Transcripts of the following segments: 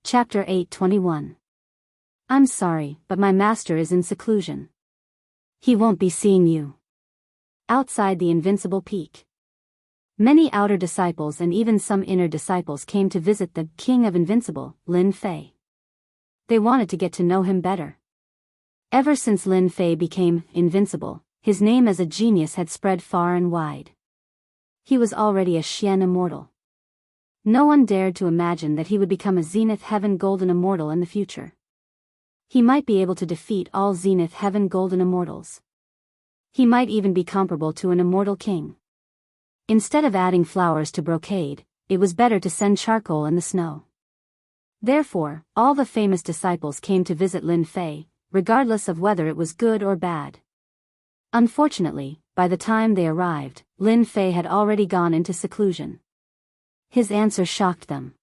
Chapter 8:21. I'm sorry, but my master is in seclusion. He won't be seeing you. Outside the invincible peak. Many outer disciples and even some inner disciples came to visit the King of Invincible, Lin Fei. They wanted to get to know him better. Ever since Lin Fei became invincible, his name as a genius had spread far and wide. He was already a Xian immortal. No one dared to imagine that he would become a Zenith Heaven Golden Immortal in the future. He might be able to defeat all Zenith Heaven Golden Immortals. He might even be comparable to an immortal king. Instead of adding flowers to brocade, it was better to send charcoal in the snow. Therefore, all the famous disciples came to visit Lin Fei, regardless of whether it was good or bad. Unfortunately, by the time they arrived, Lin Fei had already gone into seclusion. His answer shocked them.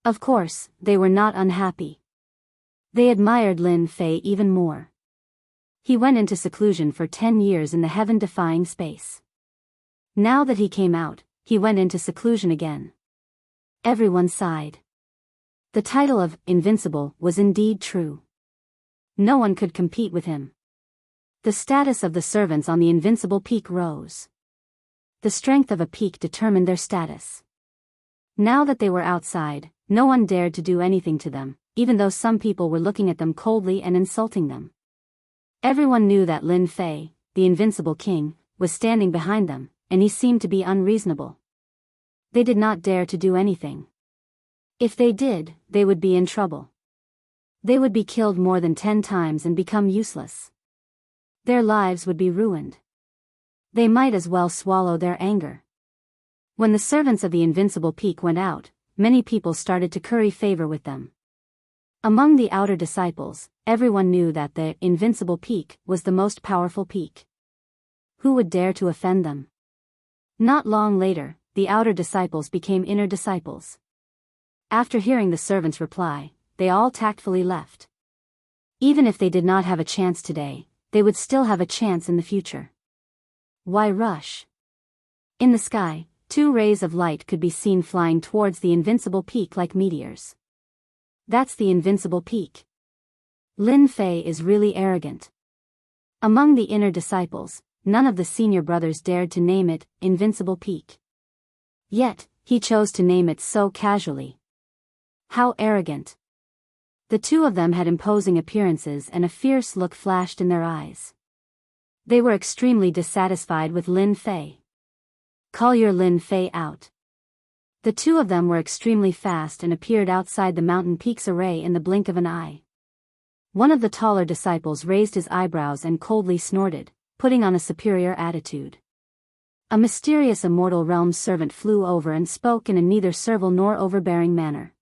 Of course, they were not unhappy. They admired Lin Fei even more. He went into seclusion for 10 years in the heaven-defying space. Now that he came out, he went into seclusion again. Everyone sighed. The title of Invincible was indeed true. No one could compete with him. The status of the servants on the invincible peak rose. The strength of a peak determined their status. Now that they were outside, no one dared to do anything to them, even though some people were looking at them coldly and insulting them. Everyone knew that Lin Fei, the invincible king, was standing behind them, and he seemed to be unreasonable. They did not dare to do anything. If they did, they would be in trouble. They would be killed more than 10 times and become useless. Their lives would be ruined. They might as well swallow their anger. When the servants of the invincible peak went out, many people started to curry favor with them. Among the outer disciples, everyone knew that the invincible peak was the most powerful peak. Who would dare to offend them? Not long later, the outer disciples became inner disciples. After hearing the servants' reply, they all tactfully left. Even if they did not have a chance today, they would still have a chance in the future. Why rush? In the sky, 2 rays of light could be seen flying towards the invincible peak like meteors. That's the invincible peak. Lin Fei is really arrogant. Among the inner disciples, none of the senior brothers dared to name it Invincible Peak. Yet, he chose to name it so casually. How arrogant. The 2 of them had imposing appearances and a fierce look flashed in their eyes. They were extremely dissatisfied with Lin Fei. Call your Lin Fei out. The 2 of them were extremely fast and appeared outside the mountain peak's array in the blink of an eye. One of the taller disciples raised his eyebrows and coldly snorted, putting on a superior attitude. A mysterious immortal realm servant flew over and spoke in a neither servile nor overbearing manner.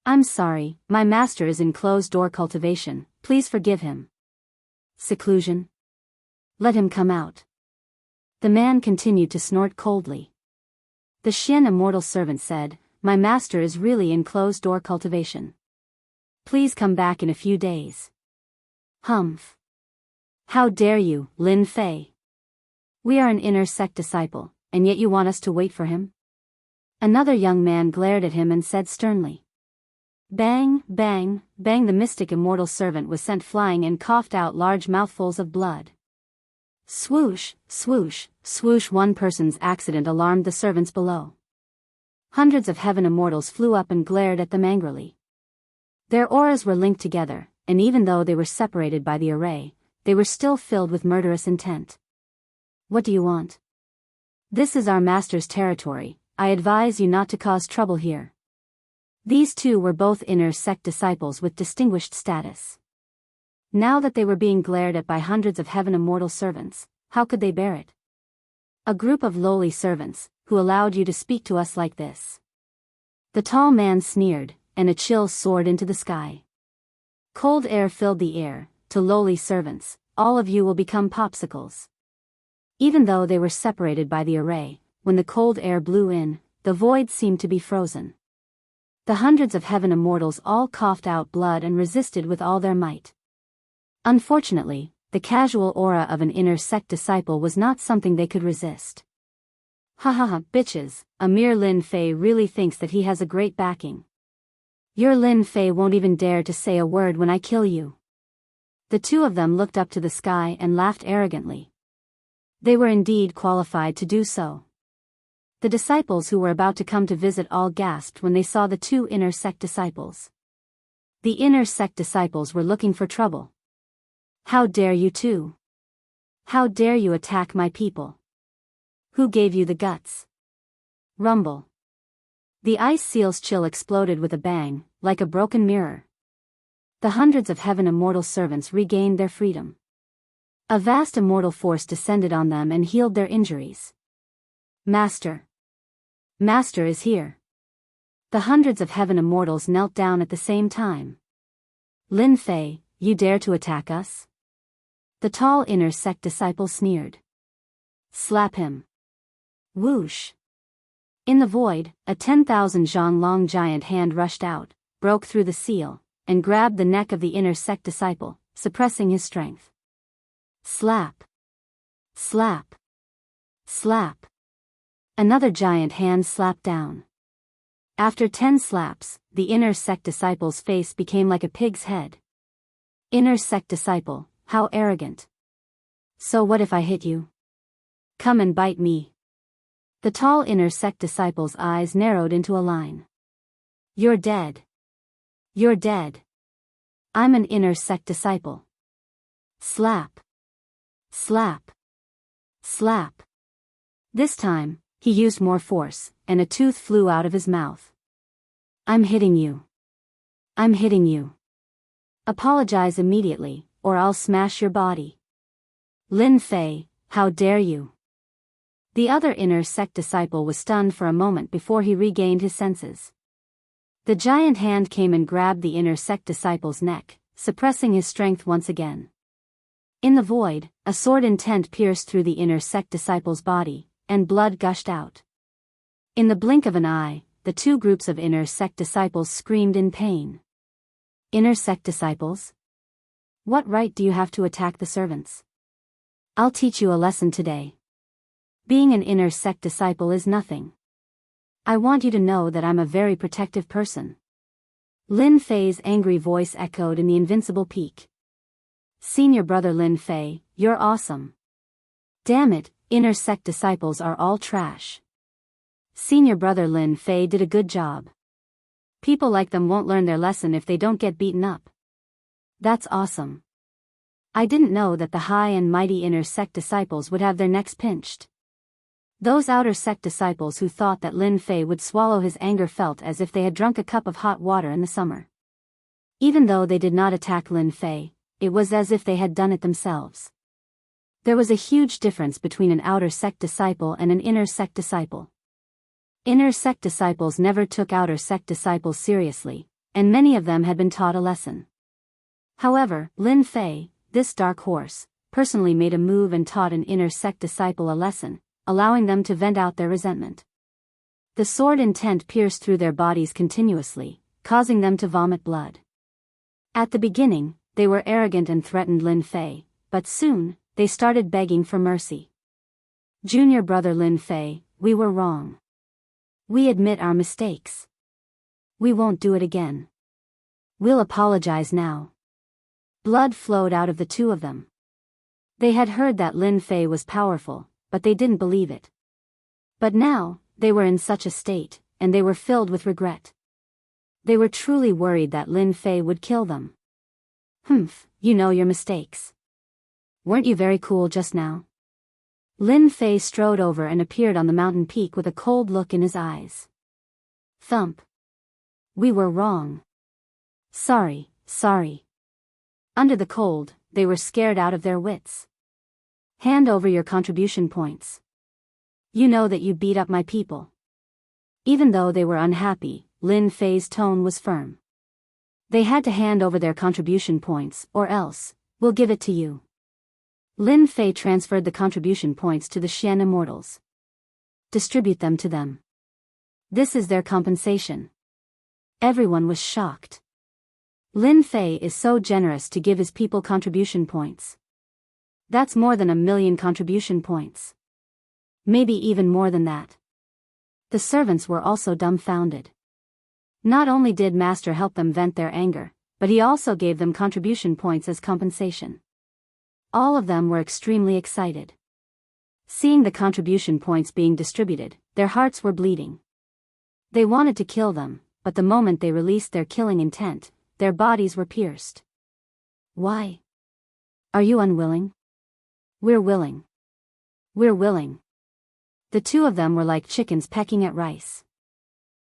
I'm sorry, my master is in closed-door cultivation, please forgive him. Seclusion? Let him come out. The man continued to snort coldly. The Xian immortal servant said, my master is really in closed-door cultivation. Please come back in a few days. Humph. How dare you, Lin Fei? We are an inner sect disciple, and yet you want us to wait for him? Another young man glared at him and said sternly. Bang, bang, bang. The mystic immortal servant was sent flying and coughed out large mouthfuls of blood. Swoosh, swoosh, swoosh. One person's accident alarmed the servants below. Hundreds of heaven immortals flew up and glared at them angrily. Their auras were linked together, and even though they were separated by the array, they were still filled with murderous intent. What do you want? This is our master's territory, I advise you not to cause trouble here. These 2 were both inner sect disciples with distinguished status. Now that they were being glared at by hundreds of heaven immortal servants, how could they bear it? A group of lowly servants, who allowed you to speak to us like this? The tall man sneered, and a chill soared into the sky. Cold air filled the air. To lowly servants, all of you will become popsicles. Even though they were separated by the array, when the cold air blew in, the void seemed to be frozen. The hundreds of heaven immortals all coughed out blood and resisted with all their might. Unfortunately, the casual aura of an inner sect disciple was not something they could resist. Ha ha ha, bitches, Amir Lin Fei really thinks that he has a great backing. Your Lin Fei won't even dare to say a word when I kill you." The two of them looked up to the sky and laughed arrogantly. They were indeed qualified to do so. The disciples who were about to come to visit all gasped when they saw the two inner sect disciples. The inner sect disciples were looking for trouble. "How dare you two? How dare you attack my people? Who gave you the guts?" Rumble. The ice seal's chill exploded with a bang, like a broken mirror. The hundreds of heaven immortal servants regained their freedom. A vast immortal force descended on them and healed their injuries. "Master! Master is here!" The hundreds of heaven immortals knelt down at the same time. "Lin Fei, you dare to attack us?" The tall inner sect disciple sneered. "Slap him." Whoosh. In the void, a 10,000 zhang long giant hand rushed out, broke through the seal, and grabbed the neck of the inner sect disciple, suppressing his strength. Slap. Slap. Slap. Another giant hand slapped down. After 10 slaps, the inner sect disciple's face became like a pig's head. Inner sect disciple, how arrogant. "So what if I hit you? Come and bite me." The tall inner sect disciple's eyes narrowed into a line. "You're dead. You're dead. I'm an inner sect disciple." Slap. Slap. Slap. This time, he used more force, and a tooth flew out of his mouth. "I'm hitting you. I'm hitting you. Apologize immediately, or I'll smash your body." "Lin Fei, how dare you?" The other inner sect disciple was stunned for a moment before he regained his senses. The giant hand came and grabbed the inner sect disciple's neck, suppressing his strength once again. In the void, a sword intent pierced through the inner sect disciple's body, and blood gushed out. In the blink of an eye, the two groups of inner sect disciples screamed in pain. "Inner sect disciples? What right do you have to attack the servants? I'll teach you a lesson today. Being an inner sect disciple is nothing. I want you to know that I'm a very protective person." Lin Fei's angry voice echoed in the invincible peak. "Senior brother Lin Fei, you're awesome. Damn it, inner sect disciples are all trash. Senior brother Lin Fei did a good job. People like them won't learn their lesson if they don't get beaten up. That's awesome. I didn't know that the high and mighty inner sect disciples would have their necks pinched." Those outer sect disciples who thought that Lin Fei would swallow his anger felt as if they had drunk a cup of hot water in the summer. Even though they did not attack Lin Fei, it was as if they had done it themselves. There was a huge difference between an outer sect disciple and an inner sect disciple. Inner sect disciples never took outer sect disciples seriously, and many of them had been taught a lesson. However, Lin Fei, this dark horse, personally made a move and taught an inner sect disciple a lesson, allowing them to vent out their resentment. The sword intent pierced through their bodies continuously, causing them to vomit blood. At the beginning, they were arrogant and threatened Lin Fei, but soon, they started begging for mercy. "Junior brother Lin Fei, we were wrong. We admit our mistakes. We won't do it again. We'll apologize now." Blood flowed out of the two of them. They had heard that Lin Fei was powerful, but they didn't believe it. But now, they were in such a state, and they were filled with regret. They were truly worried that Lin Fei would kill them. "Humph, you know your mistakes. Weren't you very cool just now?" Lin Fei strode over and appeared on the mountain peak with a cold look in his eyes. Thump. "We were wrong. Sorry, sorry." Under the cold, they were scared out of their wits. "Hand over your contribution points. You know that you beat up my people." Even though they were unhappy, Lin Fei's tone was firm. They had to hand over their contribution points, or else, we'll give it to you. Lin Fei transferred the contribution points to the Xian immortals. "Distribute them to them. This is their compensation." Everyone was shocked. Lin Fei is so generous to give his people contribution points. That's more than 1,000,000 contribution points. Maybe even more than that. The servants were also dumbfounded. Not only did Master help them vent their anger, but he also gave them contribution points as compensation. All of them were extremely excited. Seeing the contribution points being distributed, their hearts were bleeding. They wanted to kill them, but the moment they released their killing intent, their bodies were pierced. Why? Are you unwilling? We're willing. We're willing. The two of them were like chickens pecking at rice.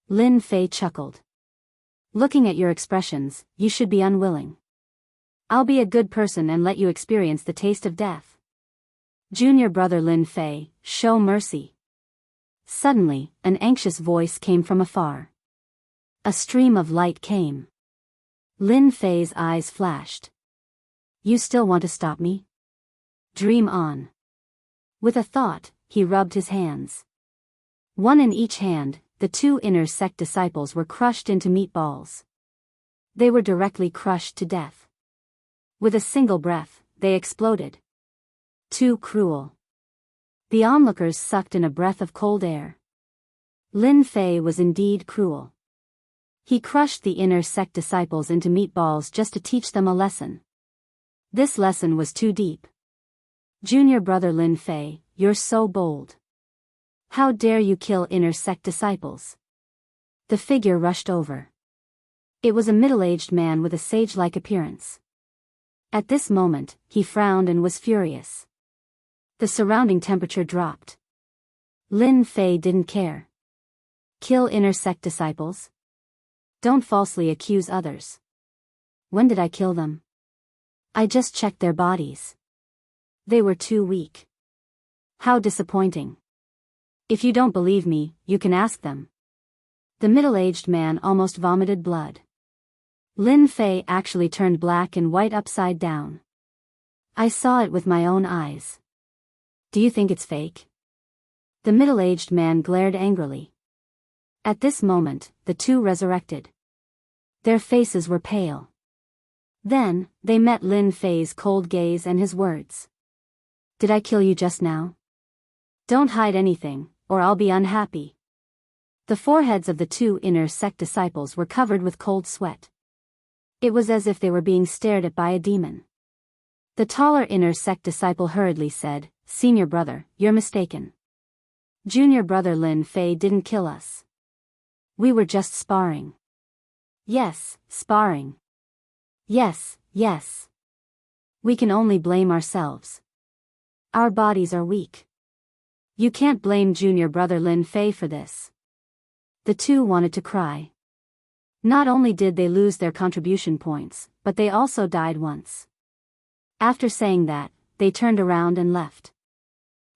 Lin Fei chuckled. Looking at your expressions, you should be unwilling. I'll be a good person and let you experience the taste of death. Junior brother Lin Fei, show mercy. Suddenly, an anxious voice came from afar. A stream of light came. Lin Fei's eyes flashed. You still want to stop me? Dream on. With a thought, he rubbed his hands. One in each hand, the two inner sect disciples were crushed into meatballs. They were directly crushed to death. With a single breath, they exploded. Too cruel. The onlookers sucked in a breath of cold air. Lin Fei was indeed cruel. He crushed the inner sect disciples into meatballs just to teach them a lesson. This lesson was too deep. Junior brother Lin Fei, you're so bold. How dare you kill inner sect disciples? The figure rushed over. It was a middle-aged man with a sage-like appearance. At this moment, he frowned and was furious. The surrounding temperature dropped. Lin Fei didn't care. Kill inner sect disciples? Don't falsely accuse others. When did I kill them? I just checked their bodies. They were too weak. How disappointing. If you don't believe me, you can ask them. The middle-aged man almost vomited blood. Lin Fei actually turned black and white upside down. I saw it with my own eyes. Do you think it's fake? The middle-aged man glared angrily. At this moment, the two resurrected. Their faces were pale. Then, they met Lin Fei's cold gaze and his words. Did I kill you just now? Don't hide anything, or I'll be unhappy. The foreheads of the two inner sect disciples were covered with cold sweat. It was as if they were being stared at by a demon. The taller inner sect disciple hurriedly said, Senior brother, you're mistaken. Junior brother Lin Fei didn't kill us. We were just sparring. Yes, sparring. Yes, yes. We can only blame ourselves. Our bodies are weak. You can't blame junior brother Lin Fei for this. The two wanted to cry. Not only did they lose their contribution points, but they also died once. After saying that, they turned around and left.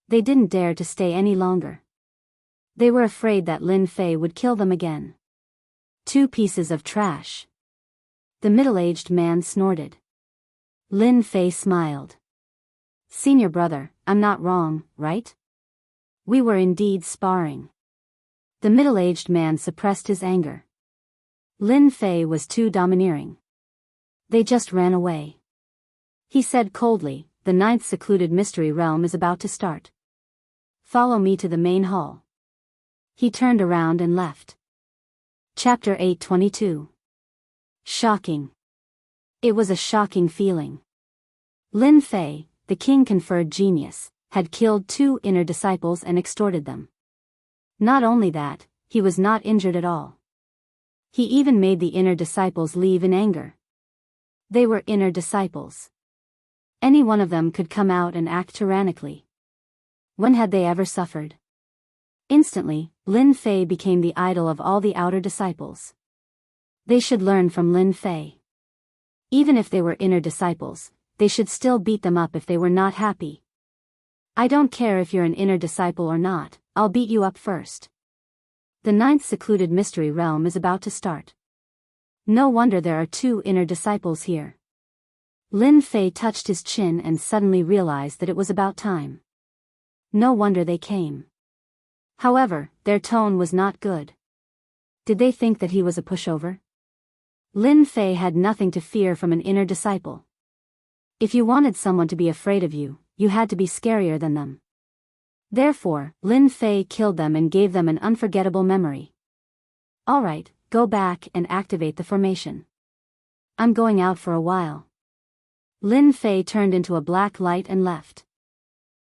They didn't dare to stay any longer. They were afraid that Lin Fei would kill them again. Two pieces of trash. The middle-aged man snorted. Lin Fei smiled. Senior brother, I'm not wrong, right? We were indeed sparring. The middle-aged man suppressed his anger. Lin Fei was too domineering. They just ran away. He said coldly, the 9th secluded mystery realm is about to start. Follow me to the main hall. He turned around and left. Chapter 822. Shocking. It was a shocking feeling. Lin Fei, the king-conferred genius, had killed two inner disciples and extorted them. Not only that, he was not injured at all. He even made the inner disciples leave in anger. They were inner disciples. Any one of them could come out and act tyrannically. When had they ever suffered? Instantly, Lin Fei became the idol of all the outer disciples. They should learn from Lin Fei. Even if they were inner disciples, they should still beat them up if they were not happy. I don't care if you're an inner disciple or not, I'll beat you up first. The 9th secluded mystery realm is about to start. No wonder there are two inner disciples here. Lin Fei touched his chin and suddenly realized that it was about time. No wonder they came. However, their tone was not good. Did they think that he was a pushover? Lin Fei had nothing to fear from an inner disciple. If you wanted someone to be afraid of you, you had to be scarier than them. Therefore, Lin Fei killed them and gave them an unforgettable memory. Alright, Go back and activate the formation. I'm going out for a while. Lin Fei turned into a black light and left.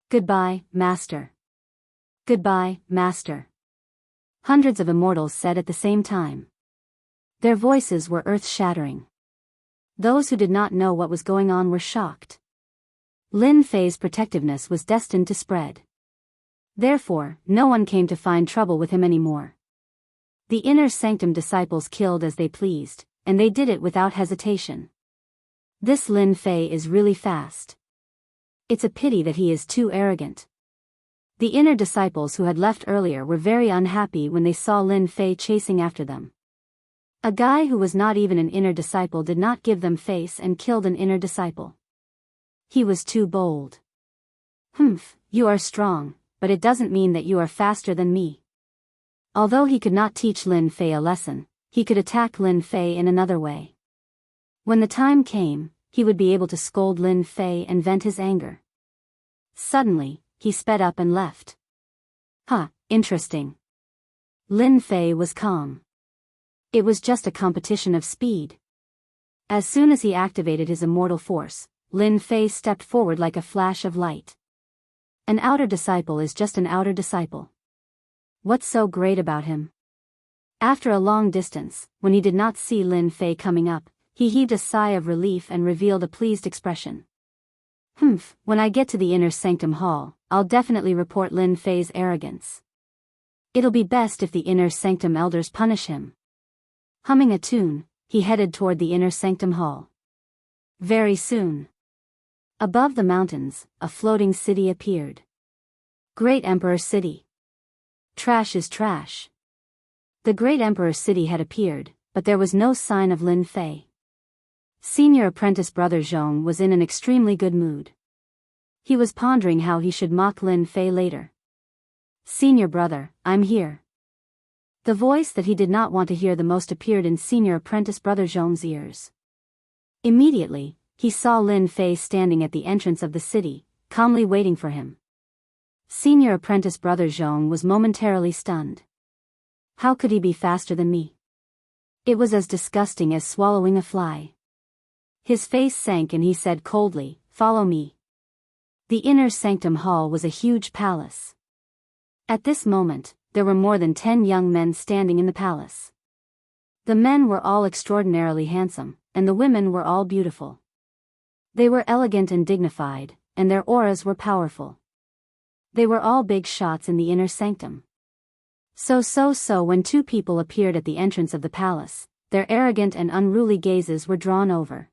Goodbye, Master. Goodbye, Master. Hundreds of immortals said at the same time. Their voices were earth-shattering. Those who did not know what was going on were shocked. Lin Fei's protectiveness was destined to spread. Therefore, no one came to find trouble with him anymore. The inner sanctum disciples killed as they pleased, and they did it without hesitation. This Lin Fei is really fast. It's a pity that he is too arrogant. The inner disciples who had left earlier were very unhappy when they saw Lin Fei chasing after them. A guy who was not even an inner disciple did not give them face and killed an inner disciple. He was too bold. Humph, you are strong, but it doesn't mean that you are faster than me. Although he could not teach Lin Fei a lesson, he could attack Lin Fei in another way. When the time came, he would be able to scold Lin Fei and vent his anger. Suddenly, he sped up and left. Interesting. Lin Fei was calm. It was just a competition of speed. As soon as he activated his immortal force, Lin Fei stepped forward like a flash of light. An outer disciple is just an outer disciple. What's so great about him? After a long distance, when he did not see Lin Fei coming up, he heaved a sigh of relief and revealed a pleased expression. When I get to the inner sanctum hall, I'll definitely report Lin Fei's arrogance. It'll be best if the inner sanctum elders punish him. Humming a tune, he headed toward the inner sanctum hall. Very soon. Above the mountains, a floating city appeared. Great Emperor City. Trash is trash. The Great Emperor City had appeared, but there was no sign of Lin Fei. Senior apprentice brother Zhong was in an extremely good mood. He was pondering how he should mock Lin Fei later. Senior brother, I'm here. The voice that he did not want to hear the most appeared in senior apprentice brother Zhong's ears. Immediately, he saw Lin Fei standing at the entrance of the city, calmly waiting for him. Senior apprentice brother Zhong was momentarily stunned. How could he be faster than me? It was as disgusting as swallowing a fly. His face sank and he said coldly, "Follow me." The inner sanctum hall was a huge palace. At this moment, there were more than 10 young men standing in the palace. The men were all extraordinarily handsome, and the women were all beautiful. They were elegant and dignified, and their auras were powerful. They were all big shots in the inner sanctum. So when two people appeared at the entrance of the palace, their arrogant and unruly gazes were drawn over.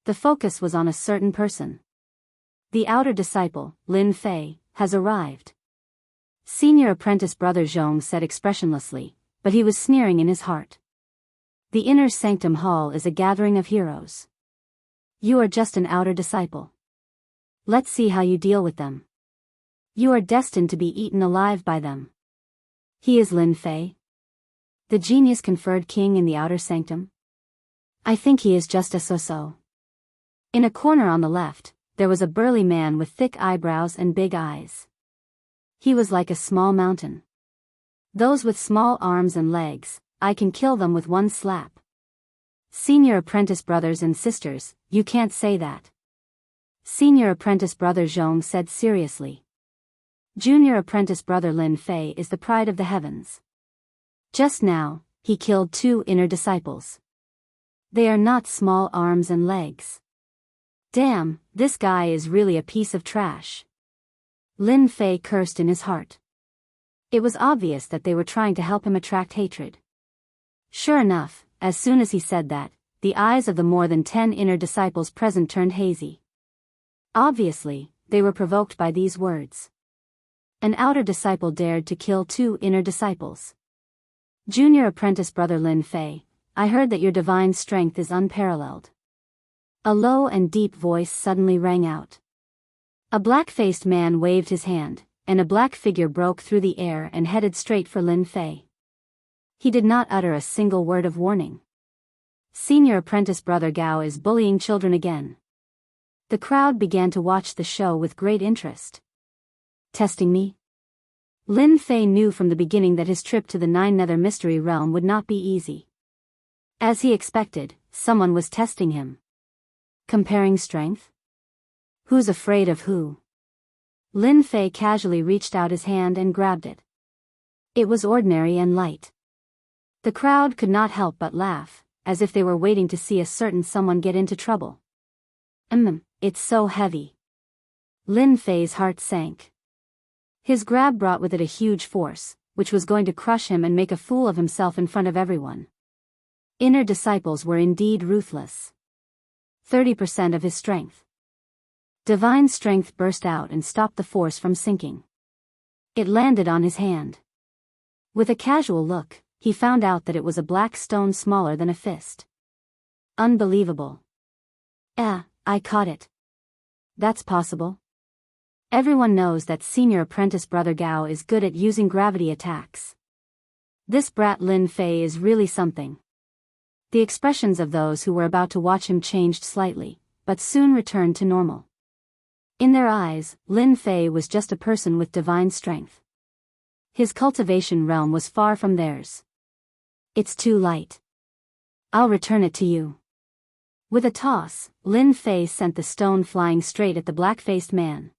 The focus was on a certain person. The outer disciple, Lin Fei, has arrived. Senior apprentice brother Zhong said expressionlessly, but he was sneering in his heart. The inner sanctum hall is a gathering of heroes. You are just an outer disciple. Let's see how you deal with them. You are destined to be eaten alive by them. He is Lin Fei? The genius conferred king in the outer sanctum? I think he is just a so-so. In a corner on the left, there was a burly man with thick eyebrows and big eyes. He was like a small mountain. Those with small arms and legs, I can kill them with one slap. Senior apprentice brothers and sisters, you can't say that. Senior apprentice brother Zhong said seriously. Junior apprentice brother Lin Fei is the pride of the heavens. Just now, he killed 2 inner disciples. They are not small arms and legs. Damn, this guy is really a piece of trash. Lin Fei cursed in his heart. It was obvious that they were trying to help him attract hatred. Sure enough, as soon as he said that, the eyes of the more than 10 inner disciples present turned hazy. Obviously, they were provoked by these words. An outer disciple dared to kill 2 inner disciples. Junior apprentice brother Lin Fei, I heard that your divine strength is unparalleled. A low and deep voice suddenly rang out. A black-faced man waved his hand, and a black figure broke through the air and headed straight for Lin Fei. He did not utter a single word of warning. Senior apprentice brother Gao is bullying children again. The crowd began to watch the show with great interest. Testing me? Lin Fei knew from the beginning that his trip to the Nine Nether Mystery Realm would not be easy. As he expected, someone was testing him. Comparing strength? Who's afraid of who? Lin Fei casually reached out his hand and grabbed it. It was ordinary and light. The crowd could not help but laugh, as if they were waiting to see a certain someone get into trouble. It's so heavy. Lin Fei's heart sank. His grab brought with it a huge force, which was going to crush him and make a fool of himself in front of everyone. Inner disciples were indeed ruthless. 30% of his strength. Divine strength burst out and stopped the force from sinking. It landed on his hand. With a casual look, he found out that it was a black stone smaller than a fist. Unbelievable. I caught it. That's possible. Everyone knows that senior apprentice brother Gao is good at using gravity attacks. This brat Lin Fei is really something. The expressions of those who were about to watch him changed slightly, but soon returned to normal. In their eyes, Lin Fei was just a person with divine strength. His cultivation realm was far from theirs. It's too light. I'll return it to you. With a toss, Lin Fei sent the stone flying straight at the black-faced man.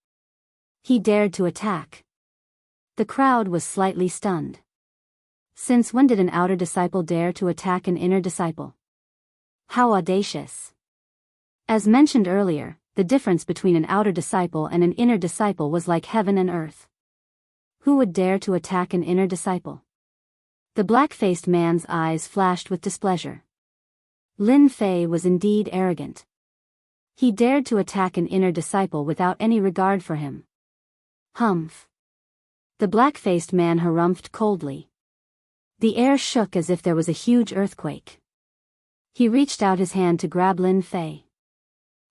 He dared to attack. The crowd was slightly stunned. Since when did an outer disciple dare to attack an inner disciple? How audacious. As mentioned earlier, the difference between an outer disciple and an inner disciple was like heaven and earth. Who would dare to attack an inner disciple? The black-faced man's eyes flashed with displeasure. Lin Fei was indeed arrogant. He dared to attack an inner disciple without any regard for him. Humph. The black-faced man harumphed coldly. The air shook as if there was a huge earthquake. He reached out his hand to grab Lin Fei.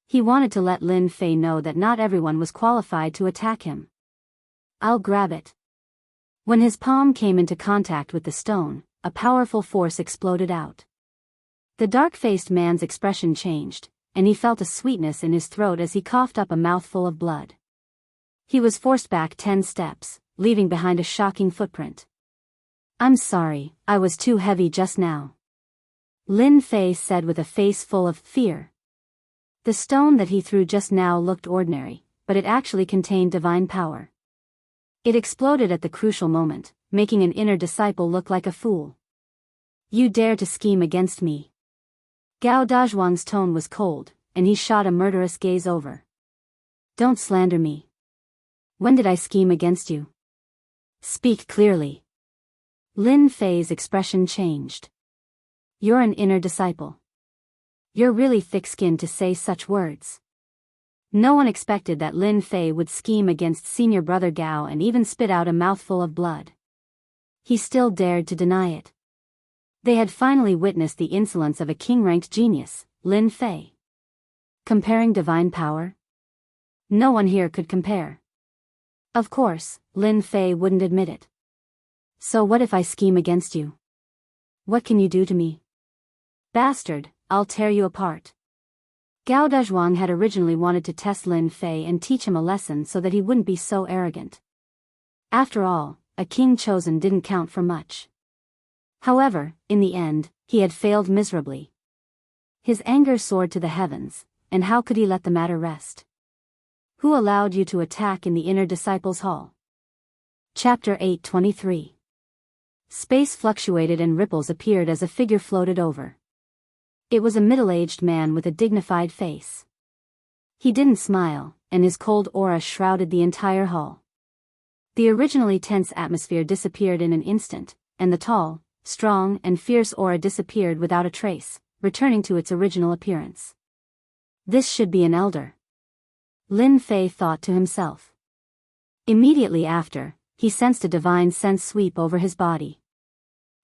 He wanted to let Lin Fei know that not everyone was qualified to attack him. I'll grab it. When his palm came into contact with the stone, a powerful force exploded out. The dark-faced man's expression changed, and he felt a sweetness in his throat as he coughed up a mouthful of blood. He was forced back 10 steps, leaving behind a shocking footprint. I'm sorry, I was too heavy just now. Lin Fei said with a face full of fear. The stone that he threw just now looked ordinary, but it actually contained divine power. It exploded at the crucial moment, making an inner disciple look like a fool. You dare to scheme against me? Gao Dazhuang's tone was cold, and he shot a murderous gaze over. Don't slander me. When did I scheme against you? Speak clearly. Lin Fei's expression changed. You're an inner disciple. You're really thick-skinned to say such words. No one expected that Lin Fei would scheme against senior brother Gao and even spit out a mouthful of blood. He still dared to deny it. They had finally witnessed the insolence of a king-ranked genius, Lin Fei. Comparing divine power? No one here could compare. Of course, Lin Fei wouldn't admit it. So what if I scheme against you? What can you do to me? Bastard, I'll tear you apart. Gao Dazhuang had originally wanted to test Lin Fei and teach him a lesson so that he wouldn't be so arrogant. After all, a king chosen didn't count for much. However, in the end, he had failed miserably. His anger soared to the heavens, and how could he let the matter rest? Who allowed you to attack in the inner disciples' hall? Chapter 8:23. Space fluctuated and ripples appeared as a figure floated over. It was a middle-aged man with a dignified face. He didn't smile, and his cold aura shrouded the entire hall. The originally tense atmosphere disappeared in an instant, and the tall, strong and fierce aura disappeared without a trace, returning to its original appearance. This should be an elder. Lin Fei thought to himself. Immediately after, he sensed a divine sense sweep over his body.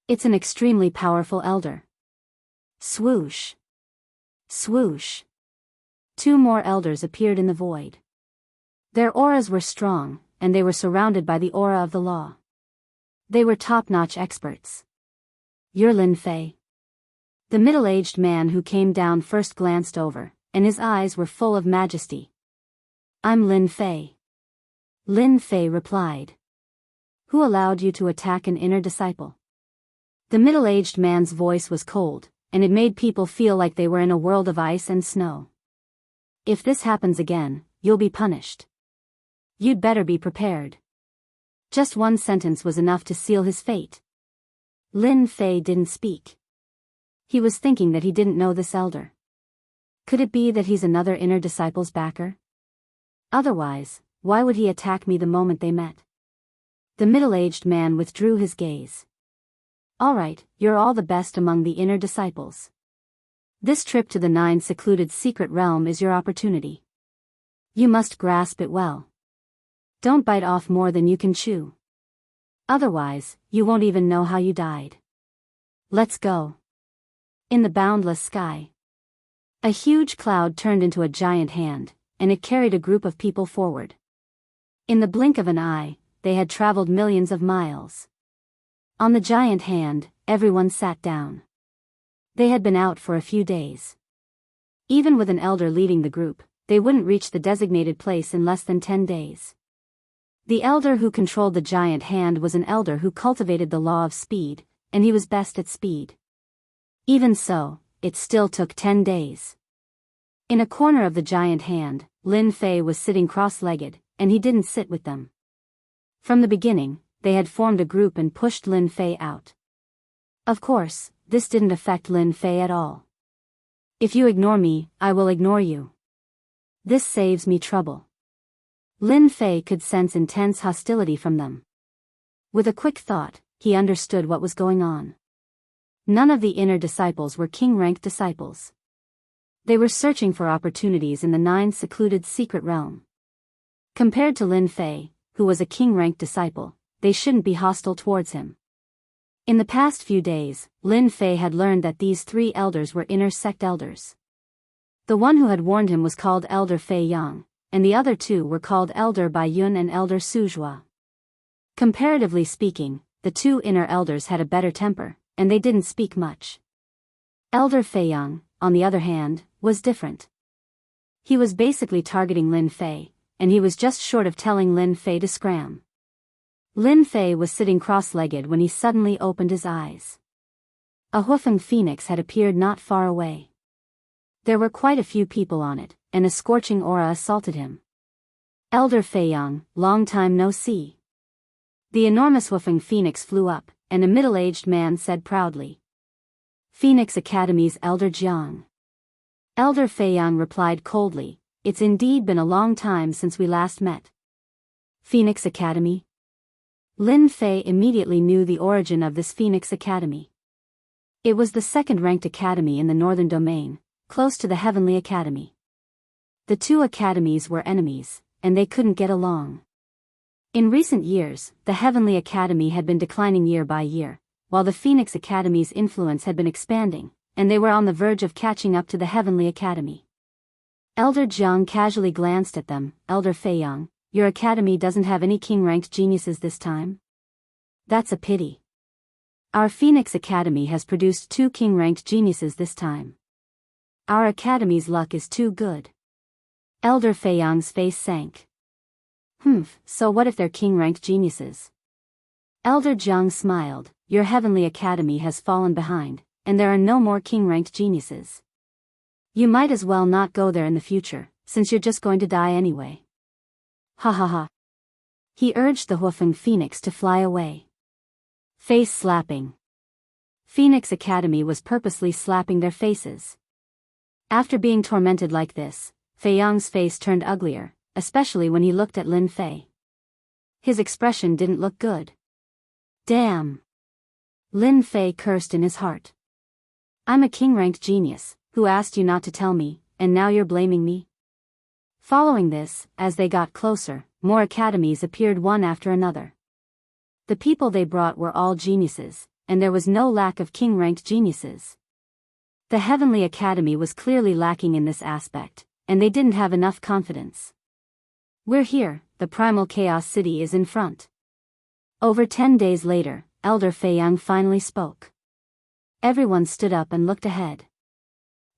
It's an extremely powerful elder. Swoosh. Swoosh. 2 more elders appeared in the void. Their auras were strong, and they were surrounded by the aura of the law. They were top-notch experts. You're Lin Fei. The middle-aged man who came down first glanced over, and his eyes were full of majesty. I'm Lin Fei. Lin Fei replied. Who allowed you to attack an inner disciple? The middle-aged man's voice was cold, and it made people feel like they were in a world of ice and snow. If this happens again, you'll be punished. You'd better be prepared. Just one sentence was enough to seal his fate. Lin Fei didn't speak. He was thinking that he didn't know this elder. Could it be that he's another inner disciple's backer? Otherwise, why would he attack me the moment they met? The middle-aged man withdrew his gaze. All right, you're all the best among the inner disciples. This trip to the 9 secluded secret realm is your opportunity. You must grasp it well. Don't bite off more than you can chew. Otherwise, you won't even know how you died. Let's go. In the boundless sky, a huge cloud turned into a giant hand, and it carried a group of people forward. In the blink of an eye, they had traveled millions of miles. On the giant hand, everyone sat down. They had been out for a few days. Even with an elder leading the group, they wouldn't reach the designated place in less than 10 days. The elder who controlled the giant hand was an elder who cultivated the law of speed, and he was best at speed. Even so, it still took 10 days. In a corner of the giant hand, Lin Fei was sitting cross-legged, and he didn't sit with them. From the beginning, they had formed a group and pushed Lin Fei out. Of course, this didn't affect Lin Fei at all. If you ignore me, I will ignore you. This saves me trouble. Lin Fei could sense intense hostility from them. With a quick thought, he understood what was going on. None of the inner disciples were king-ranked disciples. They were searching for opportunities in the 9 secluded secret realm. Compared to Lin Fei, who was a king-ranked disciple, they shouldn't be hostile towards him. In the past few days, Lin Fei had learned that these 3 elders were inner sect elders. The one who had warned him was called Elder Fei Yang, and the other 2 were called Elder Bai Yun and Elder Suzhua. Comparatively speaking, the 2 inner elders had a better temper, and they didn't speak much. Elder Fei Yang, on the other hand, was different. He was basically targeting Lin Fei, and he was just short of telling Lin Fei to scram. Lin Fei was sitting cross-legged when he suddenly opened his eyes. A Hufeng phoenix had appeared not far away. There were quite a few people on it, and a scorching aura assaulted him. Elder Fei Yang, long time no see. The enormous Hufeng phoenix flew up, and a middle-aged man said proudly, Phoenix Academy's Elder Jiang. Elder Fei Yang replied coldly, It's indeed been a long time since we last met. Phoenix Academy? Lin Fei immediately knew the origin of this Phoenix Academy. It was the second-ranked academy in the Northern Domain, close to the Heavenly Academy. The 2 academies were enemies, and they couldn't get along. In recent years, the Heavenly Academy had been declining year by year, while the Phoenix Academy's influence had been expanding, and they were on the verge of catching up to the Heavenly Academy. Elder Jiang casually glanced at them. Elder Fei Yang, your academy doesn't have any king-ranked geniuses this time? That's a pity. Our Phoenix Academy has produced 2 king-ranked geniuses this time. Our academy's luck is too good. Elder Fei Yang's face sank. So what if they're king-ranked geniuses? Elder Jiang smiled, your Heavenly Academy has fallen behind, and there are no more king-ranked geniuses. You might as well not go there in the future, since you're just going to die anyway. Ha ha ha. He urged the Hufeng phoenix to fly away. Face slapping. Phoenix Academy was purposely slapping their faces. After being tormented like this, Fei Yang's face turned uglier, especially when he looked at Lin Fei. His expression didn't look good. Damn. Lin Fei cursed in his heart. I'm a king-ranked genius, who asked you not to tell me, and now you're blaming me? Following this, as they got closer, more academies appeared one after another. The people they brought were all geniuses, and there was no lack of king-ranked geniuses. The Heavenly Academy was clearly lacking in this aspect, and they didn't have enough confidence. We're here, the primal chaos city is in front. Over 10 days later, Elder Fei Yang finally spoke. Everyone stood up and looked ahead.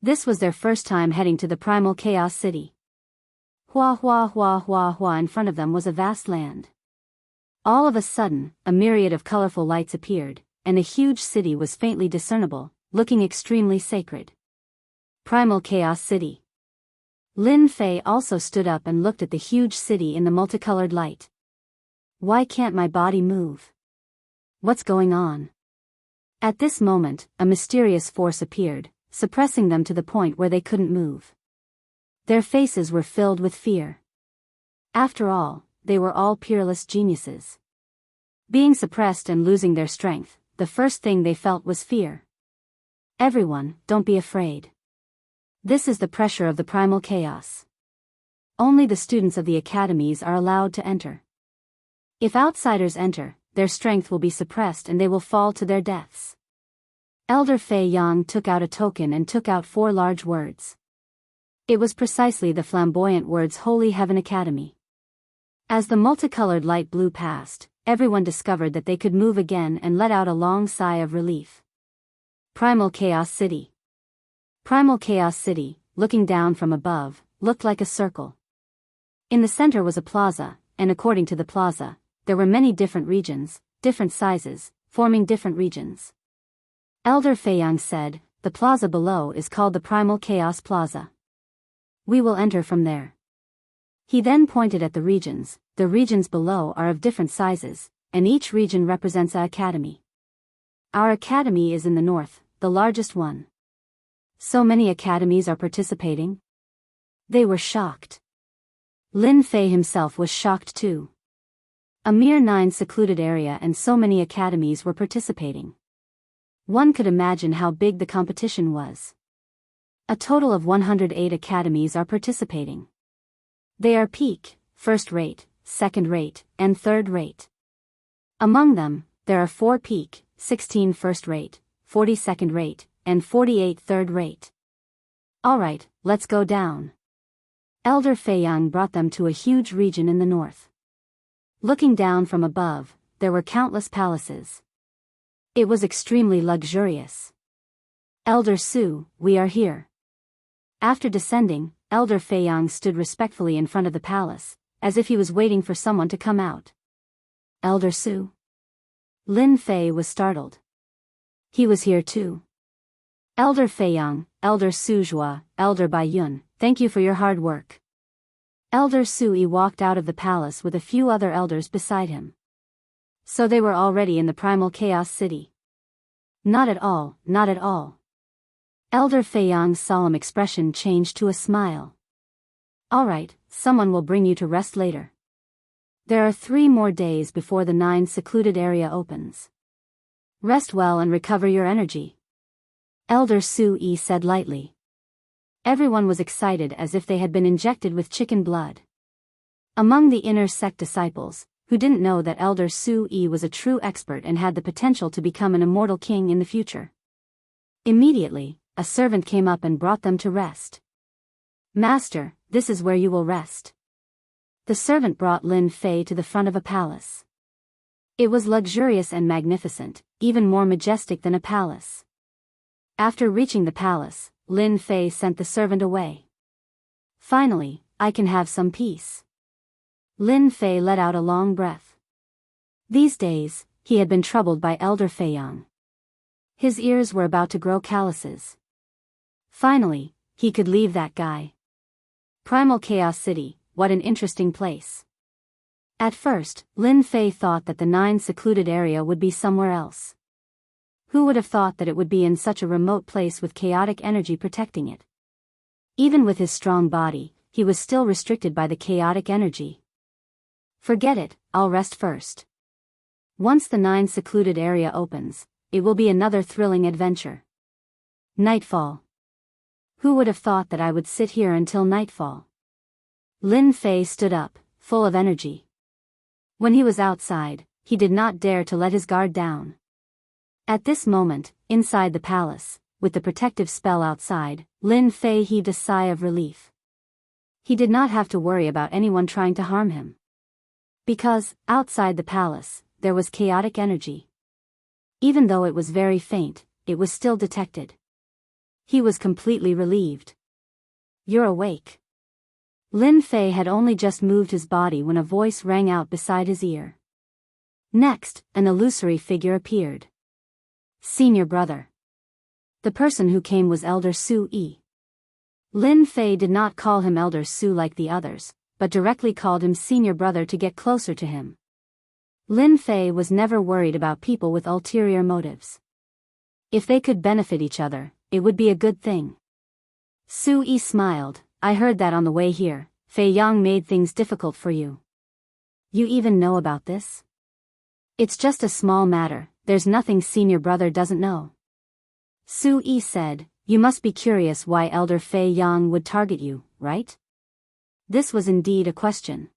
This was their first time heading to the primal chaos city. Hua hua hua hua hua, in front of them was a vast land. All of a sudden, a myriad of colorful lights appeared, and a huge city was faintly discernible, looking extremely sacred. Primal Chaos City. Lin Fei also stood up and looked at the huge city in the multicolored light. Why can't my body move? What's going on? At this moment, a mysterious force appeared, suppressing them to the point where they couldn't move. Their faces were filled with fear. After all, they were all peerless geniuses. Being suppressed and losing their strength, the first thing they felt was fear. Everyone, don't be afraid. This is the pressure of the primal chaos. Only the students of the academies are allowed to enter. If outsiders enter, their strength will be suppressed and they will fall to their deaths. Elder Fei Yang took out a token and took out 4 large words. It was precisely the flamboyant words Holy Heaven Academy. As the multicolored light blew past, everyone discovered that they could move again and let out a long sigh of relief. Primal Chaos City. Primal Chaos City, looking down from above, looked like a circle. In the center was a plaza, and according to the plaza, there were many different regions, different sizes, forming different regions. Elder Fei Yang said, the plaza below is called the Primal Chaos Plaza. We will enter from there. He then pointed at the regions below are of different sizes, and each region represents an academy. Our academy is in the north, the largest one. So many academies are participating? They were shocked. Lin Fei himself was shocked too. A mere 9 secluded area and so many academies were participating. One could imagine how big the competition was. A total of 108 academies are participating. They are peak, first rate, second rate, and third rate. Among them, there are 4 peak, 16 first rate, 40 second rate, and 48 third rate. Alright, let's go down. Elder Fei Yang brought them to a huge region in the north. Looking down from above, there were countless palaces. It was extremely luxurious. Elder Su, we are here. After descending, Elder Fei Yang stood respectfully in front of the palace, as if he was waiting for someone to come out. Elder Su? Lin Fei was startled. He was here too. Elder Fei Yang, Elder Su Zhua, Elder Bai Yun, thank you for your hard work. Elder Sui walked out of the palace with a few other elders beside him. So they were already in the Primal Chaos City. Not at all, not at all. Elder Fei Yang's solemn expression changed to a smile. Alright, someone will bring you to rest later. There are 3 more days before the 9 secluded area opens. Rest well and recover your energy. Elder Su-yi said lightly. Everyone was excited as if they had been injected with chicken blood. Among the inner sect disciples, who didn't know that Elder Su-yi was a true expert and had the potential to become an immortal king in the future. Immediately, a servant came up and brought them to rest. Master, this is where you will rest. The servant brought Lin Fei to the front of a palace. It was luxurious and magnificent, even more majestic than a palace. After reaching the palace, Lin Fei sent the servant away. Finally, I can have some peace. Lin Fei let out a long breath. These days, he had been troubled by Elder Fei Yang. His ears were about to grow calluses. Finally, he could leave that guy. Primal Chaos City, what an interesting place. At first, Lin Fei thought that the 9 secluded area would be somewhere else. Who would have thought that it would be in such a remote place with chaotic energy protecting it? Even with his strong body, he was still restricted by the chaotic energy. Forget it, I'll rest first. Once the 9 secluded area opens, it will be another thrilling adventure. Nightfall. Who would have thought that I would sit here until nightfall? Lin Fei stood up, full of energy. When he was outside, he did not dare to let his guard down. At this moment, inside the palace, with the protective spell outside, Lin Fei heaved a sigh of relief. He did not have to worry about anyone trying to harm him. Because, outside the palace, there was chaotic energy. Even though it was very faint, it was still detected. He was completely relieved. You're awake. Lin Fei had only just moved his body when a voice rang out beside his ear. Next, an illusory figure appeared. Senior brother. The person who came was Elder Su Yi. Lin Fei did not call him Elder Su like the others, but directly called him senior brother to get closer to him. Lin Fei was never worried about people with ulterior motives. If they could benefit each other, it would be a good thing. Su Yi smiled. I heard that on the way here, Fei Yang made things difficult for you. You even know about this? It's just a small matter, there's nothing senior brother doesn't know. Su Yi said, you must be curious why Elder Fei Yang would target you, right? This was indeed a question.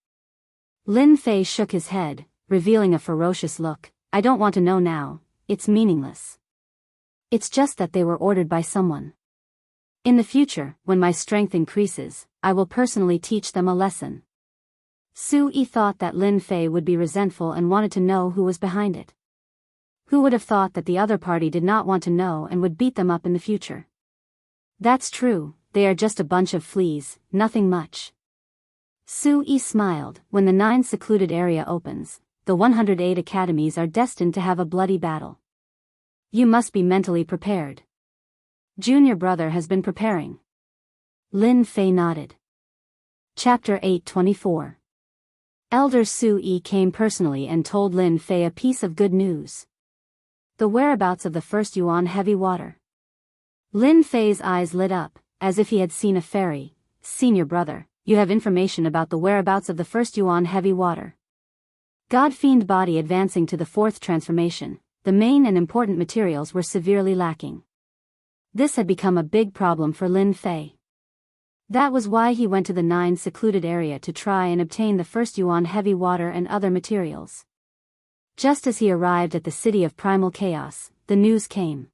Lin Fei shook his head, revealing a ferocious look. I don't want to know now, it's meaningless. It's just that they were ordered by someone. In the future, when my strength increases, I will personally teach them a lesson. Su Yi thought that Lin Fei would be resentful and wanted to know who was behind it. Who would have thought that the other party did not want to know and would beat them up in the future? That's true, they are just a bunch of fleas, nothing much. Su Yi smiled. When the 9 secluded area opens, the 108 academies are destined to have a bloody battle. You must be mentally prepared. Junior brother has been preparing. Lin Fei nodded. Chapter 824. Elder Su Yi came personally and told Lin Fei a piece of good news. The whereabouts of the first Yuan heavy water. Lin Fei's eyes lit up, as if he had seen a fairy. Senior brother, you have information about the whereabouts of the first Yuan heavy water. God-fiend body advancing to the 4th transformation, the main and important materials were severely lacking. This had become a big problem for Lin Fei. That was why he went to the 9 secluded area to try and obtain the first Yuan heavy water and other materials. Just as he arrived at the city of primal chaos, the news came.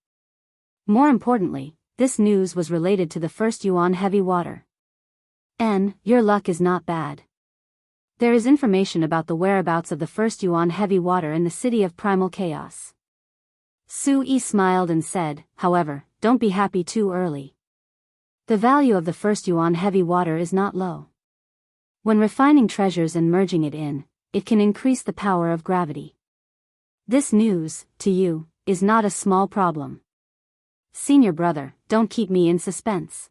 More importantly, this news was related to the first Yuan heavy water. Your luck is not bad. There is information about the whereabouts of the first Yuan heavy water in the city of primal chaos. Su Yi smiled and said, however, don't be happy too early. The value of the first Yuan heavy water is not low. When refining treasures and merging it in, it can increase the power of gravity. This news, to you, is not a small problem. Senior brother, don't keep me in suspense.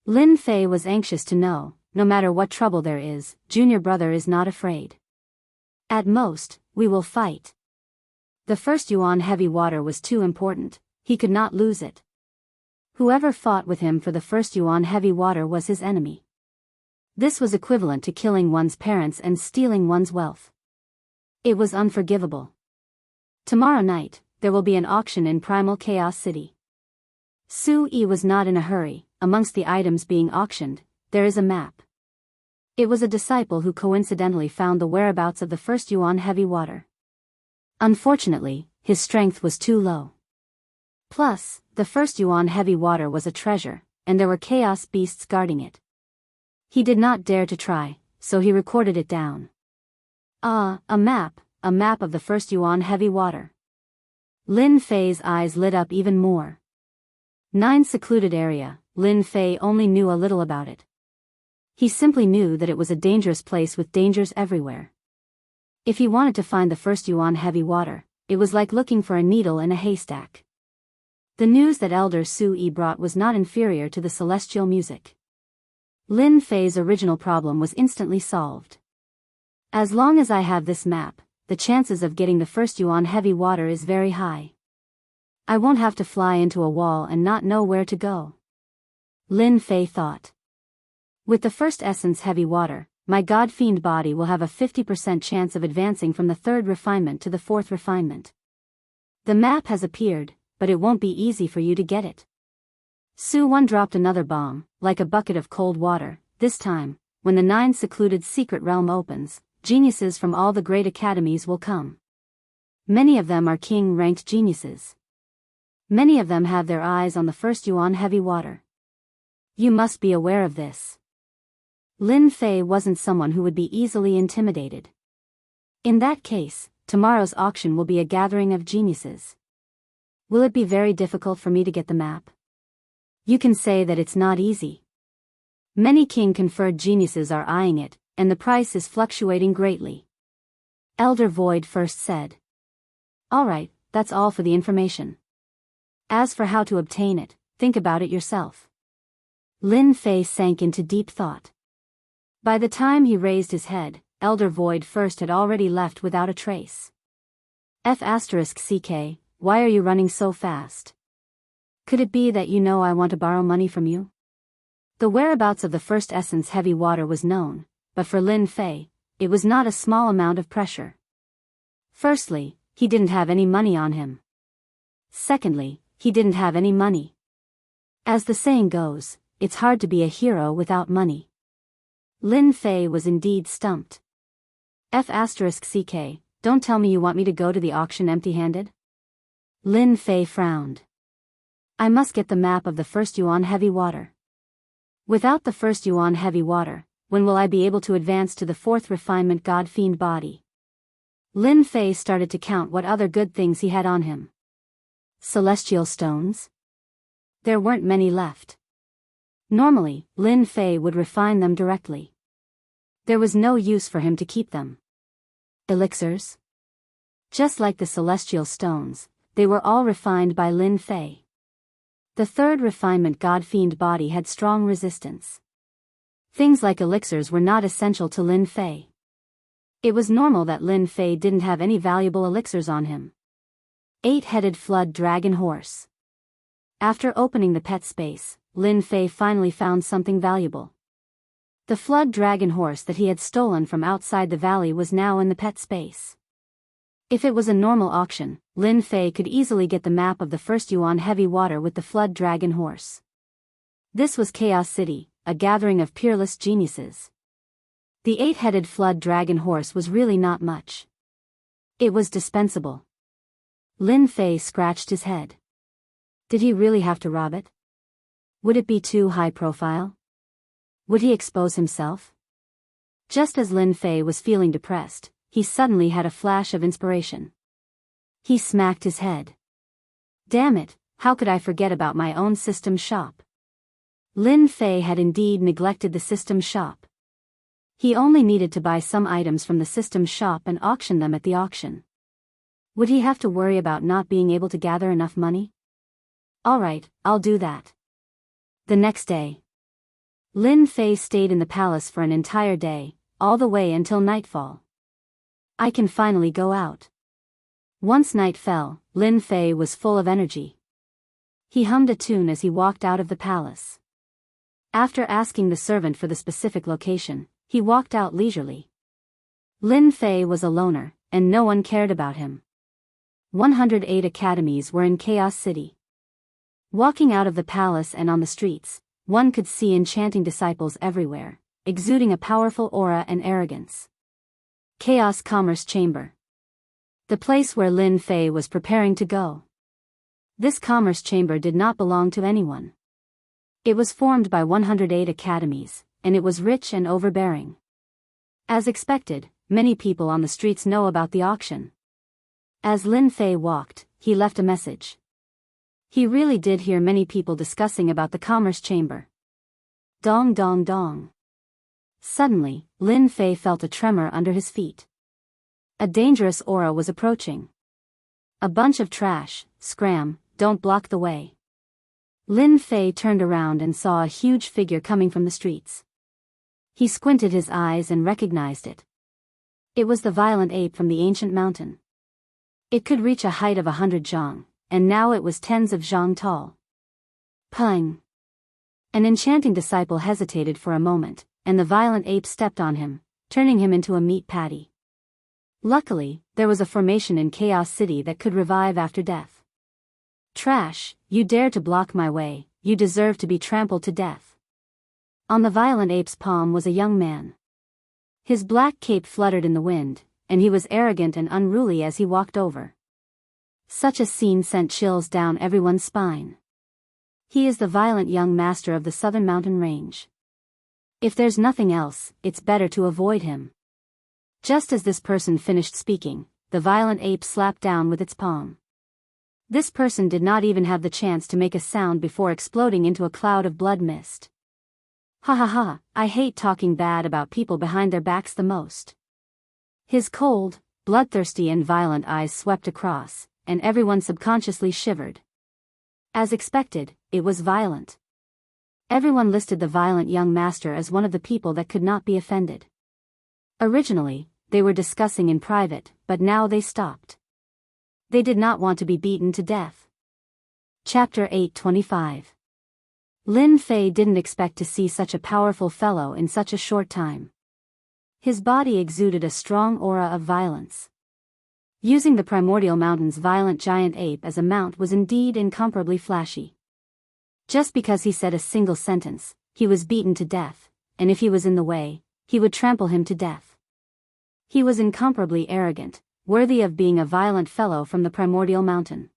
Lin Fei was anxious to know, no matter what trouble there is, junior brother is not afraid. At most, we will fight. The first Yuan heavy water was too important, he could not lose it. Whoever fought with him for the first Yuan heavy water was his enemy. This was equivalent to killing one's parents and stealing one's wealth. It was unforgivable. Tomorrow night, there will be an auction in Primal Chaos City. Su Yi was not in a hurry. Amongst the items being auctioned, there is a map. It was a disciple who coincidentally found the whereabouts of the first Yuan heavy water. Unfortunately, his strength was too low. Plus, the first Yuan heavy water was a treasure, and there were chaos beasts guarding it. He did not dare to try, so he recorded it down. A map of the first Yuan heavy water. Lin Fei's eyes lit up even more. 9 secluded area, Lin Fei only knew a little about it. He simply knew that it was a dangerous place with dangers everywhere. If he wanted to find the first Yuan heavy water, it was like looking for a needle in a haystack. The news that Elder Su Yi brought was not inferior to the celestial music. Lin Fei's original problem was instantly solved. As long as I have this map, the chances of getting the first Yuan heavy water is very high. I won't have to fly into a wall and not know where to go. Lin Fei thought. With the first essence heavy water, my god-fiend body will have a 50% chance of advancing from the 3rd refinement to the 4th refinement. The map has appeared, but it won't be easy for you to get it. Su Wan dropped another bomb, like a bucket of cold water. This time, when the 9 secluded secret realm opens, geniuses from all the great academies will come. Many of them are king-ranked geniuses. Many of them have their eyes on the first Yuan heavy water. You must be aware of this. Lin Fei wasn't someone who would be easily intimidated. In that case, tomorrow's auction will be a gathering of geniuses. Will it be very difficult for me to get the map? You can say that it's not easy. Many king-conferred geniuses are eyeing it, and the price is fluctuating greatly. Elder Void first said. Alright, that's all for the information. As for how to obtain it, think about it yourself. Lin Fei sank into deep thought. By the time he raised his head, Elder Void first had already left without a trace. F***CK, why are you running so fast? Could it be that you know I want to borrow money from you? The whereabouts of the first essence heavy water was known, but for Lin Fei, it was not a small amount of pressure. Firstly, he didn't have any money on him. Secondly, he didn't have any money. As the saying goes, it's hard to be a hero without money. Lin Fei was indeed stumped. F***CK, don't tell me you want me to go to the auction empty-handed? Lin Fei frowned. I must get the map of the first Yuan heavy water. Without the first Yuan heavy water, when will I be able to advance to the fourth refinement God-fiend body? Lin Fei started to count what other good things he had on him. Celestial stones? There weren't many left. Normally, Lin Fei would refine them directly. There was no use for him to keep them. Elixirs? Just like the celestial stones, they were all refined by Lin Fei. The third refinement God-fiend body had strong resistance. Things like elixirs were not essential to Lin Fei. It was normal that Lin Fei didn't have any valuable elixirs on him. 8-headed flood dragon horse. After opening the pet space, Lin Fei finally found something valuable. The flood dragon horse that he had stolen from outside the valley was now in the pet space. If it was a normal auction, Lin Fei could easily get the map of the first Yuan heavy water with the flood dragon horse. This was Chaos City, a gathering of peerless geniuses. The 8-headed flood dragon horse was really not much. It was dispensable. Lin Fei scratched his head. Did he really have to rob it? Would it be too high profile? Would he expose himself? Just as Lin Fei was feeling depressed, he suddenly had a flash of inspiration. He smacked his head. Damn it, how could I forget about my own system shop? Lin Fei had indeed neglected the system shop. He only needed to buy some items from the system shop and auction them at the auction. Would he have to worry about not being able to gather enough money? Alright, I'll do that. The next day, Lin Fei stayed in the palace for an entire day, all the way until nightfall. I can finally go out. Once night fell, Lin Fei was full of energy. He hummed a tune as he walked out of the palace. After asking the servant for the specific location, he walked out leisurely. Lin Fei was a loner, and no one cared about him. 108 academies were in Chaos City. Walking out of the palace and on the streets, one could see enchanting disciples everywhere, exuding a powerful aura and arrogance. Chaos Commerce Chamber. The place where Lin Fei was preparing to go. This commerce chamber did not belong to anyone. It was formed by 108 academies, and it was rich and overbearing. As expected, many people on the streets know about the auction. As Lin Fei walked, he left a message. He really did hear many people discussing about the commerce chamber. Dong dong dong. Suddenly, Lin Fei felt a tremor under his feet. A dangerous aura was approaching. A bunch of trash, scram, don't block the way. Lin Fei turned around and saw a huge figure coming from the streets. He squinted his eyes and recognized it. It was the violent ape from the ancient mountain. It could reach a height of 100 zhang, and now it was tens of zhang tall. Pung! An enchanting disciple hesitated for a moment, and the violent ape stepped on him, turning him into a meat patty. Luckily, there was a formation in Chaos City that could revive after death. Trash, you dare to block my way, you deserve to be trampled to death. On the violent ape's palm was a young man. His black cape fluttered in the wind, and he was arrogant and unruly as he walked over. Such a scene sent chills down everyone's spine. He is the violent young master of the southern mountain range. If there's nothing else, it's better to avoid him. Just as this person finished speaking, the violent ape slapped down with its palm. This person did not even have the chance to make a sound before exploding into a cloud of blood mist. Ha ha ha, I hate talking bad about people behind their backs the most. His cold, bloodthirsty and violent eyes swept across, and everyone subconsciously shivered. As expected, it was violent. Everyone listed the violent young master as one of the people that could not be offended. Originally, they were discussing in private, but now they stopped. They did not want to be beaten to death. Chapter 825. Lin Fei didn't expect to see such a powerful fellow in such a short time. His body exuded a strong aura of violence. Using the primordial mountain's violent giant ape as a mount was indeed incomparably flashy. Just because he said a single sentence, he was beaten to death, and if he was in the way, he would trample him to death. He was incomparably arrogant, worthy of being a violent fellow from the primordial mountain.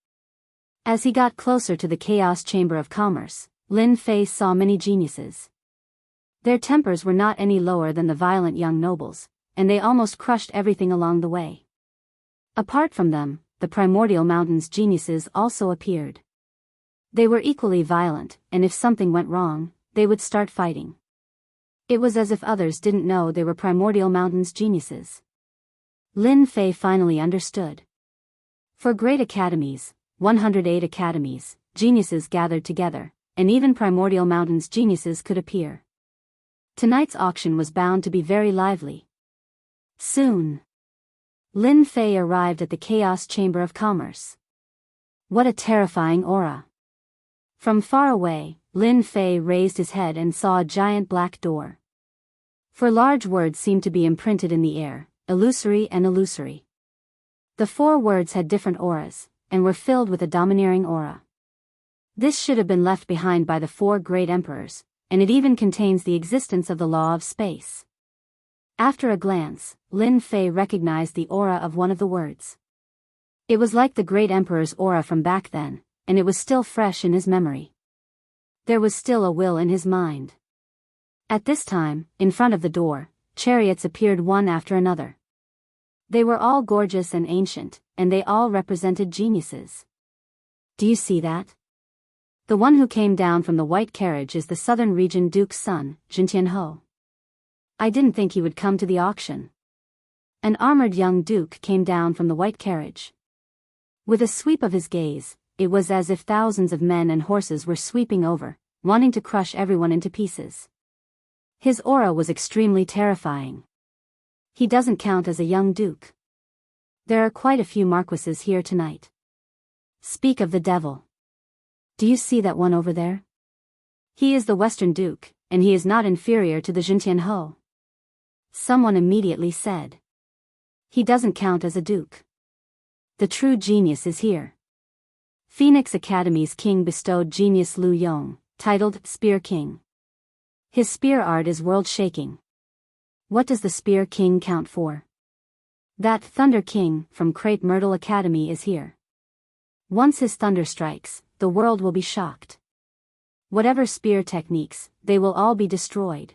As he got closer to the Chaos Chamber of Commerce, Lin Fei saw many geniuses. Their tempers were not any lower than the violent young nobles, and they almost crushed everything along the way. Apart from them, the primordial mountain's geniuses also appeared. They were equally violent, and if something went wrong, they would start fighting. It was as if others didn't know they were primordial mountain's geniuses. Lin Fei finally understood. For great academies, 108 academies, geniuses gathered together, and even primordial mountain's geniuses could appear. Tonight's auction was bound to be very lively. Soon, Lin Fei arrived at the Chaos Chamber of Commerce. What a terrifying aura! From far away, Lin Fei raised his head and saw a giant black door. For large words seemed to be imprinted in the air, illusory and illusory. The 4 words had different auras, and were filled with a domineering aura. This should have been left behind by the 4 great emperors, and it even contains the existence of the law of space. After a glance, Lin Fei recognized the aura of one of the words. It was like the great emperor's aura from back then, and it was still fresh in his memory. There was still a will in his mind. At this time, in front of the door, chariots appeared one after another. They were all gorgeous and ancient, and they all represented geniuses. Do you see that? The one who came down from the white carriage is the southern region duke's son, Jianghu. I didn't think he would come to the auction. An armored young duke came down from the white carriage. With a sweep of his gaze, it was as if thousands of men and horses were sweeping over, wanting to crush everyone into pieces. His aura was extremely terrifying. He doesn't count as a young duke. There are quite a few marquises here tonight. Speak of the devil. Do you see that one over there? He is the Western Duke, and he is not inferior to the Jianghu. Someone immediately said. He doesn't count as a duke. The true genius is here. Phoenix Academy's king bestowed genius Lu Yong, titled Spear King. His spear art is world-shaking. What does the Spear King count for? That Thunder King from Crepe Myrtle Academy is here. Once his thunder strikes, the world will be shocked. Whatever spear techniques, they will all be destroyed.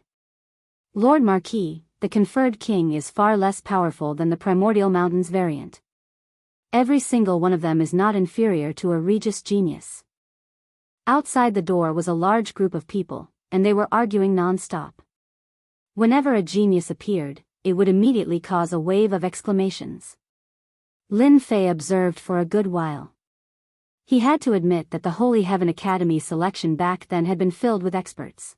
Lord Marquis, the conferred king, is far less powerful than the Primordial Mountains variant. Every single one of them is not inferior to a Regis genius. Outside the door was a large group of people, and they were arguing non-stop. Whenever a genius appeared, it would immediately cause a wave of exclamations. Lin Fei observed for a good while. He had to admit that the Holy Heaven Academy selection back then had been filled with experts.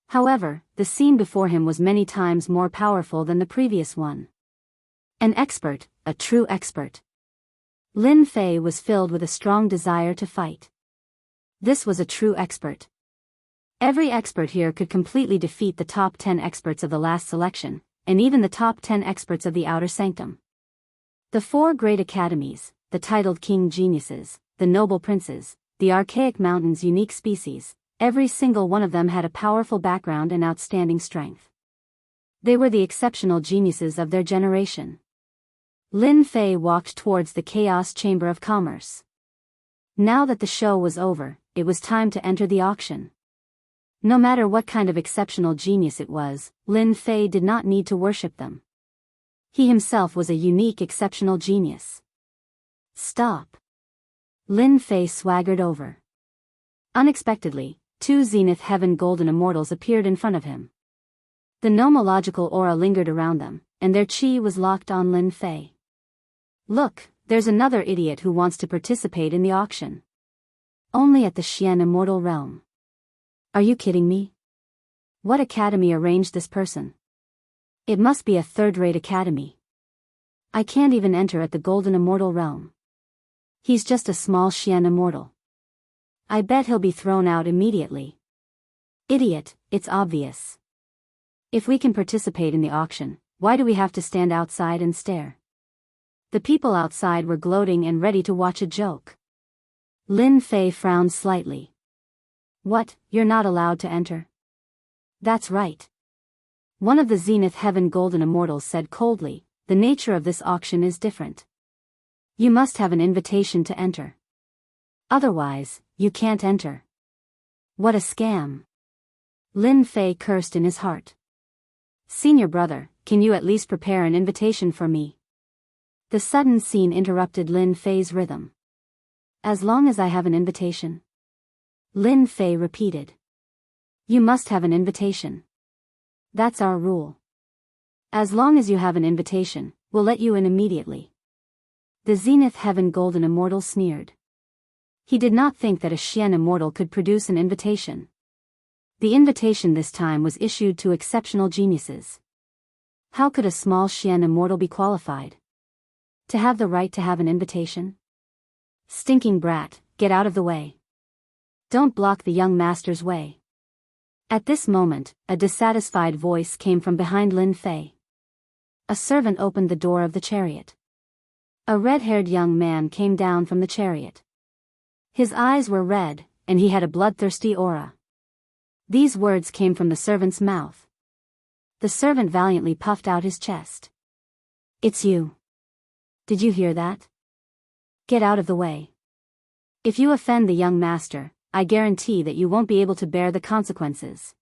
However, the scene before him was many times more powerful than the previous one. An expert, a true expert. Lin Fei was filled with a strong desire to fight. This was a true expert. Every expert here could completely defeat the top 10 experts of the last selection, and even the top 10 experts of the Outer Sanctum. The 4 great academies, the titled king geniuses, the noble princes, the archaic mountains' unique species, every single one of them had a powerful background and outstanding strength. They were the exceptional geniuses of their generation. Lin Fei walked towards the Chaos Chamber of Commerce. Now that the show was over, it was time to enter the auction. No matter what kind of exceptional genius it was, Lin Fei did not need to worship them. He himself was a unique exceptional genius. Stop. Lin Fei swaggered over. Unexpectedly, 2 Zenith Heaven Golden Immortals appeared in front of him. The nomological aura lingered around them, and their chi was locked on Lin Fei. Look, there's another idiot who wants to participate in the auction. Only at the Xian Immortal Realm. Are you kidding me? What academy arranged this person? It must be a third-rate academy. I can't even enter at the Golden Immortal Realm. He's just a small Xian Immortal. I bet he'll be thrown out immediately. Idiot, it's obvious. If we can participate in the auction, why do we have to stand outside and stare? The people outside were gloating and ready to watch a joke. Lin Fei frowned slightly. What, you're not allowed to enter? That's right. One of the Zenith Heaven Golden Immortals said coldly, the nature of this auction is different. You must have an invitation to enter. Otherwise, you can't enter. What a scam. Lin Fei cursed in his heart. Senior brother, can you at least prepare an invitation for me? The sudden scene interrupted Lin Fei's rhythm. As long as I have an invitation? Lin Fei repeated. You must have an invitation. That's our rule. As long as you have an invitation, we'll let you in immediately. The Zenith Heaven Golden Immortal sneered. He did not think that a Xian Immortal could produce an invitation. The invitation this time was issued to exceptional geniuses. How could a small Xian Immortal be qualified to have the right to have an invitation? Stinking brat, get out of the way. Don't block the young master's way. At this moment, a dissatisfied voice came from behind Lin Fei. A servant opened the door of the chariot. A red-haired young man came down from the chariot. His eyes were red, and he had a bloodthirsty aura. These words came from the servant's mouth. The servant valiantly puffed out his chest. It's you. Did you hear that? Get out of the way. If you offend the young master, I guarantee that you won't be able to bear the consequences.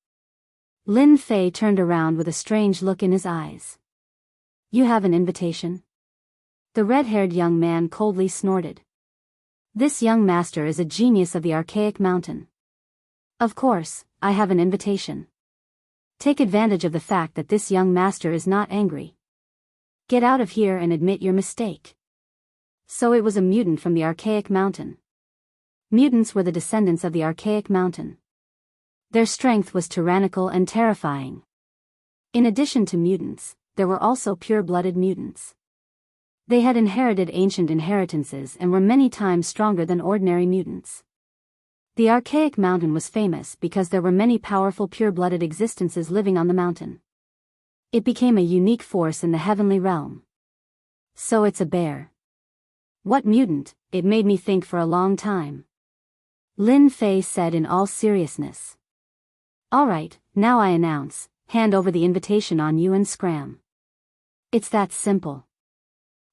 Lin Fei turned around with a strange look in his eyes. You have an invitation? The red-haired young man coldly snorted. This young master is a genius of the archaic mountain. Of course, I have an invitation. Take advantage of the fact that this young master is not angry. Get out of here and admit your mistake. So it was a mutant from the archaic mountain. Mutants were the descendants of the archaic mountain. Their strength was tyrannical and terrifying. In addition to mutants, there were also pure-blooded mutants. They had inherited ancient inheritances and were many times stronger than ordinary mutants. The archaic mountain was famous because there were many powerful pure-blooded existences living on the mountain. It became a unique force in the heavenly realm. So it's a bear. What mutant? It made me think for a long time. Lin Fei said in all seriousness. All right, now I announce, hand over the invitation on you and scram. It's that simple.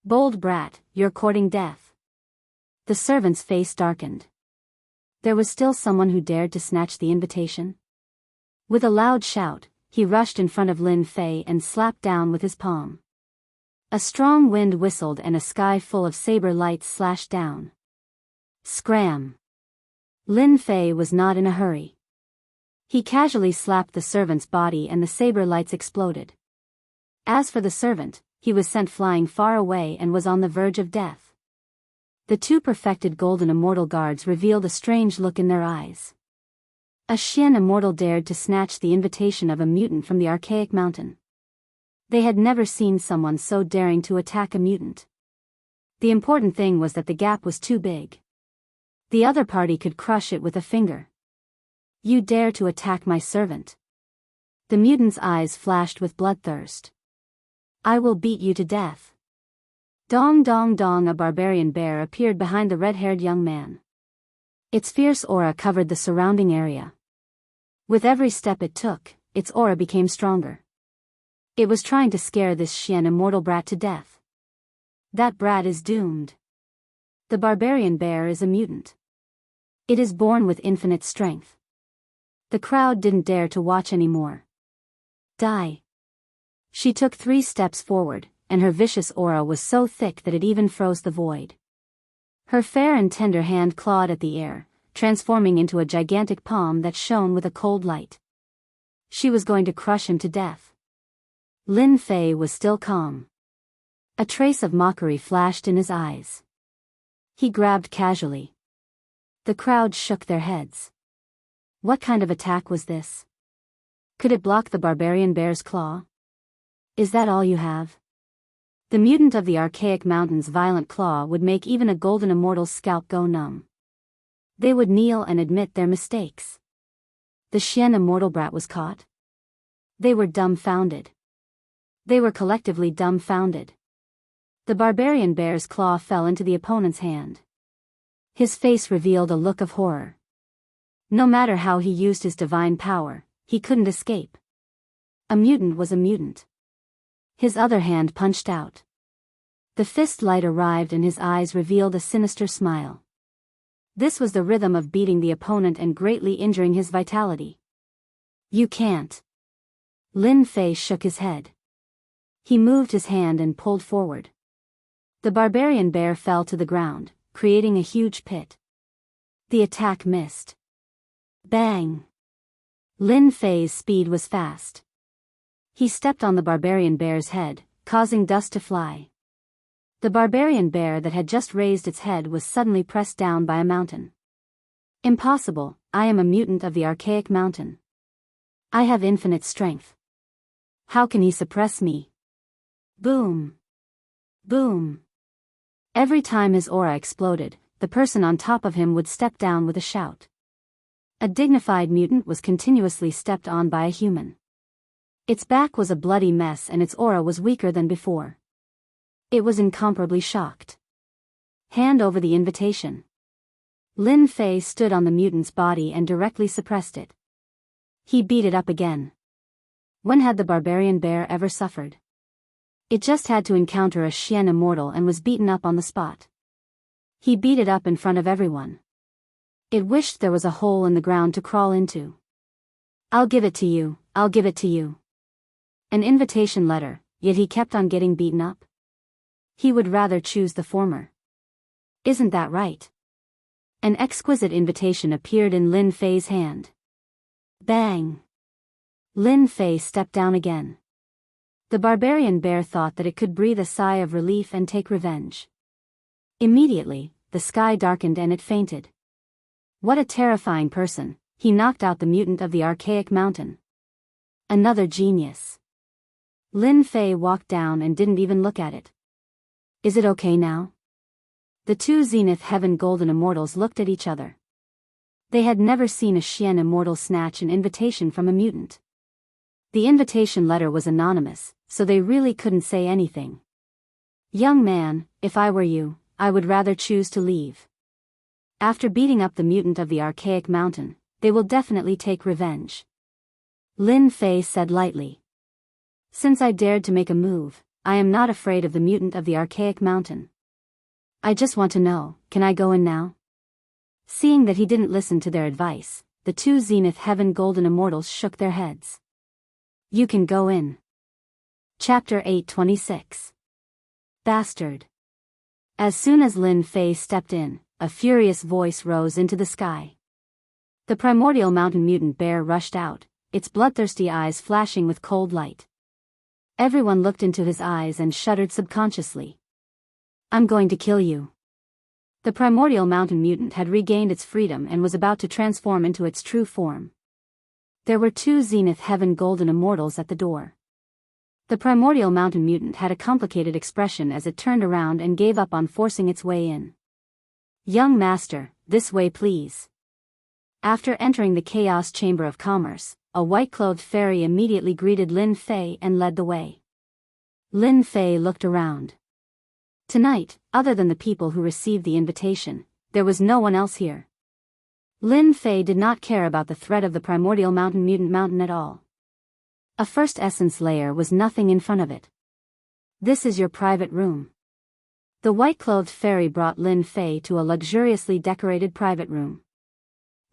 Bold brat, you're courting death. The servant's face darkened. There was still someone who dared to snatch the invitation. With a loud shout, he rushed in front of Lin Fei and slapped down with his palm. A strong wind whistled and a sky full of saber lights slashed down. Scram! Lin Fei was not in a hurry. He casually slapped the servant's body and the saber lights exploded. As for the servant, he was sent flying far away and was on the verge of death. The two perfected Golden Immortal guards revealed a strange look in their eyes. A Xian Immortal dared to snatch the invitation of a mutant from the archaic mountain. They had never seen someone so daring to attack a mutant. The important thing was that the gap was too big. The other party could crush it with a finger. You dare to attack my servant? The mutant's eyes flashed with bloodthirst. I will beat you to death. Dong dong dong, a barbarian bear appeared behind the red-haired young man. Its fierce aura covered the surrounding area. With every step it took, its aura became stronger. It was trying to scare this Xian Immortal brat to death. That brat is doomed. The barbarian bear is a mutant. It is born with infinite strength. The crowd didn't dare to watch anymore. Die. She took 3 steps forward, and her vicious aura was so thick that it even froze the void. Her fair and tender hand clawed at the air, transforming into a gigantic palm that shone with a cold light. She was going to crush him to death. Lin Fei was still calm. A trace of mockery flashed in his eyes. He grabbed casually. The crowd shook their heads. What kind of attack was this? Could it block the barbarian bear's claw? Is that all you have? The mutant of the archaic mountain's violent claw would make even a golden immortal's scalp go numb. They would kneel and admit their mistakes. The Xian immortal brat was caught. They were dumbfounded. They were collectively dumbfounded. The barbarian bear's claw fell into the opponent's hand. His face revealed a look of horror. No matter how he used his divine power, he couldn't escape. A mutant was a mutant. His other hand punched out. The fist light arrived and his eyes revealed a sinister smile. This was the rhythm of beating the opponent and greatly injuring his vitality. You can't. Lin Fei shook his head. He moved his hand and pulled forward. The barbarian bear fell to the ground, creating a huge pit. The attack missed. Bang! Lin Fei's speed was fast. He stepped on the barbarian bear's head, causing dust to fly. The barbarian bear that had just raised its head was suddenly pressed down by a mountain. Impossible, I am a mutant of the archaic mountain. I have infinite strength. How can he suppress me? Boom! Boom! Every time his aura exploded, the person on top of him would step down with a shout. A dignified mutant was continuously stepped on by a human. Its back was a bloody mess and its aura was weaker than before. It was incomparably shocked. Hand over the invitation. Lin Fei stood on the mutant's body and directly suppressed it. He beat it up again. When had the barbarian bear ever suffered? It just had to encounter a Xian immortal and was beaten up on the spot. He beat it up in front of everyone. It wished there was a hole in the ground to crawl into. I'll give it to you, I'll give it to you. An invitation letter, yet he kept on getting beaten up. He would rather choose the former. Isn't that right? An exquisite invitation appeared in Lin Fei's hand. Bang! Lin Fei stepped down again. The barbarian bear thought that it could breathe a sigh of relief and take revenge. Immediately, the sky darkened and it fainted. What a terrifying person, he knocked out the mutant of the archaic mountain. Another genius. Lin Fei walked down and didn't even look at it. Is it okay now? The two Zenith Heaven Golden Immortals looked at each other. They had never seen a Xian immortal snatch an invitation from a mutant. The invitation letter was anonymous, so they really couldn't say anything. Young man, if I were you, I would rather choose to leave. After beating up the mutant of the archaic mountain, they will definitely take revenge. Lin Fei said lightly. Since I dared to make a move, I am not afraid of the mutant of the archaic mountain. I just want to know, can I go in now? Seeing that he didn't listen to their advice, the two Zenith Heaven Golden Immortals shook their heads. You can go in. Chapter 826. Bastard. As soon as Lin Fei stepped in, a furious voice rose into the sky. The primordial mountain mutant bear rushed out, its bloodthirsty eyes flashing with cold light. Everyone looked into his eyes and shuddered subconsciously. I'm going to kill you. The primordial mountain mutant had regained its freedom and was about to transform into its true form. There were two Zenith Heaven Golden Immortals at the door. The primordial mountain mutant had a complicated expression as it turned around and gave up on forcing its way in. Young master, this way please. After entering the Chaos Chamber of Commerce, a white-clothed fairy immediately greeted Lin Fei and led the way. Lin Fei looked around. Tonight, other than the people who received the invitation, there was no one else here. Lin Fei did not care about the threat of the primordial mountain mutant mountain at all. A first essence layer was nothing in front of it. This is your private room. The white-clothed fairy brought Lin Fei to a luxuriously decorated private room.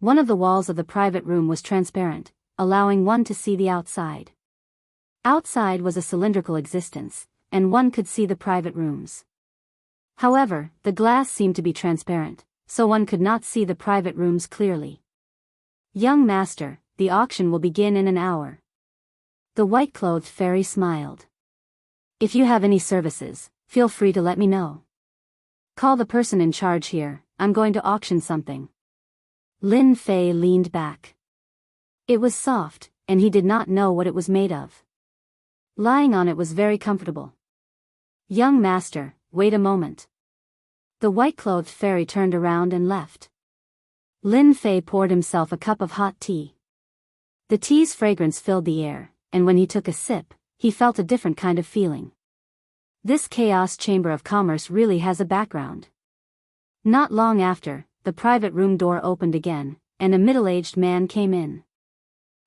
One of the walls of the private room was transparent, allowing one to see the outside. Outside was a cylindrical existence, and one could see the private rooms. However, the glass seemed to be transparent, so one could not see the private rooms clearly. Young master, the auction will begin in an hour. The white-clothed fairy smiled. If you have any services, Feel free to let me know. Call the person in charge here, I'm going to auction something. Lin Fei leaned back. It was soft, and he did not know what it was made of. Lying on it was very comfortable. Young master, wait a moment. The white-clothed fairy turned around and left. Lin Fei poured himself a cup of hot tea. The tea's fragrance filled the air, and when he took a sip, he felt a different kind of feeling. This chaos chamber of commerce really has a background. Not long after, the private room door opened again, and a middle-aged man came in.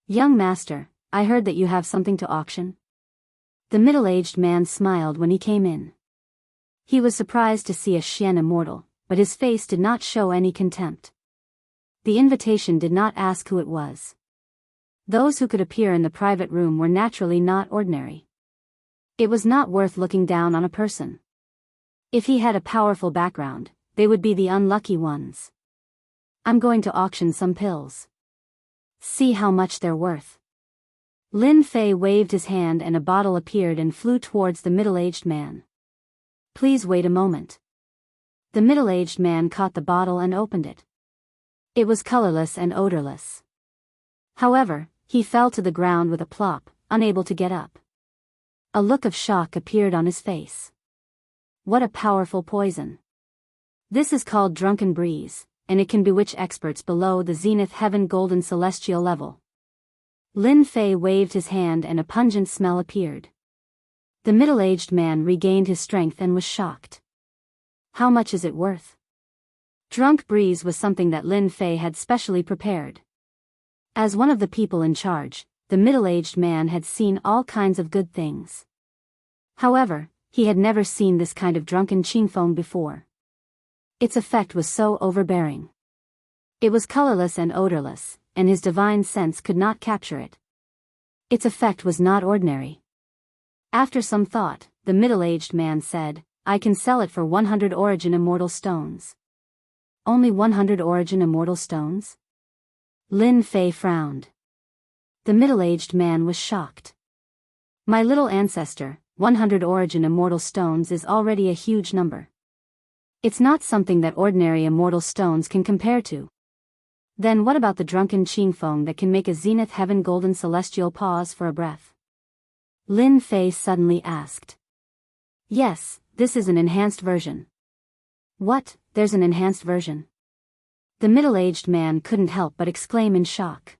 Young master, I heard that you have something to auction. The middle-aged man smiled when he came in. He was surprised to see a Xian immortal, but his face did not show any contempt. The invitation did not ask who it was. Those who could appear in the private room were naturally not ordinary. It was not worth looking down on a person. If he had a powerful background, they would be the unlucky ones. I'm going to auction some pills. See how much they're worth. Lin Fei waved his hand and a bottle appeared and flew towards the middle-aged man. Please wait a moment. The middle-aged man caught the bottle and opened it. It was colorless and odorless. However, he fell to the ground with a plop, unable to get up. A look of shock appeared on his face. What a powerful poison. This is called drunken breeze, and it can bewitch experts below the zenith heaven golden celestial level. Lin Fei waved his hand and a pungent smell appeared. The middle-aged man regained his strength and was shocked. How much is it worth? Drunk breeze was something that Lin Fei had specially prepared. As one of the people in charge, the middle-aged man had seen all kinds of good things. However, he had never seen this kind of drunken qingfeng before. Its effect was so overbearing. It was colorless and odorless, and his divine sense could not capture it. Its effect was not ordinary. After some thought, the middle-aged man said, I can sell it for 100 origin immortal stones. Only 100 origin immortal stones? Lin Fei frowned. The middle-aged man was shocked. My little ancestor, 100 origin immortal stones is already a huge number. It's not something that ordinary immortal stones can compare to. Then what about the drunken qingfeng that can make a zenith heaven golden celestial pause for a breath? Lin Fei suddenly asked. Yes, this is an enhanced version. What, there's an enhanced version? The middle-aged man couldn't help but exclaim in shock.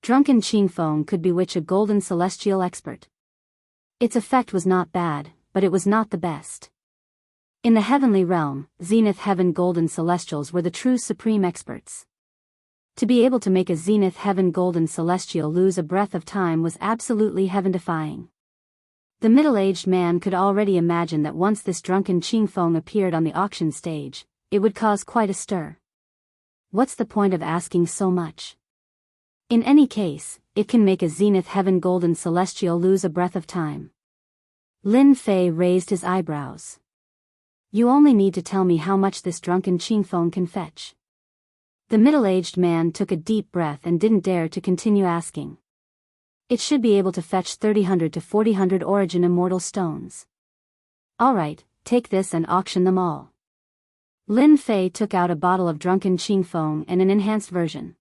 Drunken qingfeng could bewitch a golden celestial expert. Its effect was not bad, but it was not the best. In the heavenly realm, zenith heaven golden celestials were the true supreme experts. To be able to make a zenith heaven golden celestial lose a breath of time was absolutely heaven-defying. The middle-aged man could already imagine that once this drunken qingfeng appeared on the auction stage, it would cause quite a stir. What's the point of asking so much? In any case, it can make a zenith heaven golden celestial lose a breath of time. Lin Fei raised his eyebrows. You only need to tell me how much this drunken qingfeng can fetch. The middle-aged man took a deep breath and didn't dare to continue asking. It should be able to fetch 300 to 400 origin immortal stones. Alright, take this and auction them all. Lin Fei took out a bottle of drunken qingfeng and an enhanced version.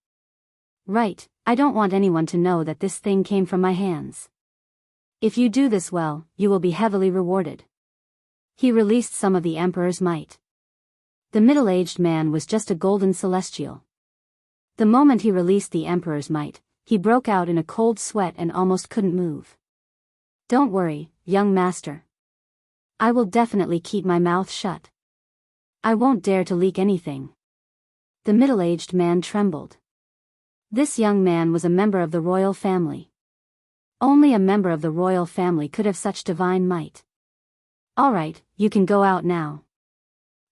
Right, I don't want anyone to know that this thing came from my hands. If you do this well, you will be heavily rewarded. He released some of the Emperor's might. The middle-aged man was just a golden celestial. The moment he released the Emperor's might, he broke out in a cold sweat and almost couldn't move. Don't worry, young master. I will definitely keep my mouth shut. I won't dare to leak anything. The middle-aged man trembled. This young man was a member of the royal family. Only a member of the royal family could have such divine might. Alright, you can go out now.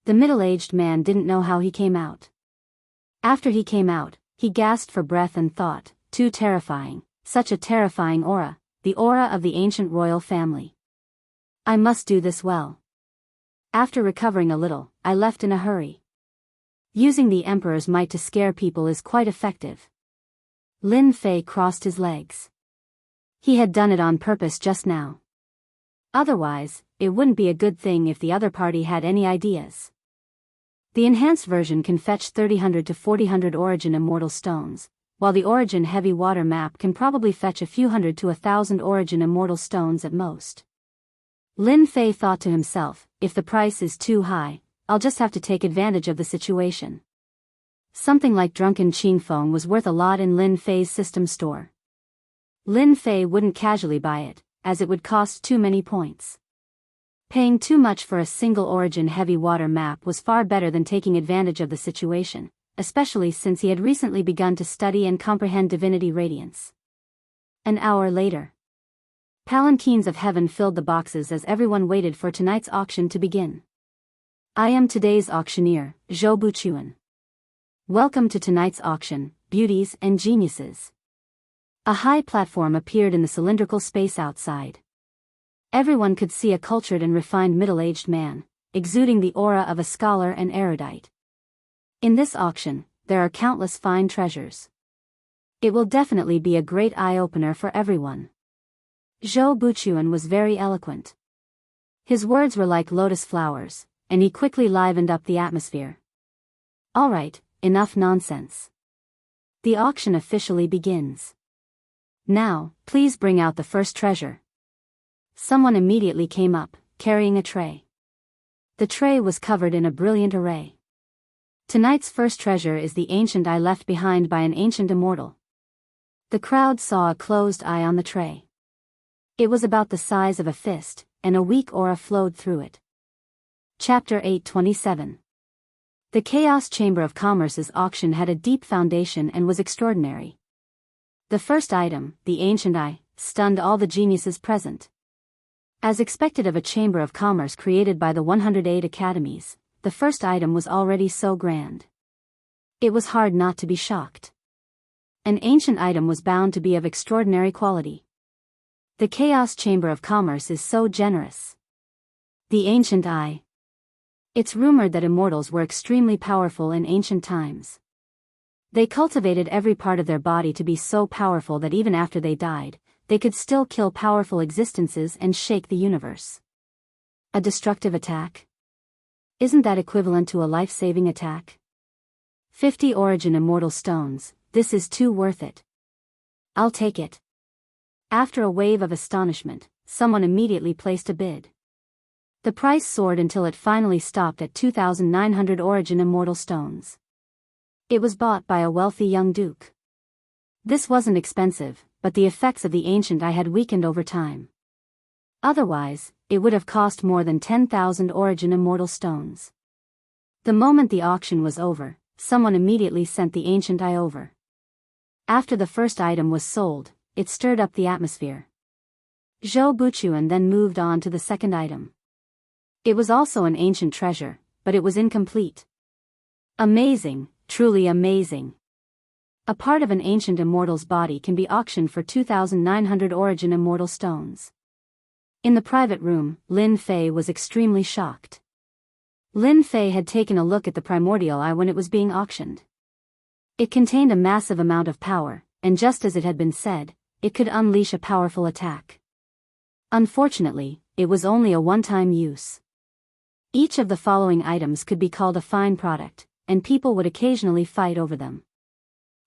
The middle-aged man didn't know how he came out. After he came out, he gasped for breath and thought, too terrifying, such a terrifying aura, the aura of the ancient royal family. I must do this well. After recovering a little, I left in a hurry. Using the Emperor's might to scare people is quite effective. Lin Fei crossed his legs. He had done it on purpose just now. Otherwise, it wouldn't be a good thing if the other party had any ideas. The enhanced version can fetch 3000 to 4000 origin immortal stones, while the origin heavy water map can probably fetch a few hundred to 1,000 origin immortal stones at most. Lin Fei thought to himself, if the price is too high, I'll just have to take advantage of the situation. Something like drunken Qingfeng was worth a lot in Lin Fei's system store. Lin Fei wouldn't casually buy it, as it would cost too many points. Paying too much for a single origin heavy water map was far better than taking advantage of the situation, especially since he had recently begun to study and comprehend Divinity Radiance. An hour later, palanquins of heaven filled the boxes as everyone waited for tonight's auction to begin. I am today's auctioneer, Zhou Buchuan. Welcome to tonight's auction, beauties and geniuses. A high platform appeared in the cylindrical space outside. Everyone could see a cultured and refined middle-aged man, exuding the aura of a scholar and erudite. In this auction, there are countless fine treasures. It will definitely be a great eye-opener for everyone. Zhou Buchuan was very eloquent. His words were like lotus flowers, and he quickly livened up the atmosphere. All right, enough nonsense. The auction officially begins. Now, please bring out the first treasure. Someone immediately came up, carrying a tray. The tray was covered in a brilliant array. Tonight's first treasure is the ancient eye left behind by an ancient immortal. The crowd saw a closed eye on the tray. It was about the size of a fist, and a weak aura flowed through it. Chapter 827. The Chaos Chamber of Commerce's auction had a deep foundation and was extraordinary. The first item, the ancient eye, stunned all the geniuses present. As expected of a chamber of commerce created by the 108 academies, the first item was already so grand. It was hard not to be shocked. An ancient item was bound to be of extraordinary quality. The Chaos Chamber of Commerce is so generous. The ancient eye. It's rumored that immortals were extremely powerful in ancient times. They cultivated every part of their body to be so powerful that even after they died, they could still kill powerful existences and shake the universe. A destructive attack? Isn't that equivalent to a life-saving attack? 50 origin immortal stones, this is too worth it. I'll take it. After a wave of astonishment, someone immediately placed a bid. The price soared until it finally stopped at 2,900 origin immortal stones. It was bought by a wealthy young duke. This wasn't expensive, but the effects of the ancient eye had weakened over time. Otherwise, it would have cost more than 10,000 origin immortal stones. The moment the auction was over, someone immediately sent the ancient eye over. After the first item was sold, it stirred up the atmosphere. Zhou Buchuan then moved on to the second item. It was also an ancient treasure, but it was incomplete. Amazing, truly amazing. A part of an ancient immortal's body can be auctioned for 2,900 origin immortal stones. In the private room, Lin Fei was extremely shocked. Lin Fei had taken a look at the primordial eye when it was being auctioned. It contained a massive amount of power, and just as it had been said, it could unleash a powerful attack. Unfortunately, it was only a one-time use. Each of the following items could be called a fine product, and people would occasionally fight over them.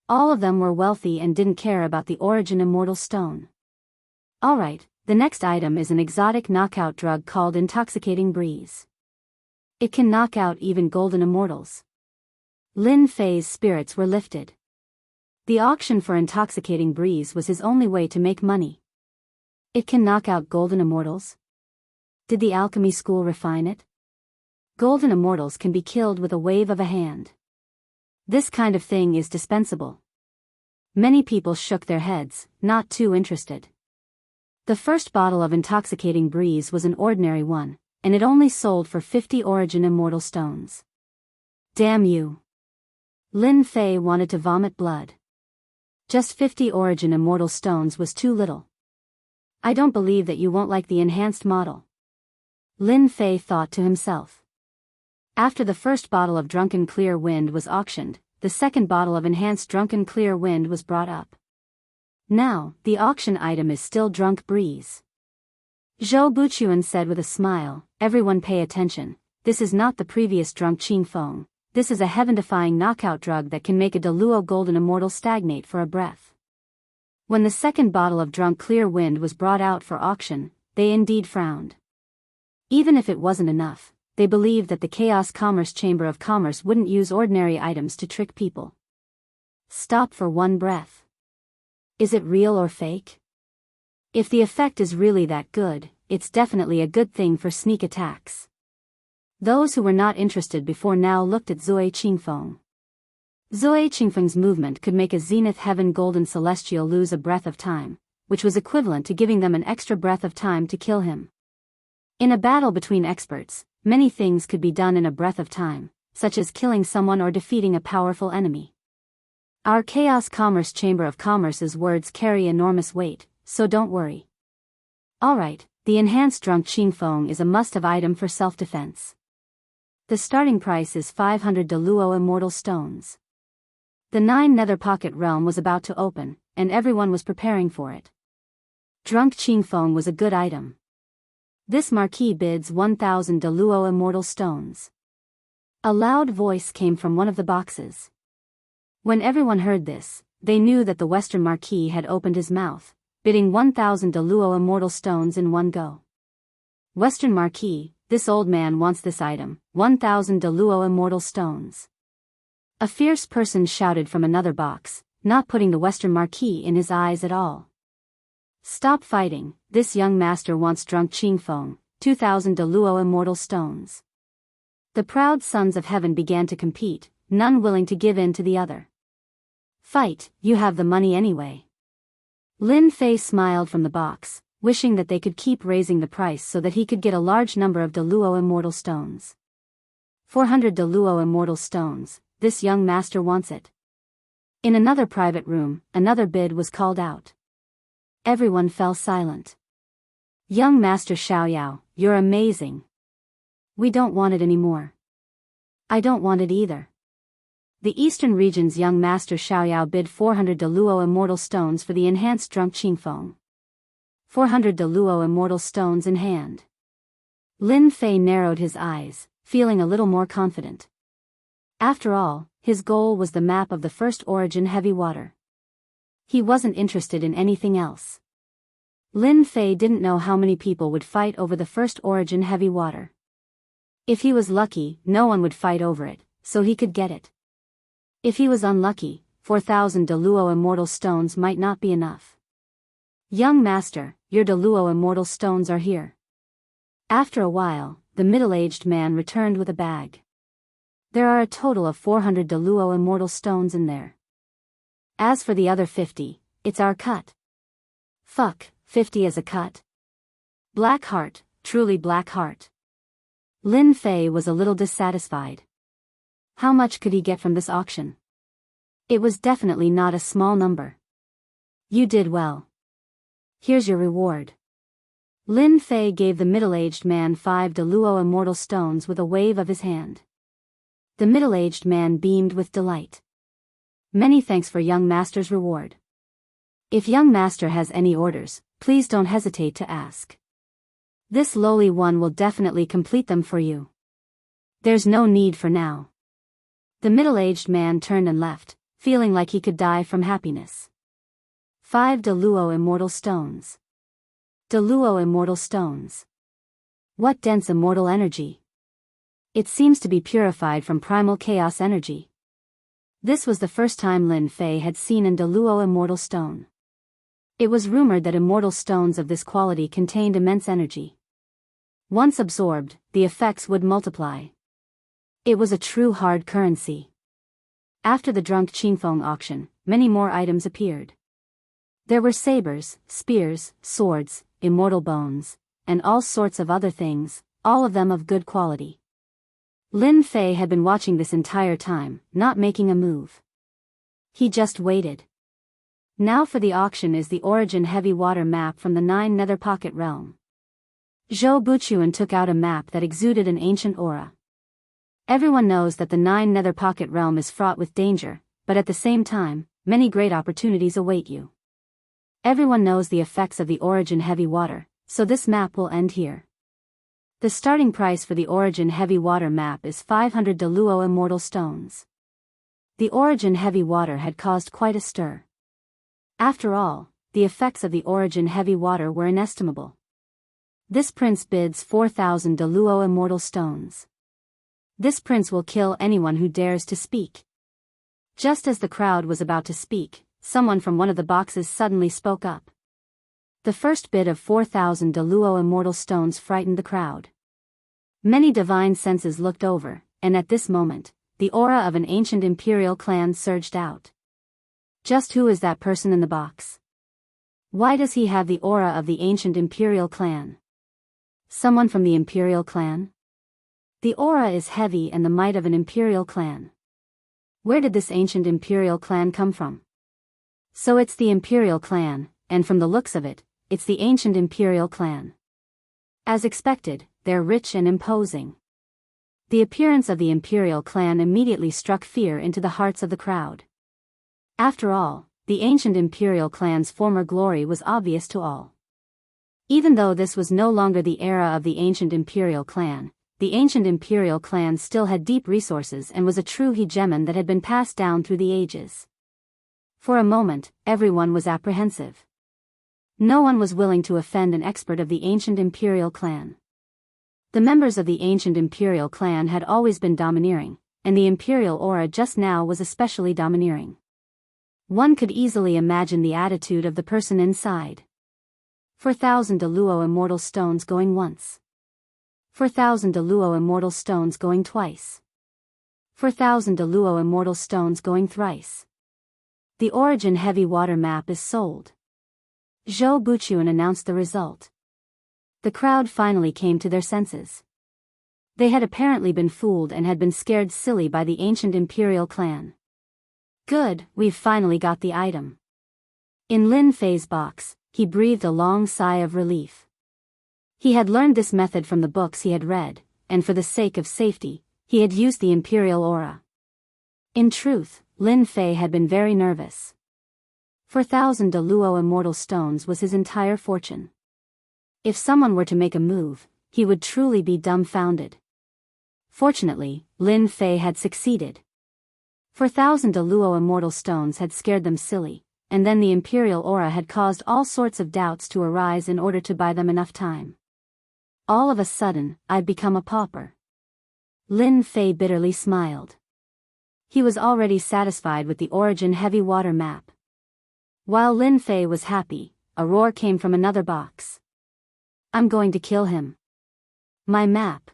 All of them were wealthy and didn't care about the origin immortal stone. Alright, the next item is an exotic knockout drug called Intoxicating Breeze. It can knock out even golden immortals. Lin Fei's spirits were lifted. The auction for Intoxicating Breeze was his only way to make money. It can knock out golden immortals? Did the alchemy school refine it? Golden immortals can be killed with a wave of a hand. This kind of thing is dispensable. Many people shook their heads, not too interested. The first bottle of Intoxicating Breeze was an ordinary one, and it only sold for 50 origin immortal stones. Damn you. Lin Fei wanted to vomit blood. Just 50 origin immortal stones was too little. I don't believe that you won't like the enhanced model. Lin Fei thought to himself. After the first bottle of Drunken Clear Wind was auctioned, the second bottle of Enhanced Drunken Clear Wind was brought up. Now, the auction item is still Drunk Breeze. Zhou Buchuan said with a smile, everyone pay attention, this is not the previous drunk Qingfeng, this is a heaven-defying knockout drug that can make a Deluo golden immortal stagnate for a breath. When the second bottle of drunk clear wind was brought out for auction, they indeed frowned. Even if it wasn't enough, they believed that the Chaos Commerce Chamber of Commerce wouldn't use ordinary items to trick people. Stop for one breath. Is it real or fake? If the effect is really that good, it's definitely a good thing for sneak attacks. Those who were not interested before now looked at Zui Qingfeng. Zui Qingfeng's movement could make a zenith heaven golden celestial lose a breath of time, which was equivalent to giving them an extra breath of time to kill him. In a battle between experts, many things could be done in a breath of time, such as killing someone or defeating a powerful enemy. Our Chaos Commerce Chamber of Commerce's words carry enormous weight, so don't worry. Alright, the enhanced drunk Qingfeng is a must-have item for self-defense. The starting price is 500 Deluo immortal stones. The 9 nether pocket realm was about to open, and everyone was preparing for it. Drunk Qingfeng was a good item. This marquee bids 1,000 Deluo immortal stones. A loud voice came from one of the boxes. When everyone heard this, they knew that the Western Marquis had opened his mouth, bidding 1,000 Deluo immortal stones in one go. Western Marquis, this old man wants this item, 1,000 Deluo immortal stones. A fierce person shouted from another box, not putting the Western Marquis in his eyes at all. Stop fighting, this young master wants drunk Qingfeng, 2,000 Deluo immortal stones. The proud sons of heaven began to compete, none willing to give in to the other. Fight, you have the money anyway. Lin Fei smiled from the box, wishing that they could keep raising the price so that he could get a large number of Deluo immortal stones. 400 Deluo immortal stones, this young master wants it. In another private room, another bid was called out. Everyone fell silent. Young Master Xiaoyao, you're amazing. We don't want it anymore. I don't want it either. The Eastern region's young Master Xiaoyao bid 400 Deluo immortal stones for the enhanced drunk Qingfeng. 400 Deluo immortal stones in hand. Lin Fei narrowed his eyes, feeling a little more confident. After all, his goal was the map of the first origin heavy water. He wasn't interested in anything else. Lin Fei didn't know how many people would fight over the first origin heavy water. If he was lucky, no one would fight over it, so he could get it. If he was unlucky, 4,000 Deluo immortal stones might not be enough. Young master, your Deluo immortal stones are here. After a while, the middle-aged man returned with a bag. There are a total of 400 Deluo immortal stones in there. As for the other 50, it's our cut. Fuck, 50 as a cut? Black heart, truly black heart. Lin Fei was a little dissatisfied. How much could he get from this auction? It was definitely not a small number. You did well. Here's your reward. Lin Fei gave the middle-aged man 5 Deluo immortal stones with a wave of his hand. The middle-aged man beamed with delight. Many thanks for young master's reward. If young master has any orders, please don't hesitate to ask. This lowly one will definitely complete them for you. There's no need for now. The middle-aged man turned and left, feeling like he could die from happiness. 5 Deluo immortal stones. Deluo immortal stones. What dense immortal energy. It seems to be purified from primal chaos energy. This was the first time Lin Fei had seen an Deluo immortal stone. It was rumored that immortal stones of this quality contained immense energy. Once absorbed, the effects would multiply. It was a true hard currency. After the drunk Qingfeng auction, many more items appeared. There were sabers, spears, swords, immortal bones, and all sorts of other things, all of them of good quality. Lin Fei had been watching this entire time, not making a move. He just waited. Now for the auction is the origin heavy water map from the 9 nether pocket realm. Zhou Buchuan took out a map that exuded an ancient aura. Everyone knows that the 9 nether pocket realm is fraught with danger, but at the same time, many great opportunities await you. Everyone knows the effects of the origin heavy water, so this map will end here. The starting price for the Origin Heavy Water map is 500 Deluo Immortal Stones. The Origin Heavy Water had caused quite a stir. After all, the effects of the Origin Heavy Water were inestimable. This prince bids 4,000 Deluo Immortal Stones. This prince will kill anyone who dares to speak. Just as the crowd was about to speak, someone from one of the boxes suddenly spoke up. The first bid of 4,000 Deluo Immortal Stones frightened the crowd. Many divine senses looked over, and at this moment, the aura of an ancient imperial clan surged out. Just who is that person in the box? Why does he have the aura of the ancient imperial clan? Someone from the imperial clan? The aura is heavy and the might of an imperial clan. Where did this ancient imperial clan come from? So it's the imperial clan, and from the looks of it, it's the ancient imperial clan. As expected, they're rich and imposing. The appearance of the imperial clan immediately struck fear into the hearts of the crowd. After all, the ancient imperial clan's former glory was obvious to all. Even though this was no longer the era of the ancient imperial clan, the ancient imperial clan still had deep resources and was a true hegemon that had been passed down through the ages. For a moment, everyone was apprehensive. No one was willing to offend an expert of the ancient imperial clan. The members of the ancient imperial clan had always been domineering, and the imperial aura just now was especially domineering. One could easily imagine the attitude of the person inside. 4,000 Deluo Immortal Stones going once. 4,000 Deluo Immortal Stones going twice. 4,000 Deluo Immortal Stones going thrice. The Origin Heavy Water map is sold. Zhou Buchuan announced the result. The crowd finally came to their senses. They had apparently been fooled and had been scared silly by the ancient imperial clan. Good, we've finally got the item. In Lin Fei's box, he breathed a long sigh of relief. He had learned this method from the books he had read, and for the sake of safety, he had used the imperial aura. In truth, Lin Fei had been very nervous. 4,000 Deluo Immortal Stones was his entire fortune. If someone were to make a move, he would truly be dumbfounded. Fortunately, Lin Fei had succeeded. 4,000 Deluo Immortal Stones had scared them silly, and then the imperial aura had caused all sorts of doubts to arise in order to buy them enough time. All of a sudden, I'd become a pauper. Lin Fei bitterly smiled. He was already satisfied with the Origin Heavy Water map. While Lin Fei was happy, a roar came from another box. I'm going to kill him. My map.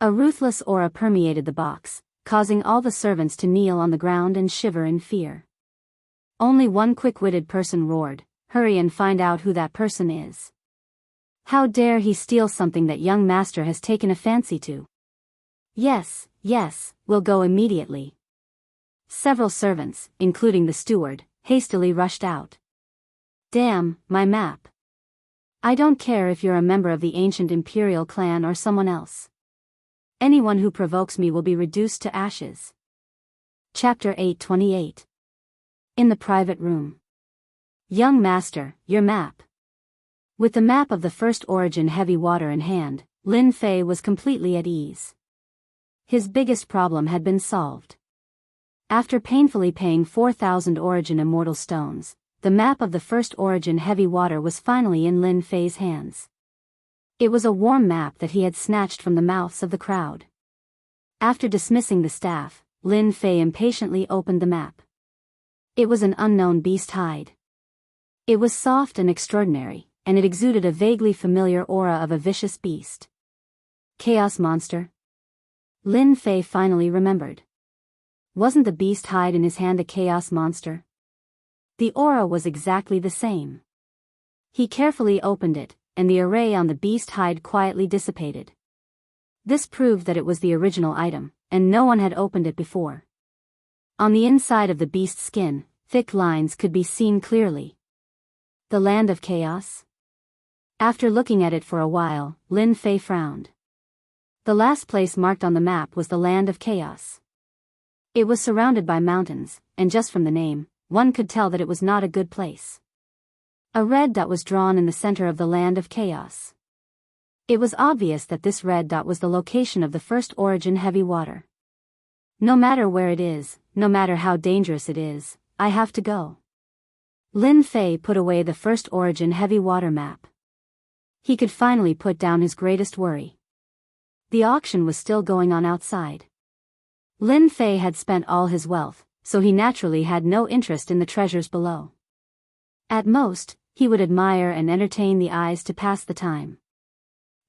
A ruthless aura permeated the box, causing all the servants to kneel on the ground and shiver in fear. Only one quick-witted person roared, "Hurry and find out who that person is. How dare he steal something that young master has taken a fancy to?" Yes, we'll go immediately. Several servants, including the steward, hastily rushed out. Damn, my map. I don't care if you're a member of the ancient imperial clan or someone else. Anyone who provokes me will be reduced to ashes. Chapter 828. In the private room. Young master, your map. With the map of the first Origin Heavy Water in hand, Lin Fei was completely at ease. His biggest problem had been solved. After painfully paying 4,000 Origin Immortal Stones, the map of the first Origin Heavy Water was finally in Lin Fei's hands. It was a warm map that he had snatched from the mouths of the crowd. After dismissing the staff, Lin Fei impatiently opened the map. It was an unknown beast hide. It was soft and extraordinary, and it exuded a vaguely familiar aura of a vicious beast. Chaos monster? Lin Fei finally remembered. Wasn't the beast hide in his hand a chaos monster? The aura was exactly the same. He carefully opened it, and the array on the beast hide quietly dissipated. This proved that it was the original item, and no one had opened it before. On the inside of the beast's skin, thick lines could be seen clearly. The Land of Chaos? After looking at it for a while, Lin Fei frowned. The last place marked on the map was the Land of Chaos. It was surrounded by mountains, and just from the name, one could tell that it was not a good place. A red dot was drawn in the center of the land of chaos. It was obvious that this red dot was the location of the first origin heavy water. No matter where it is, no matter how dangerous it is, I have to go. Lin Fei put away the first origin heavy water map. He could finally put down his greatest worry. The auction was still going on outside. Lin Fei had spent all his wealth, so he naturally had no interest in the treasures below. At most, he would admire and entertain the eyes to pass the time.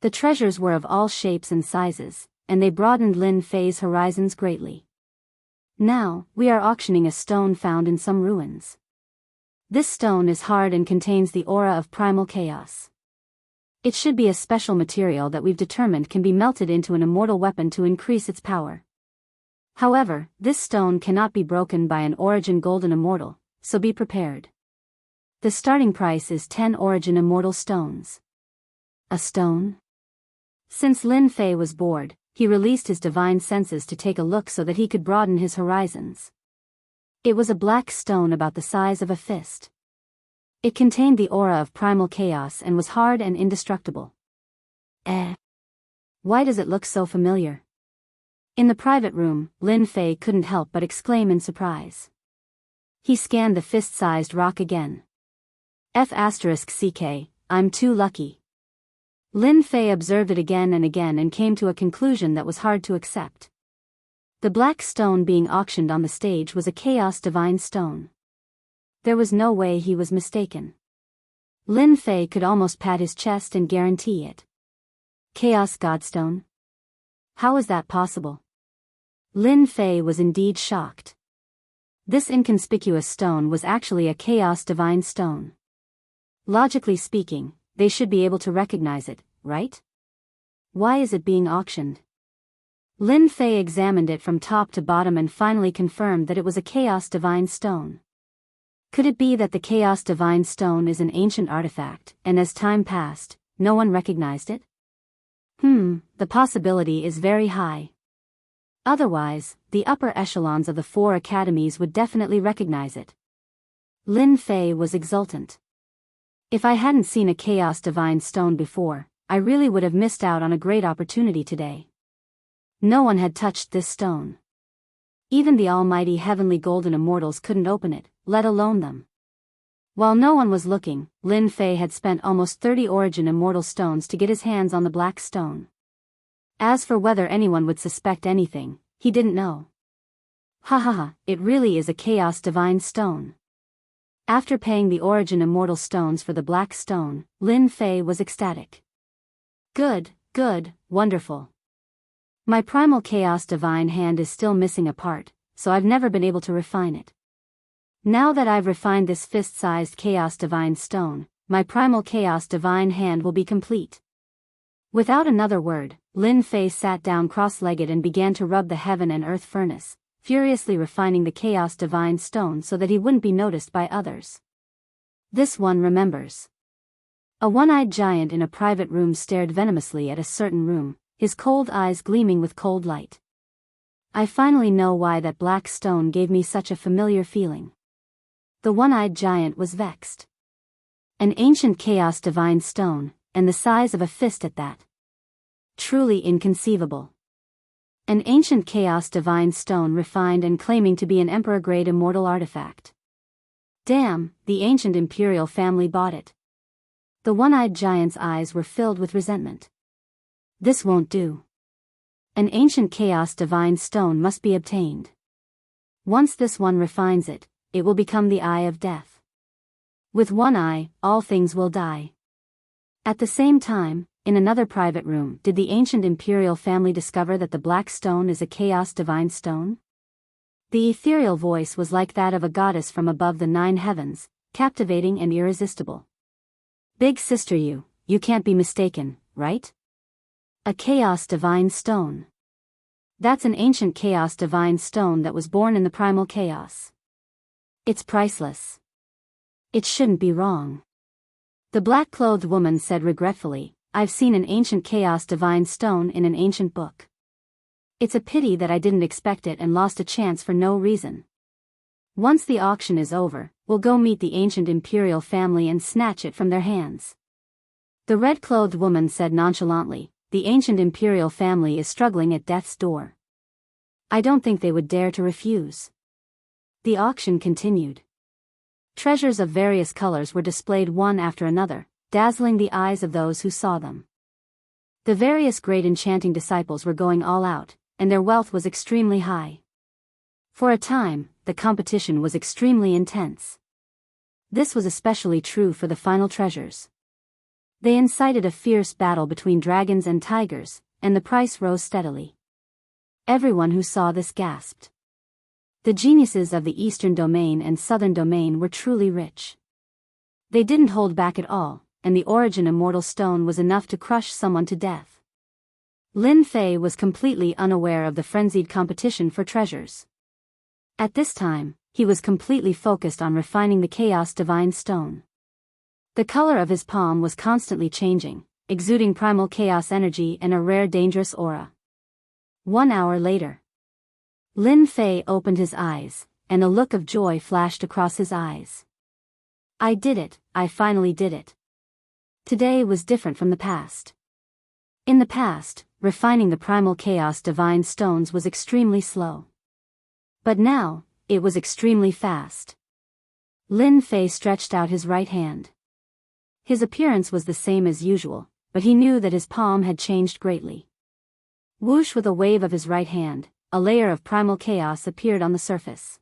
The treasures were of all shapes and sizes, and they broadened Lin Fei's horizons greatly. Now, we are auctioning a stone found in some ruins. This stone is hard and contains the aura of primal chaos. It should be a special material that we've determined can be melted into an immortal weapon to increase its power. However, this stone cannot be broken by an origin golden immortal, so be prepared. The starting price is 10 origin immortal stones. A stone? Since Lin Fei was bored, he released his divine senses to take a look so that he could broaden his horizons. It was a black stone about the size of a fist. It contained the aura of primal chaos and was hard and indestructible. Why does it look so familiar? In the private room, Lin Fei couldn't help but exclaim in surprise. He scanned the fist-sized rock again. F***ck, I'm too lucky. Lin Fei observed it again and came to a conclusion that was hard to accept. The black stone being auctioned on the stage was a Chaos Divine Stone. There was no way he was mistaken. Lin Fei could almost pat his chest and guarantee it. Chaos Godstone? How is that possible? Lin Fei was indeed shocked. This inconspicuous stone was actually a Chaos Divine Stone. Logically speaking, they should be able to recognize it, right? Why is it being auctioned? Lin Fei examined it from top to bottom and finally confirmed that it was a Chaos Divine Stone. Could it be that the Chaos Divine Stone is an ancient artifact, and as time passed, no one recognized it? The possibility is very high. Otherwise, the upper echelons of the 4 academies would definitely recognize it. Lin Fei was exultant. If I hadn't seen a Chaos Divine Stone before, I really would have missed out on a great opportunity today. No one had touched this stone. Even the almighty heavenly golden immortals couldn't open it, let alone them. While no one was looking, Lin Fei had spent almost 30 origin immortal stones to get his hands on the black stone. As for whether anyone would suspect anything, he didn't know. It really is a Chaos Divine Stone. After paying the origin immortal stones for the black stone, Lin Fei was ecstatic. Good, wonderful. My primal Chaos Divine hand is still missing a part, so I've never been able to refine it. Now that I've refined this fist-sized Chaos Divine Stone, my primal Chaos Divine hand will be complete. Without another word, Lin Fei sat down cross-legged and began to rub the heaven and earth furnace, furiously refining the Chaos Divine Stone so that he wouldn't be noticed by others. This one remembers. A one-eyed giant in a private room stared venomously at a certain room, his cold eyes gleaming with cold light. I finally know why that black stone gave me such a familiar feeling. The one-eyed giant was vexed. An ancient Chaos Divine Stone, and the size of a fist at that. Truly inconceivable. An ancient Chaos Divine Stone refined and claiming to be an Emperor-grade immortal artifact. Damn, the ancient imperial family bought it. The one-eyed giant's eyes were filled with resentment. This won't do. An ancient Chaos Divine Stone must be obtained. Once this one refines it, it will become the Eye of Death. With one eye, all things will die. At the same time, in another private room, did the ancient imperial family discover that the black stone is a Chaos Divine Stone? The ethereal voice was like that of a goddess from above the 9 heavens, captivating and irresistible. Big sister, you can't be mistaken, right? A Chaos Divine Stone. That's an ancient Chaos Divine Stone that was born in the primal chaos. It's priceless. It shouldn't be wrong. The black-clothed woman said regretfully, I've seen an ancient Chaos Divine Stone in an ancient book. It's a pity that I didn't expect it and lost a chance for no reason. Once the auction is over, we'll go meet the ancient imperial family and snatch it from their hands. The red-clothed woman said nonchalantly, the ancient imperial family is struggling at death's door. I don't think they would dare to refuse. The auction continued. Treasures of various colors were displayed one after another, dazzling the eyes of those who saw them. The various great enchanting disciples were going all out, and their wealth was extremely high. For a time, the competition was extremely intense. This was especially true for the final treasures. They incited a fierce battle between dragons and tigers, and the price rose steadily. Everyone who saw this gasped. The geniuses of the Eastern Domain and Southern Domain were truly rich. They didn't hold back at all, and the origin immortal stone was enough to crush someone to death. Lin Fei was completely unaware of the frenzied competition for treasures. At this time, he was completely focused on refining the Chaos Divine Stone. The color of his palm was constantly changing, exuding primal chaos energy and a rare dangerous aura. 1 hour later, Lin Fei opened his eyes, and a look of joy flashed across his eyes. I did it, I finally did it. Today was different from the past. In the past, refining the primal chaos divine stones was extremely slow. But now, it was extremely fast. Lin Fei stretched out his right hand. His appearance was the same as usual, but he knew that his palm had changed greatly. Whoosh, with a wave of his right hand, a layer of primal chaos appeared on the surface.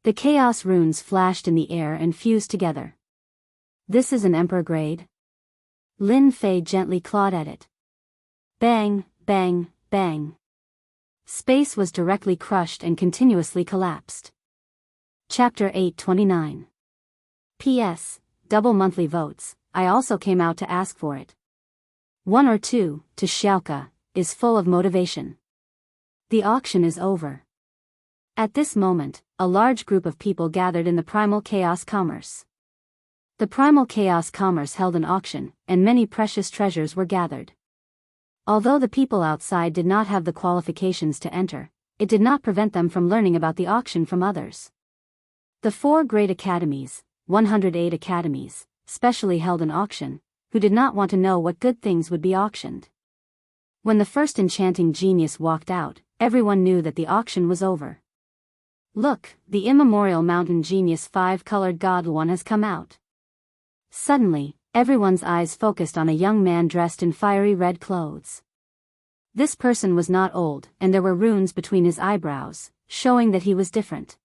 The chaos runes flashed in the air and fused together. This is an emperor grade? Lin Fei gently clawed at it. Bang, bang, bang. Space was directly crushed and continuously collapsed. Chapter 829. P.S. Double monthly votes, I also came out to ask for it. 1 or 2, to Xiaoka, is full of motivation. The auction is over. At this moment, a large group of people gathered in the Primal Chaos Commerce. The Primal Chaos Commerce held an auction, and many precious treasures were gathered. Although the people outside did not have the qualifications to enter, it did not prevent them from learning about the auction from others. The 4 great academies, 108 academies, specially held an auction, who did not want to know what good things would be auctioned. When the first enchanting genius walked out, everyone knew that the auction was over. Look, the immemorial mountain genius 5-colored god one has come out. Suddenly, everyone's eyes focused on a young man dressed in fiery red clothes. This person was not old, and there were runes between his eyebrows, showing that he was different.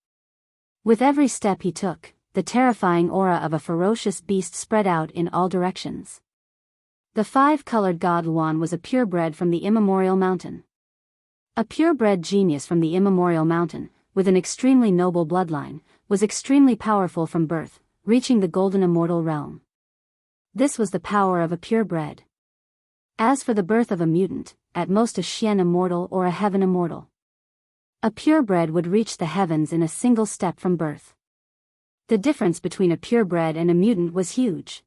With every step he took, the terrifying aura of a ferocious beast spread out in all directions. The 5-colored god Luan was a purebred from the immemorial mountain. A purebred genius from the immemorial mountain, with an extremely noble bloodline, was extremely powerful from birth, reaching the golden immortal realm. This was the power of a purebred. As for the birth of a mutant, at most a Xian immortal or a heaven immortal. A purebred would reach the heavens in a single step from birth. The difference between a purebred and a mutant was huge.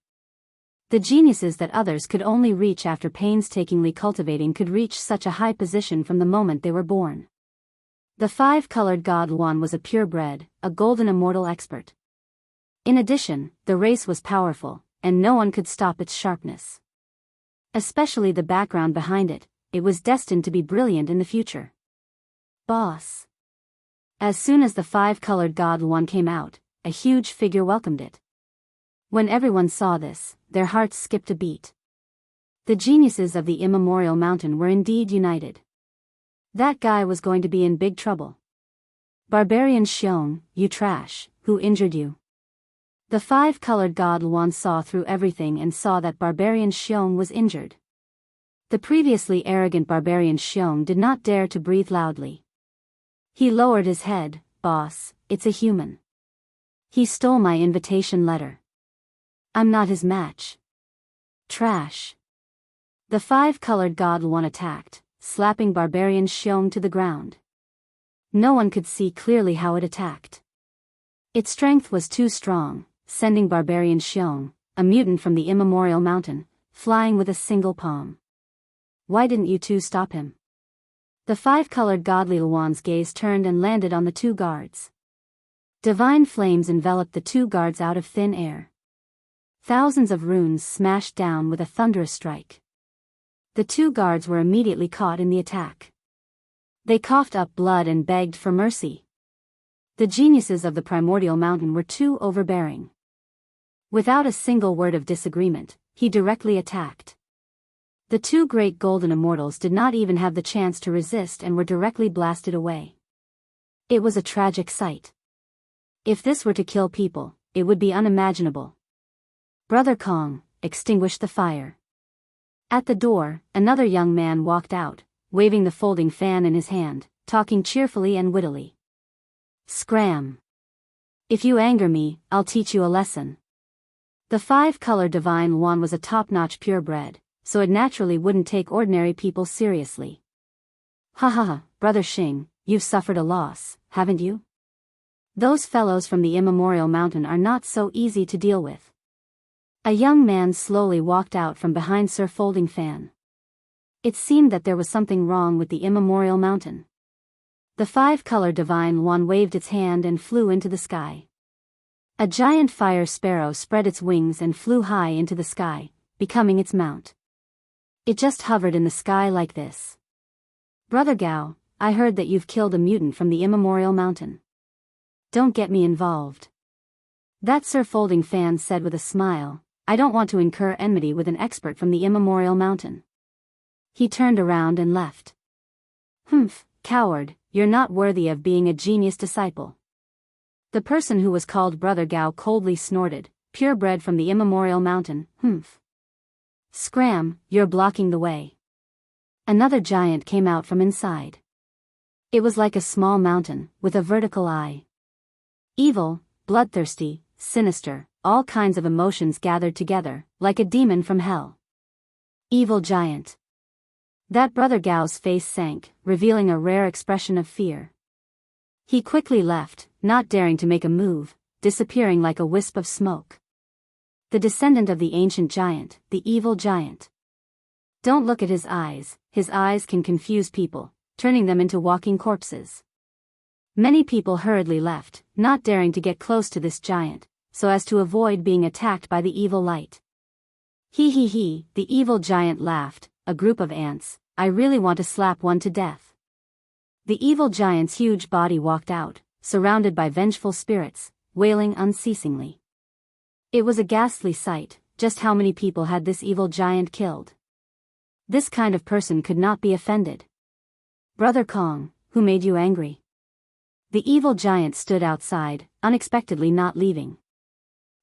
The geniuses that others could only reach after painstakingly cultivating could reach such a high position from the moment they were born. The 5-colored god Luan was a purebred, a golden immortal expert. In addition, the race was powerful, and no one could stop its sharpness. Especially the background behind it, it was destined to be brilliant in the future. Boss. As soon as the 5-colored god Luan came out, a huge figure welcomed it. When everyone saw this, their hearts skipped a beat. The geniuses of the immemorial mountain were indeed united. That guy was going to be in big trouble. Barbarian Xiong, you trash, who injured you? The 5-colored god Luan saw through everything and saw that Barbarian Xiong was injured. The previously arrogant Barbarian Xiong did not dare to breathe loudly. He lowered his head. Boss, it's a human. He stole my invitation letter. I'm not his match. Trash. The 5-colored god Luan attacked, slapping Barbarian Xiong to the ground. No one could see clearly how it attacked. Its strength was too strong, sending Barbarian Xiong, a mutant from the immemorial mountain, flying with a single palm. Why didn't you two stop him? The 5-colored godly Luan's gaze turned and landed on the 2 guards. Divine flames enveloped the two guards out of thin air. Thousands of runes smashed down with a thunderous strike. The two guards were immediately caught in the attack. They coughed up blood and begged for mercy. The geniuses of the primordial mountain were too overbearing. Without a single word of disagreement, he directly attacked. The two great golden immortals did not even have the chance to resist and were directly blasted away. It was a tragic sight. If this were to kill people, it would be unimaginable. Brother Kong, extinguish the fire. At the door, another young man walked out, waving the folding fan in his hand, talking cheerfully and wittily. Scram! If you anger me, I'll teach you a lesson. The five-color divine wand was a top-notch purebred, so it naturally wouldn't take ordinary people seriously. Ha ha ha, Brother Xing, you've suffered a loss, haven't you? Those fellows from the immemorial mountain are not so easy to deal with. A young man slowly walked out from behind Sir Folding Fan. It seemed that there was something wrong with the immemorial mountain. The five-color divine wand waved its hand and flew into the sky. A giant fire sparrow spread its wings and flew high into the sky, becoming its mount. It just hovered in the sky like this. Brother Gao, I heard that you've killed a mutant from the immemorial mountain. Don't get me involved. That Sir Folding Fan said with a smile. I don't want to incur enmity with an expert from the immemorial mountain. He turned around and left. Humph, coward, you're not worthy of being a genius disciple. The person who was called Brother Gao coldly snorted, purebred from the immemorial mountain, humph. Scram, you're blocking the way. Another giant came out from inside. It was like a small mountain, with a vertical eye. Evil, bloodthirsty, sinister, all kinds of emotions gathered together, like a demon from hell. Evil giant. That Brother Gao's face sank, revealing a rare expression of fear. He quickly left, not daring to make a move, disappearing like a wisp of smoke. The descendant of the ancient giant, the evil giant. Don't look at his eyes can confuse people, turning them into walking corpses. Many people hurriedly left, not daring to get close to this giant, so as to avoid being attacked by the evil light. He, the evil giant laughed, a group of ants, I really want to slap one to death. The evil giant's huge body walked out, surrounded by vengeful spirits, wailing unceasingly. It was a ghastly sight, just how many people had this evil giant killed? This kind of person could not be offended. Brother Kong, who made you angry? The evil giant stood outside, unexpectedly not leaving.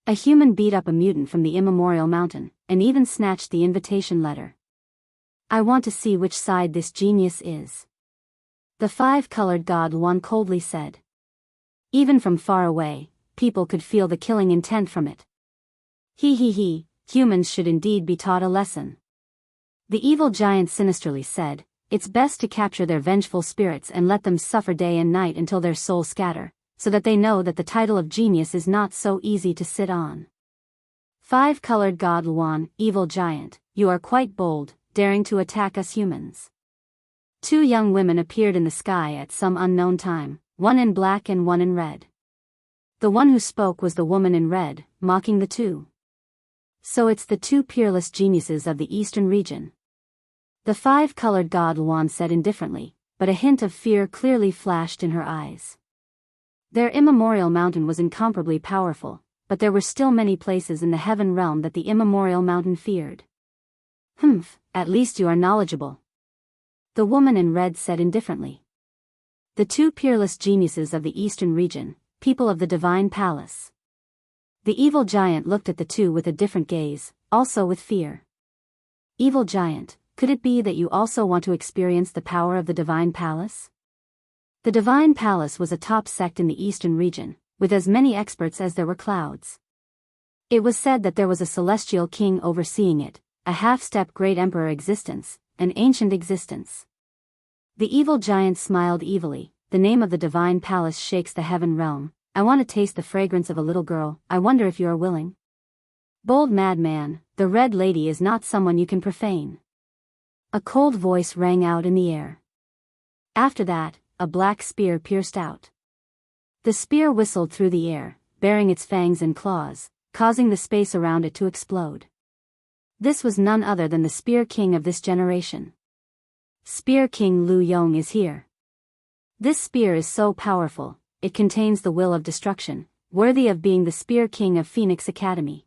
A human beat up a mutant from the immemorial mountain, and even snatched the invitation letter. I want to see which side this genius is. The five-colored god Wan coldly said. Even from far away, people could feel the killing intent from it. He, humans should indeed be taught a lesson. The evil giant sinisterly said, it's best to capture their vengeful spirits and let them suffer day and night until their souls scatter, so that they know that the title of genius is not so easy to sit on. Five-colored god Luan, evil giant, you are quite bold, daring to attack us humans. Two young women appeared in the sky at some unknown time, one in black and one in red. The one who spoke was the woman in red, mocking the two. So it's the two peerless geniuses of the eastern region. The five-colored god Luan said indifferently, but a hint of fear clearly flashed in her eyes. Their immemorial mountain was incomparably powerful, but there were still many places in the heaven realm that the immemorial mountain feared. At least you are knowledgeable. The woman in red said indifferently. The two peerless geniuses of the eastern region, people of the divine palace. The evil giant looked at the two with a different gaze, also with fear. Evil giant, could it be that you also want to experience the power of the divine palace? The divine palace was a top sect in the eastern region, with as many experts as there were clouds. It was said that there was a celestial king overseeing it, a half-step great emperor existence, an ancient existence. The evil giant smiled evilly. The name of the divine palace shakes the heaven realm. I want to taste the fragrance of a little girl. I wonder if you are willing. Bold madman, the red lady is not someone you can profane. A cold voice rang out in the air. After that, a black spear pierced out. The spear whistled through the air, baring its fangs and claws, causing the space around it to explode. This was none other than the Spear King of this generation. Spear King Lu Yong is here. This spear is so powerful, it contains the will of destruction, worthy of being the Spear King of Phoenix Academy.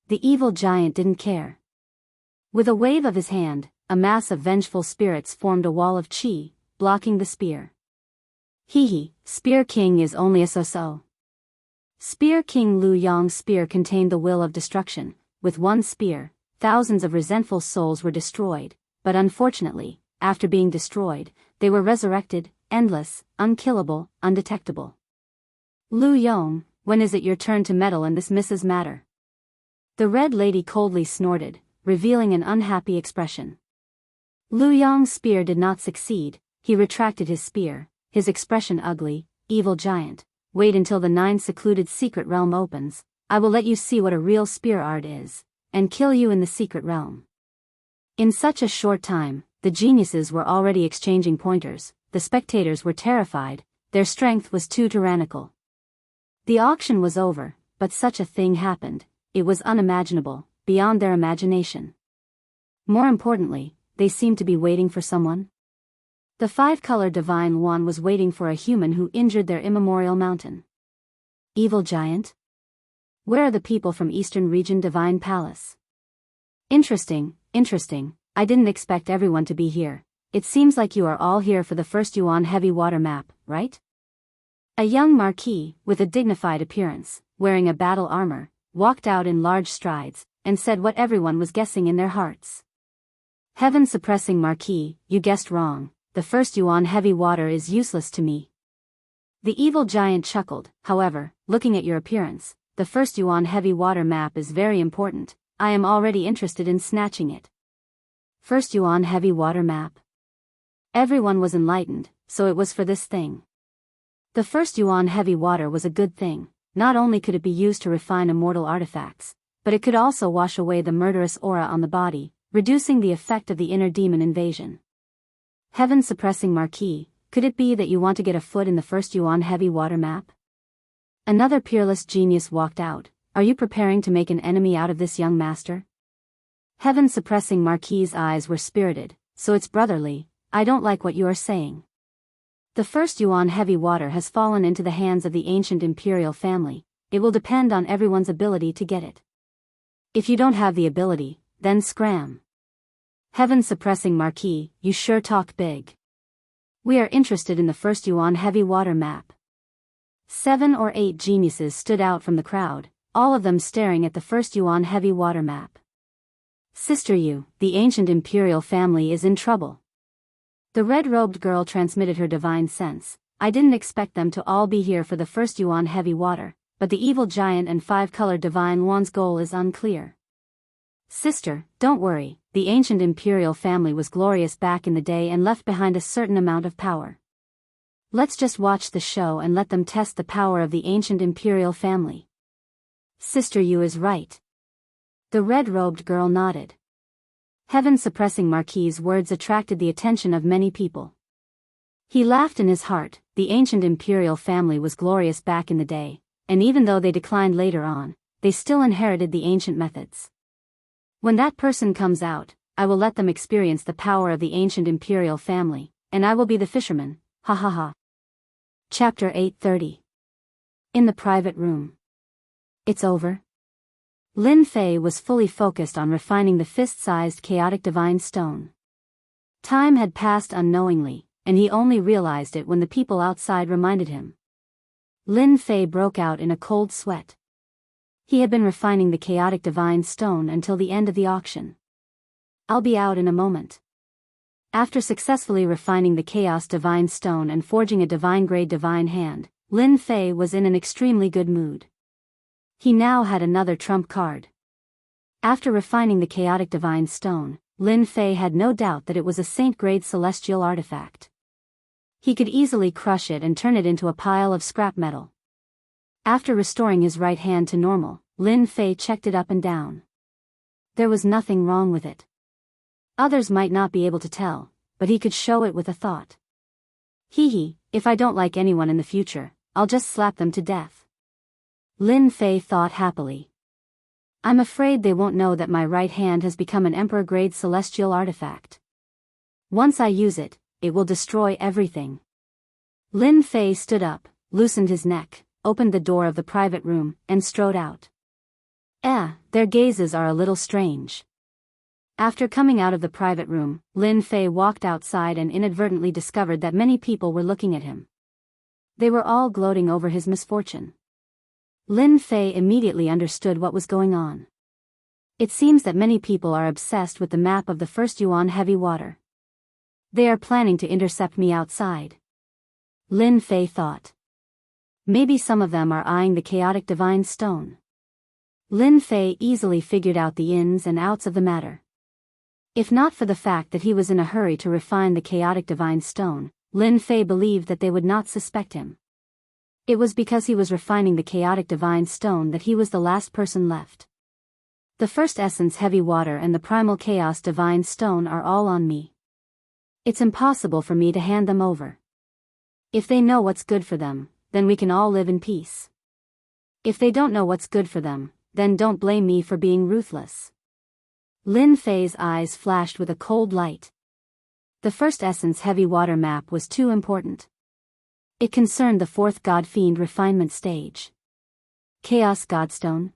The evil giant didn't care. With a wave of his hand, a mass of vengeful spirits formed a wall of qi, blocking the spear. Spear King is only a so-so. Spear King Lu Yong's spear contained the will of destruction. With one spear, thousands of resentful souls were destroyed, but unfortunately, after being destroyed, they were resurrected, endless, unkillable, undetectable. Lu Yong, when is it your turn to meddle in this Mrs. Matter? The Red Lady coldly snorted, revealing an unhappy expression. Lu Yong's spear did not succeed. He retracted his spear, his expression ugly. Evil giant, wait until the 9 secluded secret realm opens. I will let you see what a real spear art is, and kill you in the secret realm. In such a short time, the geniuses were already exchanging pointers. The spectators were terrified, their strength was too tyrannical. The auction was over, but such a thing happened. It was unimaginable, beyond their imagination. More importantly, they seemed to be waiting for someone. The 5-color divine one was waiting for a human who injured their immemorial mountain. Evil giant? Where are the people from Eastern Region Divine Palace? Interesting. I didn't expect everyone to be here. It seems like you are all here for the first Yuan heavy water map, right? A young marquis, with a dignified appearance, wearing a battle armor, walked out in large strides, and said what everyone was guessing in their hearts. Heaven-suppressing marquis, you guessed wrong. The first Yuan heavy water is useless to me. The evil giant chuckled. However, looking at your appearance, the first Yuan heavy water map is very important. I am already interested in snatching it. First Yuan heavy water map. Everyone was enlightened, so it was for this thing. The first Yuan heavy water was a good thing. Not only could it be used to refine immortal artifacts, but it could also wash away the murderous aura on the body, reducing the effect of the inner demon invasion. Heaven-suppressing marquis, could it be that you want to get a foot in the first Yuan heavy water map? Another peerless genius walked out. Are you preparing to make an enemy out of this young master? Heaven-suppressing marquis's eyes were spirited, so it's brotherly. I don't like what you are saying. The first Yuan heavy water has fallen into the hands of the ancient imperial family. It will depend on everyone's ability to get it. If you don't have the ability, then scram. Heaven-suppressing marquis, you sure talk big. We are interested in the first Yuan heavy water map. 7 or 8 geniuses stood out from the crowd, all of them staring at the first Yuan heavy water map. Sister Yu, the ancient imperial family is in trouble. The red-robed girl transmitted her divine sense. I didn't expect them to all be here for the first Yuan heavy water, but the evil giant and 5-color divine one's goal is unclear. Sister, don't worry, the ancient imperial family was glorious back in the day and left behind a certain amount of power. Let's just watch the show and let them test the power of the ancient imperial family. Sister Yu is right. The red-robed girl nodded. Heaven-suppressing marquis's words attracted the attention of many people. He laughed in his heart. The ancient imperial family was glorious back in the day, and even though they declined later on, they still inherited the ancient methods. When that person comes out, I will let them experience the power of the ancient imperial family, and I will be the fisherman, ha ha ha. Chapter 830. In the private room. It's over. Lin Fei was fully focused on refining the fist-sized chaotic divine stone. Time had passed unknowingly, and he only realized it when the people outside reminded him. Lin Fei broke out in a cold sweat. He had been refining the chaotic divine stone until the end of the auction. I'll be out in a moment. After successfully refining the chaos divine stone and forging a divine-grade divine hand, Lin Fei was in an extremely good mood. He now had another trump card. After refining the chaotic divine stone, Lin Fei had no doubt that it was a saint-grade celestial artifact. He could easily crush it and turn it into a pile of scrap metal. After restoring his right hand to normal, Lin Fei checked it up and down. There was nothing wrong with it. Others might not be able to tell, but he could show it with a thought. If I don't like anyone in the future, I'll just slap them to death. Lin Fei thought happily. I'm afraid they won't know that my right hand has become an emperor-grade celestial artifact. Once I use it, it will destroy everything. Lin Fei stood up, loosened his neck, opened the door of the private room, and strode out. Their gazes are a little strange. After coming out of the private room, Lin Fei walked outside and inadvertently discovered that many people were looking at him. They were all gloating over his misfortune. Lin Fei immediately understood what was going on. It seems that many people are obsessed with the map of the first Yuan heavy water. They are planning to intercept me outside. Lin Fei thought. Maybe some of them are eyeing the chaotic divine stone. Lin Fei easily figured out the ins and outs of the matter. If not for the fact that he was in a hurry to refine the chaotic divine stone, Lin Fei believed that they would not suspect him. It was because he was refining the chaotic divine stone that he was the last person left. The first essence heavy water and the primal chaos divine stone are all on me. It's impossible for me to hand them over. If they know what's good for them, then we can all live in peace. If they don't know what's good for them, then don't blame me for being ruthless. Lin Fei's eyes flashed with a cold light. The first essence heavy water map was too important. It concerned the fourth God-Fiend refinement stage. Chaos Godstone?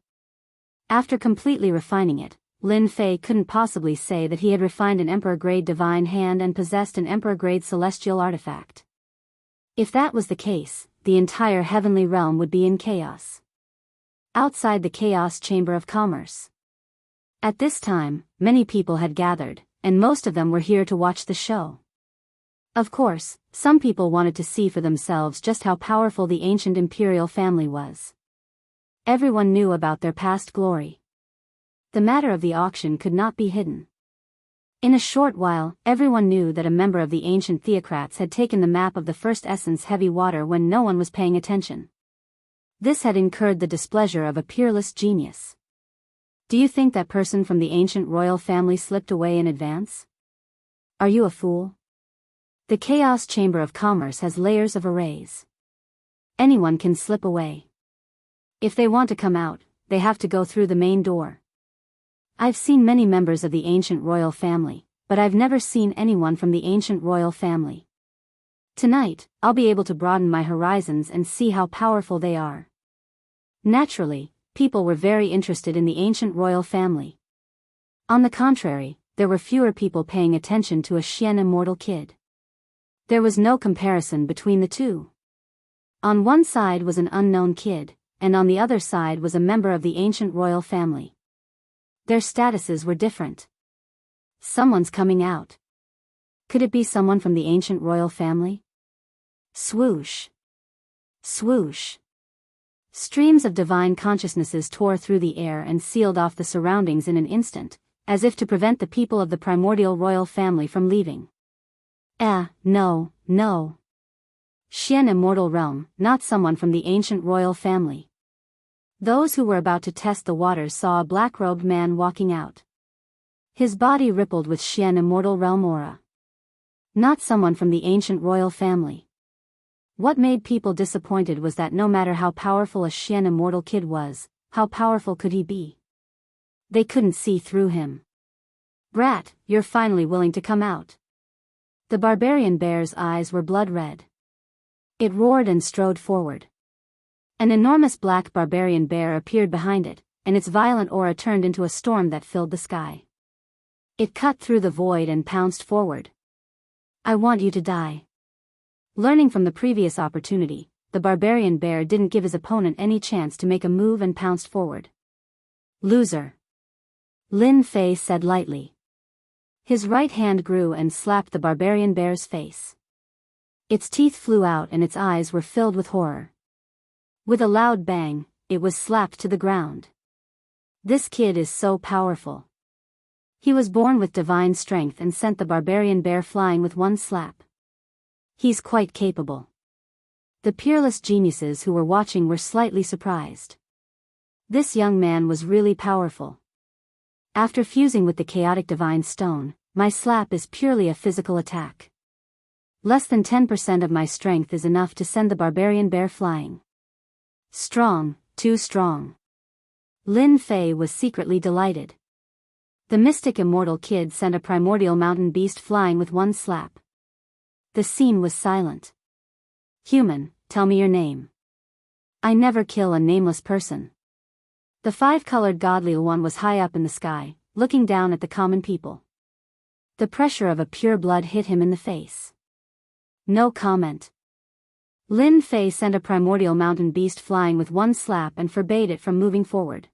After completely refining it, Lin Fei couldn't possibly say that he had refined an Emperor-grade divine hand and possessed an Emperor-grade celestial artifact. If that was the case, the entire heavenly realm would be in chaos. Outside the Chaos Chamber of Commerce. At this time, many people had gathered, and most of them were here to watch the show. Of course, some people wanted to see for themselves just how powerful the ancient imperial family was. Everyone knew about their past glory. The matter of the auction could not be hidden. In a short while, everyone knew that a member of the ancient theocrats had taken the map of the first essence heavy water when no one was paying attention. This had incurred the displeasure of a peerless genius. Do you think that person from the ancient royal family slipped away in advance? Are you a fool? The Chaos Chamber of Commerce has layers of arrays. Anyone can slip away. If they want to come out, they have to go through the main door. I've seen many members of the ancient royal family, but I've never seen anyone from the ancient royal family. Tonight, I'll be able to broaden my horizons and see how powerful they are. Naturally, people were very interested in the ancient royal family. On the contrary, there were fewer people paying attention to a Xian immortal kid. There was no comparison between the two. On one side was an unknown kid, and on the other side was a member of the ancient royal family. Their statuses were different. Someone's coming out. Could it be someone from the ancient royal family? Swoosh. Swoosh. Streams of divine consciousnesses tore through the air and sealed off the surroundings in an instant, as if to prevent the people of the primordial royal family from leaving. No. Xian immortal realm, not someone from the ancient royal family. Those who were about to test the waters saw a black-robed man walking out. His body rippled with Xian immortal realm aura. Not someone from the ancient royal family. What made people disappointed was that no matter how powerful a Xian immortal kid was, how powerful could he be? They couldn't see through him. Brat, you're finally willing to come out. The barbarian bear's eyes were blood red. It roared and strode forward. An enormous black barbarian bear appeared behind it, and its violent aura turned into a storm that filled the sky. It cut through the void and pounced forward. I want you to die. Learning from the previous opportunity, the barbarian bear didn't give his opponent any chance to make a move and pounced forward. Loser. Lin Fei said lightly. His right hand grew and slapped the barbarian bear's face. Its teeth flew out and its eyes were filled with horror. With a loud bang, it was slapped to the ground. This kid is so powerful. He was born with divine strength and sent the barbarian bear flying with one slap. He's quite capable. The peerless geniuses who were watching were slightly surprised. This young man was really powerful. After fusing with the chaotic divine stone, my slap is purely a physical attack. Less than 10% of my strength is enough to send the barbarian bear flying. Strong, too strong. Lin Fei was secretly delighted. The mystic immortal kid sent a primordial mountain beast flying with one slap. The scene was silent. Human, tell me your name. I never kill a nameless person. The five-colored godly one was high up in the sky, looking down at the common people. The pressure of a pure blood hit him in the face. No comment. Lin Fei sent a primordial mountain beast flying with one slap and forbade it from moving forward.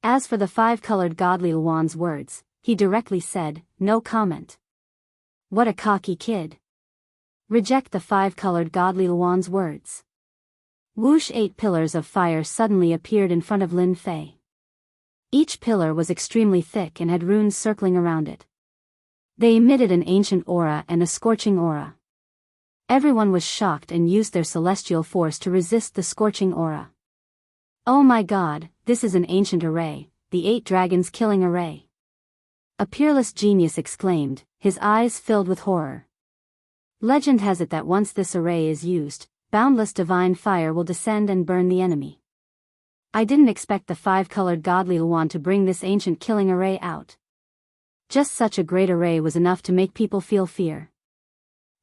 As for the five-colored godly Luan's words, he directly said, no comment. What a cocky kid. Reject the five-colored godly Luan's words. Whoosh! 8 pillars of fire suddenly appeared in front of Lin Fei. Each pillar was extremely thick and had runes circling around it. They emitted an ancient aura and a scorching aura. Everyone was shocked and used their celestial force to resist the scorching aura. Oh my god, this is an ancient array, the 8 dragons killing array. A peerless genius exclaimed, his eyes filled with horror. Legend has it that once this array is used, boundless divine fire will descend and burn the enemy. I didn't expect the five-colored godly Luan to bring this ancient killing array out. Just such a great array was enough to make people feel fear.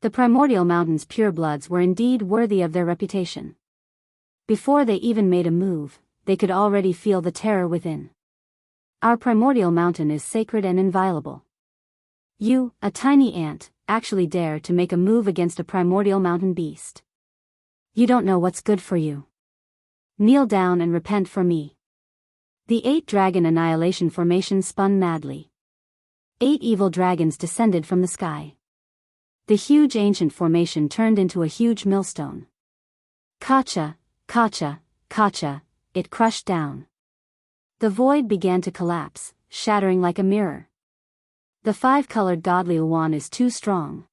The primordial mountain's purebloods were indeed worthy of their reputation. Before they even made a move, they could already feel the terror within. Our primordial mountain is sacred and inviolable. You, a tiny ant, actually dare to make a move against a primordial mountain beast. You don't know what's good for you. Kneel down and repent for me. The 8 dragon annihilation formation spun madly. 8 evil dragons descended from the sky. The huge ancient formation turned into a huge millstone. Kacha, kacha, kacha, it crushed down. The void began to collapse, shattering like a mirror. The five-colored godly Luan is too strong.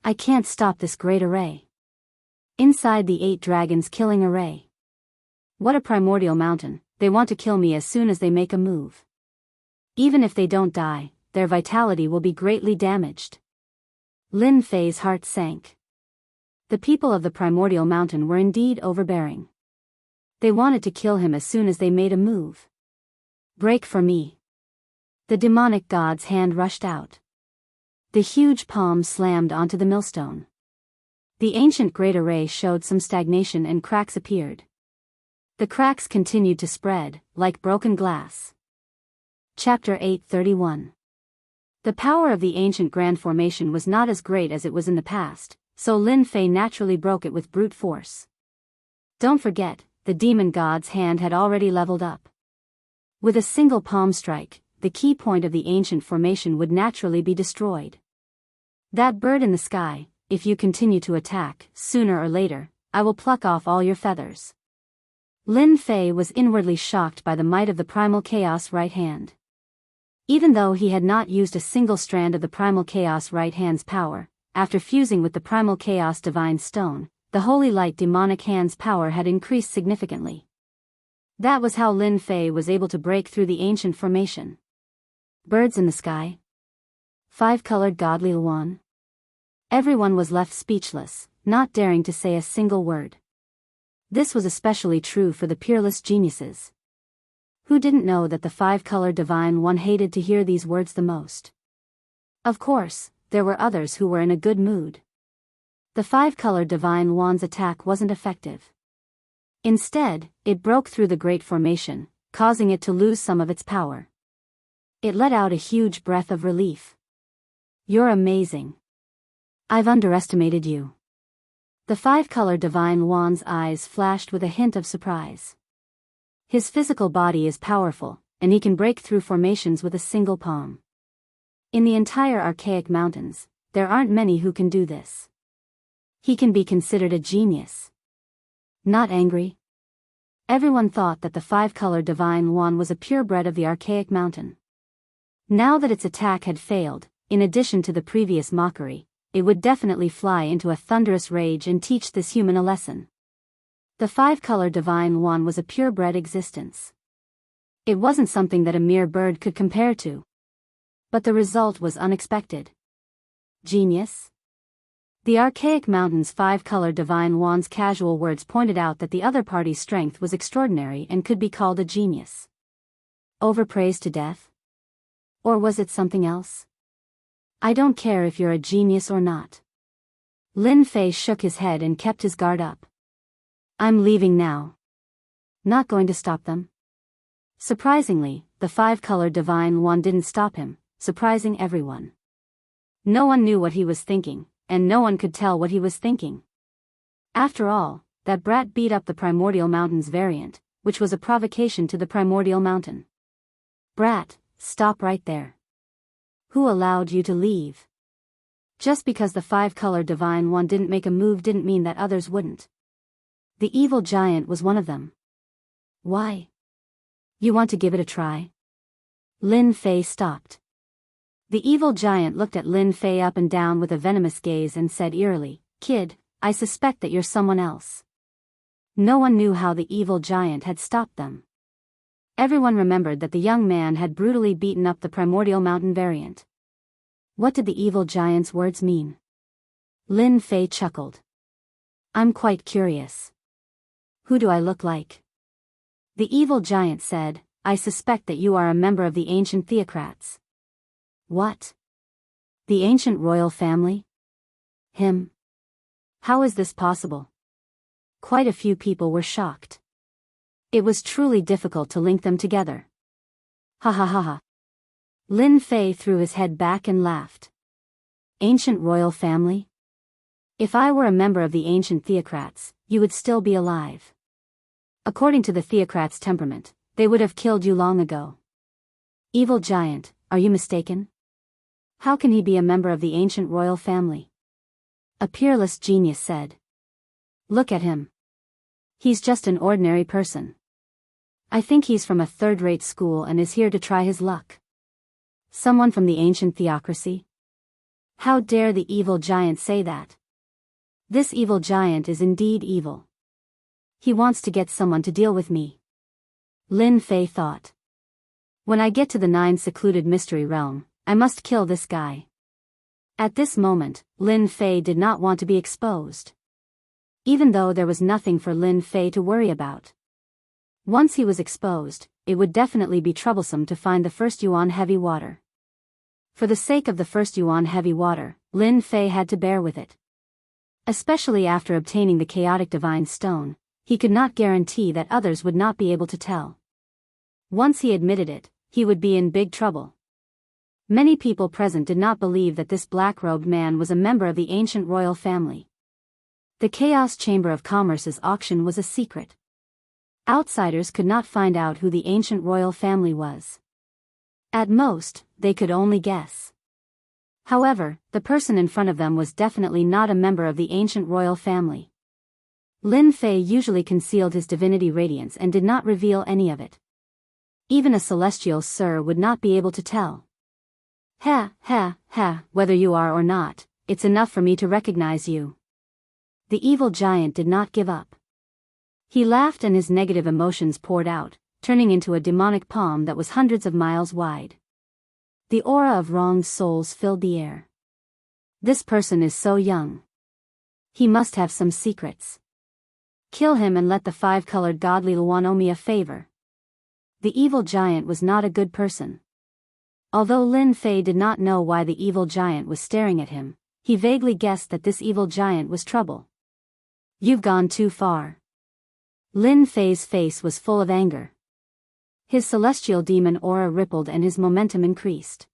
I can't stop this great array. Inside the 8 dragons killing array. What a primordial mountain, they want to kill me as soon as they make a move. Even if they don't die, their vitality will be greatly damaged. Lin Fei's heart sank. The people of the primordial mountain were indeed overbearing. They wanted to kill him as soon as they made a move. Break for me. The demonic god's hand rushed out. The huge palm slammed onto the millstone. The ancient great array showed some stagnation and cracks appeared. The cracks continued to spread, like broken glass. Chapter 831. The power of the ancient grand formation was not as great as it was in the past, so Lin Fei naturally broke it with brute force. Don't forget, the demon god's hand had already leveled up. With a single palm strike, the key point of the ancient formation would naturally be destroyed. That bird in the sky, if you continue to attack, sooner or later, I will pluck off all your feathers. Lin Fei was inwardly shocked by the might of the primal chaos right hand. Even though he had not used a single strand of the primal chaos right hand's power, after fusing with the primal chaos divine stone, the holy light demonic hand's power had increased significantly. That was how Lin Fei was able to break through the ancient formation. Birds in the sky. Five-colored godly Luan. Everyone was left speechless, not daring to say a single word. This was especially true for the peerless geniuses. Who didn't know that the five-colored divine one hated to hear these words the most? Of course, there were others who were in a good mood. The five-colored divine one's attack wasn't effective. Instead, it broke through the great formation, causing it to lose some of its power. It let out a huge breath of relief. You're amazing. I've underestimated you. The five-colored divine one's eyes flashed with a hint of surprise. His physical body is powerful, and he can break through formations with a single palm. In the entire Archaic Mountains, there aren't many who can do this. He can be considered a genius. Not angry? Everyone thought that the five-colored divine one was a purebred of the Archaic Mountain. Now that its attack had failed, in addition to the previous mockery, it would definitely fly into a thunderous rage and teach this human a lesson. The five-colored divine one was a purebred existence. It wasn't something that a mere bird could compare to. But the result was unexpected. Genius? The archaic mountain's five-colored divine wand's casual words pointed out that the other party's strength was extraordinary and could be called a genius. Overpraised to death? Or was it something else? I don't care if you're a genius or not. Lin Fei shook his head and kept his guard up. I'm leaving now. Not going to stop them? Surprisingly, the five-colored divine wand didn't stop him, surprising everyone. No one knew what he was thinking, and no one could tell what he was thinking. After all, that brat beat up the Primordial Mountain's variant, which was a provocation to the Primordial Mountain. Brat, stop right there. Who allowed you to leave? Just because the five-colored divine wand didn't make a move didn't mean that others wouldn't. The evil giant was one of them. Why? You want to give it a try? Lin Fei stopped. The evil giant looked at Lin Fei up and down with a venomous gaze and said eerily, Kid, I suspect that you're someone else. No one knew how the evil giant had stopped them. Everyone remembered that the young man had brutally beaten up the Primordial Mountain variant. What did the evil giant's words mean? Lin Fei chuckled. I'm quite curious. Who do I look like? The evil giant said, I suspect that you are a member of the ancient theocrats. What? The ancient royal family? Him? How is this possible? Quite a few people were shocked. It was truly difficult to link them together. Ha ha ha ha. Lin Fei threw his head back and laughed. Ancient royal family? If I were a member of the ancient theocrats, you would still be alive. According to the theocrats' temperament, they would have killed you long ago. Evil giant, are you mistaken? How can he be a member of the ancient royal family? A peerless genius said. Look at him. He's just an ordinary person. I think he's from a third-rate school and is here to try his luck. Someone from the ancient theocracy? How dare the evil giant say that? This evil giant is indeed evil. He wants to get someone to deal with me. Lin Fei thought. When I get to the 9 secluded mystery realm, I must kill this guy. At this moment, Lin Fei did not want to be exposed. Even though there was nothing for Lin Fei to worry about. Once he was exposed, it would definitely be troublesome to find the first Yuan heavy water. For the sake of the first Yuan heavy water, Lin Fei had to bear with it. Especially after obtaining the chaotic divine stone, he could not guarantee that others would not be able to tell. Once he admitted it, he would be in big trouble. Many people present did not believe that this black-robed man was a member of the ancient royal family. The Chaos Chamber of Commerce's auction was a secret. Outsiders could not find out who the ancient royal family was. At most, they could only guess. However, the person in front of them was definitely not a member of the ancient royal family. Lin Fei usually concealed his divinity radiance and did not reveal any of it. Even a celestial sir would not be able to tell. Ha, ha, ha, whether you are or not, it's enough for me to recognize you. The evil giant did not give up. He laughed and his negative emotions poured out, turning into a demonic palm that was hundreds of miles wide. The aura of wronged souls filled the air. This person is so young. He must have some secrets. Kill him and let the five-colored godly Luan owe me a favor. The evil giant was not a good person. Although Lin Fei did not know why the evil giant was staring at him, he vaguely guessed that this evil giant was trouble. You've gone too far. Lin Fei's face was full of anger. His celestial demon aura rippled and his momentum increased.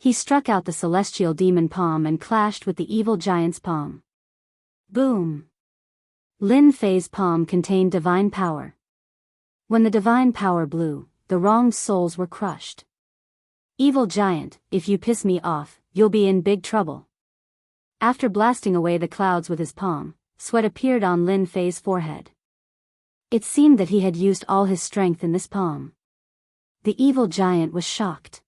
He struck out the celestial demon palm and clashed with the evil giant's palm. Boom! Lin Fei's palm contained divine power. When the divine power blew, the wronged souls were crushed. Evil giant, if you piss me off, you'll be in big trouble. After blasting away the clouds with his palm, sweat appeared on Lin Fei's forehead. It seemed that he had used all his strength in this palm. The evil giant was shocked.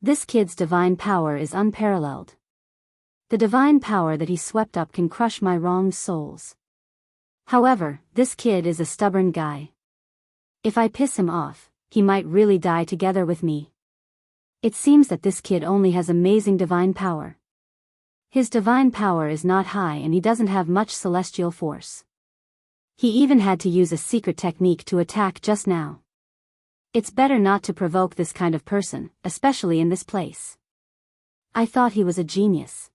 This kid's divine power is unparalleled. The divine power that he swept up can crush my wronged souls. However, this kid is a stubborn guy. If I piss him off, he might really die together with me. It seems that this kid only has amazing divine power. His divine power is not high and he doesn't have much celestial force. He even had to use a secret technique to attack just now. It's better not to provoke this kind of person, especially in this place. I thought he was a genius.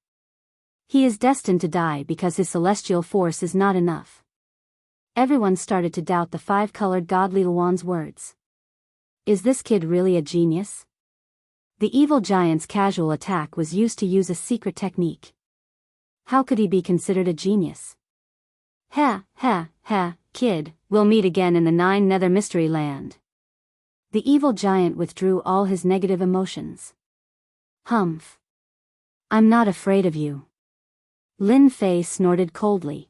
He is destined to die because his celestial force is not enough. Everyone started to doubt the five-colored godly Luan's words. Is this kid really a genius? The evil giant's casual attack was used to use a secret technique. How could he be considered a genius? Ha, kid, we'll meet again in the Nine Nether Mystery Land. The evil giant withdrew all his negative emotions. Humph. I'm not afraid of you. Lin Fei snorted coldly.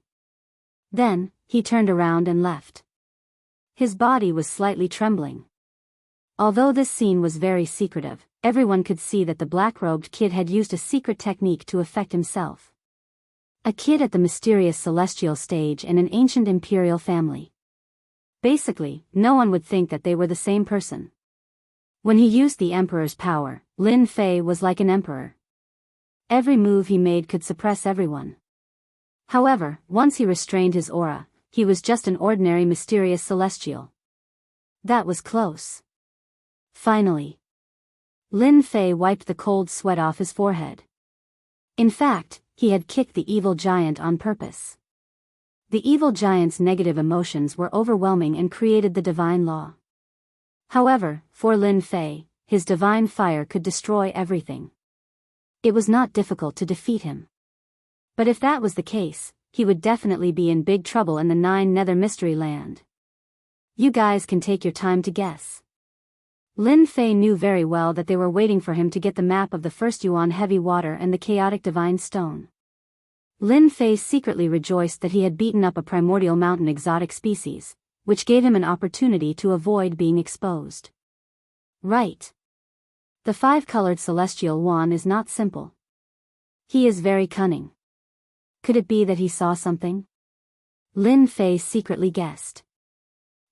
Then, he turned around and left. His body was slightly trembling. Although this scene was very secretive, everyone could see that the black-robed kid had used a secret technique to affect himself. A kid at the mysterious celestial stage in an ancient imperial family. Basically, no one would think that they were the same person. When he used the emperor's power, Lin Fei was like an emperor. Every move he made could suppress everyone. However, once he restrained his aura, he was just an ordinary mysterious celestial. That was close. Finally. Lin Fei wiped the cold sweat off his forehead. In fact, he had kicked the evil giant on purpose. The evil giant's negative emotions were overwhelming and created the divine law. However, for Lin Fei, his divine fire could destroy everything. It was not difficult to defeat him. But if that was the case, he would definitely be in big trouble in the Nine Nether Mystery Land. You guys can take your time to guess. Lin Fei knew very well that they were waiting for him to get the map of the first Yuan heavy water and the chaotic divine stone. Lin Fei secretly rejoiced that he had beaten up a primordial mountain exotic species, which gave him an opportunity to avoid being exposed. Right. The five-colored celestial Yuan is not simple. He is very cunning. Could it be that he saw something? Lin Fei secretly guessed.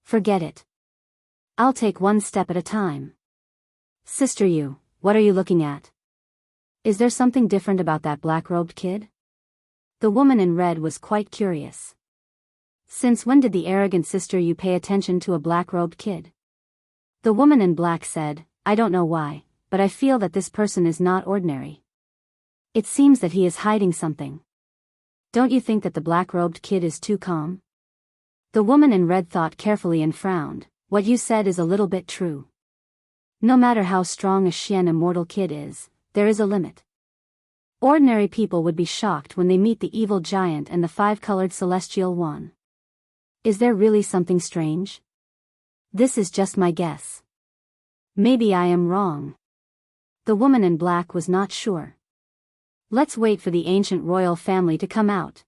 Forget it. I'll take one step at a time. Sister Yu, what are you looking at? Is there something different about that black-robed kid? The woman in red was quite curious. Since when did the arrogant Sister Yu pay attention to a black-robed kid? The woman in black said, I don't know why, but I feel that this person is not ordinary. It seems that he is hiding something. Don't you think that the black-robed kid is too calm? The woman in red thought carefully and frowned. What you said is a little bit true. No matter how strong a Xian immortal kid is, there is a limit. Ordinary people would be shocked when they meet the evil giant and the five-colored celestial one. Is there really something strange? This is just my guess. Maybe I am wrong. The woman in black was not sure. Let's wait for the ancient royal family to come out.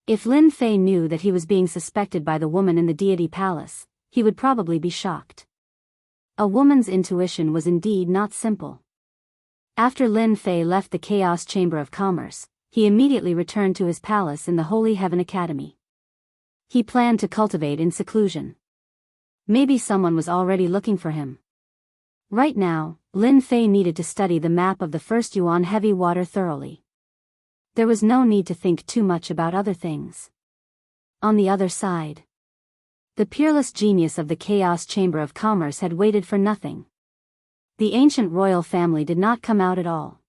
If Lin Fei knew that he was being suspected by the woman in the deity palace, he would probably be shocked. A woman's intuition was indeed not simple. After Lin Fei left the Chaos Chamber of Commerce, he immediately returned to his palace in the Holy Heaven Academy. He planned to cultivate in seclusion. Maybe someone was already looking for him. Right now, Lin Fei needed to study the map of the first Yuan heavy water thoroughly. There was no need to think too much about other things. On the other side, the peerless genius of the Chaos Chamber of Commerce had waited for nothing. The ancient royal family did not come out at all.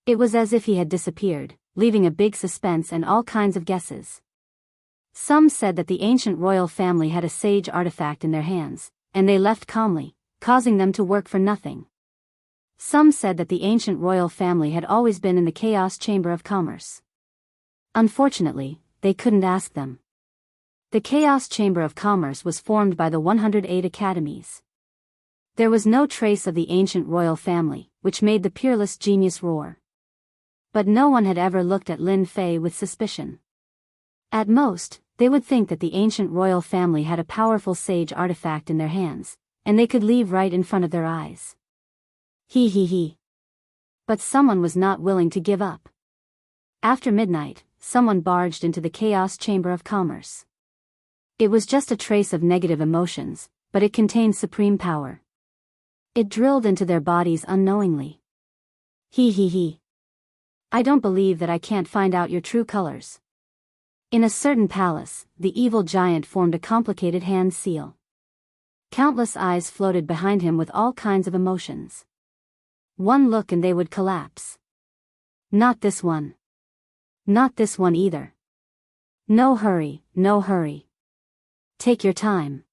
It was as if he had disappeared, leaving a big suspense and all kinds of guesses. Some said that the ancient royal family had a sage artifact in their hands, and they left calmly, causing them to work for nothing. Some said that the ancient royal family had always been in the Chaos Chamber of Commerce. Unfortunately, they couldn't ask them. The Chaos Chamber of Commerce was formed by the 108 academies. There was no trace of the ancient royal family, which made the peerless genius roar. But no one had ever looked at Lin Fei with suspicion. At most, they would think that the ancient royal family had a powerful sage artifact in their hands, and they could leave right in front of their eyes. He. But someone was not willing to give up. After midnight, someone barged into the Chaos Chamber of Commerce. It was just a trace of negative emotions, but it contained supreme power. It drilled into their bodies unknowingly. He. I don't believe that I can't find out your true colors. In a certain palace, the evil giant formed a complicated hand seal. Countless eyes floated behind him with all kinds of emotions. One look and they would collapse. Not this one. Not this one either. No hurry, no hurry. Take your time.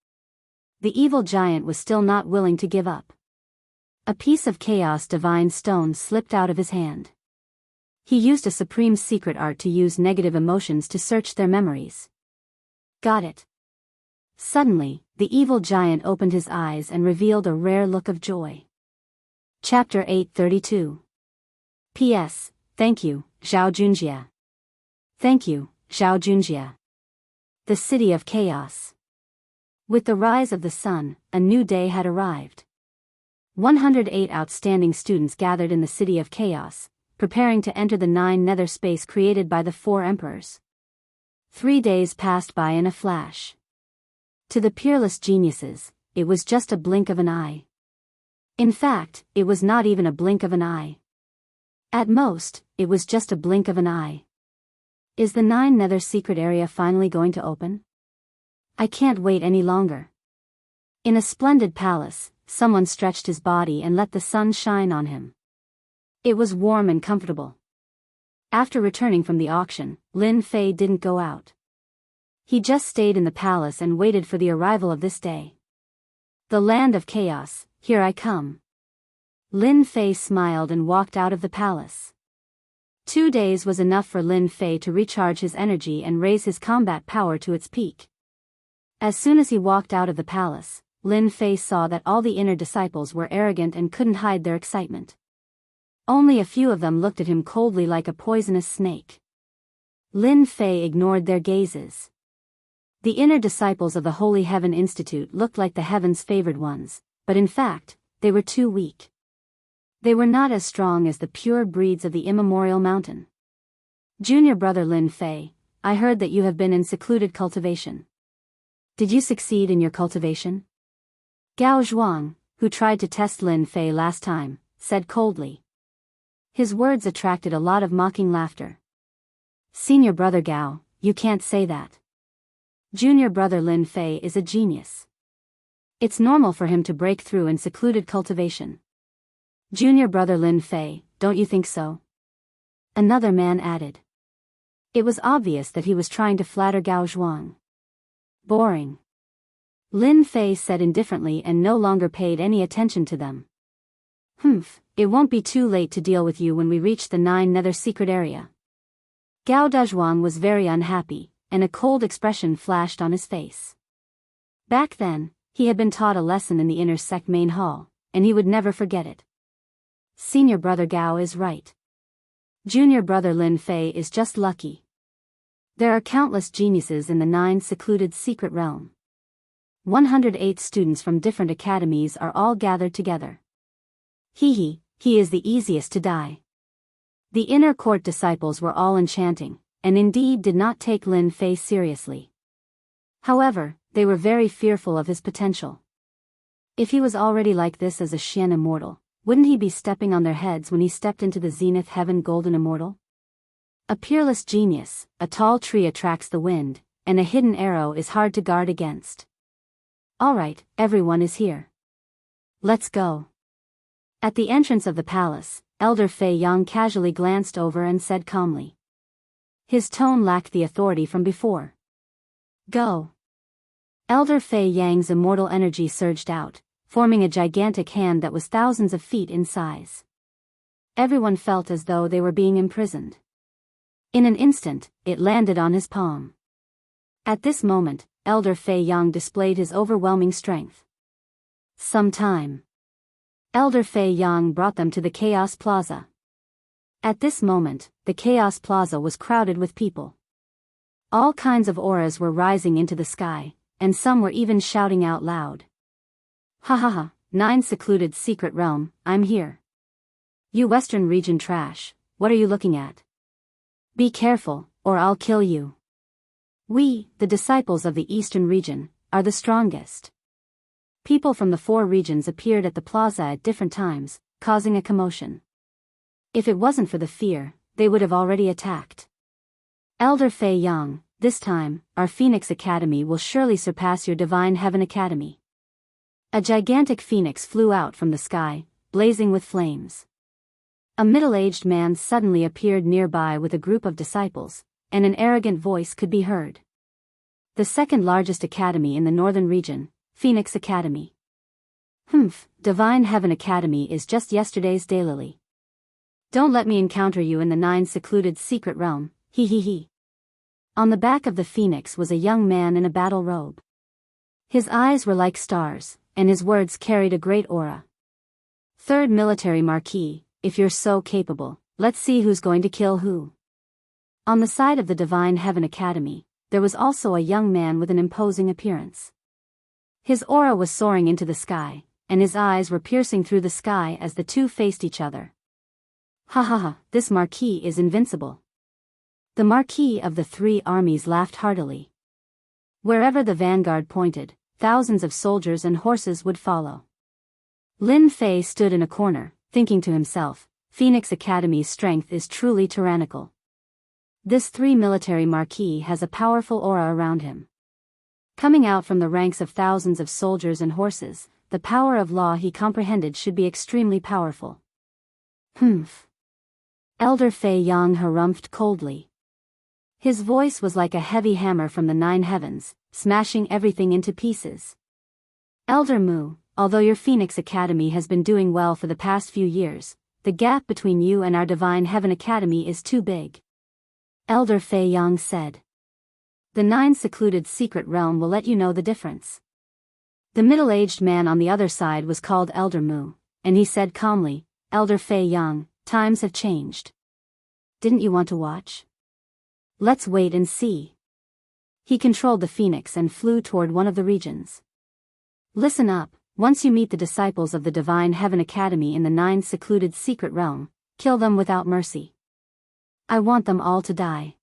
The evil giant was still not willing to give up. A piece of chaos divine stone slipped out of his hand. He used a supreme secret art to use negative emotions to search their memories. Got it. Suddenly, the evil giant opened his eyes and revealed a rare look of joy. Chapter 832. P.S. Thank you, Zhao Junjie. Thank you, Zhao Junjie. The City of Chaos. With the rise of the sun, a new day had arrived. 108 outstanding students gathered in the City of Chaos, preparing to enter the 9 nether space created by the 4 emperors. 3 days passed by in a flash. To the peerless geniuses, it was just a blink of an eye. In fact, it was not even a blink of an eye. At most, it was just a blink of an eye. Is the 9 nether secret area finally going to open? I can't wait any longer. In a splendid palace, someone stretched his body and let the sun shine on him. It was warm and comfortable. After returning from the auction, Lin Fei didn't go out. He just stayed in the palace and waited for the arrival of this day. The land of chaos, here I come. Lin Fei smiled and walked out of the palace. 2 days was enough for Lin Fei to recharge his energy and raise his combat power to its peak. As soon as he walked out of the palace, Lin Fei saw that all the inner disciples were arrogant and couldn't hide their excitement. Only a few of them looked at him coldly like a poisonous snake. Lin Fei ignored their gazes. The inner disciples of the Holy Heaven Institute looked like the heaven's favored ones, but in fact, they were too weak. They were not as strong as the pure breeds of the immemorial mountain. Junior brother Lin Fei, I heard that you have been in secluded cultivation. Did you succeed in your cultivation? Gao Zhuang, who tried to test Lin Fei last time, said coldly. His words attracted a lot of mocking laughter. Senior brother Gao, you can't say that. Junior brother Lin Fei is a genius. It's normal for him to break through in secluded cultivation. Junior brother Lin Fei, don't you think so? Another man added. It was obvious that he was trying to flatter Gao Zhuang. Boring. Lin Fei said indifferently and no longer paid any attention to them. It won't be too late to deal with you when we reach the 9 nether secret area. Gao Dazhuang was very unhappy, and a cold expression flashed on his face. Back then, he had been taught a lesson in the inner sect main hall, and he would never forget it. Senior brother Gao is right. Junior brother Lin Fei is just lucky. There are countless geniuses in the 9 secluded secret realm. 108 students from different academies are all gathered together. He is the easiest to die. The inner court disciples were all enchanting, and indeed did not take Lin Fei seriously. However, they were very fearful of his potential. If he was already like this as a Xian immortal, wouldn't he be stepping on their heads when he stepped into the zenith heaven golden immortal? A peerless genius, a tall tree attracts the wind, and a hidden arrow is hard to guard against. Alright, everyone is here. Let's go. At the entrance of the palace, Elder Fei Yang casually glanced over and said calmly. His tone lacked the authority from before. Go. Elder Fei Yang's immortal energy surged out, forming a gigantic hand that was thousands of feet in size. Everyone felt as though they were being imprisoned. In an instant, it landed on his palm. At this moment, Elder Fei Yang displayed his overwhelming strength. Some time. Elder Fei Yang brought them to the Chaos Plaza. At this moment, the Chaos Plaza was crowded with people. All kinds of auras were rising into the sky, and some were even shouting out loud. Ha ha ha, 9 secluded secret realm, I'm here. You Western region trash, what are you looking at? Be careful, or I'll kill you. We, the disciples of the Eastern region, are the strongest. People from the 4 regions appeared at the plaza at different times, causing a commotion. If it wasn't for the fear, they would have already attacked. Elder Fei Yang, this time, our Phoenix Academy will surely surpass your Divine Heaven Academy. A gigantic phoenix flew out from the sky, blazing with flames. A middle-aged man suddenly appeared nearby with a group of disciples, and an arrogant voice could be heard. The second largest academy in the northern region, Phoenix Academy. Divine Heaven Academy is just yesterday's daylily. Don't let me encounter you in the 9 secluded secret realm, he he he. On the back of the phoenix was a young man in a battle robe. His eyes were like stars, and his words carried a great aura. Third Military Marquis, if you're so capable, let's see who's going to kill who. On the side of the Divine Heaven Academy, there was also a young man with an imposing appearance. His aura was soaring into the sky, and his eyes were piercing through the sky as the two faced each other. Ha ha ha, this Marquis is invincible. The Marquis of the 3 armies laughed heartily. Wherever the vanguard pointed, thousands of soldiers and horses would follow. Lin Fei stood in a corner, thinking to himself, Phoenix Academy's strength is truly tyrannical. This 3 military marquis has a powerful aura around him. Coming out from the ranks of thousands of soldiers and horses, the power of law he comprehended should be extremely powerful. Elder Fei Yang harumphed coldly. His voice was like a heavy hammer from the 9 heavens, smashing everything into pieces. Elder Mu, although your Phoenix Academy has been doing well for the past few years, the gap between you and our Divine Heaven Academy is too big. Elder Fei Yang said. The 9 secluded secret realm will let you know the difference. The middle-aged man on the other side was called Elder Mu, and he said calmly, Elder Fei Yang, times have changed. Didn't you want to watch? Let's wait and see. He controlled the phoenix and flew toward one of the regions. Listen up, once you meet the disciples of the Divine Heaven Academy in the 9 secluded secret realm, kill them without mercy. I want them all to die.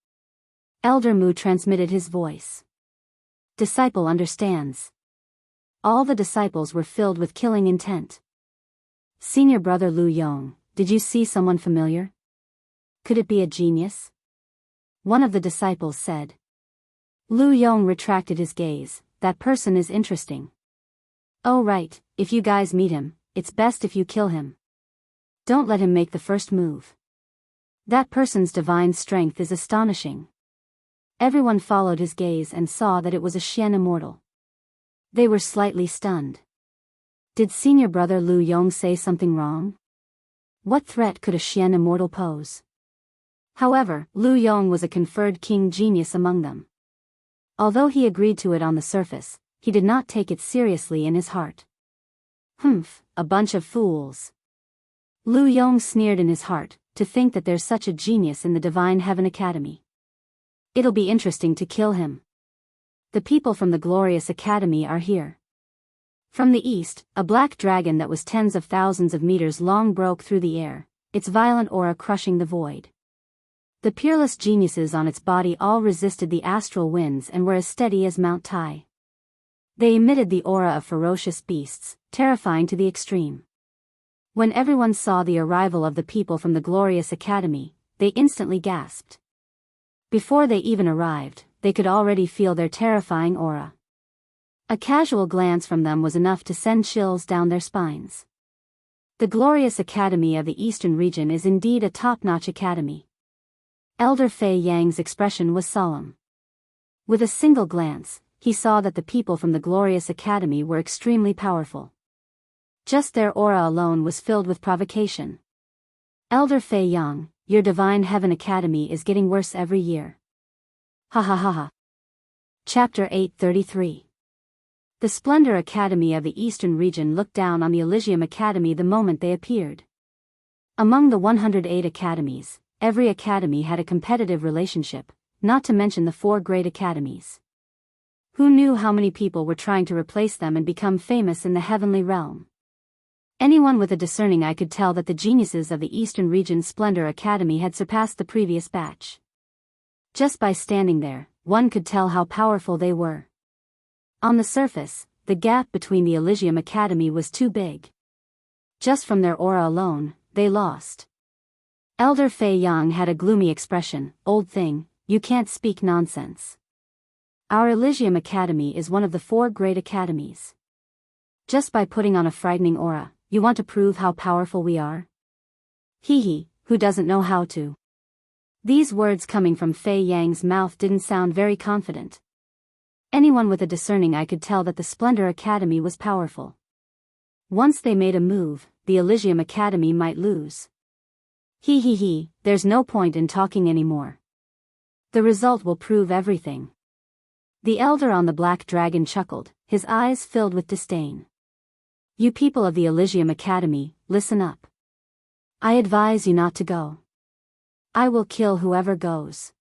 Elder Mu transmitted his voice. Disciple understands. All the disciples were filled with killing intent. Senior brother Lu Yong, did you see someone familiar? Could it be a genius? One of the disciples said. Lu Yong retracted his gaze, that person is interesting. Oh right, if you guys meet him, it's best if you kill him. Don't let him make the first move. That person's divine strength is astonishing. Everyone followed his gaze and saw that it was a Xian immortal. They were slightly stunned. Did senior brother Lu Yong say something wrong? What threat could a Xian immortal pose? However, Lu Yong was a conferred king genius among them. Although he agreed to it on the surface, he did not take it seriously in his heart. A bunch of fools. Lu Yong sneered in his heart, to think that there's such a genius in the Divine Heaven Academy. It'll be interesting to kill him. The people from the glorious academy are here. From the east, a black dragon that was tens of thousands of meters long broke through the air, its violent aura crushing the void. The peerless geniuses on its body all resisted the astral winds and were as steady as Mount Tai. They emitted the aura of ferocious beasts, terrifying to the extreme. When everyone saw the arrival of the people from the glorious academy, they instantly gasped. Before they even arrived, they could already feel their terrifying aura. A casual glance from them was enough to send chills down their spines. The glorious academy of the eastern region is indeed a top-notch academy. Elder Fei Yang's expression was solemn. With a single glance, he saw that the people from the glorious academy were extremely powerful. Just their aura alone was filled with provocation. Elder Fei Yang, your Divine Heaven Academy is getting worse every year. Ha ha ha ha. Chapter 833. The Splendor Academy of the Eastern Region looked down on the Elysium Academy the moment they appeared. Among the 108 academies, every academy had a competitive relationship, not to mention the 4 great academies. Who knew how many people were trying to replace them and become famous in the heavenly realm? Anyone with a discerning eye could tell that the geniuses of the Eastern Region Splendor Academy had surpassed the previous batch. Just by standing there, one could tell how powerful they were. On the surface, the gap between the Elysium Academy was too big. Just from their aura alone, they lost. Elder Fei Yang had a gloomy expression. Old thing, you can't speak nonsense. Our Elysium Academy is one of the 4 great academies. Just by putting on a frightening aura, you want to prove how powerful we are? Hee, who doesn't know how to? These words coming from Fei Yang's mouth didn't sound very confident. Anyone with a discerning eye could tell that the Splendor Academy was powerful. Once they made a move, the Elysium Academy might lose. Hee, there's no point in talking anymore. The result will prove everything. The elder on the black dragon chuckled, his eyes filled with disdain. You people of the Elysium Academy, listen up. I advise you not to go. I will kill whoever goes.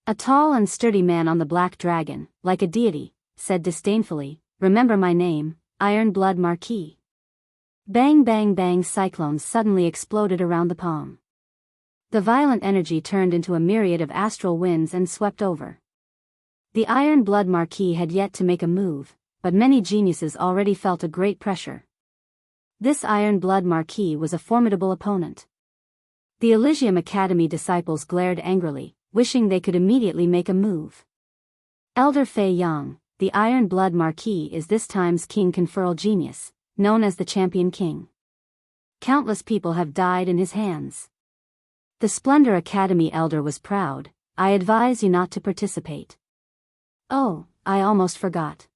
A tall and sturdy man on the black dragon, like a deity, said disdainfully, remember my name, Iron Blood Marquis. Bang bang bang, cyclones suddenly exploded around the palm. The violent energy turned into a myriad of astral winds and swept over. The Iron Blood Marquis had yet to make a move, but many geniuses already felt a great pressure. This Iron Blood Marquis was a formidable opponent. The Elysium Academy disciples glared angrily, wishing they could immediately make a move. Elder Fei Yang, the Iron Blood Marquis, is this time's king conferral genius, known as the Champion King. Countless people have died in his hands. The Splendor Academy elder was proud. I advise you not to participate. Oh, I almost forgot.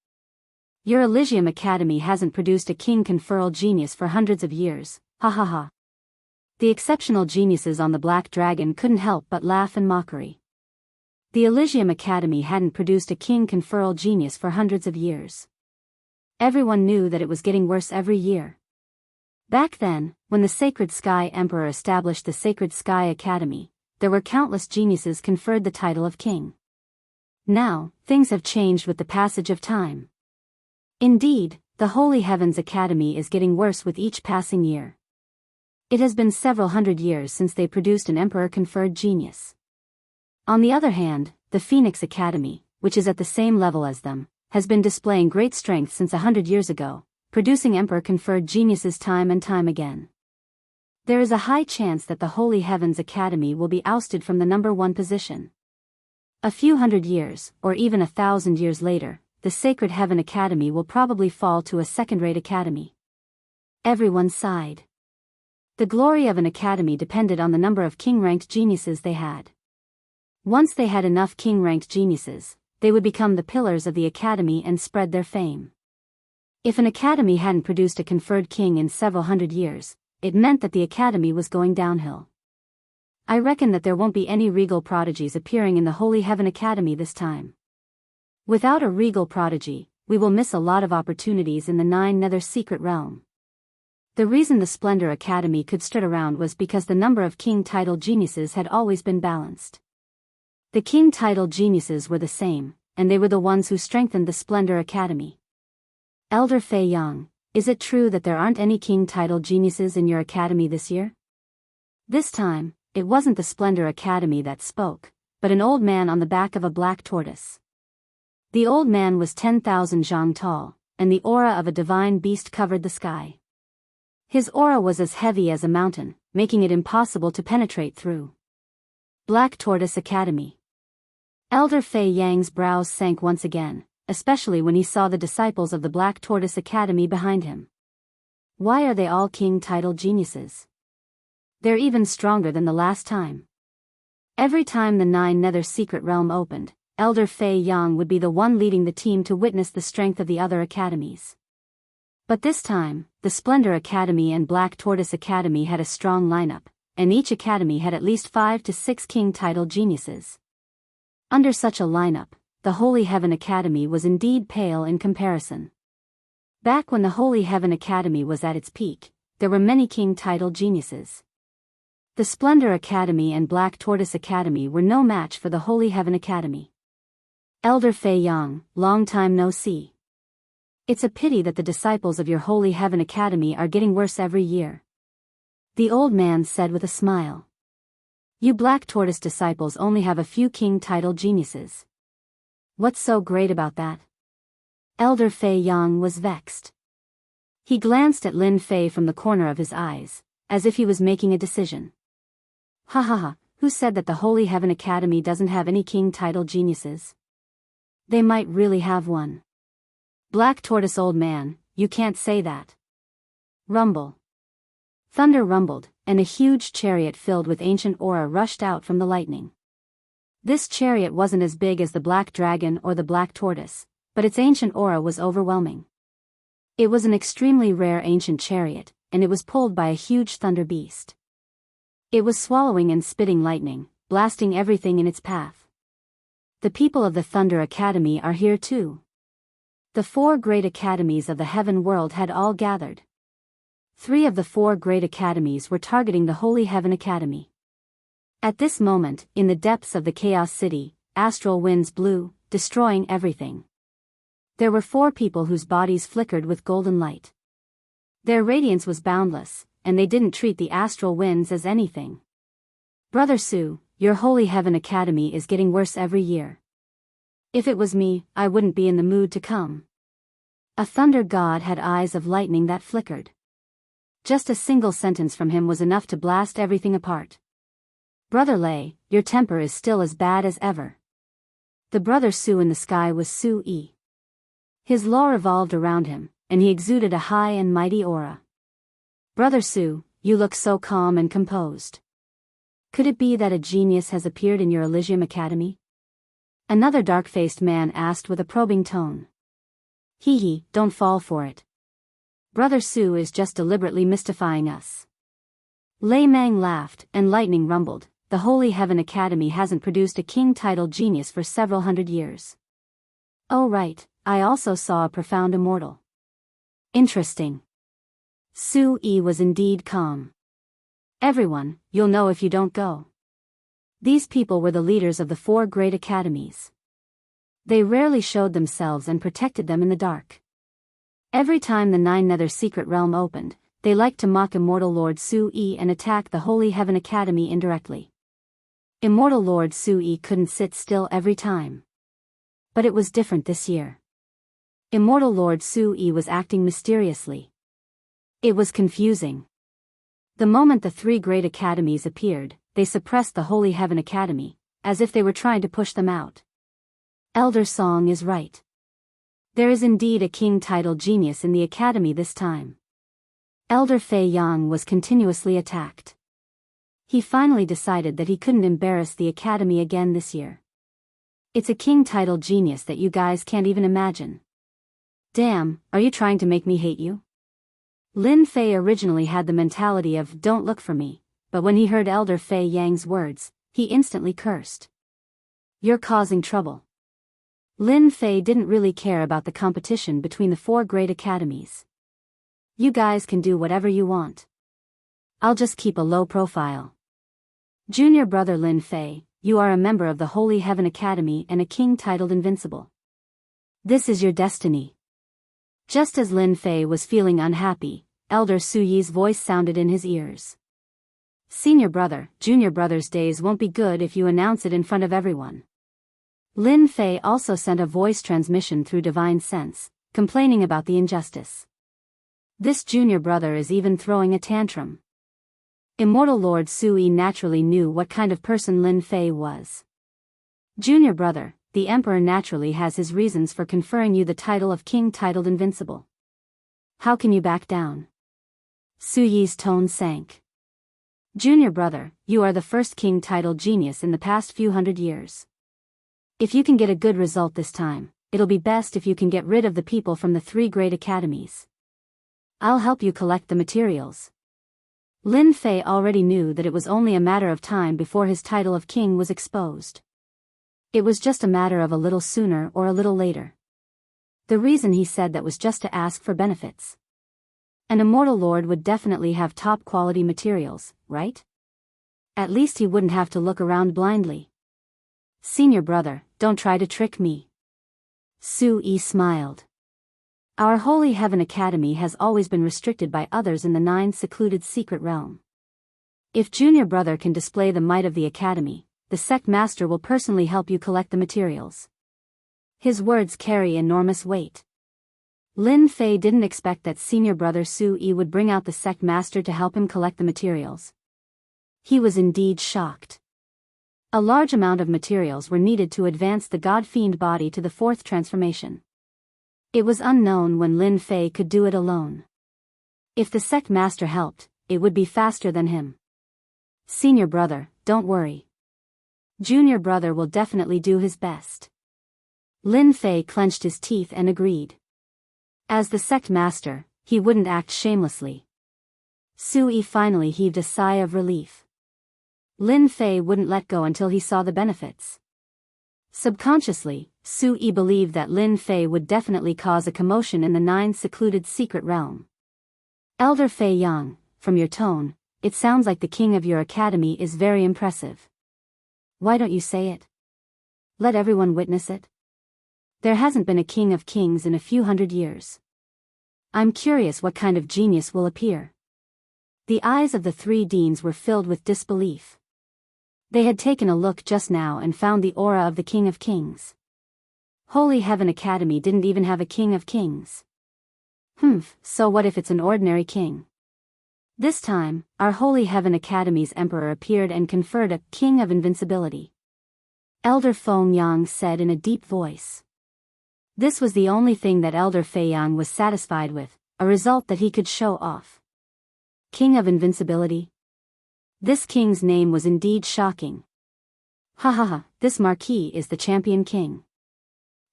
Your Elysium Academy hasn't produced a king conferral genius for hundreds of years, ha ha ha. The exceptional geniuses on the Black Dragon couldn't help but laugh in mockery. The Elysium Academy hadn't produced a king conferral genius for hundreds of years. Everyone knew that it was getting worse every year. Back then, when the Sacred Sky Emperor established the Sacred Sky Academy, there were countless geniuses conferred the title of king. Now, things have changed with the passage of time. Indeed, the Holy Heavens Academy is getting worse with each passing year. It has been several hundred years since they produced an emperor-conferred genius. On the other hand, the Phoenix Academy, which is at the same level as them, has been displaying great strength since 100 years ago, producing emperor-conferred geniuses time and time again. There is a high chance that the Holy Heavens Academy will be ousted from the number 1 position. A few hundred years, or even 1,000 years later, the Sacred Heaven Academy will probably fall to a second-rate academy. Everyone sighed. The glory of an academy depended on the number of king-ranked geniuses they had. Once they had enough king-ranked geniuses, they would become the pillars of the academy and spread their fame. If an academy hadn't produced a conferred king in several hundred years, it meant that the academy was going downhill. I reckon that there won't be any regal prodigies appearing in the Holy Heaven Academy this time. Without a regal prodigy, we will miss a lot of opportunities in the 9 Nether Secret Realm. The reason the Splendor Academy could stood around was because the number of king-titled geniuses had always been balanced. The king-titled geniuses were the same, and they were the ones who strengthened the Splendor Academy. Elder Fei Yang, is it true that there aren't any king-titled geniuses in your academy this year? This time, it wasn't the Splendor Academy that spoke, but an old man on the back of a black tortoise. The old man was 10,000 zhang tall, and the aura of a divine beast covered the sky. His aura was as heavy as a mountain, making it impossible to penetrate through. Black Tortoise Academy. Elder Fei Yang's brows sank once again, especially when he saw the disciples of the Black Tortoise Academy behind him. Why are they all king-titled geniuses? They're even stronger than the last time. Every time the 9 Nether Secret Realm opened, Elder Fei Yang would be the one leading the team to witness the strength of the other academies. But this time, the Splendor Academy and Black Tortoise Academy had a strong lineup, and each academy had at least 5 to 6 king-titled geniuses. Under such a lineup, the Holy Heaven Academy was indeed pale in comparison. Back when the Holy Heaven Academy was at its peak, there were many king-titled geniuses. The Splendor Academy and Black Tortoise Academy were no match for the Holy Heaven Academy. Elder Fei Yang, long time no see. It's a pity that the disciples of your Holy Heaven Academy are getting worse every year. The old man said with a smile. You Black Tortoise disciples only have a few king-titled geniuses. What's so great about that? Elder Fei Yang was vexed. He glanced at Lin Fei from the corner of his eyes, as if he was making a decision. Ha ha ha, who said that the Holy Heaven Academy doesn't have any king title geniuses? They might really have one. Black Tortoise old man, you can't say that. Rumble. Thunder rumbled, and a huge chariot filled with ancient aura rushed out from the lightning. This chariot wasn't as big as the Black Dragon or the Black Tortoise, but its ancient aura was overwhelming. It was an extremely rare ancient chariot, and it was pulled by a huge thunder beast. It was swallowing and spitting lightning, blasting everything in its path. The people of the Thunder Academy are here too. The 4 great academies of the heaven world had all gathered. 3 of the 4 great academies were targeting the Holy Heaven Academy. At this moment, in the depths of the Chaos City, astral winds blew, destroying everything. There were 4 people whose bodies flickered with golden light. Their radiance was boundless, and they didn't treat the astral winds as anything. Brother Su, your Holy Heaven Academy is getting worse every year. If it was me, I wouldn't be in the mood to come. A thunder god had eyes of lightning that flickered. Just a single sentence from him was enough to blast everything apart. Brother Lei, your temper is still as bad as ever. The brother Su in the sky was Su Yi. His law revolved around him, and he exuded a high and mighty aura. Brother Su, you look so calm and composed. Could it be that a genius has appeared in your Elysium Academy? Another dark-faced man asked with a probing tone. Hee hee, don't fall for it. Brother Su is just deliberately mystifying us. Lei Mang laughed, and lightning rumbled. The Holy Heaven Academy hasn't produced a king-titled genius for several hundred years. Oh right, I also saw a profound immortal. Interesting. Su Yi was indeed calm. Everyone, you'll know if you don't go. These people were the leaders of the 4 great academies. They rarely showed themselves and protected them in the dark. Every time the 9 Nether Secret Realm opened, they liked to mock Immortal Lord Su Yi and attack the Holy Heaven Academy indirectly. Immortal Lord Su Yi couldn't sit still every time. But it was different this year. Immortal Lord Su Yi was acting mysteriously. It was confusing. The moment the 3 great academies appeared, they suppressed the Holy Heaven Academy, as if they were trying to push them out. Elder Song is right. There is indeed a king-titled genius in the academy this time. Elder Fei Yang was continuously attacked. He finally decided that he couldn't embarrass the academy again this year. It's a king-titled genius that you guys can't even imagine. Damn, are you trying to make me hate you? Lin Fei originally had the mentality of don't look for me, but when he heard Elder Fei Yang's words, he instantly cursed. You're causing trouble. Lin Fei didn't really care about the competition between the 4 great academies. You guys can do whatever you want. I'll just keep a low profile. Junior brother Lin Fei, you are a member of the Holy Heaven Academy and a king titled Invincible. This is your destiny. Just as Lin Fei was feeling unhappy, Elder Su Yi's voice sounded in his ears. Senior brother, junior brother's days won't be good if you announce it in front of everyone. Lin Fei also sent a voice transmission through Divine Sense, complaining about the injustice. This junior brother is even throwing a tantrum. Immortal Lord Su Yi naturally knew what kind of person Lin Fei was. Junior brother, the Emperor naturally has his reasons for conferring you the title of King titled Invincible. How can you back down? Su Yi's tone sank. Junior brother, you are the first king titled genius in the past few hundred years. If you can get a good result this time, it'll be best if you can get rid of the people from the 3 great academies. I'll help you collect the materials. Lin Fei already knew that it was only a matter of time before his title of king was exposed. It was just a matter of a little sooner or a little later. The reason he said that was just to ask for benefits. An immortal lord would definitely have top quality materials, right? At least he wouldn't have to look around blindly. Senior brother, don't try to trick me. Su Yi smiled. Our Holy Heaven Academy has always been restricted by others in the 9 secluded secret realm. If junior brother can display the might of the academy, the sect master will personally help you collect the materials. His words carry enormous weight. Lin Fei didn't expect that senior brother Su Yi would bring out the sect master to help him collect the materials. He was indeed shocked. A large amount of materials were needed to advance the god-fiend body to the fourth transformation. It was unknown when Lin Fei could do it alone. If the sect master helped, it would be faster than him. Senior brother, don't worry. Junior brother will definitely do his best. Lin Fei clenched his teeth and agreed. As the sect master, he wouldn't act shamelessly. Sui finally heaved a sigh of relief. Lin Fei wouldn't let go until he saw the benefits. Subconsciously, Sui believed that Lin Fei would definitely cause a commotion in the 9 secluded secret realm. Elder Fei Yang, from your tone, it sounds like the king of your academy is very impressive. Why don't you say it? Let everyone witness it. There hasn't been a king of kings in a few hundred years. I'm curious what kind of genius will appear. The eyes of the 3 deans were filled with disbelief. They had taken a look just now and found the aura of the King of Kings. Holy Heaven Academy didn't even have a King of Kings. So what if it's an ordinary king? This time, our Holy Heaven Academy's emperor appeared and conferred a King of Invincibility. Elder Feng Yang said in a deep voice. This was the only thing that Elder Fei Yang was satisfied with, a result that he could show off. King of Invincibility? This king's name was indeed shocking. This marquis is the champion king.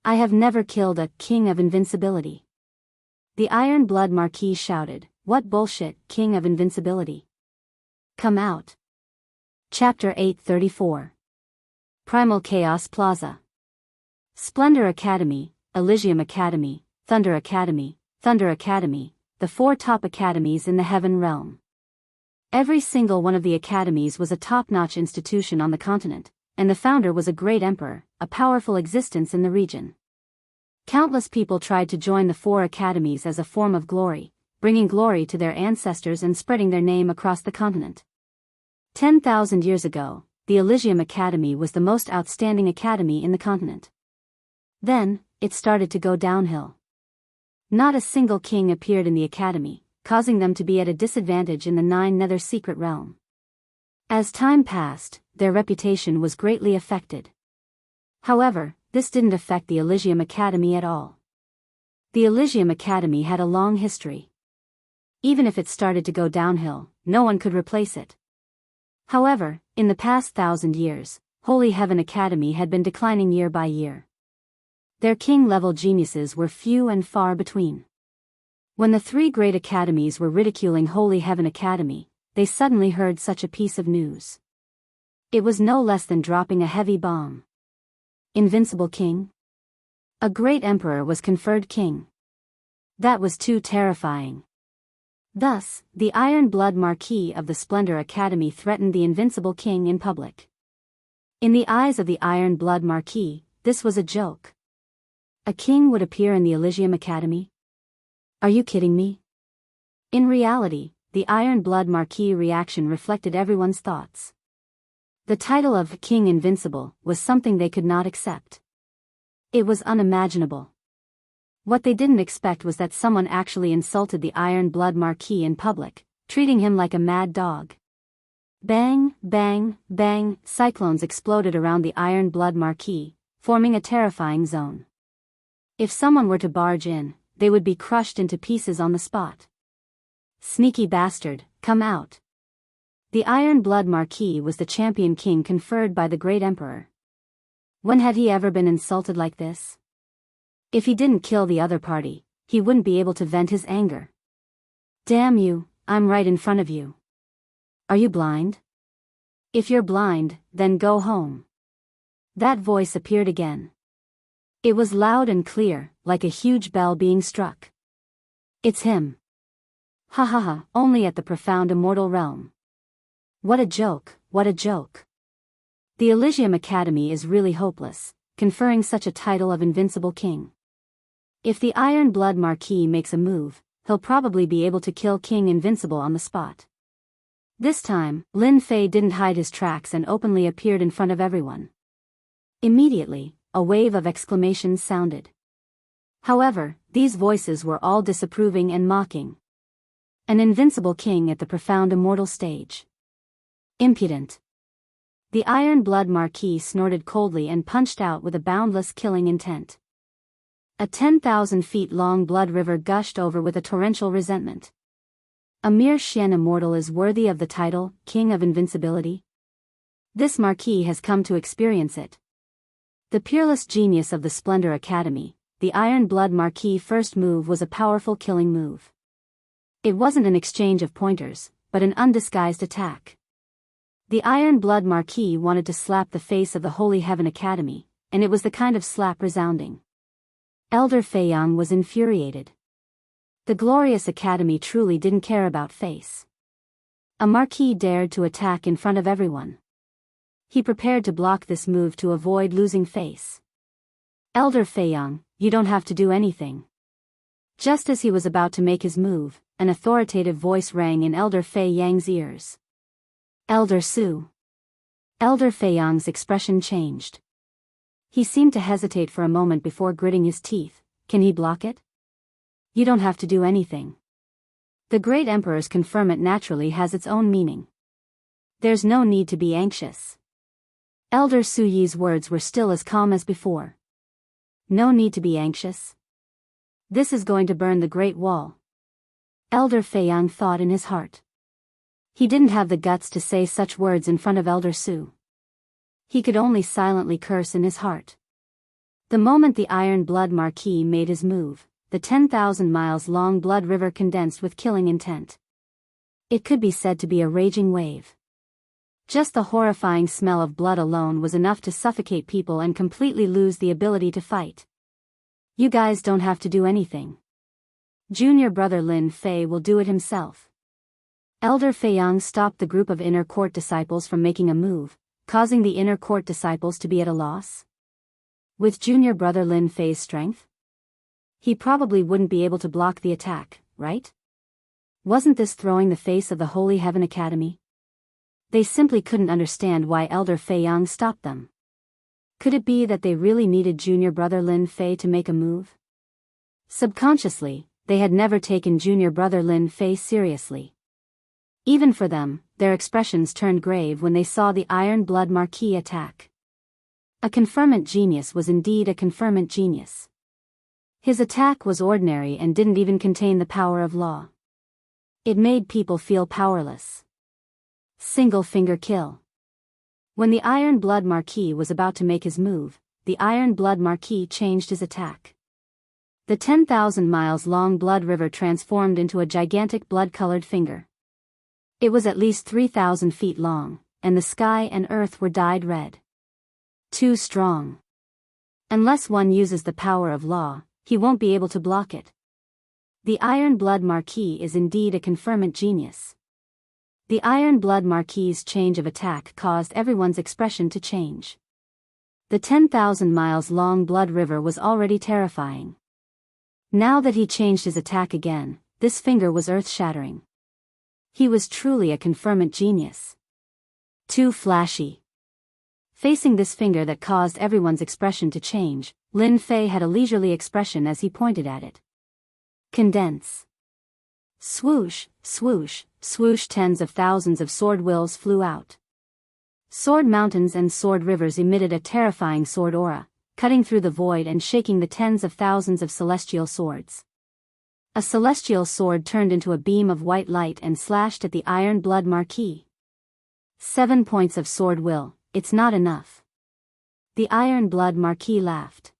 I have never killed a King of Invincibility. The Iron Blood Marquis shouted, what bullshit, King of Invincibility. Come out. Chapter 834. Primal Chaos Plaza. Splendor Academy, Elysium Academy, Thunder Academy, the 4 top academies in the Heaven Realm. Every single one of the academies was a top-notch institution on the continent, and the founder was a great emperor, a powerful existence in the region. Countless people tried to join the 4 academies as a form of glory, bringing glory to their ancestors and spreading their name across the continent. 10,000 years ago, the Elysium Academy was the most outstanding academy in the continent. Then, it started to go downhill. Not a single king appeared in the academy, causing them to be at a disadvantage in the 9 nether secret realm. As time passed, their reputation was greatly affected. However, this didn't affect the Elysium Academy at all. The Elysium Academy had a long history. Even if it started to go downhill, no one could replace it. However, in the past 1,000 years, Holy Heaven Academy had been declining year by year. Their king-level geniuses were few and far between. When the 3 great academies were ridiculing Holy Heaven Academy, they suddenly heard such a piece of news. It was no less than dropping a heavy bomb. Invincible King? A great emperor was conferred king. That was too terrifying. Thus, the Iron Blood Marquis of the Splendor Academy threatened the Invincible King in public. In the eyes of the Iron Blood Marquis, this was a joke. A king would appear in the Elysium Academy? Are you kidding me? In reality, the Iron Blood Marquis reaction reflected everyone's thoughts. The title of King Invincible was something they could not accept. It was unimaginable. What they didn't expect was that someone actually insulted the Iron Blood Marquis in public, treating him like a mad dog. Bang, bang, bang, cyclones exploded around the Iron Blood Marquis, forming a terrifying zone. If someone were to barge in, they would be crushed into pieces on the spot. Sneaky bastard, come out. The Iron Blood Marquis was the champion king conferred by the great emperor. When had he ever been insulted like this? If he didn't kill the other party, he wouldn't be able to vent his anger. Damn you, I'm right in front of you. Are you blind? If you're blind, then go home. That voice appeared again. It was loud and clear, like a huge bell being struck. It's him. Only at the profound immortal realm. What a joke, what a joke. The Elysium Academy is really hopeless, conferring such a title of Invincible King. If the Iron Blood Marquis makes a move, he'll probably be able to kill King Invincible on the spot. This time, Lin Fei didn't hide his tracks and openly appeared in front of everyone. Immediately, a wave of exclamations sounded. However, these voices were all disapproving and mocking. An invincible king at the profound immortal stage. Impudent. The Iron Blood Marquis snorted coldly and punched out with a boundless killing intent. A 10,000 feet long blood river gushed over with a torrential resentment. A mere Xian immortal is worthy of the title, King of Invincibility? This Marquis has come to experience it. The peerless genius of the Splendor Academy, the Iron Blood Marquis' first move was a powerful killing move. It wasn't an exchange of pointers, but an undisguised attack. The Iron Blood Marquis wanted to slap the face of the Holy Heaven Academy, and it was the kind of slap resounding. Elder Feiyang was infuriated. The glorious academy truly didn't care about face. A marquis dared to attack in front of everyone. He prepared to block this move to avoid losing face. Elder Feiyang, you don't have to do anything. Just as he was about to make his move, an authoritative voice rang in Elder Feiyang's ears. Elder Su. Elder Feiyang's expression changed. He seemed to hesitate for a moment before gritting his teeth. Can he block it? You don't have to do anything. The great emperor's conferment naturally has its own meaning. There's no need to be anxious. Elder Su Yi's words were still as calm as before. No need to be anxious. This is going to burn the Great Wall. Elder Feiyang thought in his heart. He didn't have the guts to say such words in front of Elder Su. He could only silently curse in his heart. The moment the Iron Blood Marquis made his move, the 10,000 miles long blood river condensed with killing intent. It could be said to be a raging wave. Just the horrifying smell of blood alone was enough to suffocate people and completely lose the ability to fight. You guys don't have to do anything. Junior brother Lin Fei will do it himself. Elder Feiyang stopped the group of inner court disciples from making a move, causing the inner court disciples to be at a loss. With junior brother Lin Fei's strength? He probably wouldn't be able to block the attack, right? Wasn't this throwing the face of the Holy Heaven Academy? They simply couldn't understand why Elder Feiyang stopped them. Could it be that they really needed junior brother Lin Fei to make a move? Subconsciously, they had never taken junior brother Lin Fei seriously. Even for them, their expressions turned grave when they saw the Iron Blood Marquis attack. A conferment genius was indeed a conferment genius. His attack was ordinary and didn't even contain the power of law. It made people feel powerless. Single finger kill. When the Iron Blood Marquis was about to make his move, the Iron Blood Marquis changed his attack. The 10,000 miles long blood river transformed into a gigantic blood-colored finger. It was at least 3,000 feet long, and the sky and earth were dyed red. Too strong. Unless one uses the power of law, he won't be able to block it. The Iron Blood Marquis is indeed a conferment genius. The Iron Blood Marquis' change of attack caused everyone's expression to change. The 10,000 miles long blood river was already terrifying. Now that he changed his attack again, this finger was earth-shattering. He was truly a conferment genius. Too flashy. Facing this finger that caused everyone's expression to change, Lin Fei had a leisurely expression as he pointed at it. Condense. Swoosh, swoosh, swoosh. Tens of thousands of sword wills flew out. Sword mountains and sword rivers emitted a terrifying sword aura, cutting through the void and shaking the tens of thousands of celestial swords. A celestial sword turned into a beam of white light and slashed at the Iron Blood Marquis. 7 points of sword will, it's not enough. The Iron Blood Marquis laughed.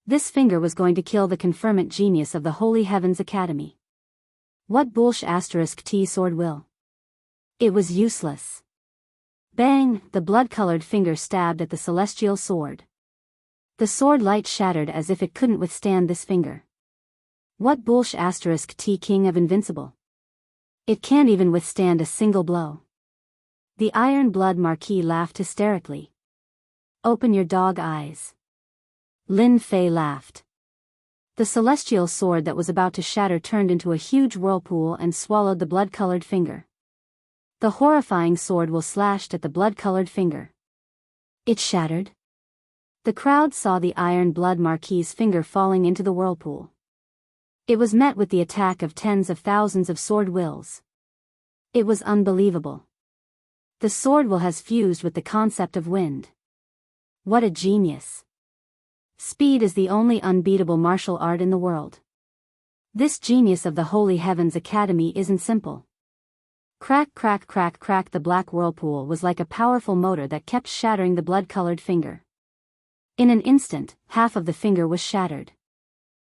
This finger was going to kill the conferment genius of the Holy Heavens Academy. What bullsh** T sword will? It was useless. Bang! The blood-colored finger stabbed at the celestial sword. The sword light shattered as if it couldn't withstand this finger. What bullsh** T King of Invincible? It can't even withstand a single blow. The Iron Blood Marquis laughed hysterically. Open your dog eyes. Lin Fei laughed. The celestial sword that was about to shatter turned into a huge whirlpool and swallowed the blood-colored finger. The horrifying sword will slashed at the blood-colored finger. It shattered. The crowd saw the Iron Blood Marquis' finger falling into the whirlpool. It was met with the attack of tens of thousands of sword wills. It was unbelievable. The sword will has fused with the concept of wind. What a genius. Speed is the only unbeatable martial art in the world. This genius of the Holy Heavens Academy isn't simple. Crack, crack, crack, crack. The black whirlpool was like a powerful motor that kept shattering the blood-colored finger. In an instant, half of the finger was shattered.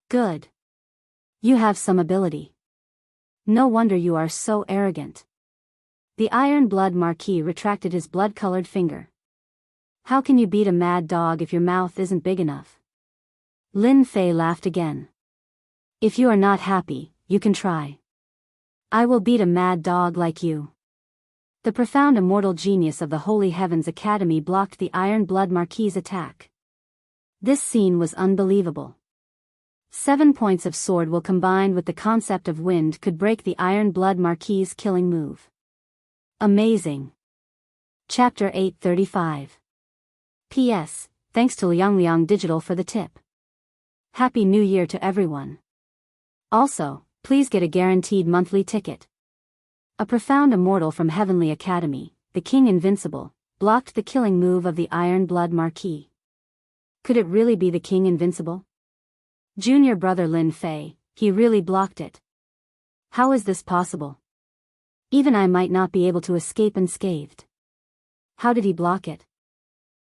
Good. You have some ability. No wonder you are so arrogant. The Iron Blood Marquis retracted his blood-colored finger. How can you beat a mad dog if your mouth isn't big enough? Lin Fei laughed again. If you are not happy, you can try. I will beat a mad dog like you. The profound immortal genius of the Holy Heavens Academy blocked the Iron Blood Marquis' attack. This scene was unbelievable. 7 points of sword will combined with the concept of wind could break the Iron Blood Marquis' killing move. Amazing. Chapter 835. P.S. Thanks to Liang Digital for the tip. Happy New Year to everyone. Also, please get a guaranteed monthly ticket. A profound immortal from Heavenly Academy, the King Invincible, blocked the killing move of the Iron Blood Marquis. Could it really be the King Invincible? Junior brother Lin Fei, he really blocked it. How is this possible? Even I might not be able to escape unscathed. How did he block it?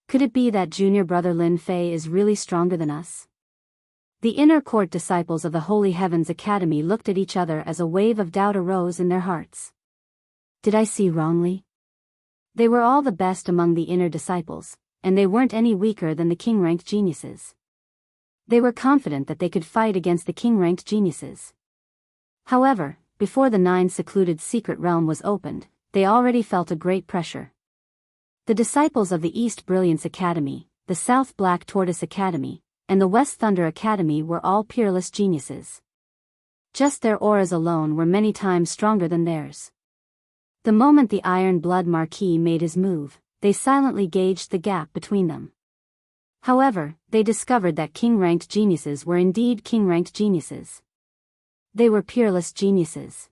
Could it be that junior brother Lin Fei is really stronger than us? The inner court disciples of the Holy Heavens Academy looked at each other as a wave of doubt arose in their hearts. Did I see wrongly? They were all the best among the inner disciples, and they weren't any weaker than the king-ranked geniuses. They were confident that they could fight against the king-ranked geniuses. However, before the 9 secluded secret realm was opened, they already felt a great pressure. The disciples of the East Brilliance Academy, the South Black Tortoise Academy, and the West Thunder Academy were all peerless geniuses. Just their auras alone were many times stronger than theirs. The moment the Iron Blood Marquis made his move, they silently gauged the gap between them. However, they discovered that king-ranked geniuses were indeed king-ranked geniuses. They were peerless geniuses.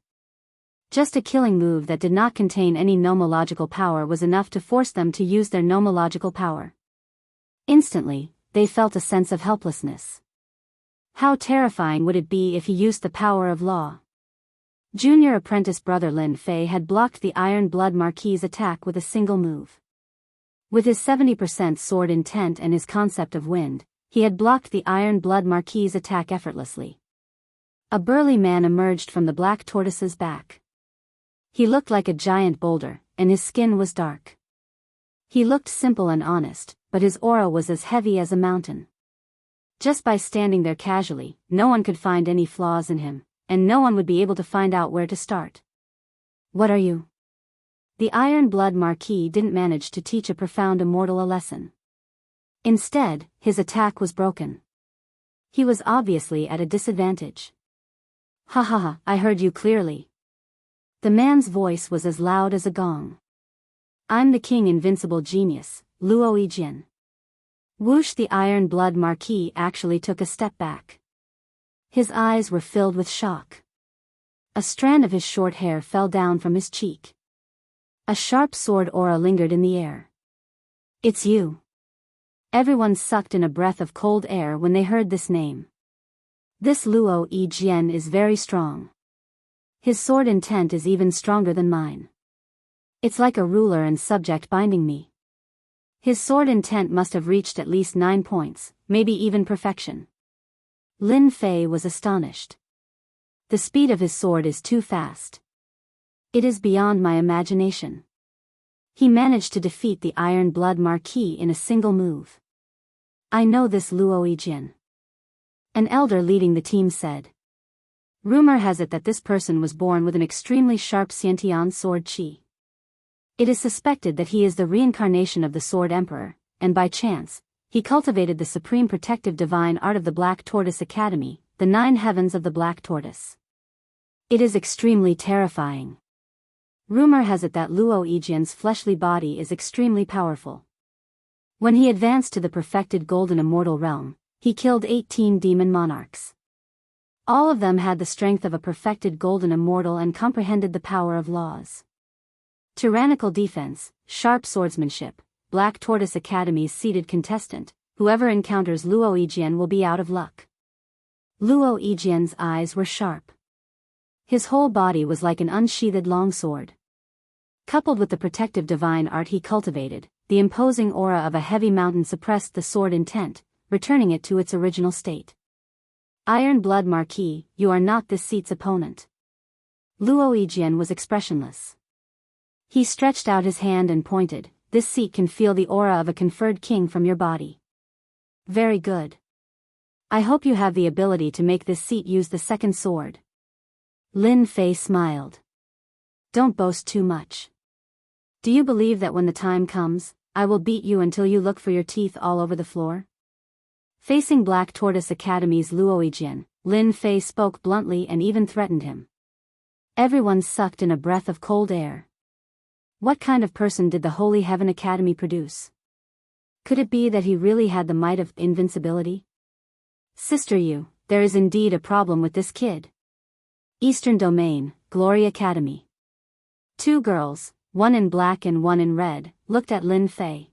Just a killing move that did not contain any nomological power was enough to force them to use their nomological power. Instantly, they felt a sense of helplessness. How terrifying would it be if he used the power of law? Junior apprentice brother Lin Fei had blocked the Iron Blood Marquis' attack with a single move. With his 70% sword intent and his concept of wind, he had blocked the Iron Blood Marquis' attack effortlessly. A burly man emerged from the black tortoise's back. He looked like a giant boulder, and his skin was dark. He looked simple and honest, but his aura was as heavy as a mountain. Just by standing there casually, no one could find any flaws in him, and no one would be able to find out where to start. What are you? The Iron Blood Marquis didn't manage to teach a profound immortal a lesson. Instead, his attack was broken. He was obviously at a disadvantage. Ha ha ha, I heard you clearly. The man's voice was as loud as a gong. I'm the King Invincible Genius, Luo Yijian. Whoosh! The Iron Blood Marquis actually took a step back. His eyes were filled with shock. A strand of his short hair fell down from his cheek. A sharp sword aura lingered in the air. It's you. Everyone sucked in a breath of cold air when they heard this name. This Luo Yijian is very strong. His sword intent is even stronger than mine. It's like a ruler and subject binding me. His sword intent must have reached at least 9 points, maybe even perfection. Lin Fei was astonished. The speed of his sword is too fast. It is beyond my imagination. He managed to defeat the Iron Blood Marquis in a single move. I know this Luo Yijian. An elder leading the team said. Rumor has it that this person was born with an extremely sharp Xiantian sword chi. It is suspected that he is the reincarnation of the Sword Emperor, and by chance, he cultivated the supreme protective divine art of the Black Tortoise Academy, the 9 heavens of the Black Tortoise. It is extremely terrifying. Rumor has it that Luo Yijian's fleshly body is extremely powerful. When he advanced to the perfected golden immortal realm, he killed 18 demon monarchs. All of them had the strength of a perfected golden immortal and comprehended the power of laws. Tyrannical defense, sharp swordsmanship, Black Tortoise Academy's seeded contestant, whoever encounters Luo Yijian will be out of luck. Luo Yijian's eyes were sharp. His whole body was like an unsheathed longsword. Coupled with the protective divine art he cultivated, the imposing aura of a heavy mountain suppressed the sword intent, returning it to its original state. Iron Blood Marquis, you are not this seat's opponent. Luo Yijian was expressionless. He stretched out his hand and pointed, this seat can feel the aura of a conferred king from your body. Very good. I hope you have the ability to make this seat use the second sword. Lin Fei smiled. Don't boast too much. Do you believe that when the time comes, I will beat you until you look for your teeth all over the floor? Facing Black Tortoise Academy's Luo Yijian, Lin Fei spoke bluntly and even threatened him. Everyone sucked in a breath of cold air. What kind of person did the Holy Heaven Academy produce? Could it be that he really had the might of invincibility? Sister Yu, there is indeed a problem with this kid. Eastern Domain, Glory Academy. Two girls, one in black and one in red, looked at Lin Fei.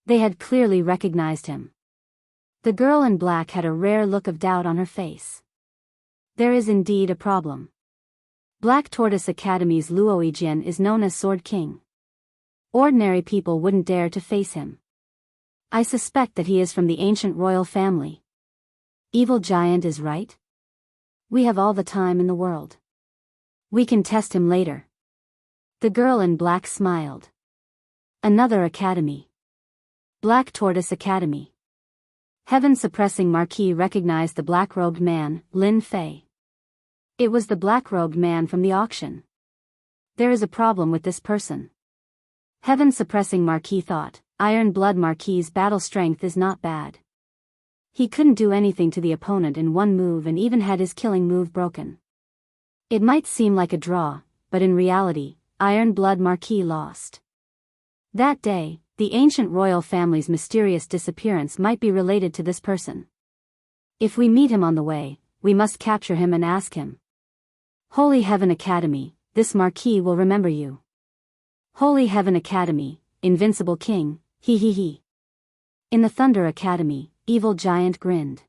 They had clearly recognized him. The girl in black had a rare look of doubt on her face. There is indeed a problem. Black Tortoise Academy's Luo Yijian is known as Sword King. Ordinary people wouldn't dare to face him. I suspect that he is from the ancient royal family. Evil Giant is right? We have all the time in the world. We can test him later. The girl in black smiled. Another academy. Black Tortoise Academy. Heaven-suppressing Marquis recognized the black-robed man, Lin Fei. It was the black-robed man from the auction. There is a problem with this person. Heaven-suppressing Marquis thought, Iron Blood Marquis's battle strength is not bad. He couldn't do anything to the opponent in one move and even had his killing move broken. It might seem like a draw, but in reality, Iron Blood Marquis lost. That day, the ancient royal family's mysterious disappearance might be related to this person. If we meet him on the way, we must capture him and ask him. Holy Heaven Academy, this Marquis will remember you. Holy Heaven Academy, Invincible King, he he he. In the Thunder Academy, Evil Giant grinned.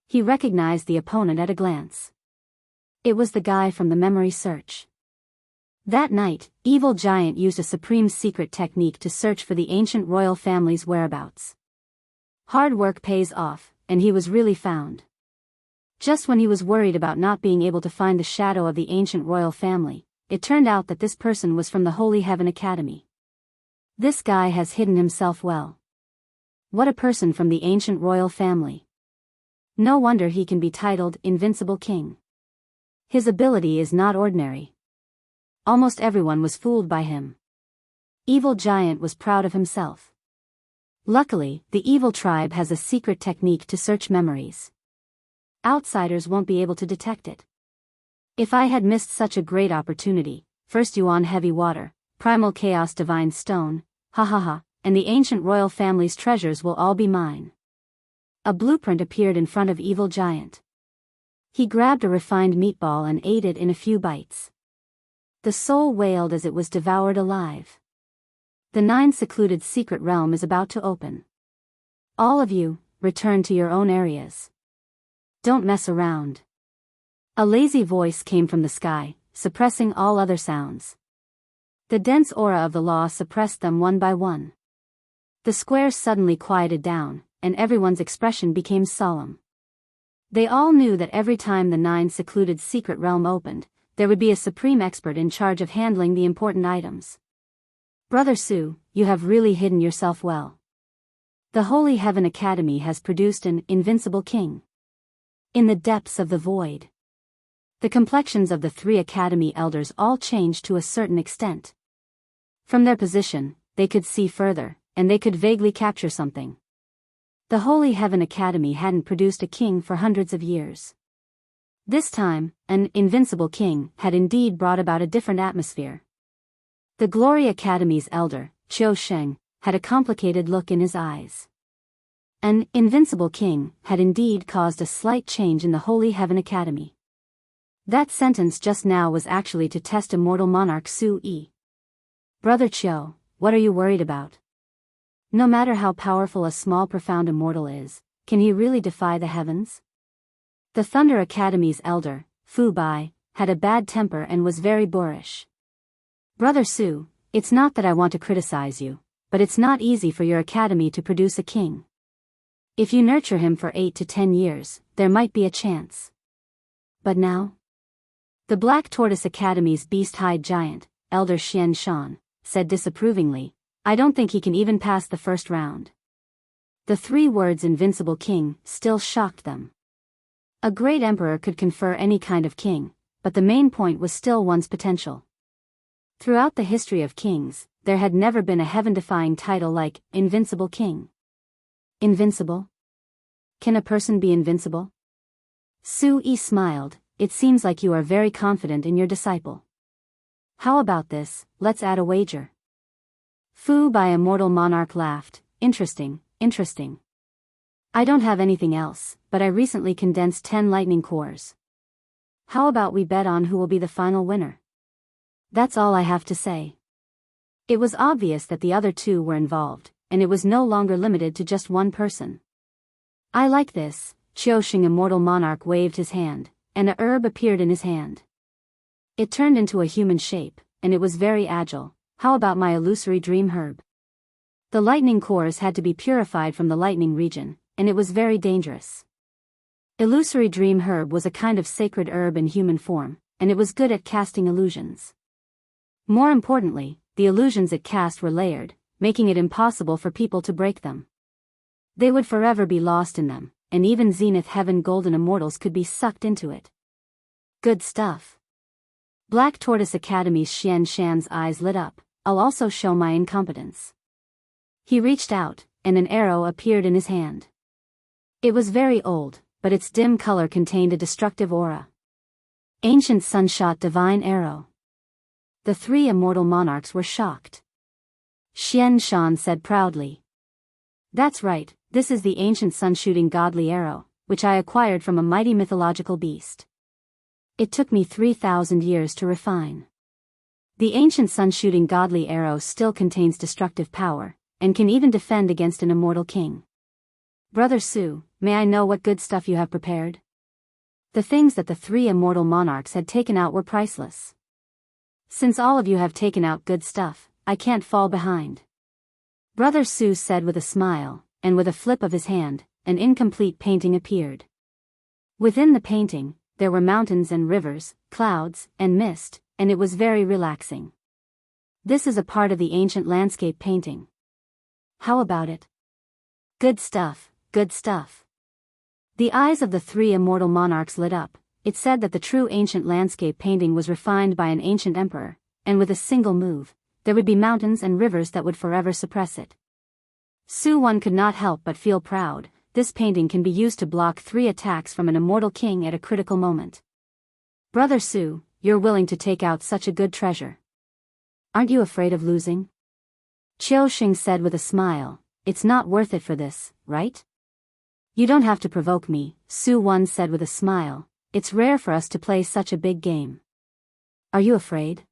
He recognized the opponent at a glance. It was the guy from the memory search. That night, Evil Giant used a supreme secret technique to search for the ancient royal family's whereabouts. Hard work pays off, and he was really found. Just when he was worried about not being able to find the shadow of the ancient royal family, it turned out that this person was from the Holy Heaven Academy. This guy has hidden himself well. What a person from the ancient royal family. No wonder he can be titled Invincible King. His ability is not ordinary. Almost everyone was fooled by him. Evil Giant was proud of himself. Luckily, the evil tribe has a secret technique to search memories. Outsiders won't be able to detect it. If I had missed such a great opportunity, First Yuan Heavy Water, Primal Chaos Divine Stone, ha ha ha, and the ancient royal family's treasures will all be mine. A blueprint appeared in front of Evil Giant. He grabbed a refined meatball and ate it in a few bites. The soul wailed as it was devoured alive. The 9 secluded secret realm is about to open. All of you, return to your own areas. Don't mess around. A lazy voice came from the sky, suppressing all other sounds. The dense aura of the law suppressed them one by one. The squares suddenly quieted down, and everyone's expression became solemn. They all knew that every time the 9 secluded secret realm opened, there would be a supreme expert in charge of handling the important items. Brother Su, you have really hidden yourself well. The Holy Heaven Academy has produced an invincible king. In the depths of the void. The complexions of the 3 academy elders all changed to a certain extent. From their position, they could see further, and they could vaguely capture something. The Holy Heaven Academy hadn't produced a king for hundreds of years. This time, an invincible king had indeed brought about a different atmosphere. The Glory Academy's elder, Qiu Sheng, had a complicated look in his eyes. An invincible king had indeed caused a slight change in the Holy Heaven Academy. That sentence just now was actually to test immortal monarch Su Yi. Brother Chiu, what are you worried about? No matter how powerful a small profound immortal is, can he really defy the heavens? The Thunder Academy's elder, Fu Bai, had a bad temper and was very boorish. Brother Su, it's not that I want to criticize you, but it's not easy for your academy to produce a king. If you nurture him for 8 to 10 years, there might be a chance. But now? The Black Tortoise Academy's beast-hide giant, Elder Xian Shan, said disapprovingly, I don't think he can even pass the first round. The 3 words invincible king still shocked them. A great emperor could confer any kind of king, but the main point was still one's potential. Throughout the history of kings, there had never been a heaven-defying title like Invincible King. Invincible? Can a person be invincible? Su Yi smiled, it seems like you are very confident in your disciple. How about this, let's add a wager. Fu Bai Immortal Monarch laughed, interesting. I don't have anything else, but I recently condensed 10 lightning cores. How about we bet on who will be the final winner? That's all I have to say. It was obvious that the other 2 were involved, and it was no longer limited to just one person. I like this, Qiuxing Immortal Monarch waved his hand, and a herb appeared in his hand. It turned into a human shape, and it was very agile. How about my illusory dream herb? The lightning cores had to be purified from the lightning region, and it was very dangerous. Illusory dream herb was a kind of sacred herb in human form, and it was good at casting illusions. More importantly, the illusions it cast were layered, making it impossible for people to break them. They would forever be lost in them, and even Zenith Heaven Golden Immortals could be sucked into it. Good stuff. Black Tortoise Academy's Xian Shan's eyes lit up, I'll also show my incompetence. He reached out, and an arrow appeared in his hand. It was very old, but its dim color contained a destructive aura. Ancient Sunshot Divine Arrow. The 3 immortal monarchs were shocked. Xian Shan said proudly. That's right, this is the ancient sun-shooting godly arrow, which I acquired from a mighty mythological beast. It took me 3,000 years to refine. The ancient sun-shooting godly arrow still contains destructive power, and can even defend against an immortal king. Brother Su, may I know what good stuff you have prepared? The things that the 3 immortal monarchs had taken out were priceless. Since all of you have taken out good stuff, I can't fall behind. Brother Su said with a smile, and with a flip of his hand, an incomplete painting appeared. Within the painting, there were mountains and rivers, clouds, and mist, and it was very relaxing. This is a part of the ancient landscape painting. How about it? Good stuff, good stuff. The eyes of the 3 immortal monarchs lit up. It said that the true ancient landscape painting was refined by an ancient emperor, and with a single move, there would be mountains and rivers that would forever suppress it. Su Wan could not help but feel proud. This painting can be used to block 3 attacks from an immortal king at a critical moment. Brother Su, you're willing to take out such a good treasure. Aren't you afraid of losing? Qiuxing said with a smile, it's not worth it for this, right? You don't have to provoke me, Su Wan said with a smile, it's rare for us to play such a big game. Are you afraid?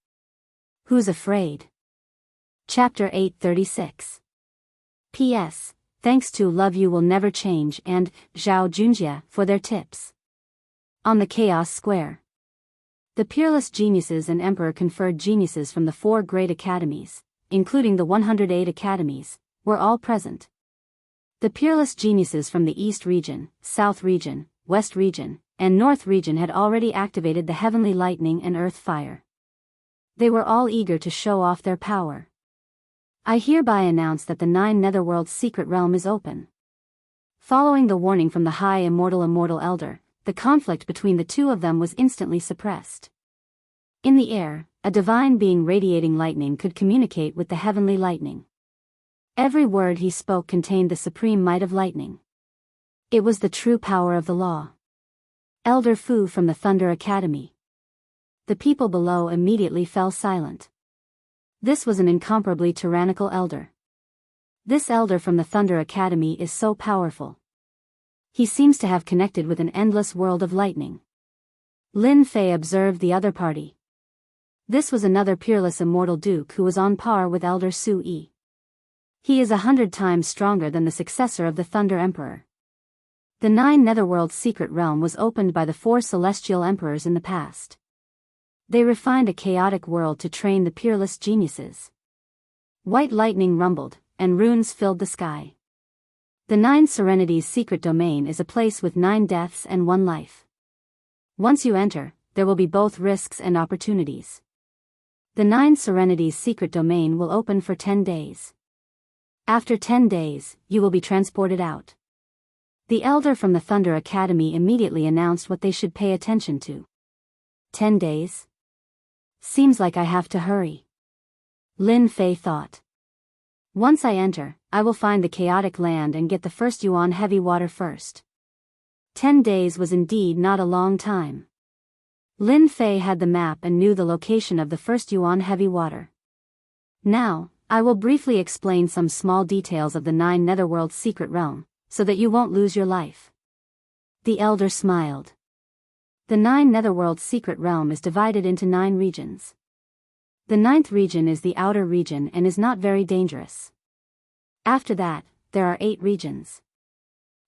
Who's afraid? Chapter 836. P.S. Thanks to Love You Will Never Change and Zhao Junjie for their tips. On the Chaos Square. The peerless geniuses and emperor conferred geniuses from the 4 great academies, including the 108 academies, were all present. The peerless geniuses from the East region, South region, West region, and North region had already activated the heavenly lightning and earth fire. They were all eager to show off their power. I hereby announce that the 9 Netherworld's secret realm is open. Following the warning from the High Immortal Elder, the conflict between the 2 of them was instantly suppressed. In the air, a divine being radiating lightning could communicate with the heavenly lightning. Every word he spoke contained the supreme might of lightning. It was the true power of the law. Elder Fu from the Thunder Academy. The people below immediately fell silent. This was an incomparably tyrannical elder. This elder from the Thunder Academy is so powerful. He seems to have connected with an endless world of lightning. Lin Fei observed the other party. This was another peerless immortal duke who was on par with Elder Su Yi. He is 100 times stronger than the successor of the Thunder Emperor. The 9 Netherworld's secret realm was opened by the 4 celestial emperors in the past. They refined a chaotic world to train the peerless geniuses. White lightning rumbled, and runes filled the sky. The 9 Serenities' secret domain is a place with 9 deaths and 1 life. Once you enter, there will be both risks and opportunities. The 9 Serenities' secret domain will open for 10 days. After 10 days, you will be transported out. The elder from the Thunder Academy immediately announced what they should pay attention to. 10 days? Seems like I have to hurry. Lin Fei thought. Once I enter, I will find the chaotic land and get the first Yuan heavy water first. 10 days was indeed not a long time. Lin Fei had the map and knew the location of the first Yuan heavy water. Now, I will briefly explain some small details of the 9 Netherworld's secret realm, so that you won't lose your life. The elder smiled. The 9 Netherworld's secret realm is divided into 9 regions. The 9th region is the outer region and is not very dangerous. After that, there are 8 regions.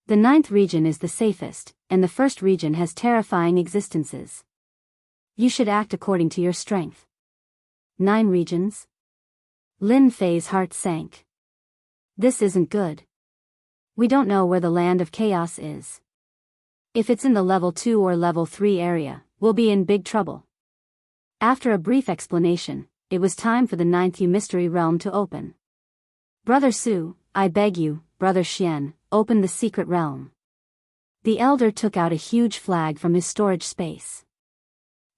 The 9th region is the safest, and the first region has terrifying existences. You should act according to your strength. 9 regions? Lin Fei's heart sank. This isn't good. We don't know where the land of chaos is. If it's in the level 2 or level 3 area, we'll be in big trouble. After a brief explanation, it was time for the 9th mystery realm to open. Brother Su, I beg you, Brother Xian, open the secret realm. The elder took out a huge flag from his storage space.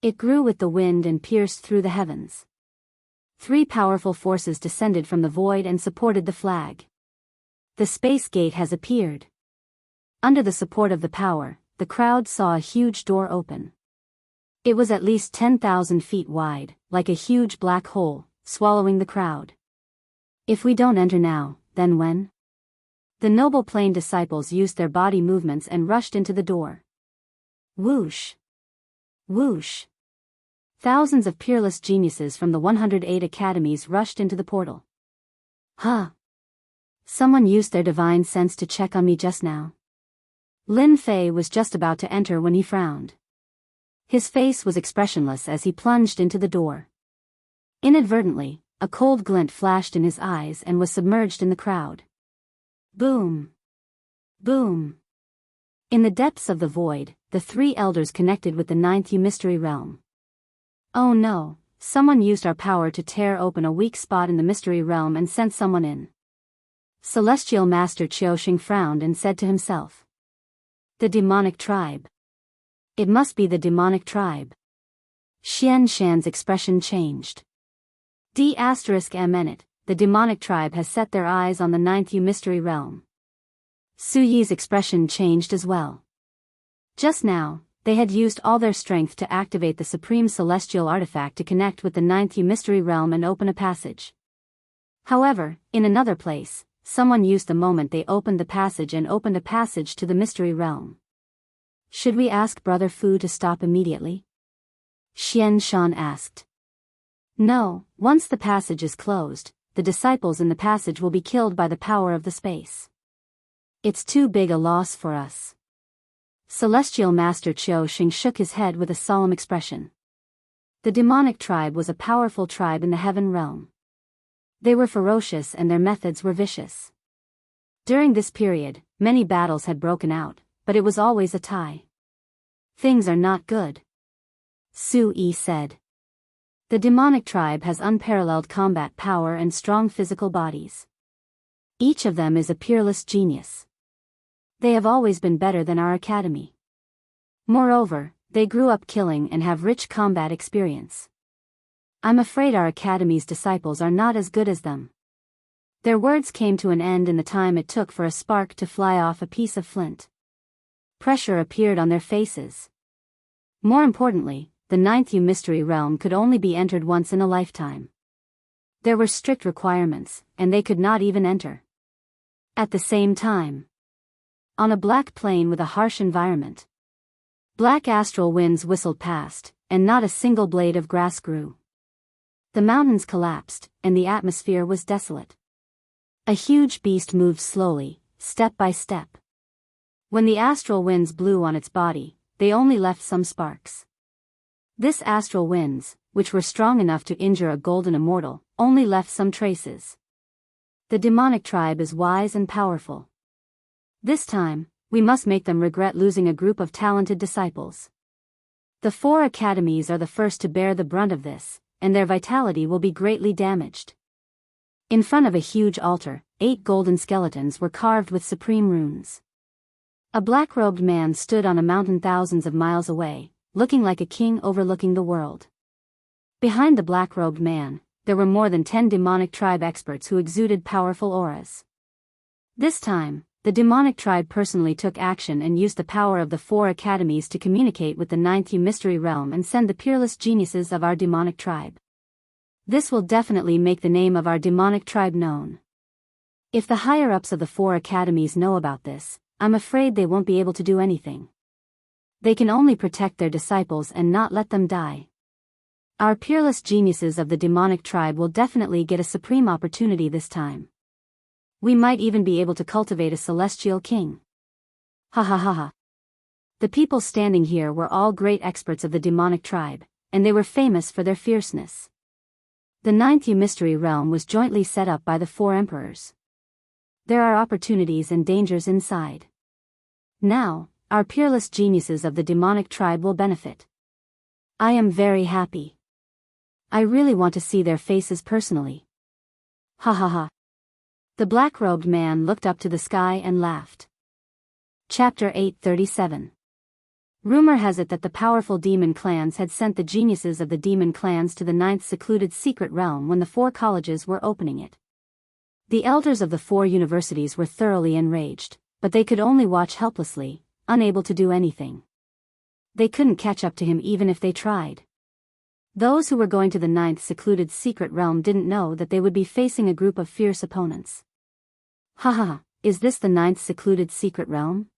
It grew with the wind and pierced through the heavens. 3 powerful forces descended from the void and supported the flag. The space gate has appeared. Under the support of the power, the crowd saw a huge door open. It was at least 10,000 feet wide, like a huge black hole, swallowing the crowd. If we don't enter now, then when? The noble plane disciples used their body movements and rushed into the door. Whoosh! Whoosh! Thousands of peerless geniuses from the 108 academies rushed into the portal. Huh! Someone used their divine sense to check on me just now. Lin Fei was just about to enter when he frowned. His face was expressionless as he plunged into the door. Inadvertently, a cold glint flashed in his eyes and was submerged in the crowd. Boom! Boom! In the depths of the void, the 3 elders connected with the 9th mystery realm. Oh no, someone used our power to tear open a weak spot in the mystery realm and sent someone in. Celestial Master Qiuxing frowned and said to himself. The demonic tribe. It must be the demonic tribe. Xian Shan's expression changed. D***M*, the demonic tribe has set their eyes on the 9th mystery realm. Su Yi's expression changed as well. Just now, they had used all their strength to activate the supreme celestial artifact to connect with the 9th mystery realm and open a passage. However, in another place, someone used the moment they opened the passage and opened a passage to the mystery realm. Should we ask Brother Fu to stop immediately? Xian Shan asked. No, once the passage is closed, the disciples in the passage will be killed by the power of the space. It's too big a loss for us. Celestial Master Qiuxing shook his head with a solemn expression. The demonic tribe was a powerful tribe in the heaven realm. They were ferocious and their methods were vicious. During this period, many battles had broken out, but it was always a tie. Things are not good. Su Yi said. The demonic tribe has unparalleled combat power and strong physical bodies. Each of them is a peerless genius. They have always been better than our academy. Moreover, they grew up killing and have rich combat experience. I'm afraid our academy's disciples are not as good as them. Their words came to an end in the time it took for a spark to fly off a piece of flint. Pressure appeared on their faces. More importantly, the 9th mystery realm could only be entered once in a lifetime. There were strict requirements, and they could not even enter. At the same time, on a black plain with a harsh environment, black astral winds whistled past, and not a single blade of grass grew. The mountains collapsed, and the atmosphere was desolate. A huge beast moved slowly, step by step. When the astral winds blew on its body, they only left some sparks. This astral winds, which were strong enough to injure a golden immortal, only left some traces. The demonic tribe is wise and powerful. This time, we must make them regret losing a group of talented disciples. The 4 academies are the first to bear the brunt of this, and their vitality will be greatly damaged. In front of a huge altar, 8 golden skeletons were carved with supreme runes. A black-robed man stood on a mountain thousands of miles away, looking like a king overlooking the world. Behind the black-robed man, there were more than 10 demonic tribe experts who exuded powerful auras. This time, the demonic tribe personally took action and used the power of the 4 academies to communicate with the 9th mystery realm and send the peerless geniuses of our demonic tribe. This will definitely make the name of our demonic tribe known. If the higher-ups of the 4 academies know about this, I'm afraid they won't be able to do anything. They can only protect their disciples and not let them die. Our peerless geniuses of the demonic tribe will definitely get a supreme opportunity this time. We might even be able to cultivate a celestial king. Ha ha ha ha. The people standing here were all great experts of the demonic tribe, and they were famous for their fierceness. The 9th mystery realm was jointly set up by the 4 emperors. There are opportunities and dangers inside. Now, our peerless geniuses of the demonic tribe will benefit. I am very happy. I really want to see their faces personally. Ha ha ha. The black-robed man looked up to the sky and laughed. Chapter 837. Rumor has it that the powerful demon clans had sent the geniuses of the demon clans to the 9th secluded secret realm when the 4 colleges were opening it. The elders of the 4 universities were thoroughly enraged, but they could only watch helplessly, unable to do anything. They couldn't catch up to him even if they tried. Those who were going to the 9th secluded secret realm didn't know that they would be facing a group of fierce opponents. Haha, is this the 9th secluded secret realm?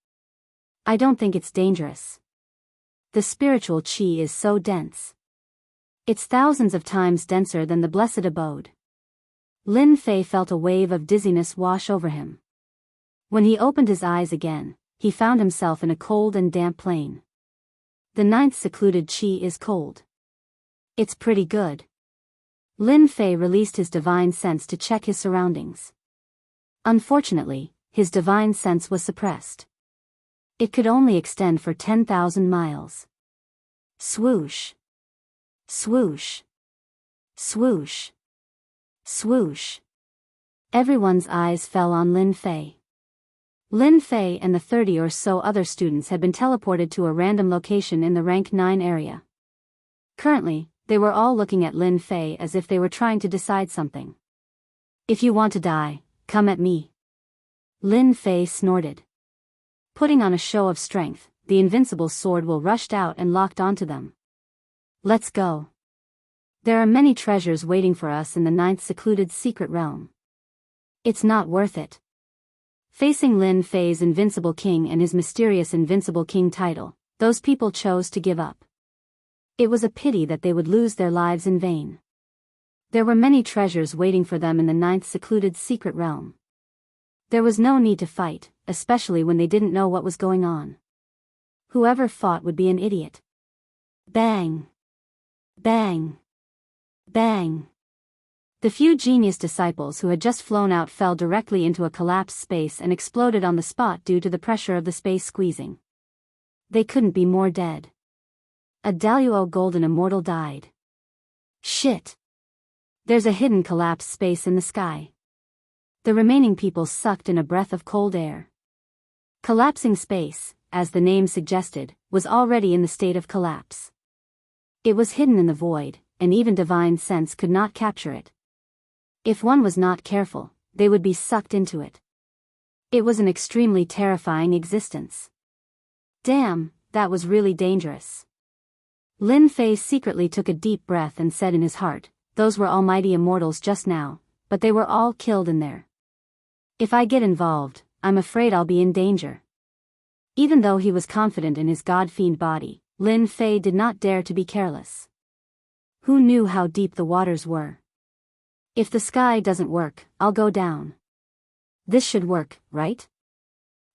I don't think it's dangerous. The spiritual qi is so dense. It's thousands of times denser than the blessed abode. Lin Fei felt a wave of dizziness wash over him. When he opened his eyes again, he found himself in a cold and damp plain. The 9th secluded qi is cold. It's pretty good. Lin Fei released his divine sense to check his surroundings. Unfortunately, his divine sense was suppressed. It could only extend for 10,000 miles. Swoosh. Swoosh. Swoosh. Swoosh. Everyone's eyes fell on Lin Fei. Lin Fei and the 30 or so other students had been teleported to a random location in the rank 9 area. Currently, they were all looking at Lin Fei as if they were trying to decide something. If you want to die, come at me. Lin Fei snorted. Putting on a show of strength, the invincible sword will rushed out and locked onto them. Let's go. There are many treasures waiting for us in the 9th secluded secret realm. It's not worth it. Facing Lin Fei's invincible king and his mysterious invincible king title, those people chose to give up. It was a pity that they would lose their lives in vain. There were many treasures waiting for them in the 9th secluded secret realm. There was no need to fight, especially when they didn't know what was going on. Whoever fought would be an idiot. Bang! Bang! Bang! The few genius disciples who had just flown out fell directly into a collapsed space and exploded on the spot due to the pressure of the space squeezing. They couldn't be more dead. A Daoist golden immortal died. Shit! There's a hidden collapsed space in the sky. The remaining people sucked in a breath of cold air. Collapsing space, as the name suggested, was already in the state of collapse. It was hidden in the void, and even divine sense could not capture it. If one was not careful, they would be sucked into it. It was an extremely terrifying existence. Damn, that was really dangerous. Lin Fei secretly took a deep breath and said in his heart, those were almighty immortals just now, but they were all killed in there. If I get involved, I'm afraid I'll be in danger. Even though he was confident in his god-fiend body, Lin Fei did not dare to be careless. Who knew how deep the waters were? If the sky doesn't work, I'll go down. This should work, right?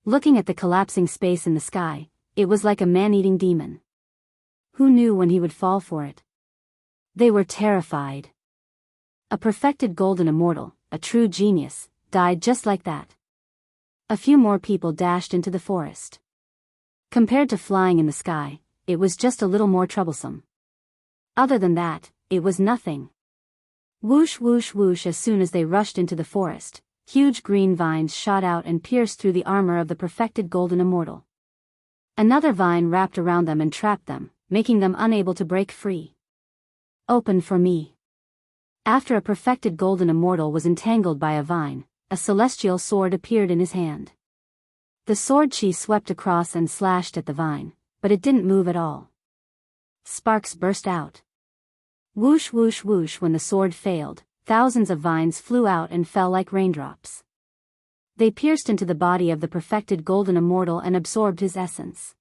Looking at the collapsing space in the sky, it was like a man-eating demon. Who knew when he would fall for it? They were terrified. A perfected golden immortal, a true genius, died just like that. A few more people dashed into the forest. Compared to flying in the sky, it was just a little more troublesome. Other than that, it was nothing. Whoosh whoosh whoosh. As soon as they rushed into the forest, huge green vines shot out and pierced through the armor of the perfected golden immortal. Another vine wrapped around them and trapped them, making them unable to break free. Open for me. After a perfected golden immortal was entangled by a vine, a celestial sword appeared in his hand. The sword chi swept across and slashed at the vine, but it didn't move at all. Sparks burst out. Whoosh whoosh whoosh. When the sword failed, thousands of vines flew out and fell like raindrops. They pierced into the body of the perfected golden immortal and absorbed his essence.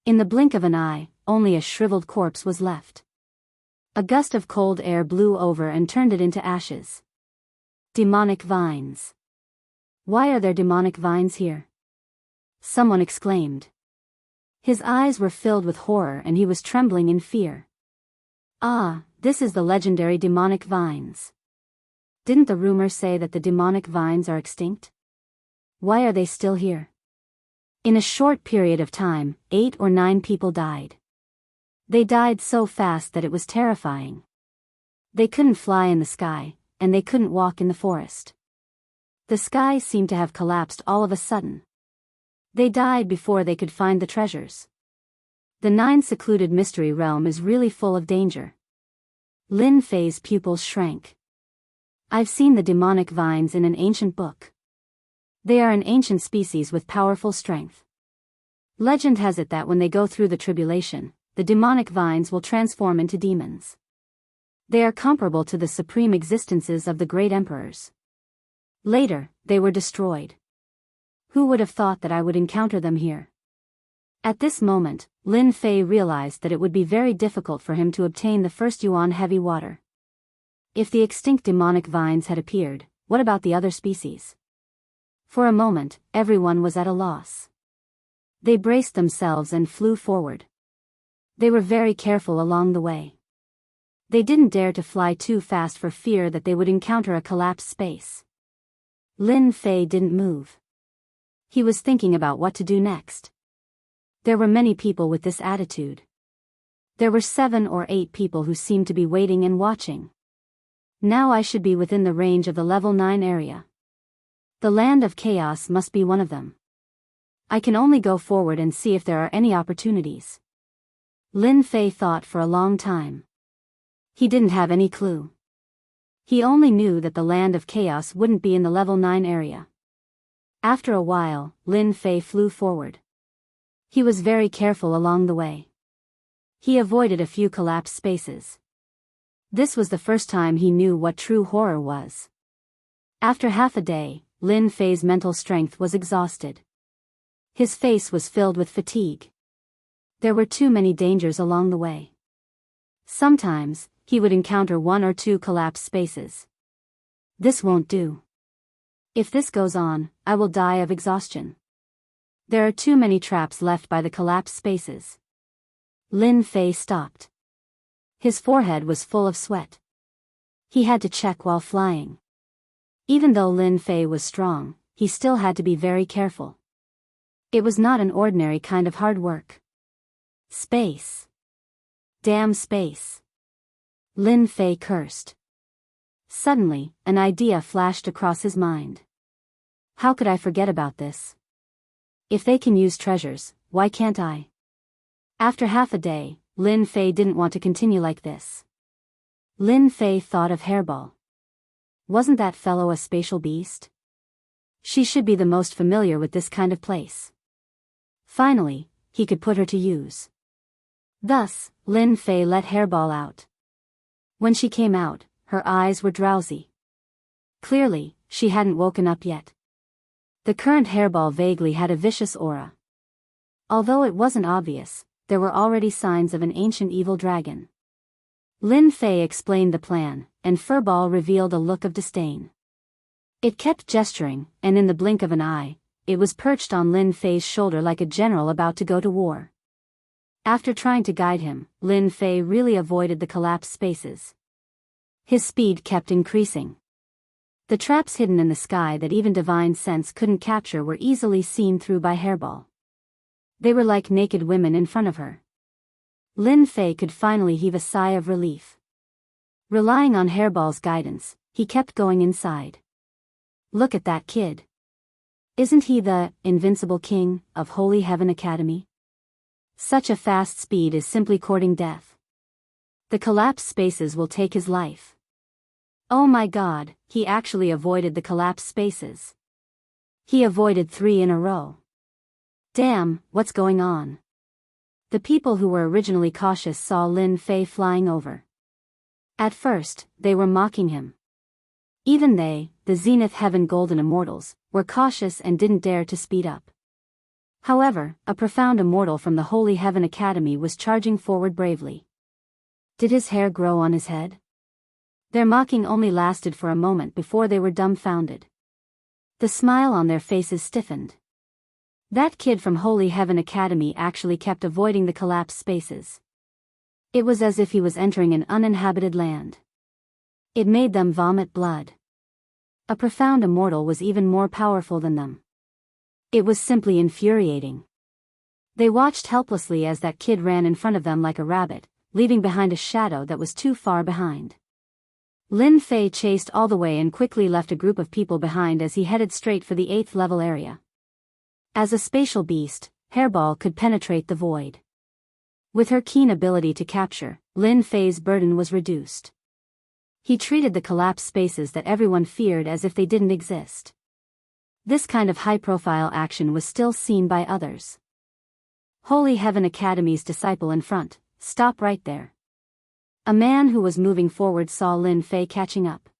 In the blink of an eye, only a shriveled corpse was left. A gust of cold air blew over and turned it into ashes. Demonic vines. Why are there demonic vines here? Someone exclaimed. His eyes were filled with horror and he was trembling in fear. Ah, this is the legendary demonic vines. Didn't the rumor say that the demonic vines are extinct? Why are they still here? In a short period of time, 8 or 9 people died. They died so fast that it was terrifying. They couldn't fly in the sky, and they couldn't walk in the forest. The sky seemed to have collapsed all of a sudden. They died before they could find the treasures. The 9 secluded mystery realm is really full of danger. Lin Fei's pupils shrank. I've seen the demonic vines in an ancient book. They are an ancient species with powerful strength. Legend has it that when they go through the tribulation, the demonic vines will transform into demons. They are comparable to the supreme existences of the great emperors. Later, they were destroyed. Who would have thought that I would encounter them here? At this moment, Lin Fei realized that it would be very difficult for him to obtain the first yuan heavy water. If the extinct demonic vines had appeared, what about the other species? For a moment, everyone was at a loss. They braced themselves and flew forward. They were very careful along the way. They didn't dare to fly too fast for fear that they would encounter a collapsed space. Lin Fei didn't move. He was thinking about what to do next. There were many people with this attitude. There were 7 or 8 people who seemed to be waiting and watching. Now I should be within the range of the level 9 area. The land of chaos must be one of them. I can only go forward and see if there are any opportunities. Lin Fei thought for a long time. He didn't have any clue. He only knew that the land of chaos wouldn't be in the level 9 area. After a while, Lin Fei flew forward. He was very careful along the way. He avoided a few collapsed spaces. This was the first time he knew what true horror was. After half a day, Lin Fei's mental strength was exhausted. His face was filled with fatigue. There were too many dangers along the way. Sometimes, he would encounter 1 or 2 collapsed spaces. This won't do. If this goes on, I will die of exhaustion. There are too many traps left by the collapsed spaces. Lin Fei stopped. His forehead was full of sweat. He had to check while flying. Even though Lin Fei was strong, he still had to be very careful. It was not an ordinary kind of hard work. Space. Damn space. Lin Fei cursed. Suddenly, an idea flashed across his mind. How could I forget about this? If they can use treasures, why can't I? After half a day, Lin Fei didn't want to continue like this. Lin Fei thought of Hairball. Wasn't that fellow a spatial beast? She should be the most familiar with this kind of place. Finally, he could put her to use. Thus, Lin Fei let Hairball out. When she came out, her eyes were drowsy. Clearly, she hadn't woken up yet. The current Hairball vaguely had a vicious aura. Although it wasn't obvious, there were already signs of an ancient evil dragon. Lin Fei explained the plan, and Furball revealed a look of disdain. It kept gesturing, and in the blink of an eye, it was perched on Lin Fei's shoulder like a general about to go to war. After trying to guide him, Lin Fei really avoided the collapsed spaces. His speed kept increasing. The traps hidden in the sky that even divine sense couldn't capture were easily seen through by Hairball. They were like naked women in front of her. Lin Fei could finally heave a sigh of relief. Relying on Hairball's guidance, he kept going inside. Look at that kid. Isn't he the invincible king of Holy Heaven Academy? Such a fast speed is simply courting death. The collapsed spaces will take his life. Oh my god, he actually avoided the collapsed spaces. He avoided 3 in a row. Damn, what's going on? The people who were originally cautious saw Lin Fei flying over. At first, they were mocking him. Even they, the Zenith Heaven Golden Immortals, were cautious and didn't dare to speed up. However, a profound immortal from the Holy Heaven Academy was charging forward bravely. Did his hair grow on his head? Their mocking only lasted for a moment before they were dumbfounded. The smile on their faces stiffened. That kid from Holy Heaven Academy actually kept avoiding the collapsed spaces. It was as if he was entering an uninhabited land. It made them vomit blood. A profound immortal was even more powerful than them. It was simply infuriating. They watched helplessly as that kid ran in front of them like a rabbit, leaving behind a shadow that was too far behind. Lin Fei chased all the way and quickly left a group of people behind as he headed straight for the 8th level area. As a spatial beast, Hairball could penetrate the void. With her keen ability to capture, Lin Fei's burden was reduced. He treated the collapsed spaces that everyone feared as if they didn't exist. This kind of high-profile action was still seen by others. Holy Heaven Academy's disciple in front, stop right there. A man who was moving forward saw Lin Fei catching up.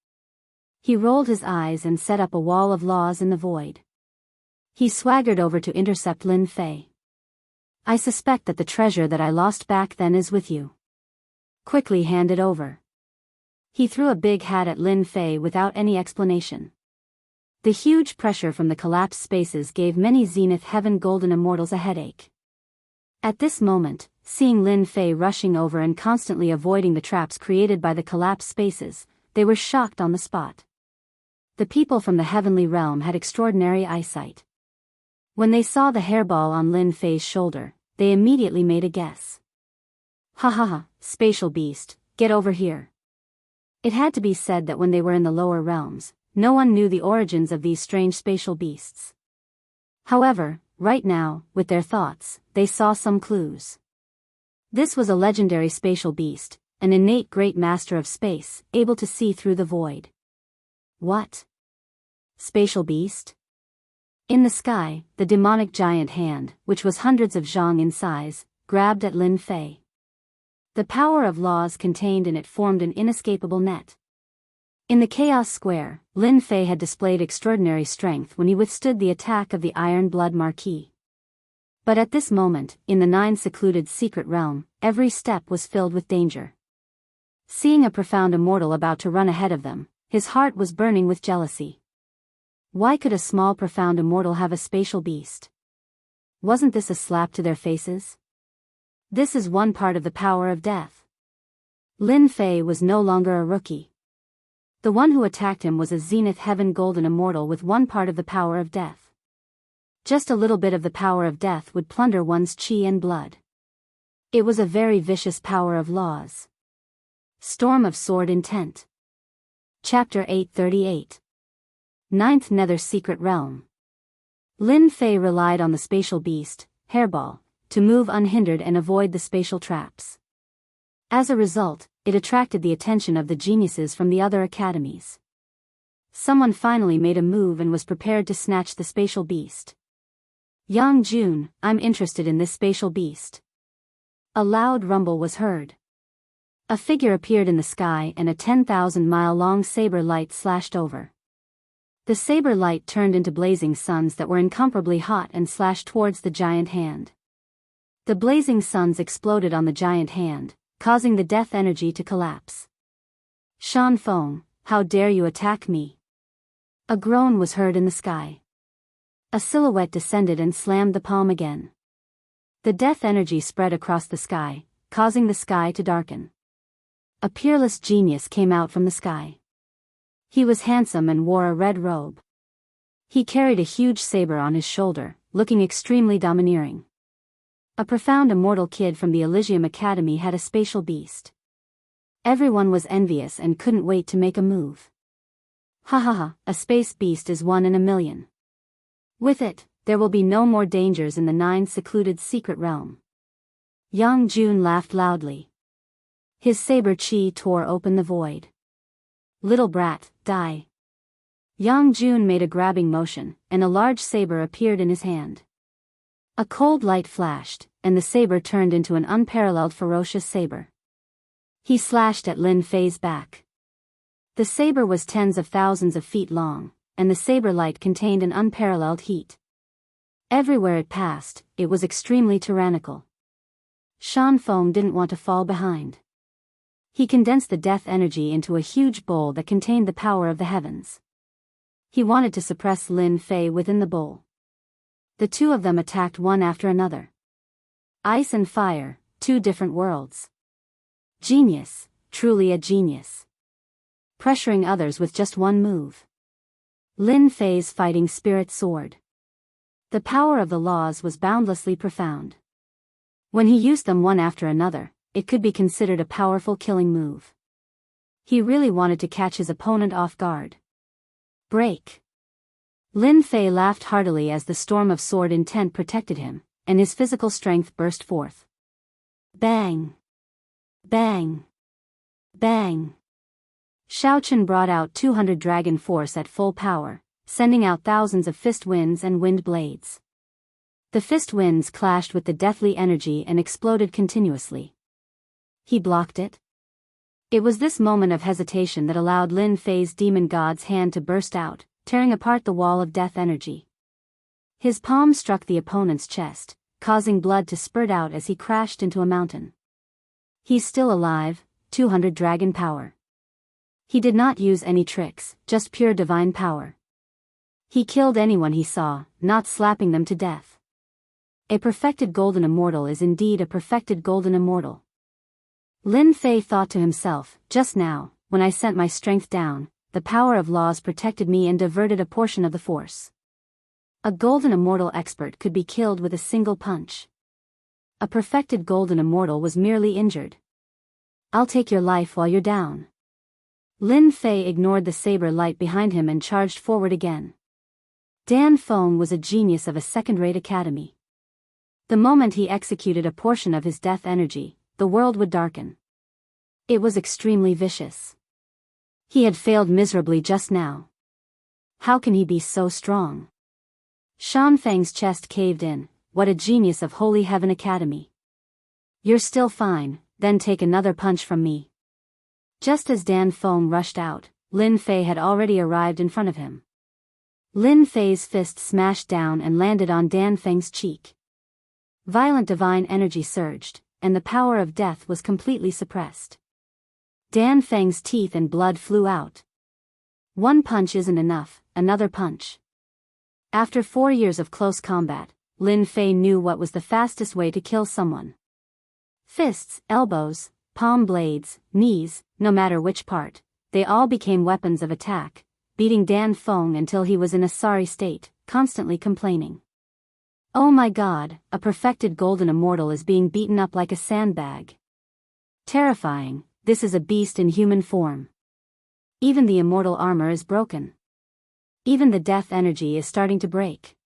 He rolled his eyes and set up a wall of laws in the void. He swaggered over to intercept Lin Fei. I suspect that the treasure that I lost back then is with you. Quickly hand it over. He threw a big hat at Lin Fei without any explanation. The huge pressure from the collapsed spaces gave many Zenith Heaven Golden Immortals a headache. At this moment, seeing Lin Fei rushing over and constantly avoiding the traps created by the collapsed spaces, they were shocked on the spot. The people from the heavenly realm had extraordinary eyesight. When they saw the hairball on Lin Fei's shoulder, they immediately made a guess. Ha ha ha, spatial beast, get over here. It had to be said that when they were in the lower realms, no one knew the origins of these strange spatial beasts. However, right now, with their thoughts, they saw some clues. This was a legendary spatial beast, an innate great master of space, able to see through the void. What? Spatial beast? In the sky, the demonic giant hand, which was hundreds of zhang in size, grabbed at Lin Fei. The power of laws contained in it formed an inescapable net. In the Chaos Square, Lin Fei had displayed extraordinary strength when he withstood the attack of the Iron Blood Marquis. But at this moment, in the 9 secluded secret realm, every step was filled with danger. Seeing a profound immortal about to run ahead of them, his heart was burning with jealousy. Why could a small profound immortal have a spatial beast? Wasn't this a slap to their faces? This is one part of the power of death. Lin Fei was no longer a rookie. The one who attacked him was a Zenith Heaven Golden Immortal with one part of the power of death. Just a little bit of the power of death would plunder one's chi and blood. It was a very vicious power of laws. Storm of Sword Intent. Chapter 838. 9th Nether Secret Realm. Lin Fei relied on the spatial beast, Hairball, to move unhindered and avoid the spatial traps. As a result, it attracted the attention of the geniuses from the other academies. Someone finally made a move and was prepared to snatch the spatial beast. Yang Jun, I'm interested in this spatial beast. A loud rumble was heard. A figure appeared in the sky and a 10,000-mile-long saber light slashed over. The saber light turned into blazing suns that were incomparably hot and slashed towards the giant hand. The blazing suns exploded on the giant hand, causing the death energy to collapse. Shan Feng, how dare you attack me? A groan was heard in the sky. A silhouette descended and slammed the palm again. The death energy spread across the sky, causing the sky to darken. A peerless genius came out from the sky. He was handsome and wore a red robe. He carried a huge saber on his shoulder, looking extremely domineering. A profound immortal kid from the Elysium Academy had a spatial beast. Everyone was envious and couldn't wait to make a move. Ha ha ha, a space beast is 1 in a million. With it, there will be no more dangers in the 9 secluded secret realm. Yang Jun laughed loudly. His saber chi tore open the void. Little brat, die. Yang Jun made a grabbing motion, and a large saber appeared in his hand. A cold light flashed, and the saber turned into an unparalleled ferocious saber. He slashed at Lin Fei's back. The saber was tens of thousands of feet long, and the saber light contained an unparalleled heat. Everywhere it passed, it was extremely tyrannical. Shan Feng didn't want to fall behind. He condensed the death energy into a huge bowl that contained the power of the heavens. He wanted to suppress Lin Fei within the bowl. The two of them attacked one after another. Ice and fire, 2 different worlds. Genius, truly a genius. Pressuring others with just one move. Lin Fei's fighting spirit soared. The power of the laws was boundlessly profound. When he used them one after another, it could be considered a powerful killing move. He really wanted to catch his opponent off guard. Break. Lin Fei laughed heartily as the storm of sword intent protected him, and his physical strength burst forth. Bang! Bang! Bang! Xiaochen brought out 200 dragon force at full power, sending out thousands of fist winds and wind blades. The fist winds clashed with the deathly energy and exploded continuously. He blocked it. It was this moment of hesitation that allowed Lin Fei's demon god's hand to burst out, tearing apart the wall of death energy. His palm struck the opponent's chest, causing blood to spurt out as he crashed into a mountain. He's still alive, 200 dragon power. He did not use any tricks, just pure divine power. He killed anyone he saw, not slapping them to death. A perfected golden immortal is indeed a perfected golden immortal. Lin Fei thought to himself, just now, when I sent my strength down, the power of laws protected me and diverted a portion of the force. A golden immortal expert could be killed with a single punch. A perfected golden immortal was merely injured. I'll take your life while you're down. Lin Fei ignored the saber light behind him and charged forward again. Dan Feng was a genius of a second-rate academy. The moment he executed a portion of his death energy, the world would darken. It was extremely vicious. He had failed miserably just now. How can he be so strong? Shan Feng's chest caved in. What a genius of Holy Heaven Academy. You're still fine, then take another punch from me. Just as Dan Feng rushed out, Lin Fei had already arrived in front of him. Lin Fei's fist smashed down and landed on Dan Feng's cheek. Violent divine energy surged, and the power of death was completely suppressed. Dan Feng's teeth and blood flew out. One punch isn't enough, another punch. After 4 years of close combat, Lin Fei knew what was the fastest way to kill someone. Fists, elbows, palm blades, knees, no matter which part, they all became weapons of attack, beating Dan Feng until he was in a sorry state, constantly complaining. Oh my god, a perfected golden immortal is being beaten up like a sandbag. Terrifying, this is a beast in human form. Even the immortal armor is broken. Even the death energy is starting to break.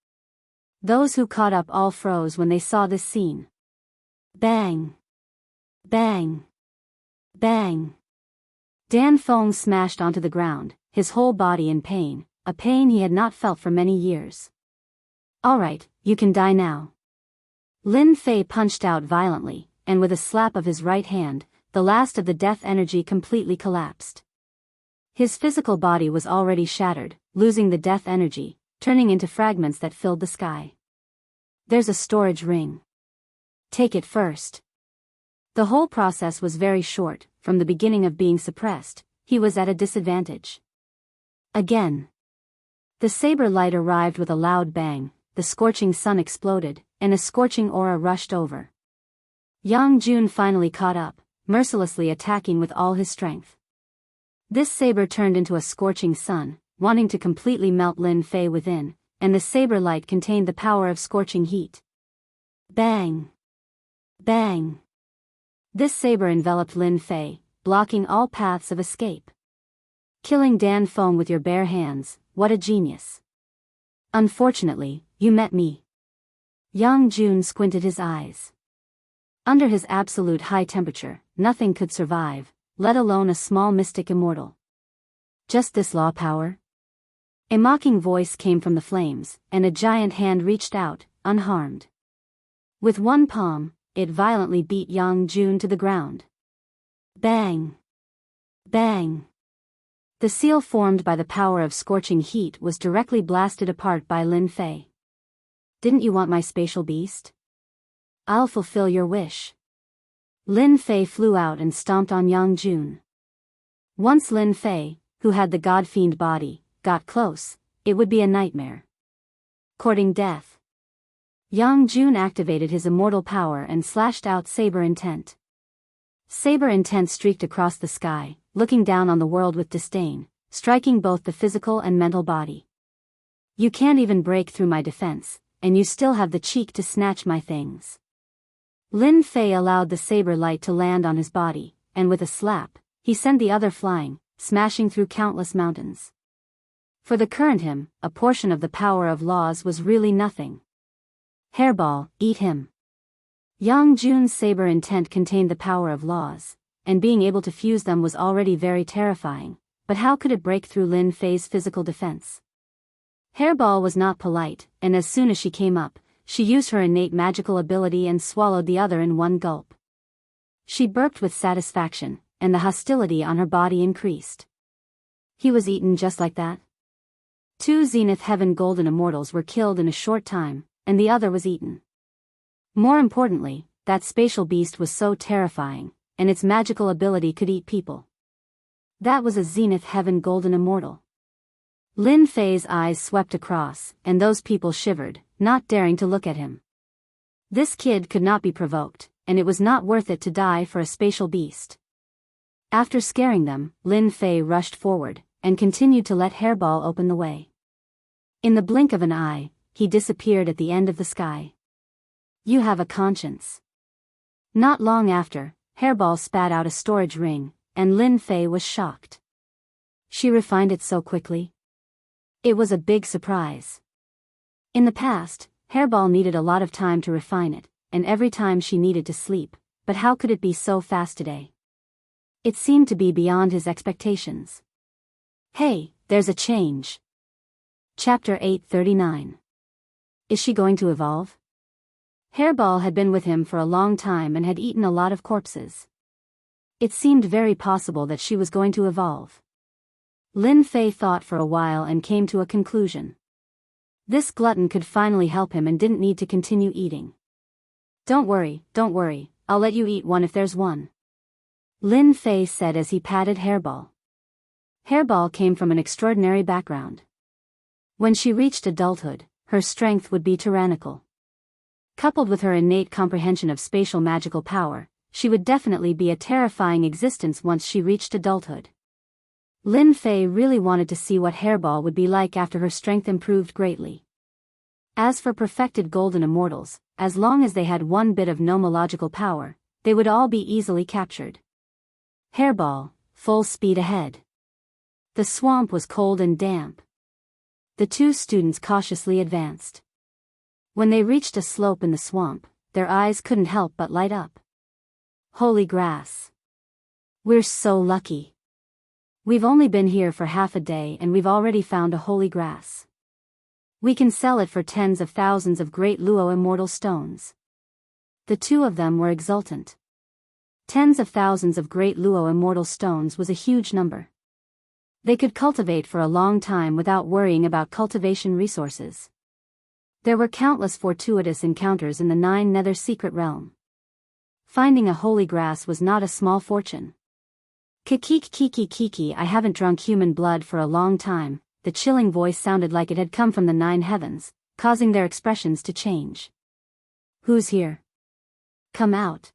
Those who caught up all froze when they saw this scene. Bang! Bang! Bang! Dan Feng smashed onto the ground, his whole body in pain, a pain he had not felt for many years. Alright, you can die now. Lin Fei punched out violently, and with a slap of his right hand, the last of the death energy completely collapsed. His physical body was already shattered, losing the death energy, turning into fragments that filled the sky. There's a storage ring. Take it first. The whole process was very short. From the beginning of being suppressed, he was at a disadvantage. Again. The saber light arrived with a loud bang, the scorching sun exploded, and a scorching aura rushed over. Yang Jun finally caught up, mercilessly attacking with all his strength. This saber turned into a scorching sun, wanting to completely melt Lin Fei within, and the saber light contained the power of scorching heat. Bang! Bang! This saber enveloped Lin Fei, blocking all paths of escape. Killing Dan Feng with your bare hands, what a genius. Unfortunately, you met me. Yang Jun squinted his eyes. Under his absolute high temperature, nothing could survive, let alone a small mystic immortal. Just this law power? A mocking voice came from the flames, and a giant hand reached out, unharmed. With one palm, it violently beat Yang Jun to the ground. Bang! Bang! The seal formed by the power of scorching heat was directly blasted apart by Lin Fei. Didn't you want my spatial beast? I'll fulfill your wish. Lin Fei flew out and stomped on Yang Jun. Once Lin Fei, who had the god-fiend body, got close, it would be a nightmare. Courting death. Yang Jun activated his immortal power and slashed out Saber Intent. Saber Intent streaked across the sky, looking down on the world with disdain, striking both the physical and mental body. You can't even break through my defense, and you still have the cheek to snatch my things. Lin Fei allowed the saber light to land on his body, and with a slap, he sent the other flying, smashing through countless mountains. For the current him, a portion of the power of laws was really nothing. Hairball, eat him. Yang Jun's saber intent contained the power of laws, and being able to fuse them was already very terrifying, but how could it break through Lin Fei's physical defense? Hairball was not polite, and as soon as she came up, she used her innate magical ability and swallowed the other in one gulp. She burped with satisfaction, and the hostility on her body increased. He was eaten just like that. 2 Zenith Heaven Golden Immortals were killed in a short time, and the other was eaten. More importantly, that spatial beast was so terrifying, and its magical ability could eat people. That was a Zenith Heaven Golden Immortal. Lin Fei's eyes swept across, and those people shivered, not daring to look at him. This kid could not be provoked, and it was not worth it to die for a spatial beast. After scaring them, Lin Fei rushed forward, and continued to let Hairball open the way. In the blink of an eye, he disappeared at the end of the sky. You have a conscience. Not long after, Hairball spat out a storage ring, and Lin Fei was shocked. She refined it so quickly. It was a big surprise. In the past, Hairball needed a lot of time to refine it, and every time she needed to sleep, but how could it be so fast today? It seemed to be beyond his expectations. Hey, there's a change. Chapter 839. Is she going to evolve? Hairball had been with him for a long time and had eaten a lot of corpses. It seemed very possible that she was going to evolve. Lin Fei thought for a while and came to a conclusion. This glutton could finally help him and didn't need to continue eating. Don't worry, I'll let you eat one if there's one. Lin Fei said as he patted Hairball. Hairball came from an extraordinary background. When she reached adulthood, her strength would be tyrannical. Coupled with her innate comprehension of spatial magical power, she would definitely be a terrifying existence once she reached adulthood. Lin Fei really wanted to see what Hairball would be like after her strength improved greatly. As for perfected golden immortals, as long as they had one bit of nomological power, they would all be easily captured. Hairball, full speed ahead. The swamp was cold and damp. The 2 students cautiously advanced. When they reached a slope in the swamp, their eyes couldn't help but light up. Holy grass. We're so lucky. We've only been here for half a day and we've already found a holy grass. We can sell it for tens of thousands of great Luo immortal stones. The 2 of them were exultant. Tens of thousands of great Luo immortal stones was a huge number. They could cultivate for a long time without worrying about cultivation resources. There were countless fortuitous encounters in the 9 Nether secret realm. Finding a holy grass was not a small fortune. Kiki, I haven't drunk human blood for a long time. The chilling voice sounded like it had come from the 9 heavens, causing their expressions to change. Who's here? Come out.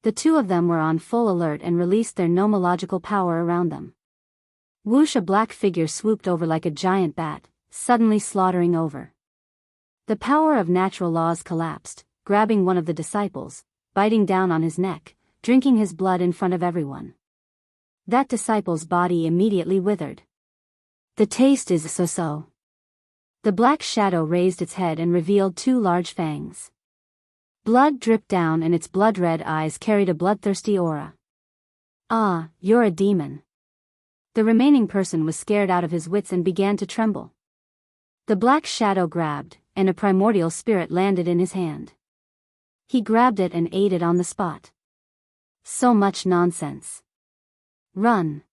The two of them were on full alert and released their nomological power around them. Whoosh! A black figure swooped over like a giant bat, suddenly slaughtering over. The power of natural laws collapsed, grabbing one of the disciples, biting down on his neck, drinking his blood in front of everyone. That disciple's body immediately withered. The taste is so-so. The black shadow raised its head and revealed 2 large fangs. Blood dripped down and its blood-red eyes carried a bloodthirsty aura. Ah, you're a demon. The remaining person was scared out of his wits and began to tremble. The black shadow grabbed, and a primordial spirit landed in his hand. He grabbed it and ate it on the spot. So much nonsense. Run.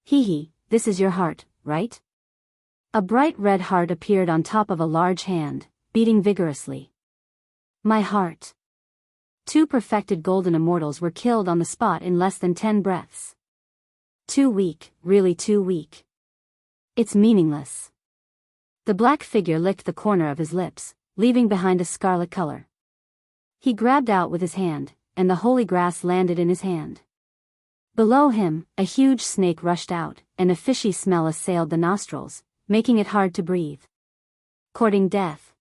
Hee, this is your heart, right? A bright red heart appeared on top of a large hand, beating vigorously. My heart. 2 perfected golden immortals were killed on the spot in less than 10 breaths. Too weak, really too weak. It's meaningless. The black figure licked the corner of his lips, leaving behind a scarlet color. He grabbed out with his hand, and the holy grass landed in his hand. Below him, a huge snake rushed out, and a fishy smell assailed the nostrils, making it hard to breathe. Courting death.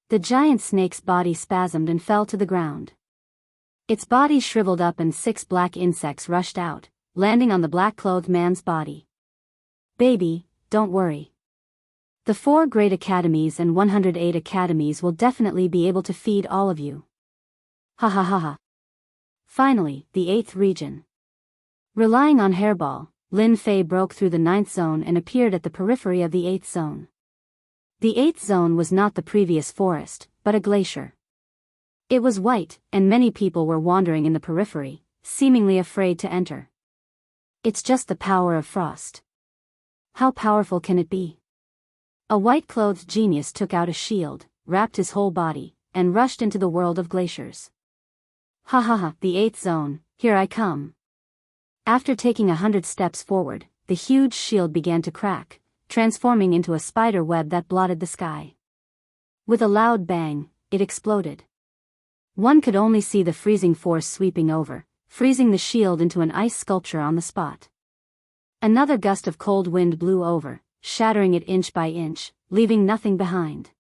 The giant snake's body spasmed and fell to the ground. Its body shriveled up and 6 black insects rushed out, landing on the black-clothed man's body. Baby, don't worry. The 4 great academies and 108 academies will definitely be able to feed all of you. Ha ha ha ha. Finally, the 8th region. Relying on Hairball, Lin Fei broke through the 9th zone and appeared at the periphery of the 8th zone. The 8th zone was not the previous forest, but a glacier. It was white, and many people were wandering in the periphery, seemingly afraid to enter. It's just the power of frost. How powerful can it be? A white-clothed genius took out a shield, wrapped his whole body, and rushed into the world of glaciers. Ha ha ha, the 8th zone, here I come. After taking 100 steps forward, the huge shield began to crack, transforming into a spider web that blotted the sky. With a loud bang, it exploded. One could only see the freezing force sweeping over, freezing the shield into an ice sculpture on the spot. Another gust of cold wind blew over, shattering it inch by inch, leaving nothing behind.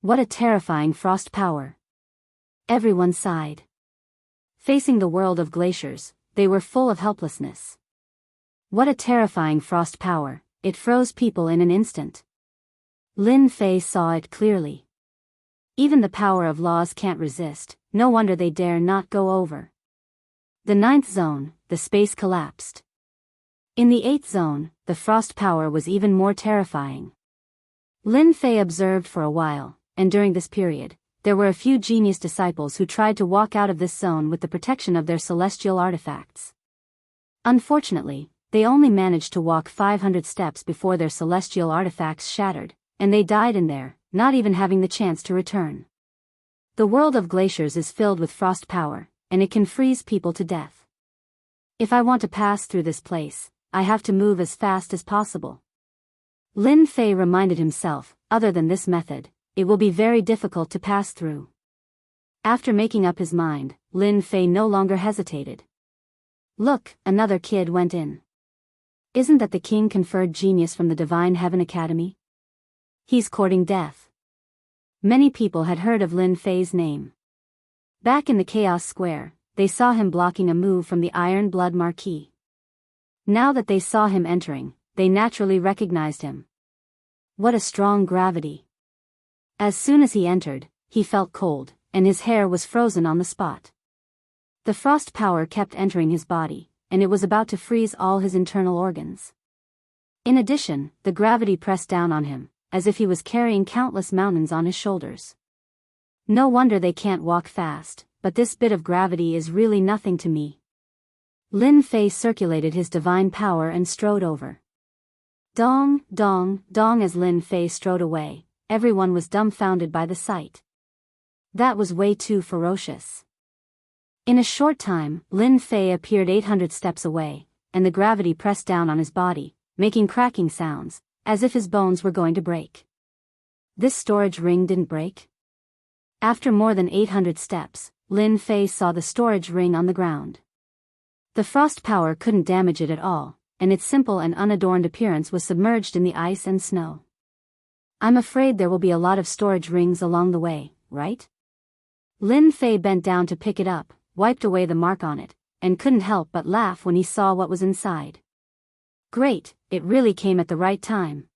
What a terrifying frost power. Everyone sighed. Facing the world of glaciers, they were full of helplessness. What a terrifying frost power, it froze people in an instant. Lin Fei saw it clearly. Even the power of laws can't resist, no wonder they dare not go over. The 9th zone, the space collapsed. In the 8th zone, the frost power was even more terrifying. Lin Fei observed for a while, and during this period, there were a few genius disciples who tried to walk out of this zone with the protection of their celestial artifacts. Unfortunately, they only managed to walk 500 steps before their celestial artifacts shattered, and they died in there, not even having the chance to return. The world of glaciers is filled with frost power, and it can freeze people to death. If I want to pass through this place, I have to move as fast as possible. Lin Fei reminded himself, other than this method, it will be very difficult to pass through. After making up his mind, Lin Fei no longer hesitated. Look, another kid went in. Isn't that the king conferred genius from the Divine Heaven Academy? He's courting death. Many people had heard of Lin Fei's name. Back in the Chaos Square, they saw him blocking a move from the Iron Blood Marquis. Now that they saw him entering, they naturally recognized him. What a strong gravity. As soon as he entered, he felt cold, and his hair was frozen on the spot. The frost power kept entering his body, and it was about to freeze all his internal organs. In addition, the gravity pressed down on him, as if he was carrying countless mountains on his shoulders. No wonder they can't walk fast, but this bit of gravity is really nothing to me. Lin Fei circulated his divine power and strode over. Dong, dong, dong. As Lin Fei strode away, everyone was dumbfounded by the sight. That was way too ferocious. In a short time, Lin Fei appeared 800 steps away, and the gravity pressed down on his body, making cracking sounds, as if his bones were going to break. This storage ring didn't break? After more than 800 steps, Lin Fei saw the storage ring on the ground. The frost power couldn't damage it at all, and its simple and unadorned appearance was submerged in the ice and snow. I'm afraid there will be a lot of storage rings along the way, right? Lin Fei bent down to pick it up, wiped away the mark on it, and couldn't help but laugh when he saw what was inside. Great, it really came at the right time.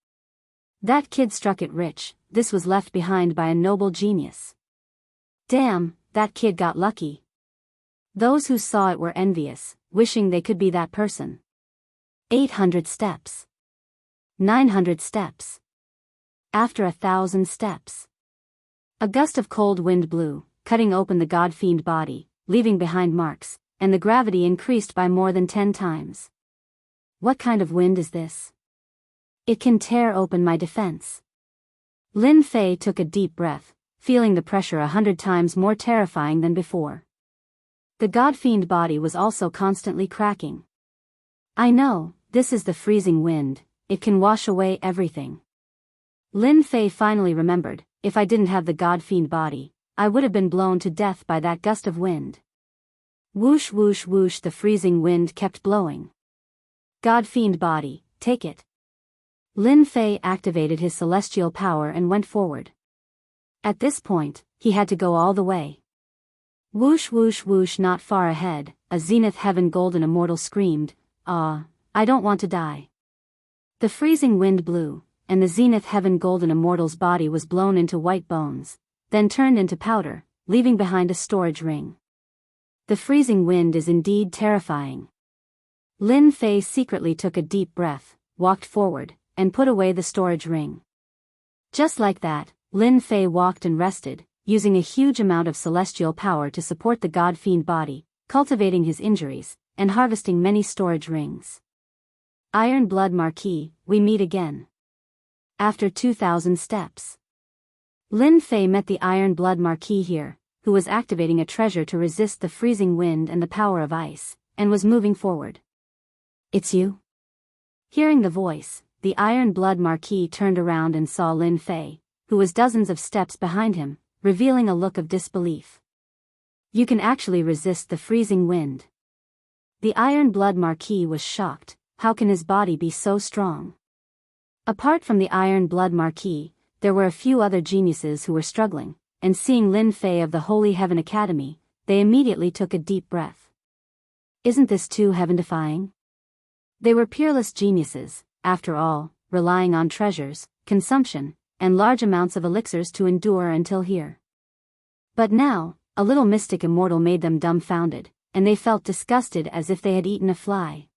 That kid struck it rich, this was left behind by a noble genius. Damn, that kid got lucky. Those who saw it were envious, wishing they could be that person. 800 steps. 900 steps. After 1,000 steps. A gust of cold wind blew, cutting open the god-fiend body, leaving behind marks, and the gravity increased by more than 10 times. What kind of wind is this? It can tear open my defense. Lin Fei took a deep breath, feeling the pressure 100 times more terrifying than before. The god-fiend body was also constantly cracking. I know, this is the freezing wind, it can wash away everything. Lin Fei finally remembered, if I didn't have the god-fiend body, I would have been blown to death by that gust of wind. Whoosh whoosh whoosh, the freezing wind kept blowing. God-fiend body, take it. Lin Fei activated his celestial power and went forward. At this point, he had to go all the way. Whoosh whoosh whoosh, not far ahead, a zenith heaven golden immortal screamed, "Ah, I don't want to die." The freezing wind blew, and the zenith heaven golden immortal's body was blown into white bones, then turned into powder, leaving behind a storage ring. The freezing wind is indeed terrifying. Lin Fei secretly took a deep breath, walked forward, and put away the storage ring. Just like that, Lin Fei walked and rested, using a huge amount of celestial power to support the god-fiend body, cultivating his injuries, and harvesting many storage rings. Iron Blood Marquis, we meet again. After 2,000 steps. Lin Fei met the Iron Blood Marquis here, who was activating a treasure to resist the freezing wind and the power of ice, and was moving forward. It's you? Hearing the voice, the Iron Blood Marquis turned around and saw Lin Fei, who was dozens of steps behind him, revealing a look of disbelief. You can actually resist the freezing wind. The Iron Blood Marquis was shocked, how can his body be so strong? Apart from the Iron Blood Marquis, there were a few other geniuses who were struggling, and seeing Lin Fei of the Holy Heaven Academy, they immediately took a deep breath. Isn't this too heaven-defying? They were peerless geniuses, after all, relying on treasures, consumption, and large amounts of elixirs to endure until here. But now, a little mystic immortal made them dumbfounded, and they felt disgusted as if they had eaten a fly.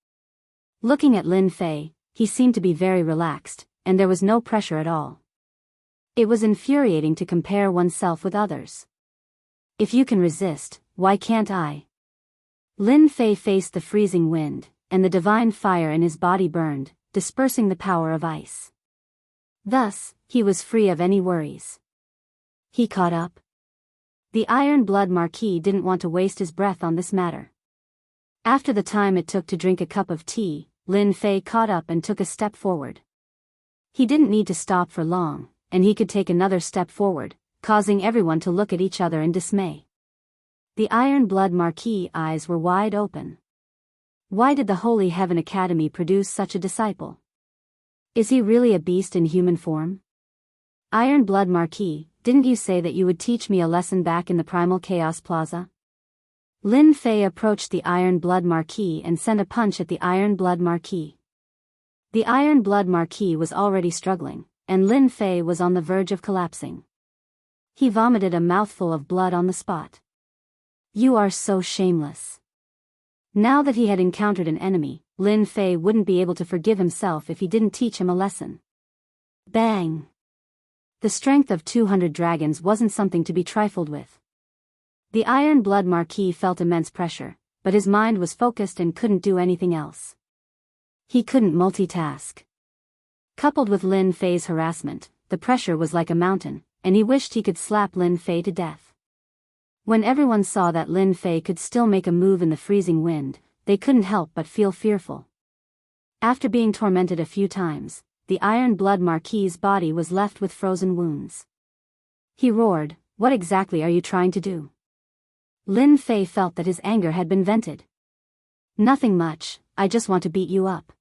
Looking at Lin Fei, he seemed to be very relaxed, and there was no pressure at all. It was infuriating to compare oneself with others. If you can resist, why can't I? Lin Fei faced the freezing wind, and the divine fire in his body burned, dispersing the power of ice. Thus, he was free of any worries. He caught up. The Iron Blood Marquis didn't want to waste his breath on this matter. After the time it took to drink a cup of tea, Lin Fei caught up and took a step forward. He didn't need to stop for long, and he could take another step forward, causing everyone to look at each other in dismay. The Iron Blood Marquis' eyes were wide open. Why did the Holy Heaven Academy produce such a disciple? Is he really a beast in human form? Iron Blood Marquis, didn't you say that you would teach me a lesson back in the Primal Chaos Plaza? Lin Fei approached the Iron Blood Marquis and sent a punch at the Iron Blood Marquis. The Iron Blood Marquis was already struggling, and Lin Fei was on the verge of collapsing. He vomited a mouthful of blood on the spot. You are so shameless. Now that he had encountered an enemy, Lin Fei wouldn't be able to forgive himself if he didn't teach him a lesson. Bang! The strength of 200 dragons wasn't something to be trifled with. The Iron Blood Marquis felt immense pressure, but his mind was focused and couldn't do anything else. He couldn't multitask. Coupled with Lin Fei's harassment, the pressure was like a mountain, and he wished he could slap Lin Fei to death. When everyone saw that Lin Fei could still make a move in the freezing wind, they couldn't help but feel fearful. After being tormented a few times, the Iron Blood Marquis's body was left with frozen wounds. He roared, "What exactly are you trying to do?" Lin Fei felt that his anger had been vented. "Nothing much, I just want to beat you up.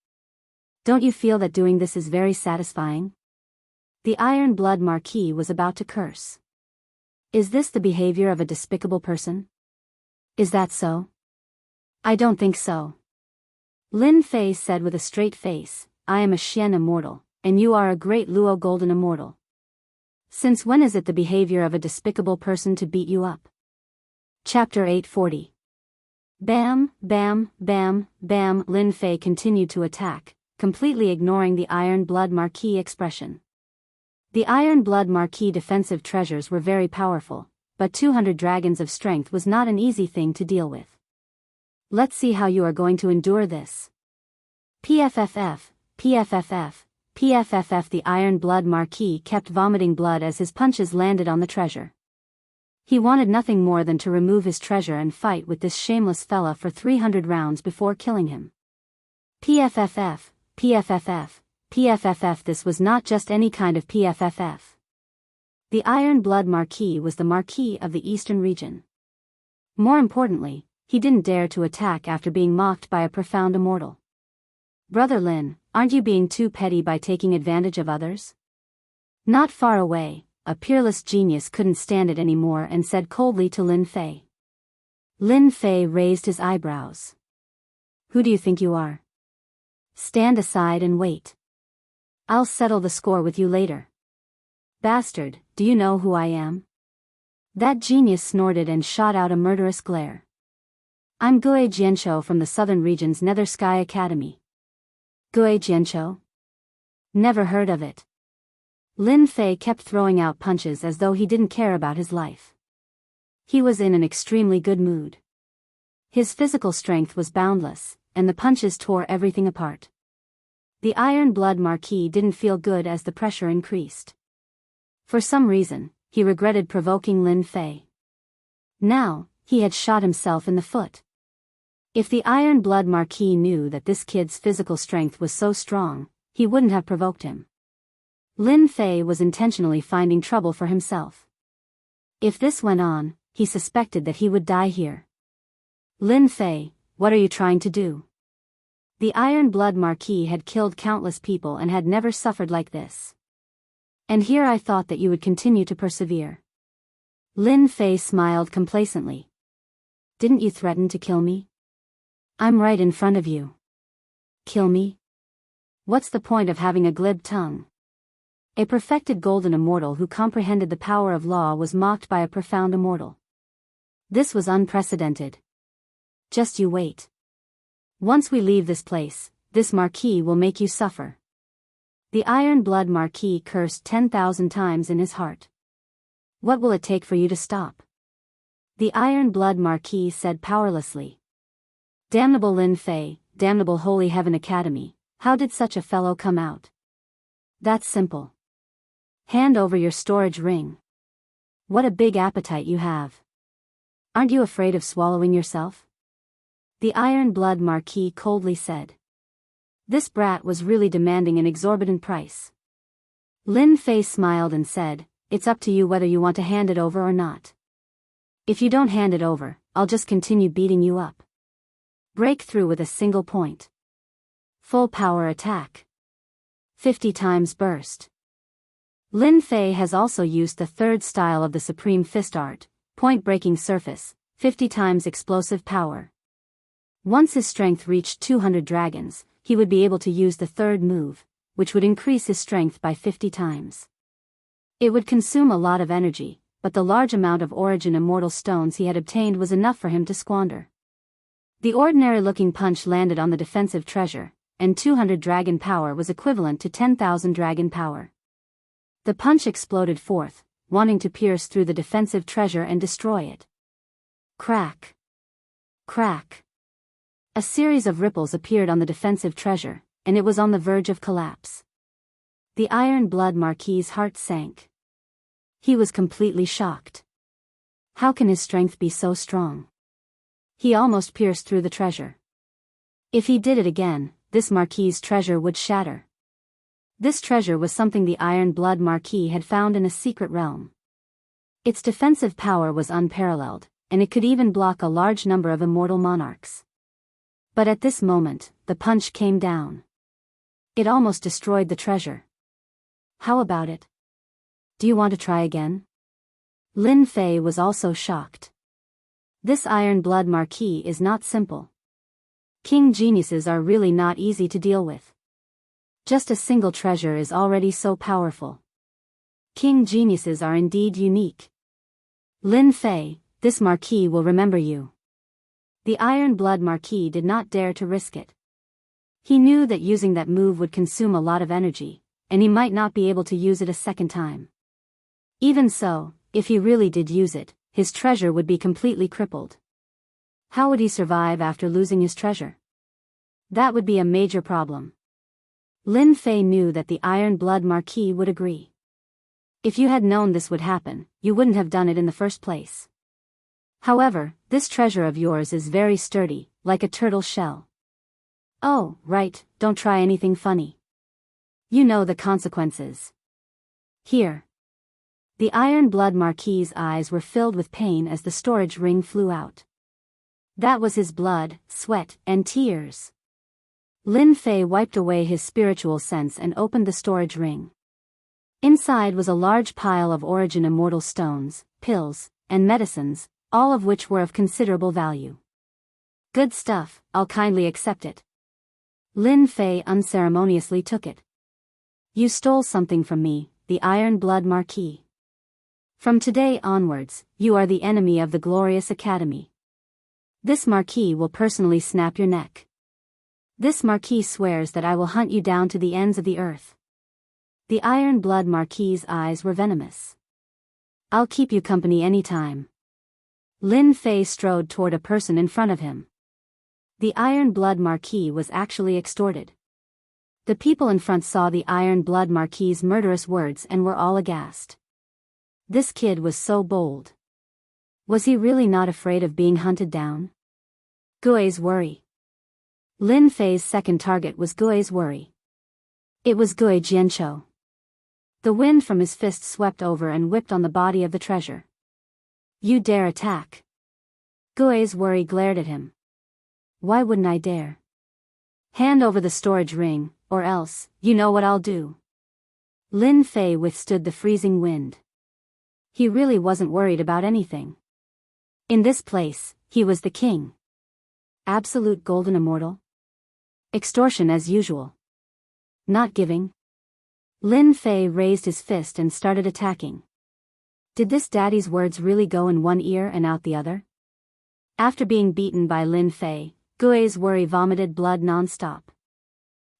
Don't you feel that doing this is very satisfying?" The Iron Blood Marquis was about to curse. Is this the behavior of a despicable person? Is that so? I don't think so. Lin Fei said with a straight face, "I am a Xian immortal, and you are a great Luo Golden immortal. Since when is it the behavior of a despicable person to beat you up?" Chapter 840. Bam, bam, bam, bam. Lin Fei continued to attack, completely ignoring the Iron Blood Marquis expression. The Iron Blood Marquis defensive treasures were very powerful, but 200 dragons of strength was not an easy thing to deal with. Let's see how you are going to endure this. PFFF, PFFF, PFFF. The Iron Blood Marquis kept vomiting blood as his punches landed on the treasure. He wanted nothing more than to remove his treasure and fight with this shameless fella for 300 rounds before killing him. PFFF, PFFF, PFFF. This was not just any kind of PFFF. The Iron Blood Marquis was the Marquis of the Eastern region. More importantly, he didn't dare to attack after being mocked by a profound immortal. "Brother Lin, aren't you being too petty by taking advantage of others?" Not far away, a peerless genius couldn't stand it anymore and said coldly to Lin Fei. Lin Fei raised his eyebrows. "Who do you think you are? Stand aside and wait. I'll settle the score with you later." "Bastard, do you know who I am?" That genius snorted and shot out a murderous glare. "I'm Wuxia Xianxia from the Southern Region's Nether Sky Academy." Wuxia Xianxia? Never heard of it. Lin Fei kept throwing out punches as though he didn't care about his life. He was in an extremely good mood. His physical strength was boundless, and the punches tore everything apart. The Iron Blood Marquis didn't feel good as the pressure increased. For some reason, he regretted provoking Lin Fei. Now, he had shot himself in the foot. If the Iron Blood Marquis knew that this kid's physical strength was so strong, he wouldn't have provoked him. Lin Fei was intentionally finding trouble for himself. If this went on, he suspected that he would die here. "Lin Fei, what are you trying to do?" The Iron Blood Marquis had killed countless people and had never suffered like this. "And here I thought that you would continue to persevere." Lin Fei smiled complacently. "Didn't you threaten to kill me? I'm right in front of you. Kill me? What's the point of having a glib tongue?" A perfected golden immortal who comprehended the power of law was mocked by a profound immortal. This was unprecedented. "Just you wait. Once we leave this place, this Marquis will make you suffer." The Iron Blood Marquis cursed 10,000 times in his heart. "What will it take for you to stop?" The Iron Blood Marquis said powerlessly. "Damnable Lin Fei, damnable Holy Heaven Academy, how did such a fellow come out?" "That's simple. Hand over your storage ring. What a big appetite you have. Aren't you afraid of swallowing yourself?" The Iron Blood Marquis coldly said. This brat was really demanding an exorbitant price. Lin Fei smiled and said, "It's up to you whether you want to hand it over or not. If you don't hand it over, I'll just continue beating you up." Breakthrough with a single point. Full power attack. 50 times burst. Lin Fei has also used the third style of the Supreme Fist art, point-breaking surface, 50 times explosive power. Once his strength reached 200 dragons, he would be able to use the third move, which would increase his strength by 50 times. It would consume a lot of energy, but the large amount of origin immortal stones he had obtained was enough for him to squander. The ordinary-looking punch landed on the defensive treasure, and 200 dragon power was equivalent to 10,000 dragon power. The punch exploded forth, wanting to pierce through the defensive treasure and destroy it. Crack. Crack. A series of ripples appeared on the defensive treasure, and it was on the verge of collapse. The Iron Blood Marquis's heart sank. He was completely shocked. How can his strength be so strong? He almost pierced through the treasure. If he did it again, this Marquis's treasure would shatter. This treasure was something the Iron Blood Marquis had found in a secret realm. Its defensive power was unparalleled, and it could even block a large number of immortal monarchs. But at this moment, the punch came down. It almost destroyed the treasure. How about it? Do you want to try again? Lin Fei was also shocked. This Iron Blood Marquis is not simple. King geniuses are really not easy to deal with. Just a single treasure is already so powerful. King geniuses are indeed unique. Lin Fei, this Marquis will remember you. The Iron Blood Marquis did not dare to risk it. He knew that using that move would consume a lot of energy, and he might not be able to use it a second time. Even so, if he really did use it, his treasure would be completely crippled. How would he survive after losing his treasure? That would be a major problem. Lin Fei knew that the Iron Blood Marquis would agree. If you had known this would happen, you wouldn't have done it in the first place. However, this treasure of yours is very sturdy, like a turtle shell. Oh, right, don't try anything funny. You know the consequences. Here. The Iron Blood Marquis's eyes were filled with pain as the storage ring flew out. That was his blood, sweat, and tears. Lin Fei wiped away his spiritual sense and opened the storage ring. Inside was a large pile of origin immortal stones, pills, and medicines, all of which were of considerable value. Good stuff, I'll kindly accept it. Lin Fei unceremoniously took it. You stole something from me, the Iron Blood Marquis. From today onwards, you are the enemy of the glorious academy. This Marquis will personally snap your neck. This Marquis swears that I will hunt you down to the ends of the earth. The Iron Blood Marquis's eyes were venomous. I'll keep you company anytime. Lin Fei strode toward a person in front of him. The Iron Blood Marquis was actually extorted. The people in front saw the Iron Blood Marquis's murderous words and were all aghast. This kid was so bold. Was he really not afraid of being hunted down? Gui's worry. Lin Fei's second target was Gui's worry. It was Gui Jianzhou. The wind from his fist swept over and whipped on the body of the treasure. You dare attack? Gui's worry glared at him. Why wouldn't I dare? Hand over the storage ring, or else, you know what I'll do. Lin Fei withstood the freezing wind. He really wasn't worried about anything. In this place, he was the king. Absolute golden immortal? Extortion as usual. Not giving. Lin Fei raised his fist and started attacking. Did this daddy's words really go in one ear and out the other? After being beaten by Lin Fei, Gui's worry vomited blood non-stop.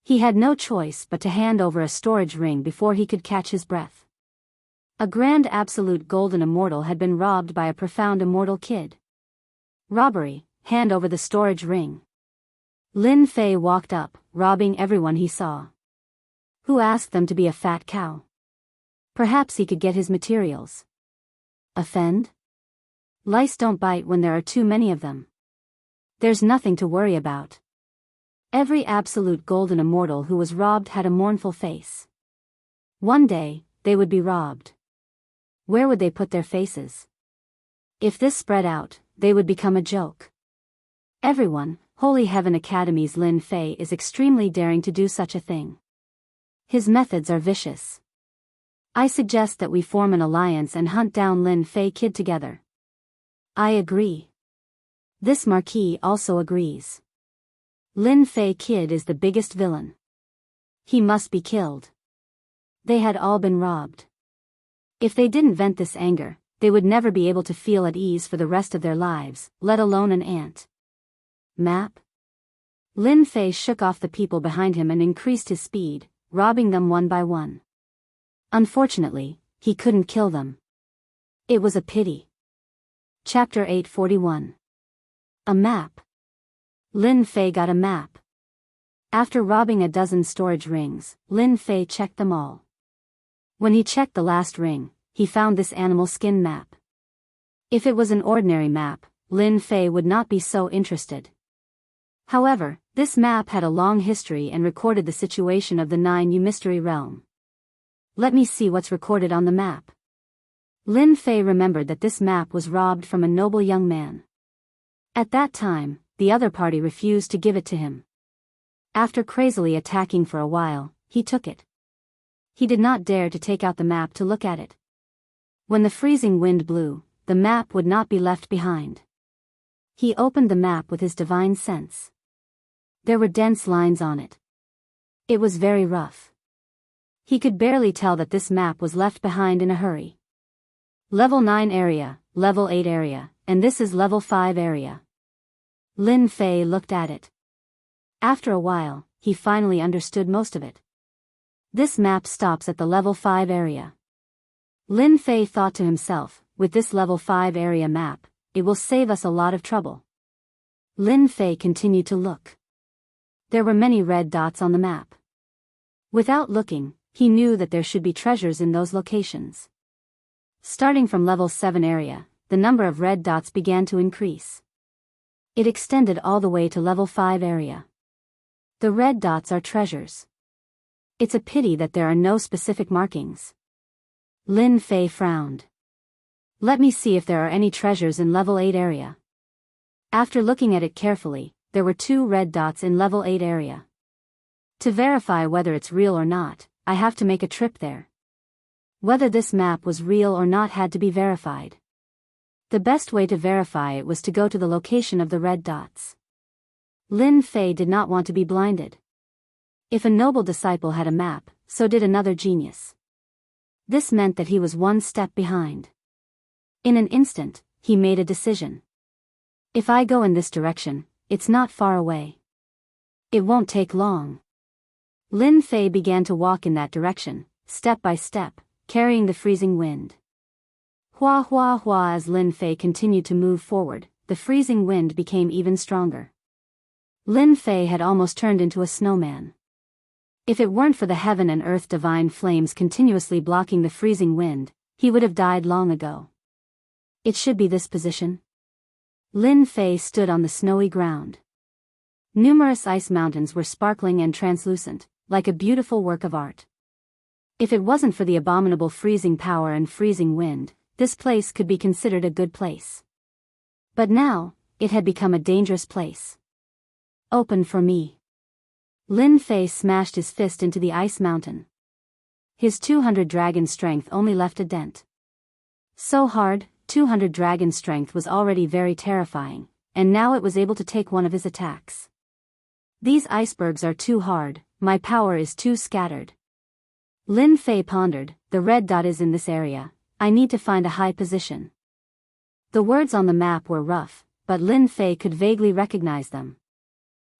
He had no choice but to hand over a storage ring before he could catch his breath. A grand absolute golden immortal had been robbed by a profound immortal kid. Robbery, hand over the storage ring. Lin Fei walked up, robbing everyone he saw. Who asked them to be a fat cow? Perhaps he could get his materials. Offend? Lice don't bite when there are too many of them. There's nothing to worry about. Every absolute golden immortal who was robbed had a mournful face. One day, they would be robbed. Where would they put their faces? If this spread out, they would become a joke. Everyone, Holy Heaven Academy's Lin Fei is extremely daring to do such a thing. His methods are vicious. I suggest that we form an alliance and hunt down Lin Fei Kid together. I agree. This Marquis also agrees. Lin Fei Kid is the biggest villain. He must be killed. They had all been robbed. If they didn't vent this anger, they would never be able to feel at ease for the rest of their lives, let alone an ant. Map? Lin Fei shook off the people behind him and increased his speed, robbing them one by one. Unfortunately, he couldn't kill them. It was a pity. Chapter 841. A map. Lin Fei got a map. After robbing a dozen storage rings, Lin Fei checked them all. When he checked the last ring, he found this animal skin map. If it was an ordinary map, Lin Fei would not be so interested. However, this map had a long history and recorded the situation of the 9U mystery realm. Let me see what's recorded on the map. Lin Fei remembered that this map was robbed from a noble young man. At that time, the other party refused to give it to him. After crazily attacking for a while, he took it. He did not dare to take out the map to look at it. When the freezing wind blew, the map would not be left behind. He opened the map with his divine sense. There were dense lines on it. It was very rough. He could barely tell that this map was left behind in a hurry. Level 9 area, Level 8 area, and this is Level 5 area. Lin Fei looked at it. After a while, he finally understood most of it. This map stops at the Level 5 area. Lin Fei thought to himself, with this Level 5 area map, it will save us a lot of trouble. Lin Fei continued to look. There were many red dots on the map. Without looking, he knew that there should be treasures in those locations. Starting from Level 7 area, the number of red dots began to increase. It extended all the way to Level 5 area. The red dots are treasures. It's a pity that there are no specific markings. Lin Fei frowned. Let me see if there are any treasures in Level 8 area. After looking at it carefully, there were 2 red dots in Level 8 area. To verify whether it's real or not, I have to make a trip there. Whether this map was real or not had to be verified. The best way to verify it was to go to the location of the red dots. Lin Fei did not want to be blinded. If a noble disciple had a map, so did another genius. This meant that he was one step behind. In an instant, he made a decision. If I go in this direction, it's not far away. It won't take long. Lin Fei began to walk in that direction, step by step, carrying the freezing wind. Hua hua hua. As Lin Fei continued to move forward, the freezing wind became even stronger. Lin Fei had almost turned into a snowman. If it weren't for the heaven and earth divine flames continuously blocking the freezing wind, he would have died long ago. It should be this position. Lin Fei stood on the snowy ground. Numerous ice mountains were sparkling and translucent, like a beautiful work of art. If it wasn't for the abominable freezing power and freezing wind, this place could be considered a good place. But now, it had become a dangerous place. Open for me. Lin Fei smashed his fist into the ice mountain. His 200 dragon strength only left a dent. So hard, 200 dragon strength was already very terrifying, and now it was able to take one of his attacks. These icebergs are too hard, my power is too scattered. Lin Fei pondered, the red dot is in this area, I need to find a high position. The words on the map were rough, but Lin Fei could vaguely recognize them.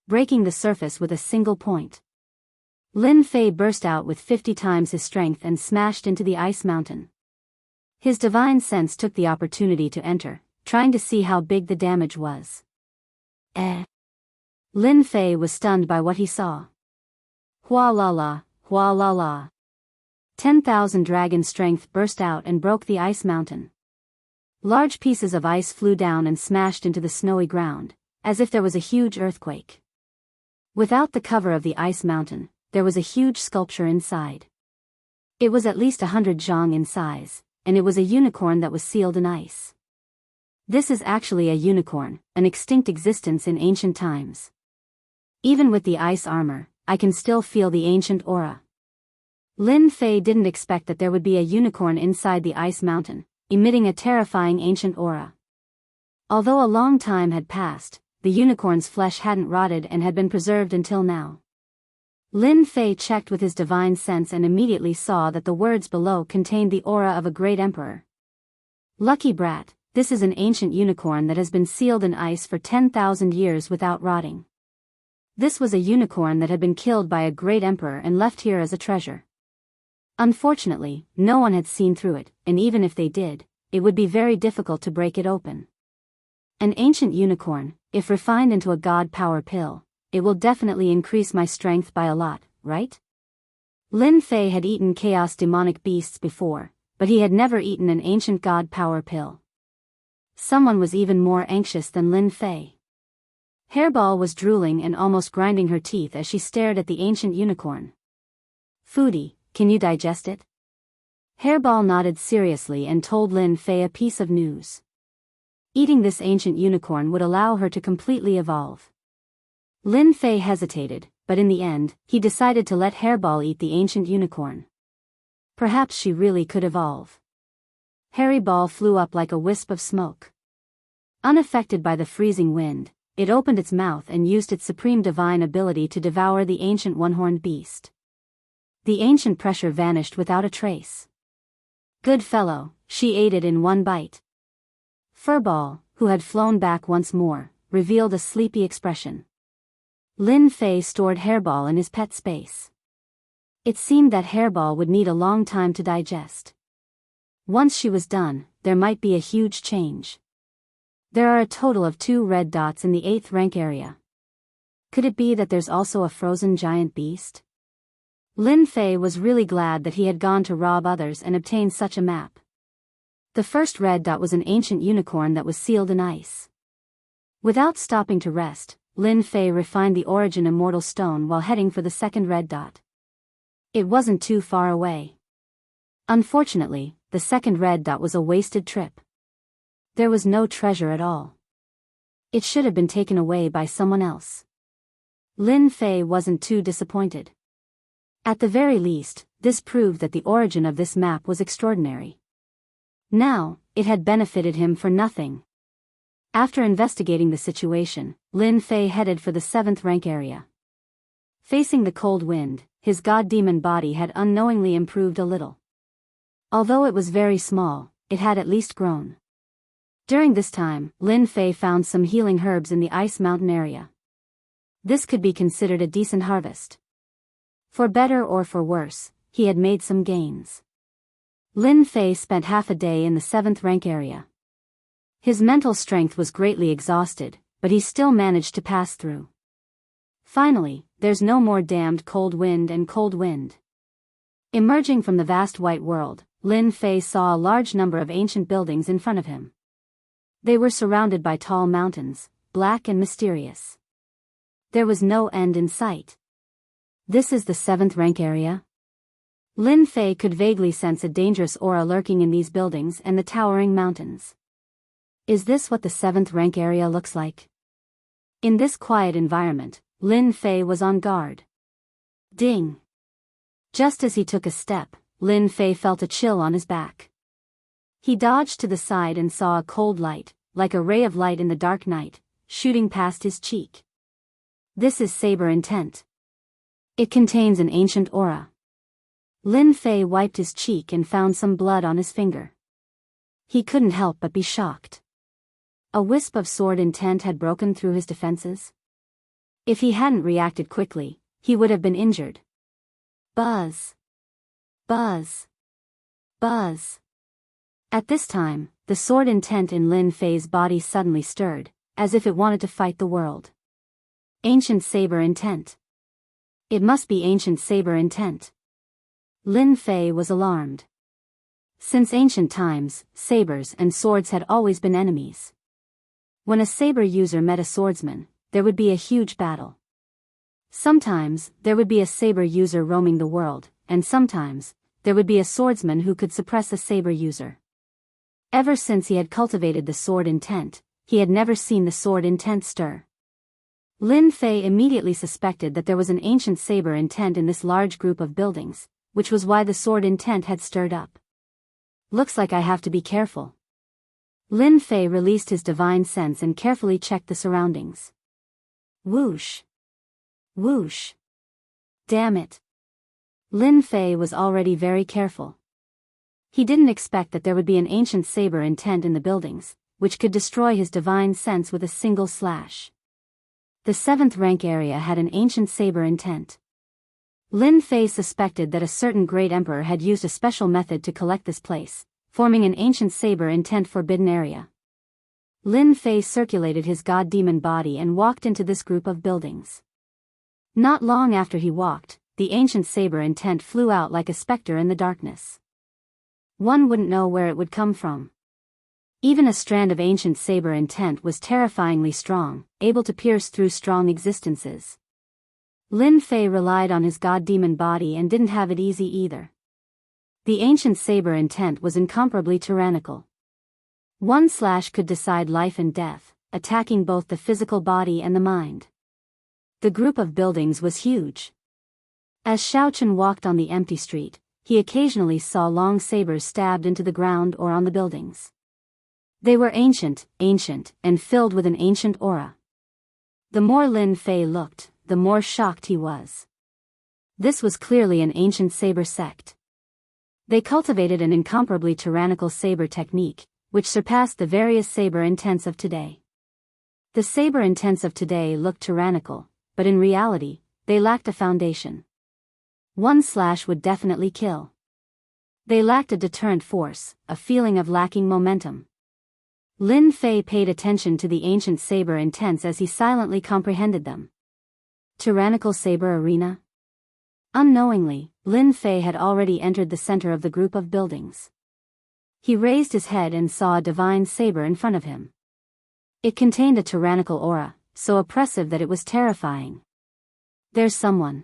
Breaking the surface with a single point. Lin Fei burst out with 50 times his strength and smashed into the ice mountain. His divine sense took the opportunity to enter, trying to see how big the damage was. Lin Fei was stunned by what he saw. Hua la la, hua la la. 10,000 dragon strength burst out and broke the ice mountain. Large pieces of ice flew down and smashed into the snowy ground, as if there was a huge earthquake. Without the cover of the ice mountain, there was a huge sculpture inside. It was at least 100 zhang in size, and it was a unicorn that was sealed in ice. This is actually a unicorn, an extinct existence in ancient times. Even with the ice armor, I can still feel the ancient aura. Lin Fei didn't expect that there would be a unicorn inside the ice mountain, emitting a terrifying ancient aura. Although a long time had passed, the unicorn's flesh hadn't rotted and had been preserved until now. Lin Fei checked with his divine sense and immediately saw that the words below contained the aura of a great emperor. Lucky brat, this is an ancient unicorn that has been sealed in ice for 10,000 years without rotting. This was a unicorn that had been killed by a great emperor and left here as a treasure. Unfortunately, no one had seen through it, and even if they did, it would be very difficult to break it open. An ancient unicorn, if refined into a god power pill, it will definitely increase my strength by a lot, right? Lin Fei had eaten chaos demonic beasts before, but he had never eaten an ancient god power pill. Someone was even more anxious than Lin Fei. Hairball was drooling and almost grinding her teeth as she stared at the ancient unicorn. Foodie, can you digest it? Hairball nodded seriously and told Lin Fei a piece of news. Eating this ancient unicorn would allow her to completely evolve. Lin Fei hesitated, but in the end, he decided to let Hairball eat the ancient unicorn. Perhaps she really could evolve. Hairball flew up like a wisp of smoke. Unaffected by the freezing wind, it opened its mouth and used its supreme divine ability to devour the ancient one-horned beast. The ancient pressure vanished without a trace. Good fellow, she ate it in one bite. Furball, who had flown back once more, revealed a sleepy expression. Lin Fei stored Hairball in his pet space. It seemed that Hairball would need a long time to digest. Once she was done, there might be a huge change. There are a total of 2 red dots in the 8th rank area. Could it be that there's also a frozen giant beast? Lin Fei was really glad that he had gone to rob others and obtain such a map. The first red dot was an ancient unicorn that was sealed in ice. Without stopping to rest, Lin Fei refined the origin immortal stone while heading for the second red dot. It wasn't too far away. Unfortunately, the second red dot was a wasted trip. There was no treasure at all. It should have been taken away by someone else. Lin Fei wasn't too disappointed. At the very least, this proved that the origin of this map was extraordinary. Now, it had benefited him for nothing. After investigating the situation, Lin Fei headed for the 7th rank area. Facing the cold wind, his god demon body had unknowingly improved a little. Although it was very small, it had at least grown. During this time, Lin Fei found some healing herbs in the ice mountain area. This could be considered a decent harvest. For better or for worse, he had made some gains. Lin Fei spent half a day in the 7th rank area. His mental strength was greatly exhausted, but he still managed to pass through. Finally, there's no more damned cold wind and cold wind. Emerging from the vast white world, Lin Fei saw a large number of ancient buildings in front of him. They were surrounded by tall mountains, black and mysterious. There was no end in sight. This is the 7th rank area? Lin Fei could vaguely sense a dangerous aura lurking in these buildings and the towering mountains. Is this what the 7th rank area looks like? In this quiet environment, Lin Fei was on guard. Ding! Just as he took a step, Lin Fei felt a chill on his back. He dodged to the side and saw a cold light, like a ray of light in the dark night, shooting past his cheek. This is Saber Intent. It contains an ancient aura. Lin Fei wiped his cheek and found some blood on his finger. He couldn't help but be shocked. A wisp of sword intent had broken through his defenses. If he hadn't reacted quickly, he would have been injured. Buzz. Buzz. Buzz. At this time, the sword intent in Lin Fei's body suddenly stirred, as if it wanted to fight the world. Ancient Saber Intent. It must be ancient saber intent. Lin Fei was alarmed. Since ancient times, sabers and swords had always been enemies. When a saber user met a swordsman, there would be a huge battle. Sometimes, there would be a saber user roaming the world, and sometimes, there would be a swordsman who could suppress a saber user. Ever since he had cultivated the sword intent, he had never seen the sword intent stir. Lin Fei immediately suspected that there was an ancient saber intent in this large group of buildings, which was why the sword intent had stirred up. Looks like I have to be careful. Lin Fei released his divine sense and carefully checked the surroundings. Whoosh. Whoosh. Damn it. Lin Fei was already very careful. He didn't expect that there would be an ancient saber intent in the buildings, which could destroy his divine sense with a single slash. The 7th rank area had an ancient saber intent. Lin Fei suspected that a certain great emperor had used a special method to collect this place, forming an ancient saber intent forbidden area. Lin Fei circulated his god demon body and walked into this group of buildings. Not long after he walked, the ancient saber intent flew out like a specter in the darkness. One wouldn't know where it would come from. Even a strand of ancient saber intent was terrifyingly strong, able to pierce through strong existences. Lin Fei relied on his god-demon body and didn't have it easy either. The ancient saber intent was incomparably tyrannical. One slash could decide life and death, attacking both the physical body and the mind. The group of buildings was huge. As Xiaochen walked on the empty street, he occasionally saw long sabers stabbed into the ground or on the buildings. They were ancient, and filled with an ancient aura. The more Lin Fei looked, the more shocked he was. This was clearly an ancient saber sect. They cultivated an incomparably tyrannical saber technique, which surpassed the various saber intents of today. The saber intents of today looked tyrannical, but in reality, they lacked a foundation. One slash would definitely kill. They lacked a deterrent force, a feeling of lacking momentum. Lin Fei paid attention to the ancient saber intents as he silently comprehended them. Tyrannical saber arena? Unknowingly, Lin Fei had already entered the center of the group of buildings. He raised his head and saw a divine saber in front of him. It contained a tyrannical aura, so oppressive that it was terrifying. There's someone.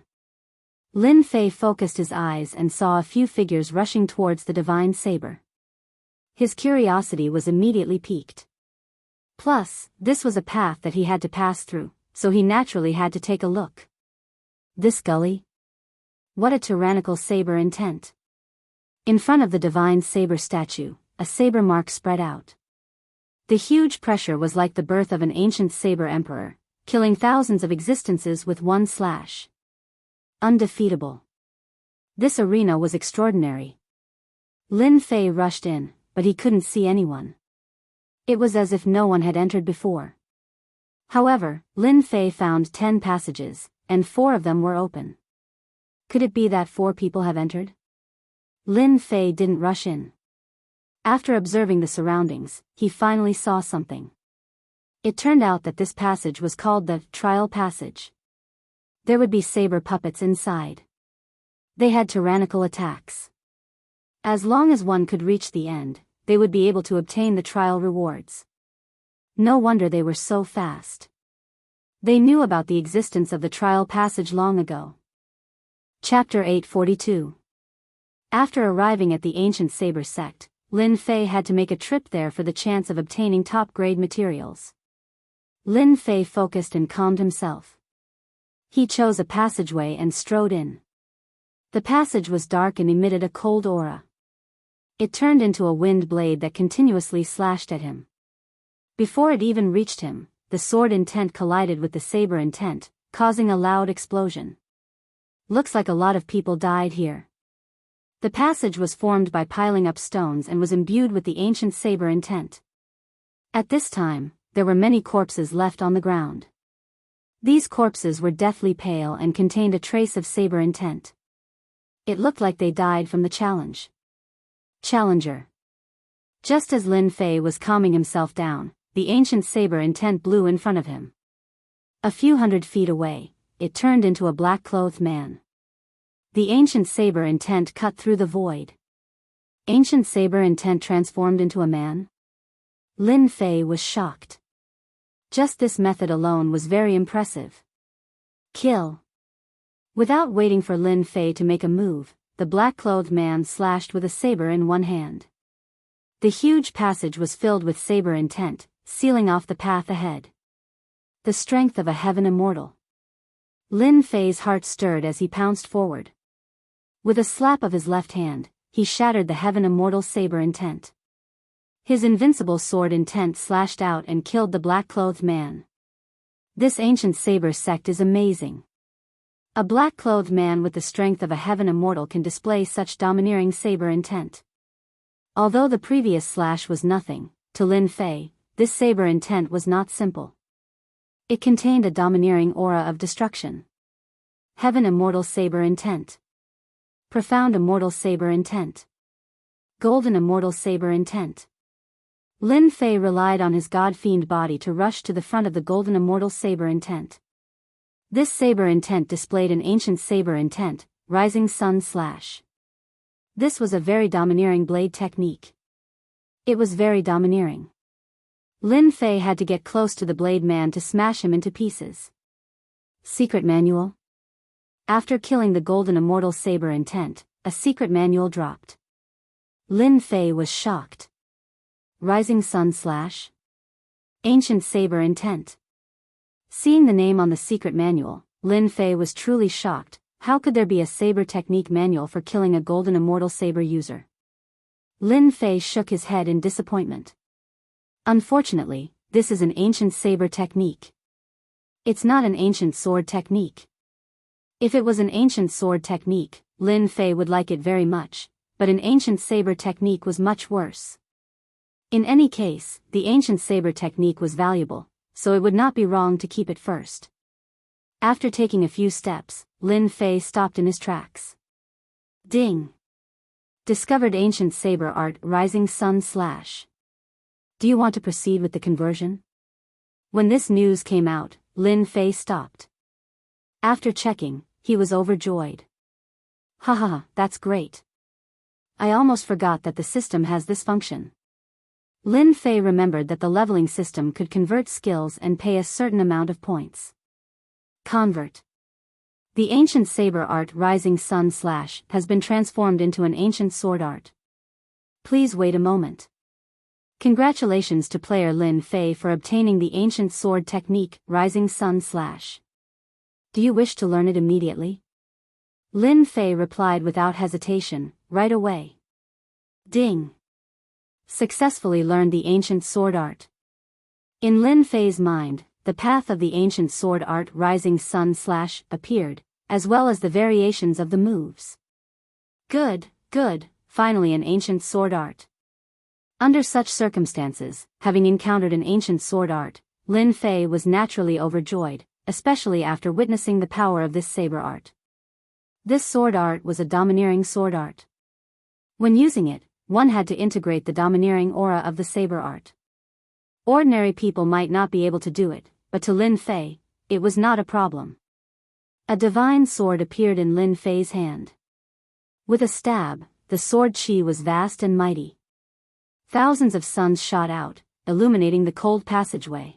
Lin Fei focused his eyes and saw a few figures rushing towards the divine saber. His curiosity was immediately piqued. Plus, this was a path that he had to pass through, so he naturally had to take a look. This gully? What a tyrannical saber intent. In front of the divine saber statue, a saber mark spread out. The huge pressure was like the birth of an ancient saber emperor, killing thousands of existences with one slash. Undefeatable. This arena was extraordinary. Lin Fei rushed in, but he couldn't see anyone. It was as if no one had entered before. However, Lin Fei found 10 passages, and 4 of them were open. Could it be that 4 people have entered? Lin Fei didn't rush in. After observing the surroundings, he finally saw something. It turned out that this passage was called the Trial Passage. There would be saber puppets inside. They had tyrannical attacks. As long as one could reach the end, they would be able to obtain the trial rewards. No wonder they were so fast. They knew about the existence of the trial passage long ago. Chapter 842. After arriving at the ancient saber sect, Lin Fei had to make a trip there for the chance of obtaining top-grade materials. Lin Fei focused and calmed himself. He chose a passageway and strode in. The passage was dark and emitted a cold aura. It turned into a wind blade that continuously slashed at him. Before it even reached him, the sword intent collided with the saber intent, causing a loud explosion. Looks like a lot of people died here. The passage was formed by piling up stones and was imbued with the ancient saber intent. At this time, there were many corpses left on the ground. These corpses were deathly pale and contained a trace of saber intent. It looked like they died from the challenge. Challenger. Just as Lin Fei was calming himself down, the ancient saber intent blew in front of him. A few hundred feet away, it turned into a black-clothed man. The ancient saber intent cut through the void. Ancient saber intent transformed into a man? Lin Fei was shocked. Just this method alone was very impressive. Kill. Without waiting for Lin Fei to make a move, the black-clothed man slashed with a saber in one hand. The huge passage was filled with saber intent, sealing off the path ahead. The strength of a heaven immortal. Lin Fei's heart stirred as he pounced forward. With a slap of his left hand, he shattered the heaven immortal saber intent. His invincible sword intent slashed out and killed the black-clothed man. This ancient saber sect is amazing. A black-clothed man with the strength of a heaven immortal can display such domineering saber intent. Although the previous slash was nothing, to Lin Fei, this saber intent was not simple. It contained a domineering aura of destruction. Heaven immortal saber intent. Profound immortal saber intent. Golden immortal saber intent. Lin Fei relied on his god-fiend body to rush to the front of the golden immortal saber intent. This saber intent displayed an ancient saber intent, rising sun slash. This was a very domineering blade technique. It was very domineering. Lin Fei had to get close to the blade man to smash him into pieces. Secret manual? After killing the golden immortal saber intent, a secret manual dropped. Lin Fei was shocked. Rising Sun / Ancient Saber Intent. Seeing the name on the secret manual, Lin Fei was truly shocked. How could there be a saber technique manual for killing a golden immortal saber user? Lin Fei shook his head in disappointment. Unfortunately, this is an ancient saber technique. It's not an ancient sword technique. If it was an ancient sword technique, Lin Fei would like it very much, but an ancient saber technique was much worse. In any case, the ancient saber technique was valuable, so it would not be wrong to keep it first. After taking a few steps, Lin Fei stopped in his tracks. Ding! Discovered ancient saber art Rising Sun / Do you want to proceed with the conversion? When this news came out, Lin Fei stopped. After checking, he was overjoyed. Haha, that's great. I almost forgot that the system has this function. Lin Fei remembered that the leveling system could convert skills and pay a certain amount of points. Convert. The ancient saber art Rising Sun / has been transformed into an ancient sword art. Please wait a moment. Congratulations to player Lin Fei for obtaining the ancient sword technique Rising Sun / Do you wish to learn it immediately? Lin Fei replied without hesitation, right away. Ding! Successfully learned the ancient sword art. In Lin Fei's mind, the path of the ancient sword art Rising Sun / appeared, as well as the variations of the moves. Good, finally an ancient sword art. Under such circumstances, having encountered an ancient sword art, Lin Fei was naturally overjoyed, especially after witnessing the power of this saber art. This sword art was a domineering sword art. When using it, one had to integrate the domineering aura of the saber art. Ordinary people might not be able to do it, but to Lin Fei, it was not a problem. A divine sword appeared in Lin Fei's hand. With a stab, the sword chi was vast and mighty. Thousands of suns shot out, illuminating the cold passageway.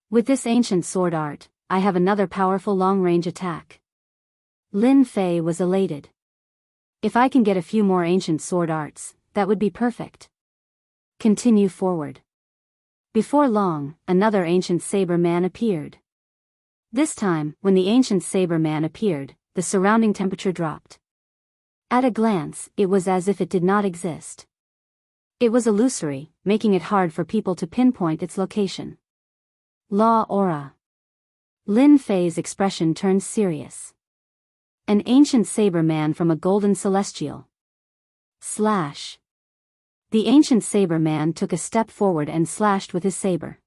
With this ancient sword art, I have another powerful long-range attack. Lin Fei was elated. If I can get a few more ancient sword arts, that would be perfect. Continue forward. Before long, another ancient saber man appeared. This time, when the ancient saber man appeared, the surrounding temperature dropped. At a glance, it was as if it did not exist. It was illusory, making it hard for people to pinpoint its location. Law aura. Lin Fei's expression turned serious. An ancient saber man from a golden celestial. The ancient saber man took a step forward and slashed with his saber.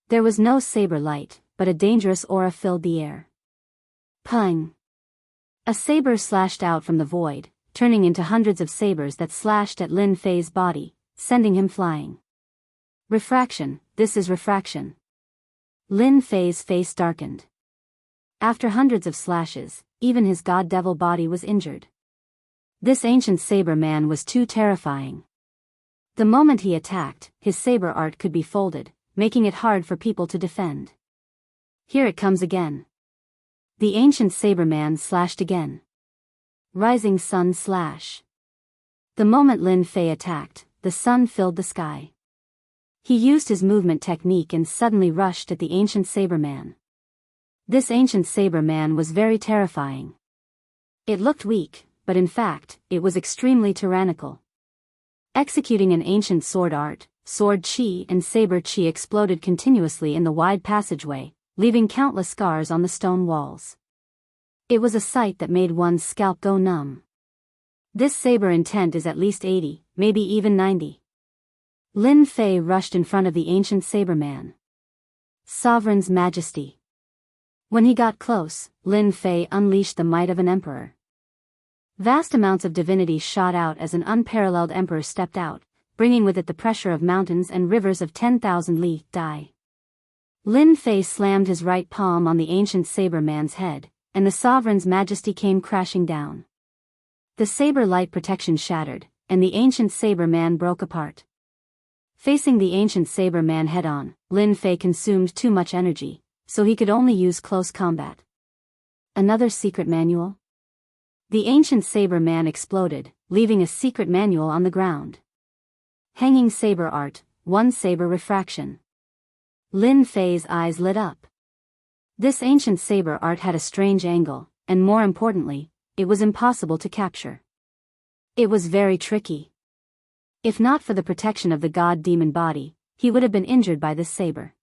There was no saber light, but a dangerous aura filled the air. Pung! A saber slashed out from the void, turning into hundreds of sabers that slashed at Lin Fei's body, sending him flying. Refraction, this is refraction. Lin Fei's face darkened. After hundreds of slashes, even his god-devil body was injured. This ancient saber man was too terrifying. The moment he attacked, his saber art could be folded, making it hard for people to defend. Here it comes again. The ancient saber man slashed again. Rising Sun / The moment Lin Fei attacked, the sun filled the sky. He used his movement technique and suddenly rushed at the ancient saber man. This ancient saber man was very terrifying. It looked weak, but in fact, it was extremely tyrannical. Executing an ancient sword art, sword chi and saber chi exploded continuously in the wide passageway, leaving countless scars on the stone walls. It was a sight that made one's scalp go numb. This saber intent is at least 80, maybe even 90. Lin Fei rushed in front of the ancient saber man. Sovereign's Majesty. When he got close, Lin Fei unleashed the might of an emperor. Vast amounts of divinity shot out as an unparalleled emperor stepped out, bringing with it the pressure of mountains and rivers of 10,000 li dai. Lin Fei slammed his right palm on the ancient saber man's head, and the sovereign's majesty came crashing down. The saber light protection shattered, and the ancient saber man broke apart. Facing the ancient saber man head-on, Lin Fei consumed too much energy, so he could only use close combat. Another secret manual? The ancient saber man exploded, leaving a secret manual on the ground. Hanging saber art, 1 saber refraction. Lin Fei's eyes lit up. This ancient saber art had a strange angle, and more importantly, it was impossible to capture. It was very tricky. If not for the protection of the god-demon body, he would have been injured by this saber.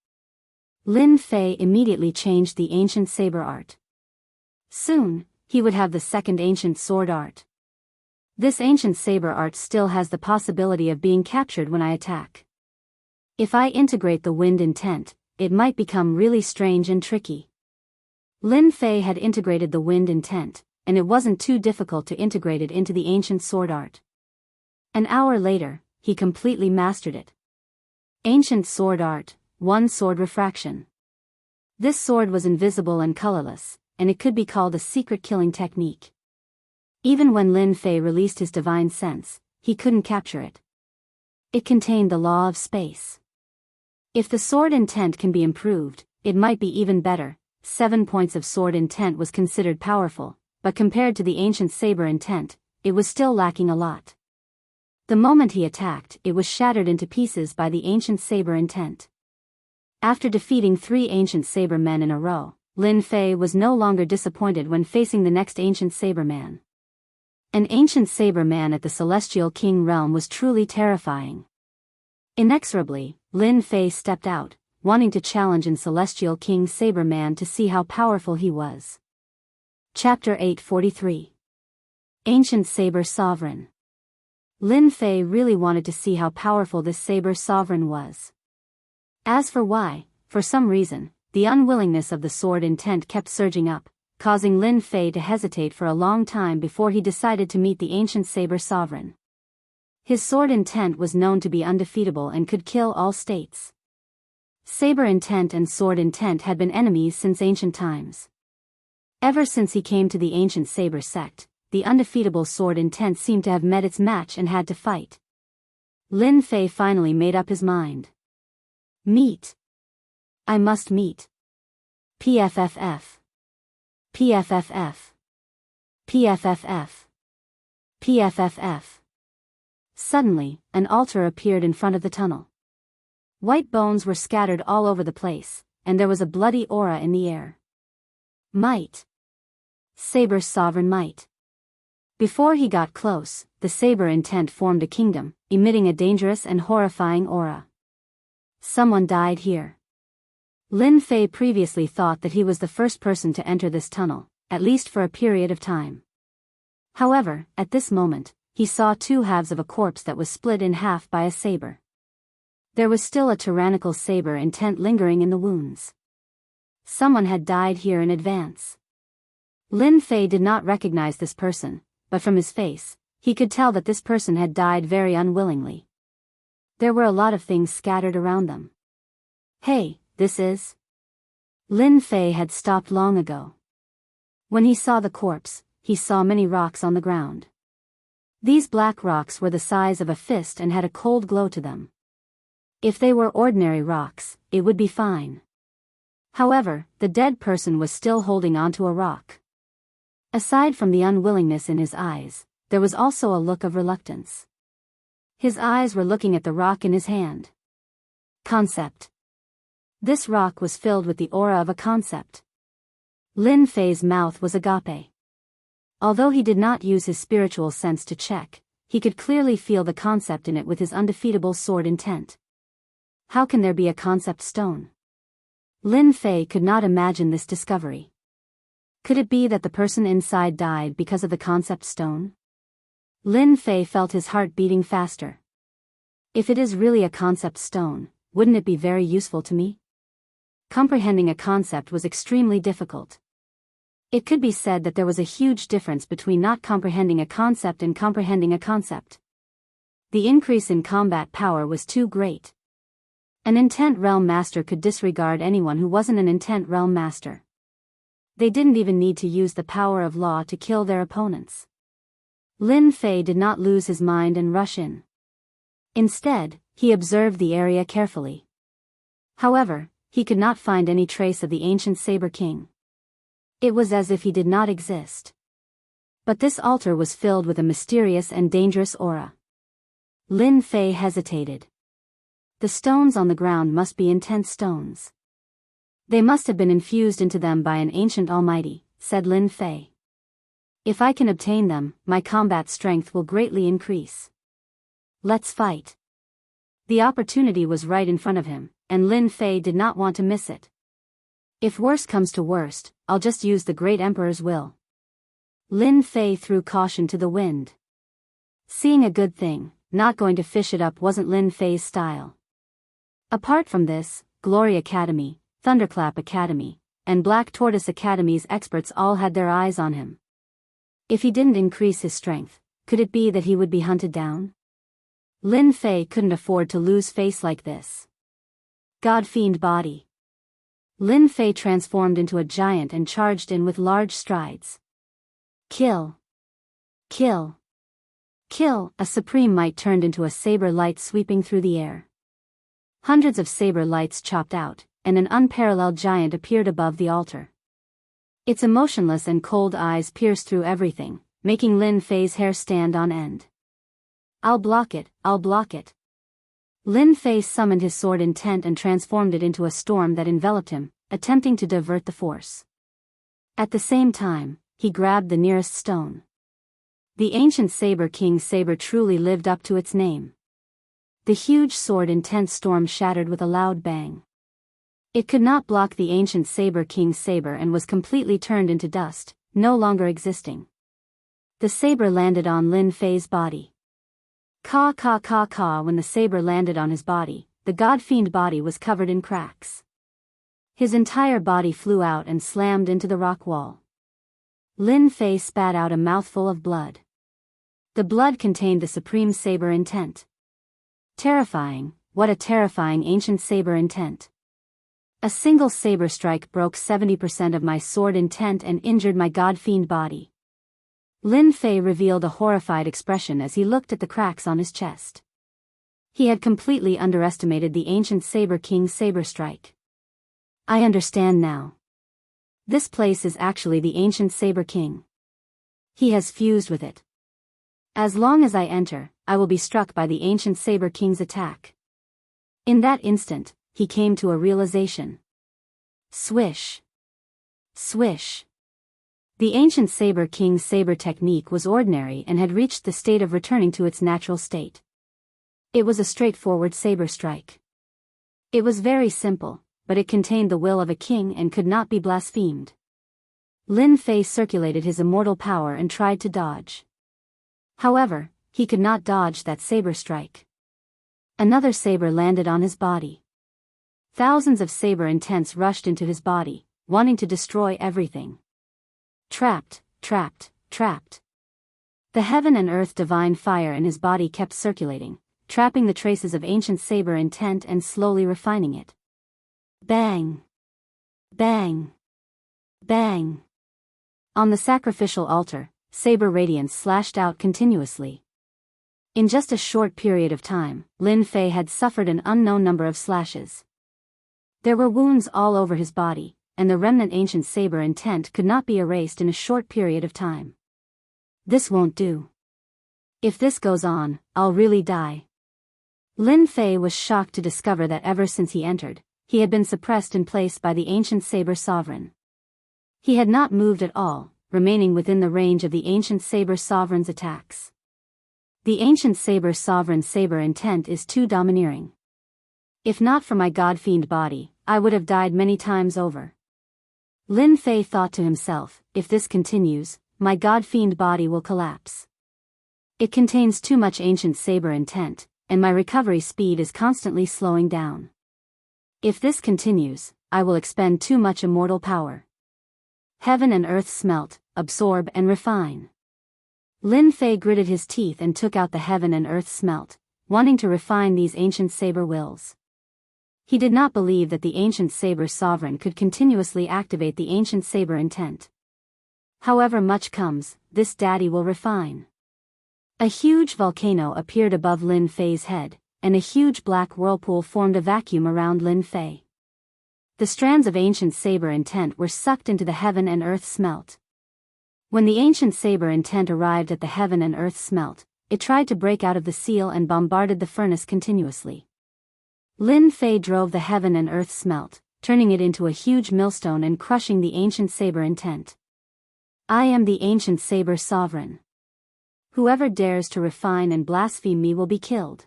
Lin Fei immediately changed the ancient saber art. Soon, he would have the second ancient sword art. This ancient saber art still has the possibility of being captured when I attack. If I integrate the wind intent, it might become really strange and tricky. Lin Fei had integrated the wind intent, and it wasn't too difficult to integrate it into the ancient sword art. An hour later, he completely mastered it. Ancient sword art, 1 sword refraction. This sword was invisible and colorless, and it could be called a secret killing technique. Even when Lin Fei released his divine sense, he couldn't capture it. It contained the law of space. If the sword intent can be improved, it might be even better. 7 points of sword intent was considered powerful, but compared to the ancient saber intent, it was still lacking a lot. The moment he attacked, it was shattered into pieces by the ancient saber intent. After defeating 3 ancient saber men in a row, Lin Fei was no longer disappointed when facing the next ancient saber man. An ancient saber man at the Celestial King realm was truly terrifying. Inexorably, Lin Fei stepped out, wanting to challenge an Celestial King saber man to see how powerful he was. Chapter 843. Ancient Saber Sovereign. Lin Fei really wanted to see how powerful this saber sovereign was. As for why, for some reason, the unwillingness of the sword intent kept surging up, causing Lin Fei to hesitate for a long time before he decided to meet the ancient saber sovereign. His sword intent was known to be undefeatable and could kill all states. Saber intent and sword intent had been enemies since ancient times. Ever since he came to the ancient saber sect, the undefeatable sword intent seemed to have met its match and had to fight. Lin Fei finally made up his mind. Meet. I must meet. PFFF. PFFF. PFFF. PFFF. Suddenly, an altar appeared in front of the tunnel. White bones were scattered all over the place, and there was a bloody aura in the air. Might. Saber's sovereign might. Before he got close, the saber intent formed a kingdom, emitting a dangerous and horrifying aura. Someone died here. Lin Fei previously thought that he was the first person to enter this tunnel, at least for a period of time. However, at this moment, he saw 2 halves of a corpse that was split in half by a saber. There was still a tyrannical saber intent lingering in the wounds. Someone had died here in advance. Lin Fei did not recognize this person, but from his face, he could tell that this person had died very unwillingly. There were a lot of things scattered around them. Hey, this is... Lin Fei had stopped long ago. When he saw the corpse, he saw many rocks on the ground. These black rocks were the size of a fist and had a cold glow to them. If they were ordinary rocks, it would be fine. However, the dead person was still holding onto a rock. Aside from the unwillingness in his eyes, there was also a look of reluctance. His eyes were looking at the rock in his hand. Concept. This rock was filled with the aura of a concept. Lin Fei's mouth was agape. Although he did not use his spiritual sense to check, he could clearly feel the concept in it with his undefeatable sword intent. How can there be a concept stone? Lin Fei could not imagine this discovery. Could it be that the person inside died because of the concept stone? Lin Fei felt his heart beating faster. If it is really a concept stone, wouldn't it be very useful to me? Comprehending a concept was extremely difficult. It could be said that there was a huge difference between not comprehending a concept and comprehending a concept. The increase in combat power was too great. An intent realm master could disregard anyone who wasn't an intent realm master. They didn't even need to use the power of law to kill their opponents. Lin Fei did not lose his mind and rush in. Instead, He observed the area carefully. However, he could not find any trace of the ancient Saber King. It was as if he did not exist. But this altar was filled with a mysterious and dangerous aura. Lin Fei hesitated. The stones on the ground must be intense stones. They must have been infused into them by an ancient almighty, said Lin Fei. If I can obtain them, my combat strength will greatly increase. Let's fight. The opportunity was right in front of him, and Lin Fei did not want to miss it. If worst comes to worst, I'll just use the great emperor's will. Lin Fei threw caution to the wind. Seeing a good thing, not going to fish it up wasn't Lin Fei's style. Apart from this, Glory Academy, Thunderclap Academy, and Black Tortoise Academy's experts all had their eyes on him. If he didn't increase his strength, could it be that he would be hunted down? Lin Fei couldn't afford to lose face like this. God-fiend body. Lin Fei transformed into a giant and charged in with large strides. Kill. Kill. Kill. A supreme might turned into a saber light sweeping through the air. Hundreds of saber lights chopped out, and an unparalleled giant appeared above the altar. Its emotionless and cold eyes pierced through everything, making Lin Fei's hair stand on end. I'll block it, I'll block it. Lin Fei summoned his sword intent and transformed it into a storm that enveloped him, attempting to divert the force. At the same time, he grabbed the nearest stone. The ancient Saber King's saber truly lived up to its name. The huge sword intent storm shattered with a loud bang. It could not block the ancient Saber King's saber and was completely turned into dust, no longer existing. The saber landed on Lin Fei's body. Caw caw caw caw. When the saber landed on his body, the god-fiend body was covered in cracks. His entire body flew out and slammed into the rock wall. Lin Fei spat out a mouthful of blood. The blood contained the supreme saber intent. Terrifying, what a terrifying ancient saber intent. A single saber strike broke 70% of my sword intent and injured my god-fiend body. Lin Fei revealed a horrified expression as he looked at the cracks on his chest. He had completely underestimated the ancient Saber King's saber strike. I understand now. This place is actually the ancient Saber King. He has fused with it. As long as I enter, I will be struck by the ancient Saber King's attack. In that instant, he came to a realization. Swish. Swish. The ancient Saber King's saber technique was ordinary and had reached the state of returning to its natural state. It was a straightforward saber strike. It was very simple, but it contained the will of a king and could not be blasphemed. Lin Fei circulated his immortal power and tried to dodge. However, he could not dodge that saber strike. Another saber landed on his body. Thousands of saber intents rushed into his body, wanting to destroy everything. Trapped, trapped, trapped. The heaven and earth divine fire in his body kept circulating, trapping the traces of ancient saber intent and slowly refining it. Bang! Bang! Bang! On the sacrificial altar, saber radiance slashed out continuously. In just a short period of time, Lin Fei had suffered an unknown number of slashes. There were wounds all over his body, and the remnant ancient saber intent could not be erased in a short period of time. This won't do. If this goes on, I'll really die. Lin Fei was shocked to discover that ever since he entered, he had been suppressed in place by the ancient saber sovereign. He had not moved at all, remaining within the range of the ancient saber sovereign's attacks. The ancient saber sovereign's saber intent is too domineering. If not for my god-fiend body, I would have died many times over. Lin Fei thought to himself, if this continues, my god-fiend body will collapse. It contains too much ancient saber intent, and my recovery speed is constantly slowing down. If this continues, I will expend too much immortal power. Heaven and earth smelt, absorb and refine. Lin Fei gritted his teeth and took out the heaven and earth smelt, wanting to refine these ancient saber wills. He did not believe that the ancient saber sovereign could continuously activate the ancient saber intent. However much comes, this daddy will refine. A huge volcano appeared above Lin Fei's head, and a huge black whirlpool formed a vacuum around Lin Fei. The strands of ancient saber intent were sucked into the heaven and earth smelt. When the ancient saber intent arrived at the heaven and earth smelt, it tried to break out of the seal and bombarded the furnace continuously. Lin Fei drove the heaven and earth smelt, turning it into a huge millstone and crushing the ancient saber intent. I am the ancient saber sovereign. Whoever dares to refine and blaspheme me will be killed.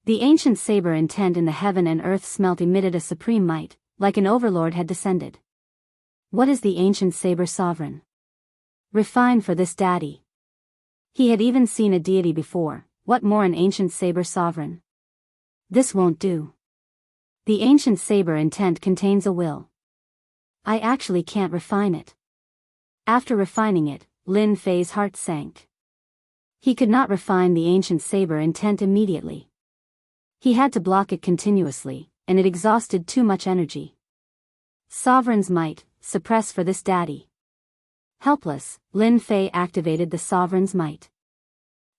The ancient saber intent in the heaven and earth smelt emitted a supreme might, like an overlord had descended. What is the ancient saber sovereign? Refine for this daddy. He had even seen a deity before, what more an ancient saber sovereign? This won't do. The ancient saber intent contains a will. I actually can't refine it. After refining it, Lin Fei's heart sank. He could not refine the ancient saber intent immediately. He had to block it continuously, and it exhausted too much energy. Sovereign's might, suppress for this daddy. Helpless, Lin Fei activated the sovereign's might.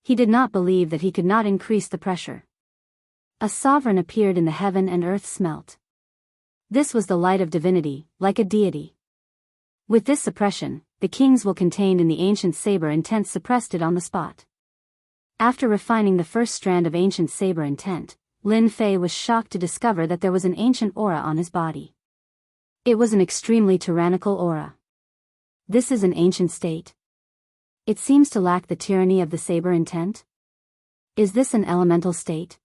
He did not believe that he could not increase the pressure. A sovereign appeared in the heaven and earth smelt. This was the light of divinity, like a deity. With this suppression, the king's will contained in the ancient saber intent suppressed it on the spot. After refining the first strand of ancient saber intent, Lin Fei was shocked to discover that there was an ancient aura on his body. It was an extremely tyrannical aura. This is an ancient state. It seems to lack the tyranny of the saber intent. Is this an elemental state?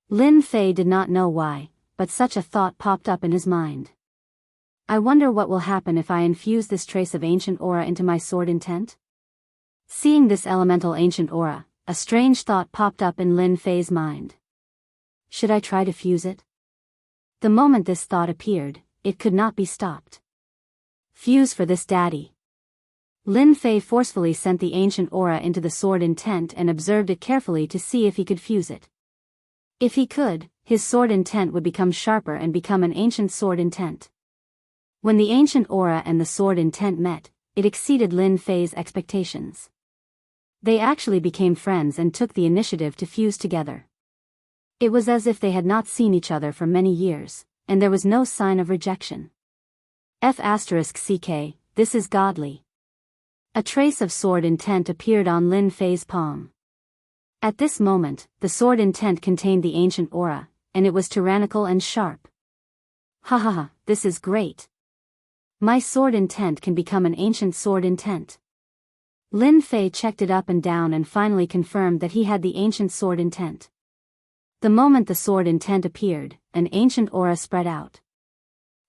Lin Fei did not know why, but such a thought popped up in his mind. I wonder what will happen if I infuse this trace of ancient aura into my sword intent? Seeing this elemental ancient aura, a strange thought popped up in Lin Fei's mind. Should I try to fuse it? The moment this thought appeared, it could not be stopped. Fuse for this daddy. Lin Fei forcefully sent the ancient aura into the sword intent and observed it carefully to see if he could fuse it. If he could, his sword intent would become sharper and become an ancient sword intent. When the ancient aura and the sword intent met, it exceeded Lin Fei's expectations. They actually became friends and took the initiative to fuse together. It was as if they had not seen each other for many years, and there was no sign of rejection. F***ck, this is godly. A trace of sword intent appeared on Lin Fei's palm. At this moment, the sword intent contained the ancient aura, and it was tyrannical and sharp. Ha ha ha, this is great. My sword intent can become an ancient sword intent. Lin Fei checked it up and down and finally confirmed that he had the ancient sword intent. The moment the sword intent appeared, an ancient aura spread out.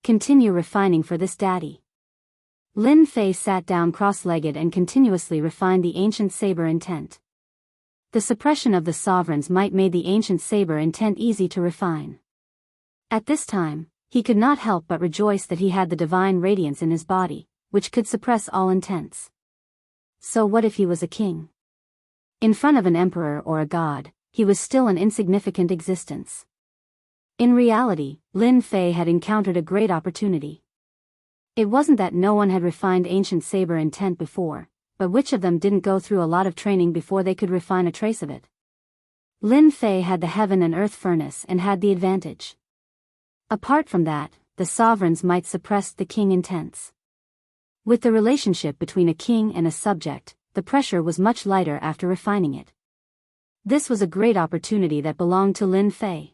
Continue refining for this daddy. Lin Fei sat down cross-legged and continuously refined the ancient saber intent. The suppression of the sovereign's might made the ancient saber intent easy to refine. At this time, he could not help but rejoice that he had the divine radiance in his body, which could suppress all intents. So what if he was a king? In front of an emperor or a god, he was still an insignificant existence. In reality, Lin Fei had encountered a great opportunity. It wasn't that no one had refined ancient saber intent before, but which of them didn't go through a lot of training before they could refine a trace of it? Lin Fei had the heaven and earth furnace and had the advantage. Apart from that, the sovereigns might suppress the king intents. With the relationship between a king and a subject, the pressure was much lighter after refining it. This was a great opportunity that belonged to Lin Fei.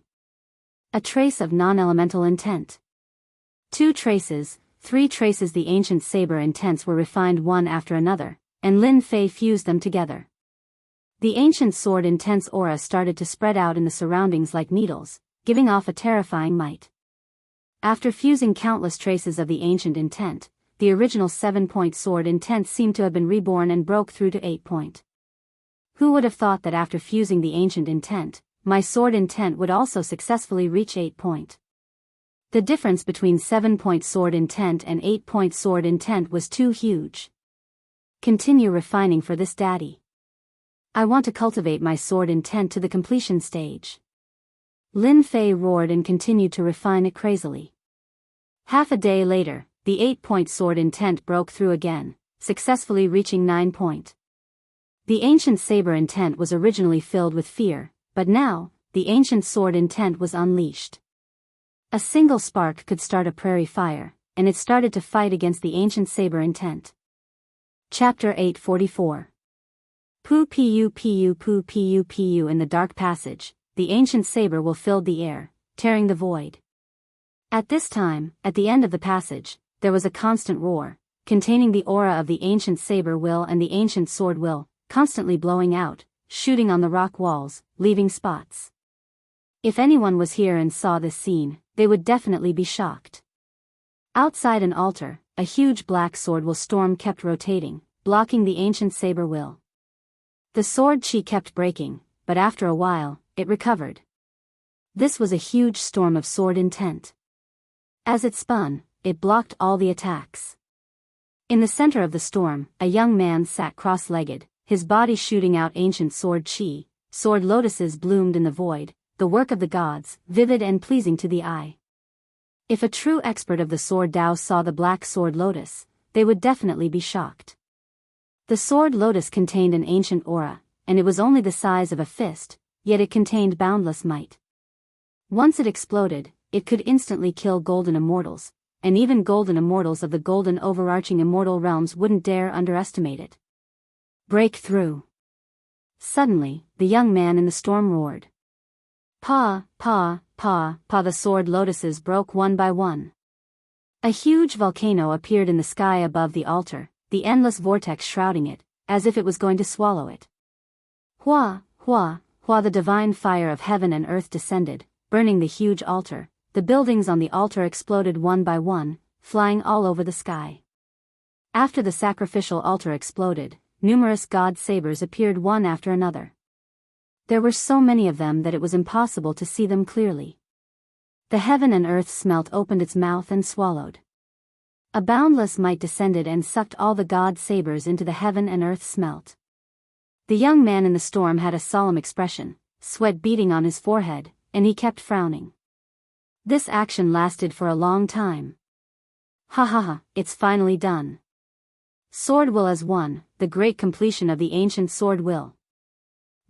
A trace of non-elemental intent. 2 traces, 3 traces. The ancient saber intents were refined one after another, and Lin Fei fused them together. The ancient sword intent's aura started to spread out in the surroundings like needles, giving off a terrifying might. After fusing countless traces of the ancient intent, the original 7-point sword intent seemed to have been reborn and broke through to 8-point. Who would have thought that after fusing the ancient intent, my sword intent would also successfully reach 8-point? The difference between 7-point sword intent and 8-point sword intent was too huge. Continue refining for this daddy. I want to cultivate my sword intent to the completion stage. Lin Fei roared and continued to refine it crazily. Half a day later, the 8-point sword intent broke through again, successfully reaching 9-point. The ancient saber intent was originally filled with fear, but now, the ancient sword intent was unleashed. A single spark could start a prairie fire, and it started to fight against the ancient saber intent. Chapter 844. Pu pu pu pu pu pu. In the dark passage, the ancient saber will filled the air, tearing the void. At this time, at the end of the passage, there was a constant roar, containing the aura of the ancient saber will and the ancient sword will, constantly blowing out, shooting on the rock walls, leaving spots. If anyone was here and saw this scene, they would definitely be shocked. Outside an altar, a huge black sword will storm kept rotating, blocking the ancient saber will. The sword chi kept breaking, but after a while, it recovered. This was a huge storm of sword intent. As it spun, it blocked all the attacks. In the center of the storm, a young man sat cross-legged, his body shooting out ancient sword chi. Sword lotuses bloomed in the void, the work of the gods, vivid and pleasing to the eye. If a true expert of the sword Dao saw the black sword lotus, they would definitely be shocked. The sword lotus contained an ancient aura, and it was only the size of a fist, yet it contained boundless might. Once it exploded, it could instantly kill golden immortals, and even golden immortals of the golden overarching immortal realms wouldn't dare underestimate it. Break through. Suddenly, the young man in the storm roared. Pa, pa, pa, pa. The sword lotuses broke one by one. A huge volcano appeared in the sky above the altar, the endless vortex shrouding it, as if it was going to swallow it. Hua, hua, hua. The divine fire of heaven and earth descended, burning the huge altar. The buildings on the altar exploded one by one, flying all over the sky. After the sacrificial altar exploded, numerous god sabers appeared one after another. There were so many of them that it was impossible to see them clearly. The heaven and earth smelt opened its mouth and swallowed. A boundless might descended and sucked all the god sabers into the heaven and earth smelt. The young man in the storm had a solemn expression, sweat beading on his forehead, and he kept frowning. This action lasted for a long time. Ha ha ha, it's finally done. Sword will as one, the great completion of the ancient sword will.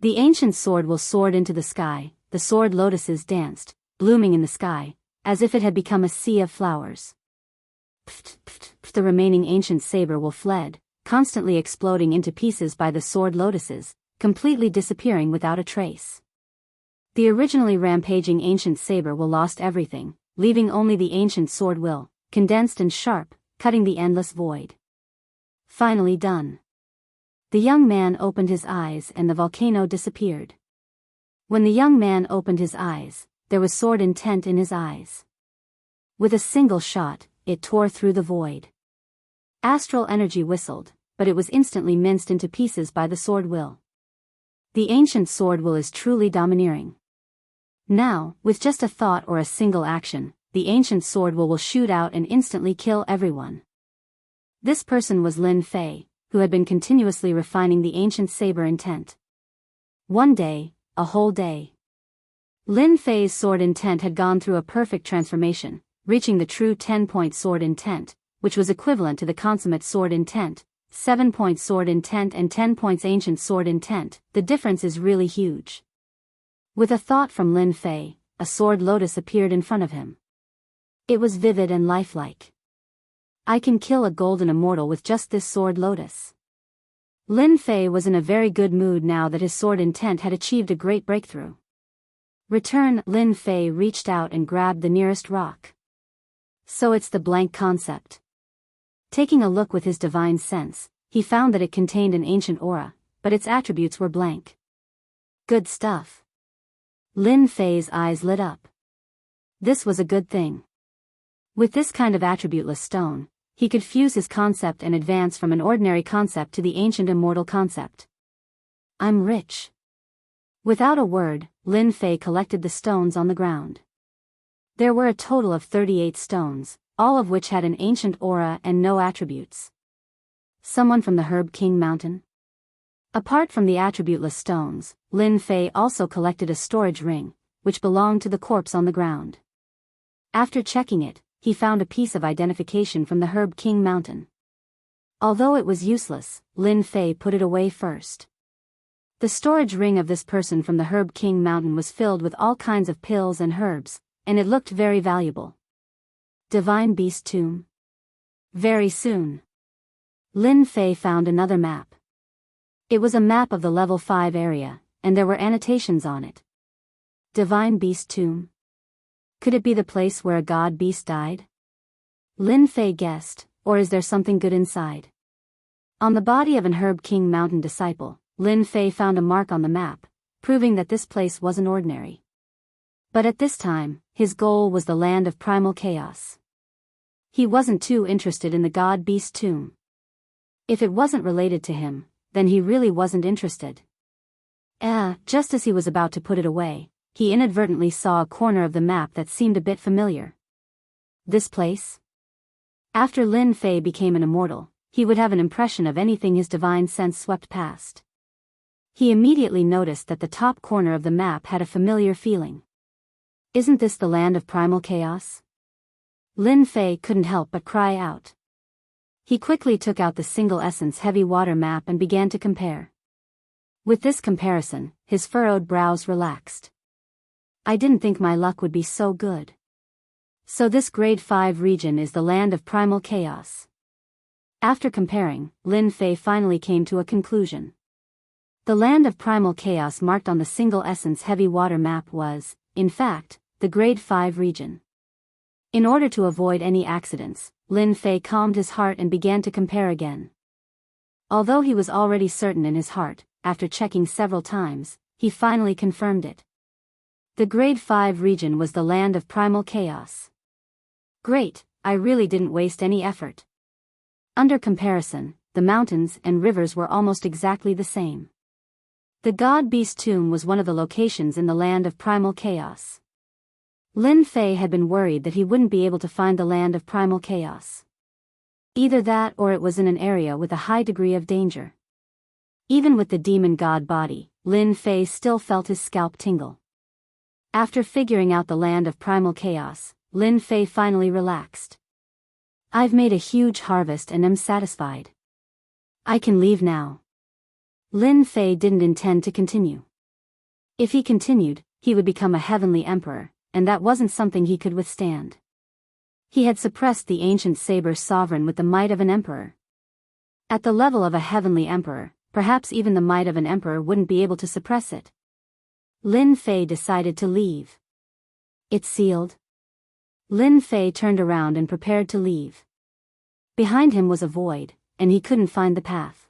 The ancient sword will soared into the sky, the sword lotuses danced, blooming in the sky, as if it had become a sea of flowers. Pft, pft, pft. The remaining ancient saber will fled, constantly exploding into pieces by the sword lotuses, completely disappearing without a trace. The originally rampaging ancient saber will lost everything, leaving only the ancient sword will, condensed and sharp, cutting the endless void. Finally done. The young man opened his eyes and the volcano disappeared. When the young man opened his eyes, there was sword intent in his eyes. With a single shot, it tore through the void. Astral energy whistled, but it was instantly minced into pieces by the sword will. The ancient sword will is truly domineering. Now, with just a thought or a single action, the ancient sword will shoot out and instantly kill everyone. This person was Lin Fei, who had been continuously refining the ancient saber intent. One day, a whole day. Lin Fei's sword intent had gone through a perfect transformation, reaching the true 10-point sword intent, which was equivalent to the consummate sword intent, 7-point sword intent and 10 points ancient sword intent. The difference is really huge. With a thought from Lin Fei, a sword lotus appeared in front of him. It was vivid and lifelike. I can kill a golden immortal with just this sword lotus. Lin Fei was in a very good mood now that his sword intent had achieved a great breakthrough. Return. Lin Fei reached out and grabbed the nearest rock. So it's the blank concept. Taking a look with his divine sense, he found that it contained an ancient aura, but its attributes were blank. Good stuff. Lin Fei's eyes lit up. This was a good thing. With this kind of attributeless stone, he could fuse his concept and advance from an ordinary concept to the ancient immortal concept. I'm rich. Without a word, Lin Fei collected the stones on the ground. There were a total of 38 stones, all of which had an ancient aura and no attributes. Someone from the Herb King Mountain? Apart from the attributeless stones, Lin Fei also collected a storage ring, which belonged to the corpse on the ground. After checking it, he found a piece of identification from the Herb King Mountain. Although it was useless, Lin Fei put it away first. The storage ring of this person from the Herb King Mountain was filled with all kinds of pills and herbs, and it looked very valuable. Divine Beast Tomb. Very soon, Lin Fei found another map. It was a map of the level 5 area, and there were annotations on it. Divine Beast Tomb. Could it be the place where a god beast died? Lin Fei guessed, or is there something good inside? On the body of an Herb King Mountain disciple, Lin Fei found a mark on the map, proving that this place wasn't ordinary. But at this time, his goal was the land of primal chaos. He wasn't too interested in the god beast tomb. If it wasn't related to him, then he really wasn't interested. Just as he was about to put it away, he inadvertently saw a corner of the map that seemed a bit familiar. This place? After Lin Fei became an immortal, he would have an impression of anything his divine sense swept past. He immediately noticed that the top corner of the map had a familiar feeling. Isn't this the land of primal chaos? Lin Fei couldn't help but cry out. He quickly took out the single essence heavy water map and began to compare. With this comparison, his furrowed brows relaxed. I didn't think my luck would be so good. So this grade 5 region is the land of primal chaos. After comparing, Lin Fei finally came to a conclusion. The land of primal chaos marked on the single essence heavy water map was, in fact, the grade 5 region. In order to avoid any accidents, Lin Fei calmed his heart and began to compare again. Although he was already certain in his heart, after checking several times, he finally confirmed it. The grade 5 region was the land of primal chaos. Great, I really didn't waste any effort. Under comparison, the mountains and rivers were almost exactly the same. The God Beast Tomb was one of the locations in the land of primal chaos. Lin Fei had been worried that he wouldn't be able to find the land of primal chaos. Either that or it was in an area with a high degree of danger. Even with the demon god body, Lin Fei still felt his scalp tingle. After figuring out the land of primal chaos, Lin Fei finally relaxed. I've made a huge harvest and am satisfied. I can leave now. Lin Fei didn't intend to continue. If he continued, he would become a heavenly emperor, and that wasn't something he could withstand. He had suppressed the ancient saber sovereign with the might of an emperor. At the level of a heavenly emperor, perhaps even the might of an emperor wouldn't be able to suppress it. Lin Fei decided to leave. It's sealed. Lin Fei turned around and prepared to leave. Behind him was a void, and he couldn't find the path.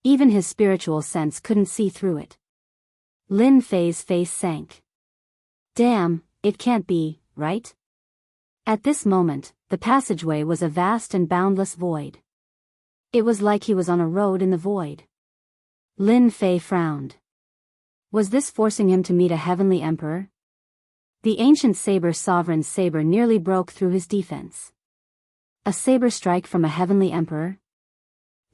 Even his spiritual sense couldn't see through it. Lin Fei's face sank. Damn, it can't be, right? At this moment, the passageway was a vast and boundless void. It was like he was on a road in the void. Lin Fei frowned. Was this forcing him to meet a heavenly emperor? The ancient saber sovereign's saber nearly broke through his defense. A saber strike from a heavenly emperor?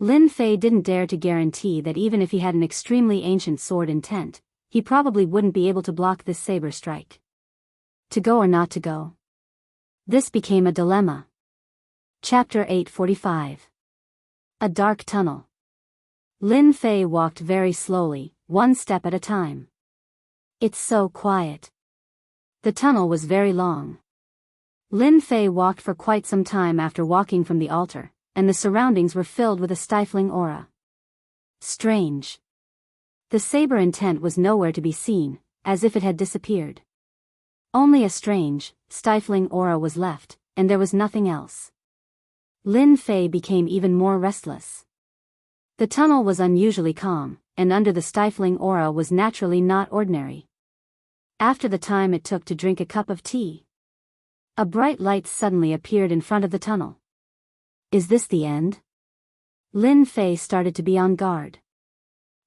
Lin Fei didn't dare to guarantee that even if he had an extremely ancient sword intent, he probably wouldn't be able to block this saber strike. To go or not to go? This became a dilemma. Chapter 845. A dark tunnel. Lin Fei walked very slowly, one step at a time. It's so quiet. The tunnel was very long. Lin Fei walked for quite some time after walking from the altar, and the surroundings were filled with a stifling aura. Strange. The saber intent was nowhere to be seen, as if it had disappeared. Only a strange, stifling aura was left, and there was nothing else. Lin Fei became even more restless. The tunnel was unusually calm, and under the stifling aura was naturally not ordinary. After the time it took to drink a cup of tea, a bright light suddenly appeared in front of the tunnel. Is this the end? Lin Fei started to be on guard.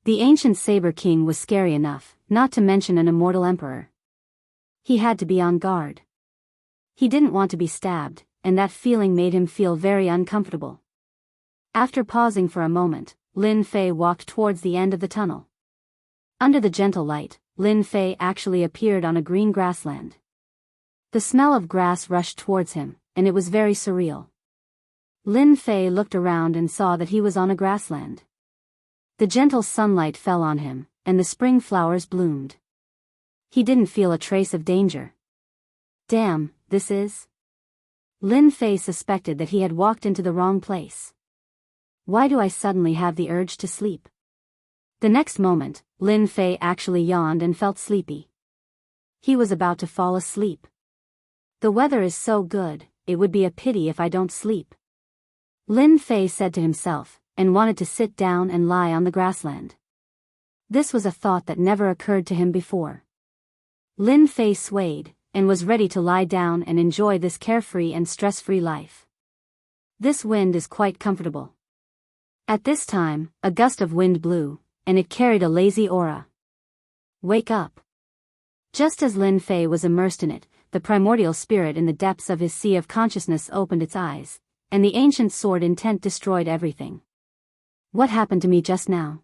The ancient Saber King was scary enough, not to mention an immortal emperor. He had to be on guard. He didn't want to be stabbed, and that feeling made him feel very uncomfortable. After pausing for a moment, Lin Fei walked towards the end of the tunnel. Under the gentle light, Lin Fei actually appeared on a green grassland. The smell of grass rushed towards him, and it was very surreal. Lin Fei looked around and saw that he was on a grassland. The gentle sunlight fell on him, and the spring flowers bloomed. He didn't feel a trace of danger. Damn, this is... Lin Fei suspected that he had walked into the wrong place. Why do I suddenly have the urge to sleep? The next moment, Lin Fei actually yawned and felt sleepy. He was about to fall asleep. The weather is so good, it would be a pity if I don't sleep. Lin Fei said to himself, and wanted to sit down and lie on the grassland. This was a thought that never occurred to him before. Lin Fei swayed, and was ready to lie down and enjoy this carefree and stress-free life. This wind is quite comfortable. At this time, a gust of wind blew, and it carried a lazy aura. Wake up. Just as Lin Fei was immersed in it, the primordial spirit in the depths of his sea of consciousness opened its eyes, and the ancient sword intent destroyed everything. What happened to me just now?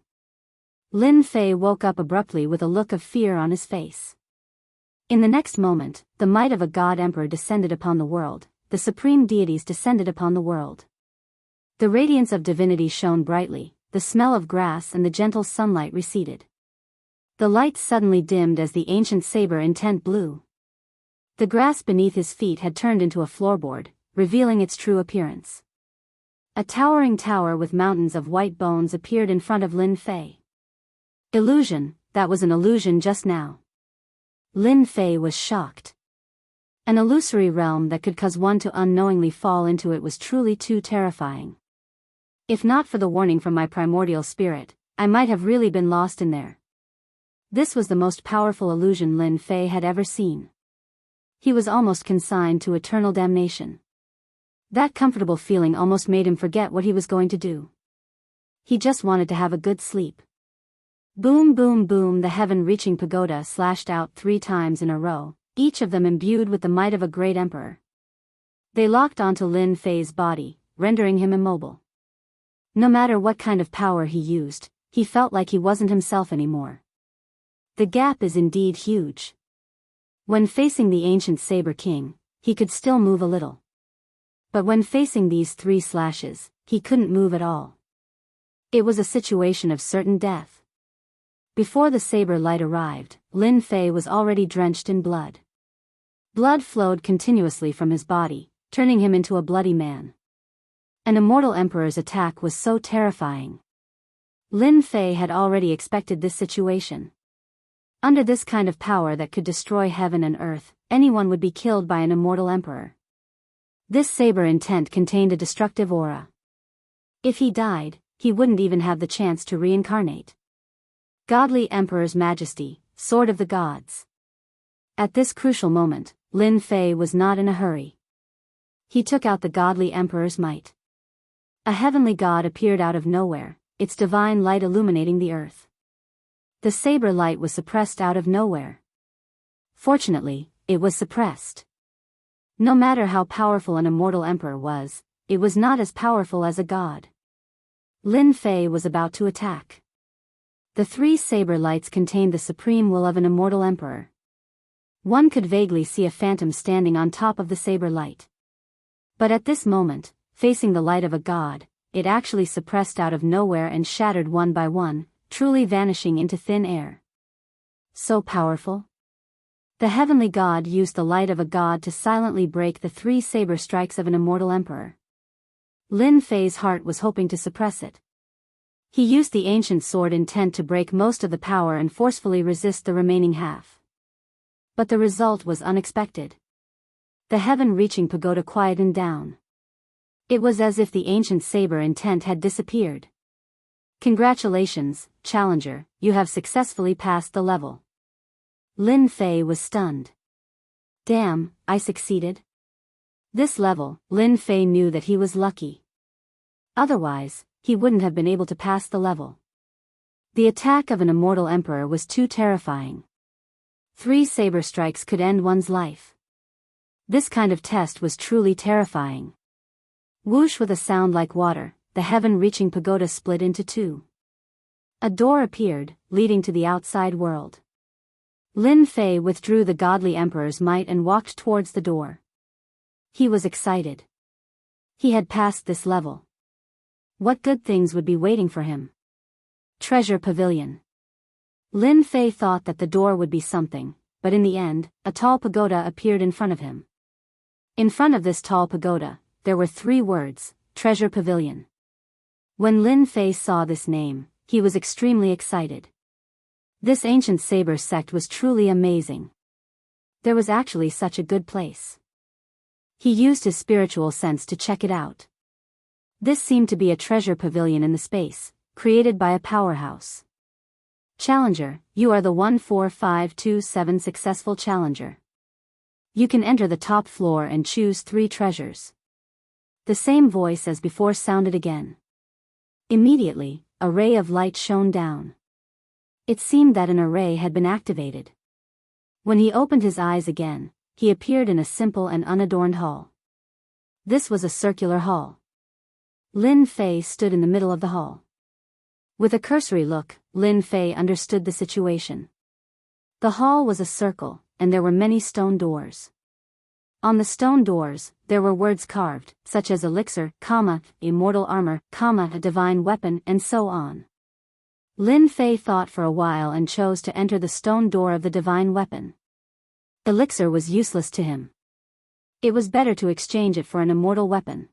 Lin Fei woke up abruptly with a look of fear on his face. In the next moment, the might of a god emperor descended upon the world, the supreme deities descended upon the world. The radiance of divinity shone brightly, the smell of grass and the gentle sunlight receded. The light suddenly dimmed as the ancient saber intent blew. The grass beneath his feet had turned into a floorboard, revealing its true appearance. A towering tower with mountains of white bones appeared in front of Lin Fei. Illusion, that was an illusion just now. Lin Fei was shocked. An illusory realm that could cause one to unknowingly fall into it was truly too terrifying. If not for the warning from my primordial spirit, I might have really been lost in there. This was the most powerful illusion Lin Fei had ever seen. He was almost consigned to eternal damnation. That comfortable feeling almost made him forget what he was going to do. He just wanted to have a good sleep. Boom boom boom, the heaven-reaching pagoda slashed out 3 times in a row, each of them imbued with the might of a great emperor. They locked onto Lin Fei's body, rendering him immobile. No matter what kind of power he used, he felt like he wasn't himself anymore. The gap is indeed huge. When facing the ancient Saber King, he could still move a little. But when facing these 3 slashes, he couldn't move at all. It was a situation of certain death. Before the saber light arrived, Lin Fei was already drenched in blood. Blood flowed continuously from his body, turning him into a bloody man. An immortal emperor's attack was so terrifying. Lin Fei had already expected this situation. Under this kind of power that could destroy heaven and earth, anyone would be killed by an immortal emperor. This saber intent contained a destructive aura. If he died, he wouldn't even have the chance to reincarnate. Godly Emperor's Majesty, Sword of the Gods. At this crucial moment, Lin Fei was not in a hurry. He took out the godly Emperor's might. A heavenly god appeared out of nowhere, its divine light illuminating the earth. The saber light was suppressed out of nowhere. Fortunately, it was suppressed. No matter how powerful an immortal emperor was, it was not as powerful as a god. Lin Fei was about to attack. The 3 saber lights contained the supreme will of an immortal emperor. One could vaguely see a phantom standing on top of the saber light. But at this moment, facing the light of a god, it actually suppressed out of nowhere and shattered one by one, truly vanishing into thin air. So powerful? The heavenly god used the light of a god to silently break the 3 saber strikes of an immortal emperor. Lin Fei's heart was hoping to suppress it. He used the ancient sword intent to break most of the power and forcefully resist the remaining half. But the result was unexpected. The heaven-reaching pagoda quietened down. It was as if the ancient saber intent had disappeared. Congratulations, challenger, you have successfully passed the level. Lin Fei was stunned. Damn, I succeeded? This level, Lin Fei knew that he was lucky. Otherwise, he wouldn't have been able to pass the level. The attack of an immortal emperor was too terrifying. 3 saber strikes could end one's life. This kind of test was truly terrifying. Whoosh, with a sound like water, the heaven-reaching pagoda split into 2. A door appeared, leading to the outside world. Lin Fei withdrew the godly emperor's might and walked towards the door. He was excited. He had passed this level. What good things would be waiting for him? Treasure Pavilion. Lin Fei thought that the door would be something, but in the end, a tall pagoda appeared in front of him. In front of this tall pagoda, there were 3 words, Treasure Pavilion. When Lin Fei saw this name, he was extremely excited. This ancient saber sect was truly amazing. There was actually such a good place. He used his spiritual sense to check it out. This seemed to be a treasure pavilion in the space, created by a powerhouse. Challenger, you are the 14527 successful challenger. You can enter the top floor and choose 3 treasures. The same voice as before sounded again. Immediately, a ray of light shone down. It seemed that an array had been activated. When he opened his eyes again, he appeared in a simple and unadorned hall. This was a circular hall. Lin Fei stood in the middle of the hall. With a cursory look, Lin Fei understood the situation. The hall was a circle, and there were many stone doors. On the stone doors, there were words carved, such as elixir, immortal armor, a divine weapon, and so on. Lin Fei thought for a while and chose to enter the stone door of the divine weapon. Elixir was useless to him. It was better to exchange it for an immortal weapon.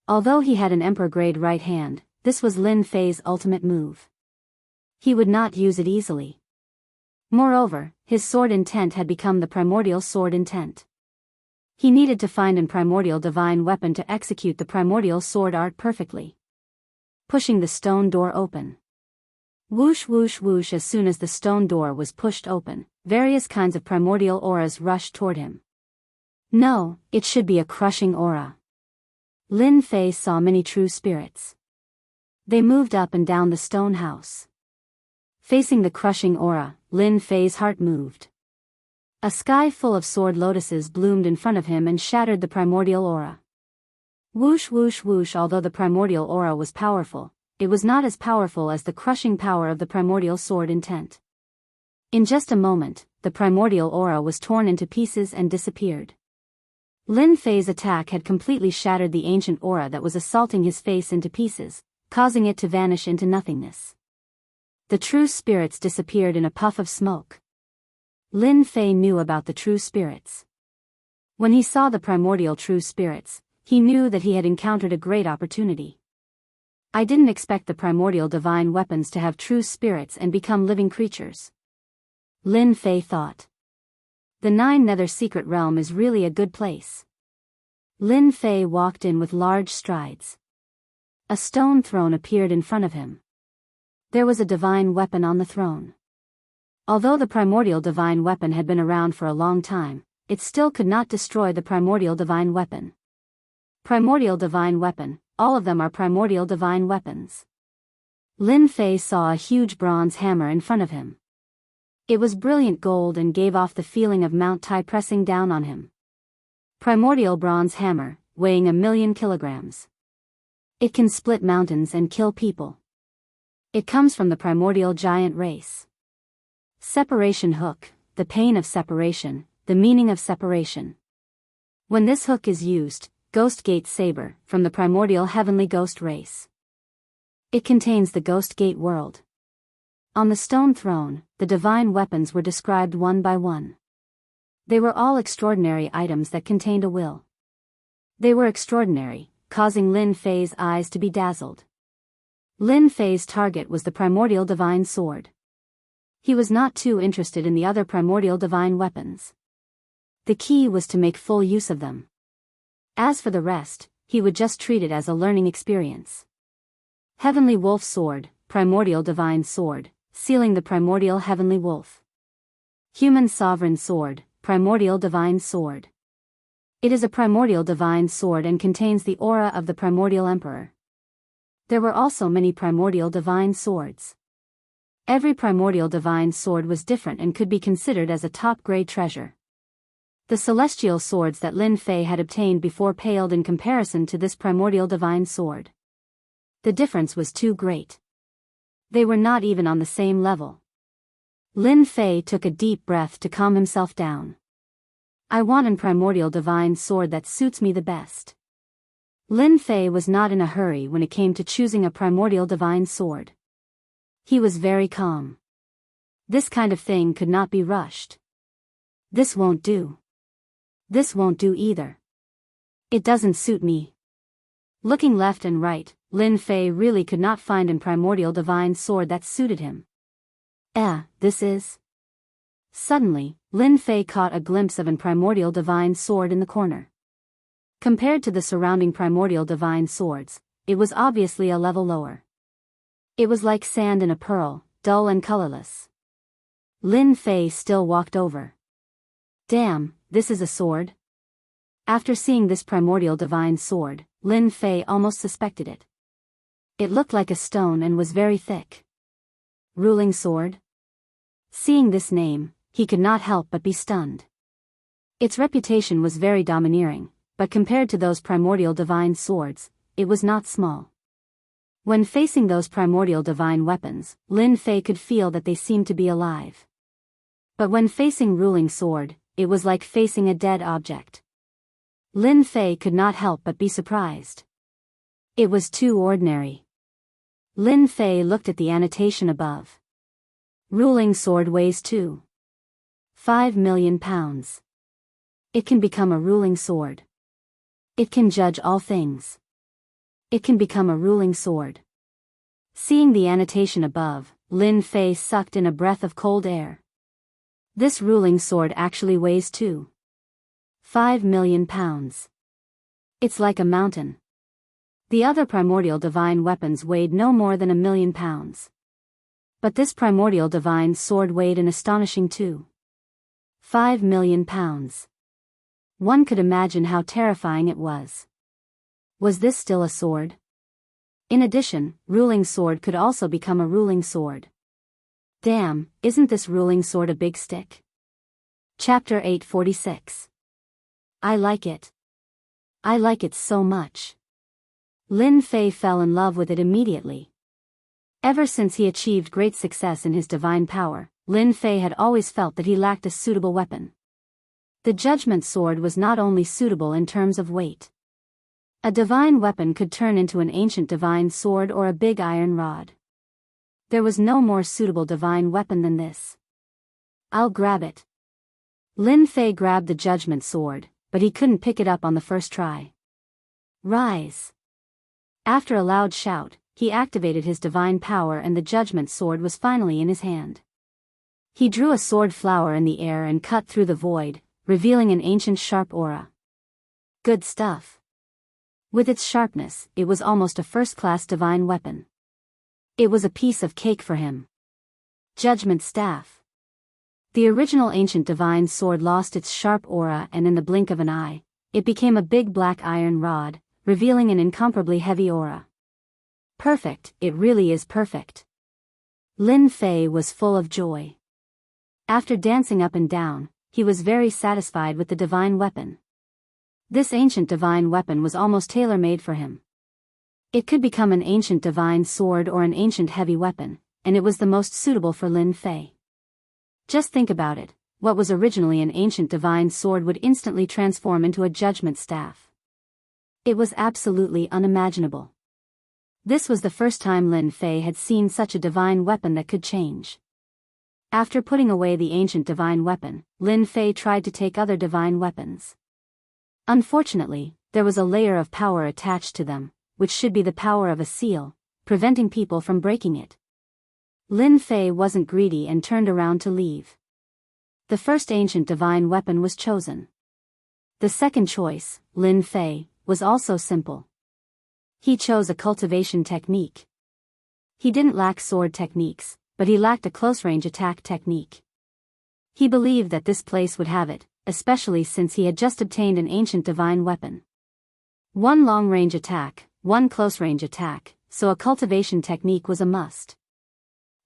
Although he had an emperor-grade right hand, this was Lin Fei's ultimate move. He would not use it easily. Moreover, his sword intent had become the primordial sword intent. He needed to find an primordial divine weapon to execute the primordial sword art perfectly. Pushing the stone door open. Whoosh whoosh whoosh. As soon as the stone door was pushed open, various kinds of primordial auras rushed toward him. No, it should be a crushing aura. Lin Fei saw many true spirits. They moved up and down the stone house. Facing the crushing aura, Lin Fei's heart moved. A sky full of sword lotuses bloomed in front of him and shattered the primordial aura. Whoosh whoosh whoosh. Although the primordial aura was powerful, it was not as powerful as the crushing power of the primordial sword intent. In just a moment, the primordial aura was torn into pieces and disappeared. Lin Fei's attack had completely shattered the ancient aura that was assaulting his face into pieces, causing it to vanish into nothingness. The true spirits disappeared in a puff of smoke. Lin Fei knew about the true spirits. When he saw the primordial true spirits, he knew that he had encountered a great opportunity. I didn't expect the primordial divine weapons to have true spirits and become living creatures. Lin Fei thought. The 9 Nether Secret Realm is really a good place. Lin Fei walked in with large strides. A stone throne appeared in front of him. There was a divine weapon on the throne. Although the primordial divine weapon had been around for a long time, it still could not destroy the primordial divine weapon. Primordial divine weapon, all of them are primordial divine weapons. Lin Fei saw a huge bronze hammer in front of him. It was brilliant gold and gave off the feeling of Mount Tai pressing down on him. Primordial bronze hammer, weighing 1,000,000 kilograms. It can split mountains and kill people. It comes from the primordial giant race. Separation hook, the pain of separation, the meaning of separation. When this hook is used, Ghost Gate Saber, from the primordial heavenly ghost race. It contains the Ghost Gate world. On the stone throne, the divine weapons were described one by one. They were all extraordinary items that contained a will. They were extraordinary, causing Lin Fei's eyes to be dazzled. Lin Fei's target was the primordial divine sword. He was not too interested in the other primordial divine weapons. The key was to make full use of them. As for the rest, he would just treat it as a learning experience. Heavenly Wolf Sword, Primordial Divine Sword, sealing the Primordial Heavenly Wolf. Human Sovereign Sword, Primordial Divine Sword. It is a primordial divine sword and contains the aura of the primordial emperor. There were also many primordial divine swords. Every primordial divine sword was different and could be considered as a top-grade treasure. The celestial swords that Lin Fei had obtained before paled in comparison to this primordial divine sword. The difference was too great. They were not even on the same level. Lin Fei took a deep breath to calm himself down. I want an primordial divine sword that suits me the best. Lin Fei was not in a hurry when it came to choosing a primordial divine sword. He was very calm. This kind of thing could not be rushed. This won't do. This won't do either. It doesn't suit me. Looking left and right, Lin Fei really could not find an primordial divine sword that suited him. This is... Suddenly, Lin Fei caught a glimpse of an primordial divine sword in the corner. Compared to the surrounding primordial divine swords, it was obviously a level lower. It was like sand in a pearl, dull and colorless. Lin Fei still walked over. Damn, this is a sword? After seeing this primordial divine sword, Lin Fei almost suspected it. It looked like a stone and was very thick. Ruling sword? Seeing this name, he could not help but be stunned. Its reputation was very domineering, but compared to those primordial divine swords, it was not small. When facing those primordial divine weapons, Lin Fei could feel that they seemed to be alive. But when facing ruling sword, it was like facing a dead object. Lin Fei could not help but be surprised. It was too ordinary. Lin Fei looked at the annotation above. Ruling sword weighs 2.5 million pounds. It can become a ruling sword. It can judge all things. It can become a ruling sword. Seeing the annotation above, Lin Fei sucked in a breath of cold air. This ruling sword actually weighs 2.5 million pounds. It's like a mountain. The other primordial divine weapons weighed no more than 1 million pounds. But this primordial divine sword weighed an astonishing 2.5 million pounds. One could imagine how terrifying it was. Was this still a sword? In addition, ruling sword could also become a ruling sword. Damn, isn't this ruling sword a big stick? Chapter 846. I like it. I like it so much. Lin Fei fell in love with it immediately. Ever since he achieved great success in his divine power, Lin Fei had always felt that he lacked a suitable weapon. The judgment sword was not only suitable in terms of weight. A divine weapon could turn into an ancient divine sword or a big iron rod. There was no more suitable divine weapon than this. I'll grab it. Lin Fei grabbed the judgment sword, but he couldn't pick it up on the first try. Rise! After a loud shout, he activated his divine power and the judgment sword was finally in his hand. He drew a sword flower in the air and cut through the void, revealing an ancient sharp aura. Good stuff. With its sharpness, it was almost a first-class divine weapon. It was a piece of cake for him. Judgment staff. The original ancient divine sword lost its sharp aura and in the blink of an eye, it became a big black iron rod, revealing an incomparably heavy aura. Perfect, it really is perfect. Lin Fei was full of joy. After dancing up and down, he was very satisfied with the divine weapon. This ancient divine weapon was almost tailor-made for him. It could become an ancient divine sword or an ancient heavy weapon, and it was the most suitable for Lin Fei. Just think about it, what was originally an ancient divine sword would instantly transform into a judgment staff. It was absolutely unimaginable. This was the first time Lin Fei had seen such a divine weapon that could change. After putting away the ancient divine weapon, Lin Fei tried to take other divine weapons. Unfortunately, there was a layer of power attached to them, which should be the power of a seal, preventing people from breaking it. Lin Fei wasn't greedy and turned around to leave. The first ancient divine weapon was chosen. The second choice, Lin Fei, was also simple. He chose a cultivation technique. He didn't lack sword techniques, but he lacked a close-range attack technique. He believed that this place would have it, especially since he had just obtained an ancient divine weapon. One long-range attack, one close-range attack, so a cultivation technique was a must.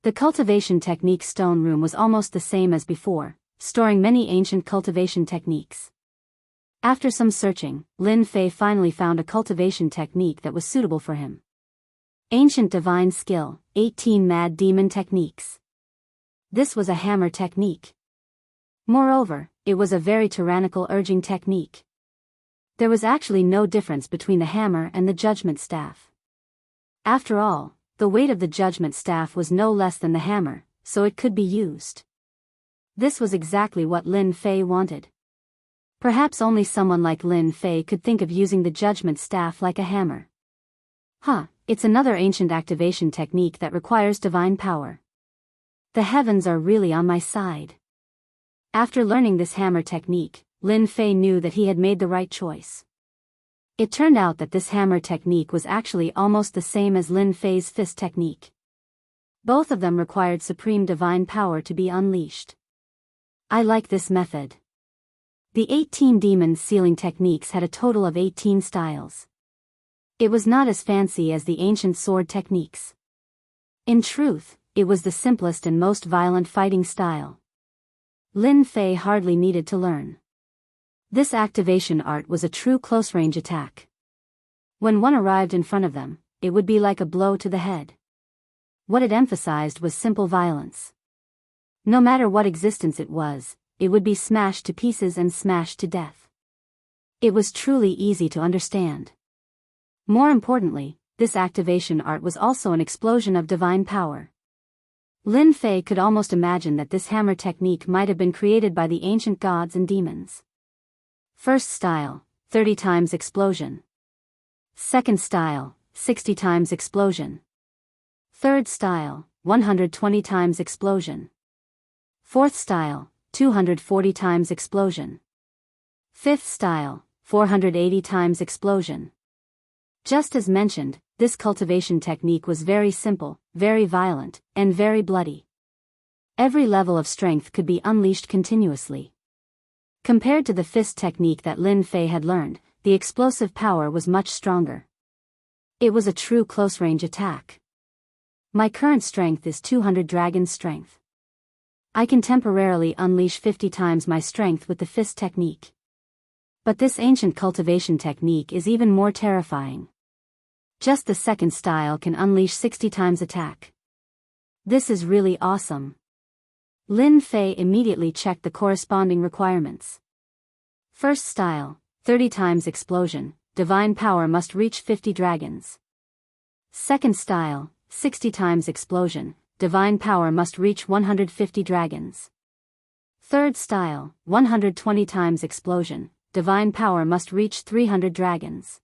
The cultivation technique stone room was almost the same as before, storing many ancient cultivation techniques. After some searching, Lin Fei finally found a cultivation technique that was suitable for him. Ancient Divine Skill, 18 Mad Demon Techniques. This was a hammer technique. Moreover, it was a very tyrannical urging technique. There was actually no difference between the hammer and the judgment staff. After all, the weight of the judgment staff was no less than the hammer, so it could be used. This was exactly what Lin Fei wanted. Perhaps only someone like Lin Fei could think of using the judgment staff like a hammer. It's another ancient activation technique that requires divine power. The heavens are really on my side. After learning this hammer technique, Lin Fei knew that he had made the right choice. It turned out that this hammer technique was actually almost the same as Lin Fei's fist technique. Both of them required supreme divine power to be unleashed. I like this method. The 18 demon sealing techniques had a total of 18 styles. It was not as fancy as the ancient sword techniques. In truth, it was the simplest and most violent fighting style. Lin Fei hardly needed to learn. This activation art was a true close-range attack. When one arrived in front of them, it would be like a blow to the head. What it emphasized was simple violence. No matter what existence it was, it would be smashed to pieces and smashed to death. It was truly easy to understand. More importantly, this activation art was also an explosion of divine power. Lin Fei could almost imagine that this hammer technique might have been created by the ancient gods and demons. First style, 30 times explosion. Second style, 60 times explosion. Third style, 120 times explosion. Fourth style, 240 times explosion. Fifth style, 480 times explosion. Just as mentioned, this cultivation technique was very simple, very violent, and very bloody. Every level of strength could be unleashed continuously. Compared to the fist technique that Lin Fei had learned, the explosive power was much stronger. It was a true close-range attack. My current strength is 200 dragon strength. I can temporarily unleash 50 times my strength with the fist technique. But this ancient cultivation technique is even more terrifying. Just the second style can unleash 60 times attack. This is really awesome. Lin Fei immediately checked the corresponding requirements. First style, 30 times explosion, divine power must reach 50 dragons. Second style, 60 times explosion, divine power must reach 150 dragons. Third style, 120 times explosion, divine power must reach 300 dragons.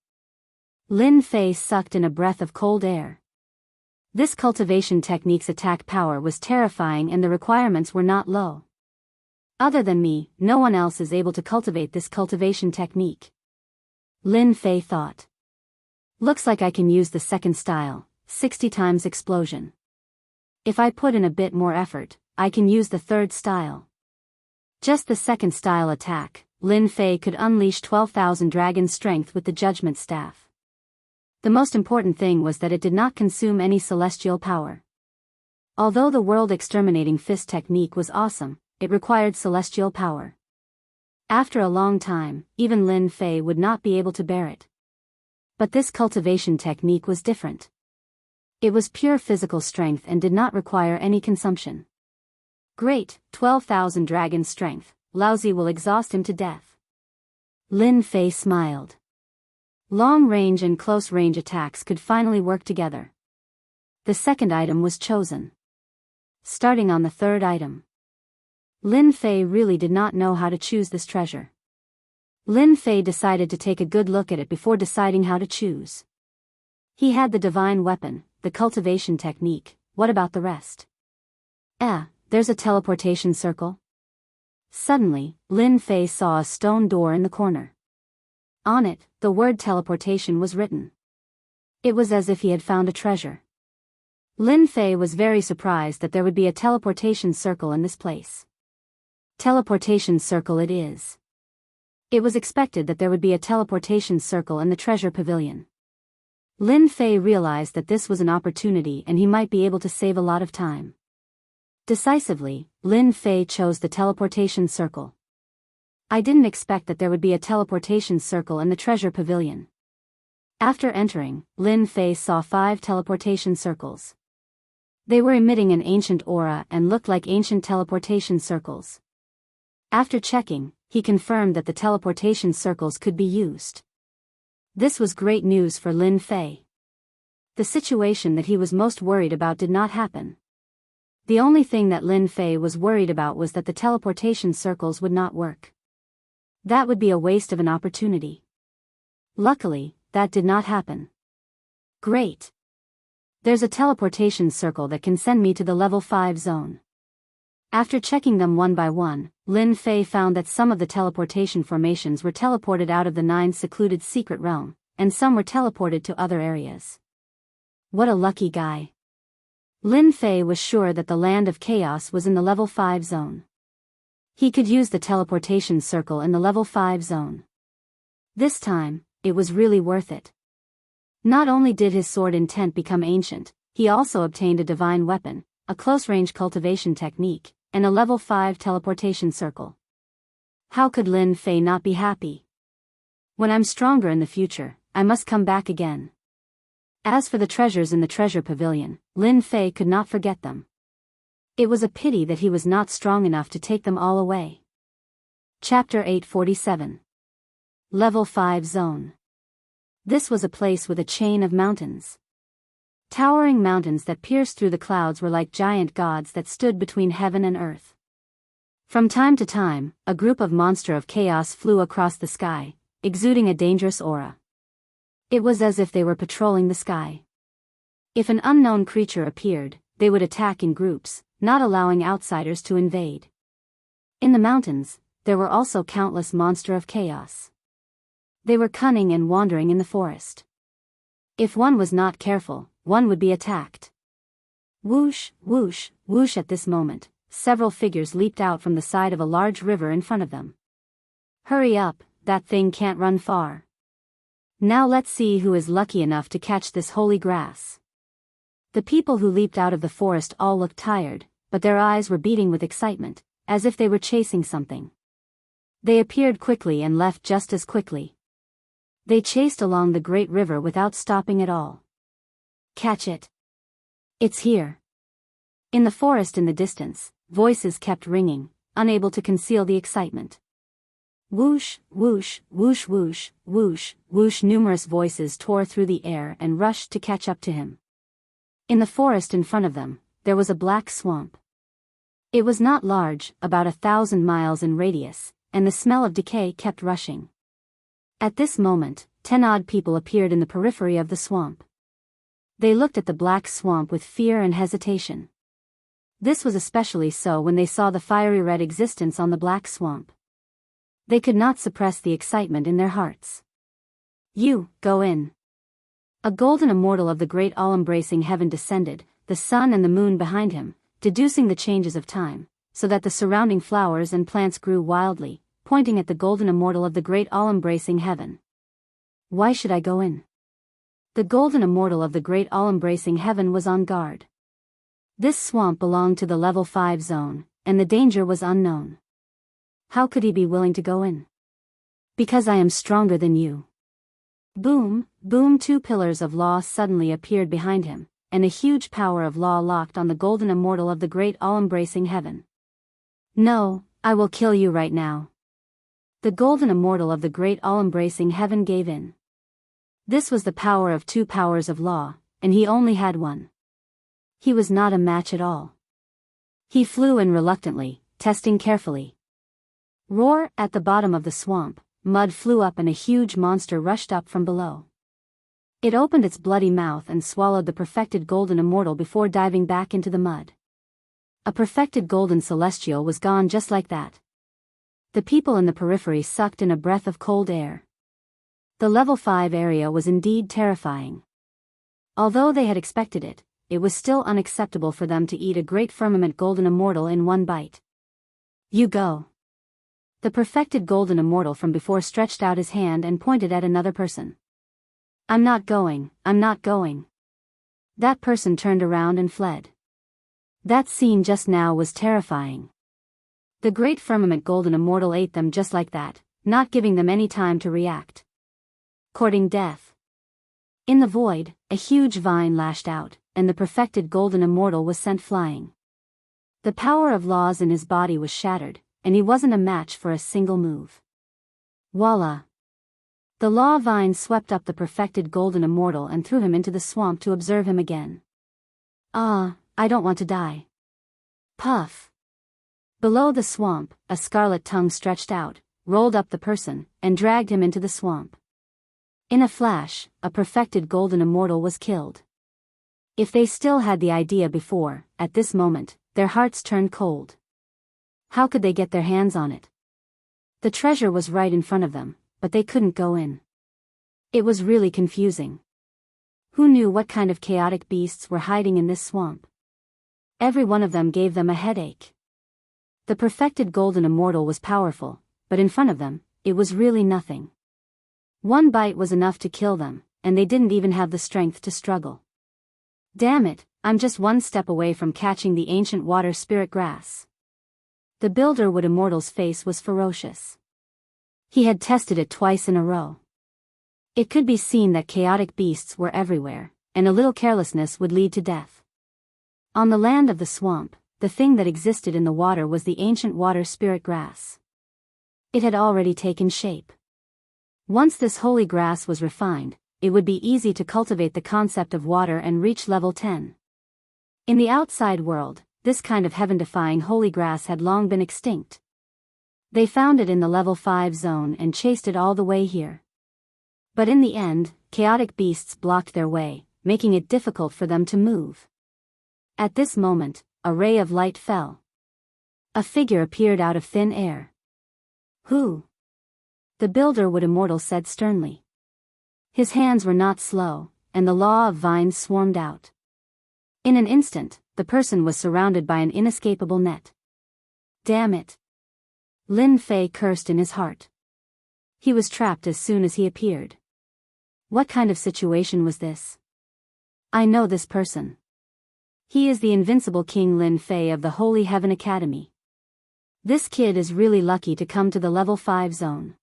Lin Fei sucked in a breath of cold air. This cultivation technique's attack power was terrifying and the requirements were not low. Other than me, no one else is able to cultivate this cultivation technique. Lin Fei thought. Looks like I can use the second style, 60 times explosion. If I put in a bit more effort, I can use the third style. Just the second style attack, Lin Fei could unleash 12,000 dragon strength with the judgment staff. The most important thing was that it did not consume any celestial power. Although the world-exterminating fist technique was awesome, it required celestial power. After a long time, even Lin Fei would not be able to bear it. But this cultivation technique was different. It was pure physical strength and did not require any consumption. Great, 12,000 dragon strength, Laozi will exhaust him to death. Lin Fei smiled. Long-range and close-range attacks could finally work together. The second item was chosen. Starting on the third item. Lin Fei really did not know how to choose this treasure. Lin Fei decided to take a good look at it before deciding how to choose. He had the divine weapon, the cultivation technique, what about the rest? There's a teleportation circle. Suddenly, Lin Fei saw a stone door in the corner. On it, the word teleportation was written. It was as if he had found a treasure. Lin Fei was very surprised that there would be a teleportation circle in this place. Teleportation circle it is. It was expected that there would be a teleportation circle in the treasure pavilion. Lin Fei realized that this was an opportunity and he might be able to save a lot of time. Decisively, Lin Fei chose the teleportation circle. I didn't expect that there would be a teleportation circle in the treasure pavilion. After entering, Lin Fei saw 5 teleportation circles. They were emitting an ancient aura and looked like ancient teleportation circles. After checking, he confirmed that the teleportation circles could be used. This was great news for Lin Fei. The situation that he was most worried about did not happen. The only thing that Lin Fei was worried about was that the teleportation circles would not work. That would be a waste of an opportunity. Luckily, that did not happen. Great. There's a teleportation circle that can send me to the level 5 zone. After checking them one by one, Lin Fei found that some of the teleportation formations were teleported out of the 9 secluded secret realm, and some were teleported to other areas. What a lucky guy. Lin Fei was sure that the land of chaos was in the level 5 zone. He could use the teleportation circle in the level 5 zone. This time, it was really worth it. Not only did his sword intent become ancient, he also obtained a divine weapon, a close-range cultivation technique, and a level 5 teleportation circle. How could Lin Fei not be happy? When I'm stronger in the future, I must come back again. As for the treasures in the treasure pavilion, Lin Fei could not forget them. It was a pity that he was not strong enough to take them all away. Chapter 847. Level 5 Zone. This was a place with a chain of mountains. Towering mountains that pierced through the clouds were like giant gods that stood between heaven and earth. From time to time, a group of monster of chaos flew across the sky, exuding a dangerous aura. It was as if they were patrolling the sky. If an unknown creature appeared, they would attack in groups, not allowing outsiders to invade. In the mountains, there were also countless monster of chaos. They were cunning and wandering in the forest. If one was not careful, one would be attacked. Whoosh, whoosh, whoosh. At this moment, several figures leaped out from the side of a large river in front of them. Hurry up, that thing can't run far. Now let's see who is lucky enough to catch this holy grass. The people who leaped out of the forest all looked tired, but their eyes were beating with excitement, as if they were chasing something. They appeared quickly and left just as quickly. They chased along the great river without stopping at all. Catch it. It's here. In the forest in the distance, voices kept ringing, unable to conceal the excitement. Whoosh, whoosh, whoosh, whoosh, whoosh, whoosh. Numerous voices tore through the air and rushed to catch up to him. In the forest in front of them, there was a black swamp. It was not large, about 1,000 miles in radius, and the smell of decay kept rushing. At this moment, 10 odd people appeared in the periphery of the swamp. They looked at the black swamp with fear and hesitation. This was especially so when they saw the fiery red existence on the black swamp. They could not suppress the excitement in their hearts. You, go in. A golden immortal of the great all-embracing heaven descended, the sun and the moon behind him, deducing the changes of time, so that the surrounding flowers and plants grew wildly, pointing at the golden immortal of the great all-embracing heaven. Why should I go in? The golden immortal of the great all-embracing heaven was on guard. This swamp belonged to the level 5 zone, and the danger was unknown. How could he be willing to go in? Because I am stronger than you. Boom, boom. 2 pillars of law suddenly appeared behind him, and a huge power of law locked on the golden immortal of the great all-embracing heaven. No, I will kill you right now. The golden immortal of the great all-embracing heaven gave in. This was the power of 2 powers of law, and he only had one. He was not a match at all. He flew in reluctantly, testing carefully. Roar! At the bottom of the swamp, mud flew up and a huge monster rushed up from below. It opened its bloody mouth and swallowed the perfected golden immortal before diving back into the mud. A perfected golden celestial was gone just like that. The people in the periphery sucked in a breath of cold air. The level 5 area was indeed terrifying. Although they had expected it, it was still unacceptable for them to eat a great firmament golden immortal in one bite. You go. The perfected golden immortal from before stretched out his hand and pointed at another person. I'm not going, I'm not going. That person turned around and fled. That scene just now was terrifying. The great firmament golden immortal ate them just like that, not giving them any time to react. Courting death. In the void, a huge vine lashed out, and the perfected golden immortal was sent flying. The power of laws in his body was shattered, and he wasn't a match for a single move. Voila! The law vine swept up the perfected golden immortal and threw him into the swamp to observe him again. I don't want to die. Puff. Below the swamp, a scarlet tongue stretched out, rolled up the person, and dragged him into the swamp. In a flash, a perfected golden immortal was killed. If they still had the idea before, at this moment, their hearts turned cold. How could they get their hands on it? The treasure was right in front of them, but they couldn't go in. It was really confusing. Who knew what kind of chaotic beasts were hiding in this swamp? Every one of them gave them a headache. The perfected golden immortal was powerful, but in front of them, it was really nothing. One bite was enough to kill them, and they didn't even have the strength to struggle. Damn it, I'm just one step away from catching the ancient water spirit grass. The Builderwood Immortal's face was ferocious. He had tested it twice in a row. It could be seen that chaotic beasts were everywhere, and a little carelessness would lead to death. On the land of the swamp, the thing that existed in the water was the ancient water spirit grass. It had already taken shape. Once this holy grass was refined, it would be easy to cultivate the concept of water and reach level 10. In the outside world, this kind of heaven-defying holy grass had long been extinct. They found it in the level 5 zone and chased it all the way here. But in the end, chaotic beasts blocked their way, making it difficult for them to move. At this moment, a ray of light fell. A figure appeared out of thin air. Who? The Builderwood Immortal said sternly. His hands were not slow, and the law of vines swarmed out. In an instant, the person was surrounded by an inescapable net. Damn it! Lin Fei cursed in his heart. He was trapped as soon as he appeared. What kind of situation was this? I know this person. He is the invincible King Lin Fei of the Holy Heaven Academy. This kid is really lucky to come to the level 5 zone.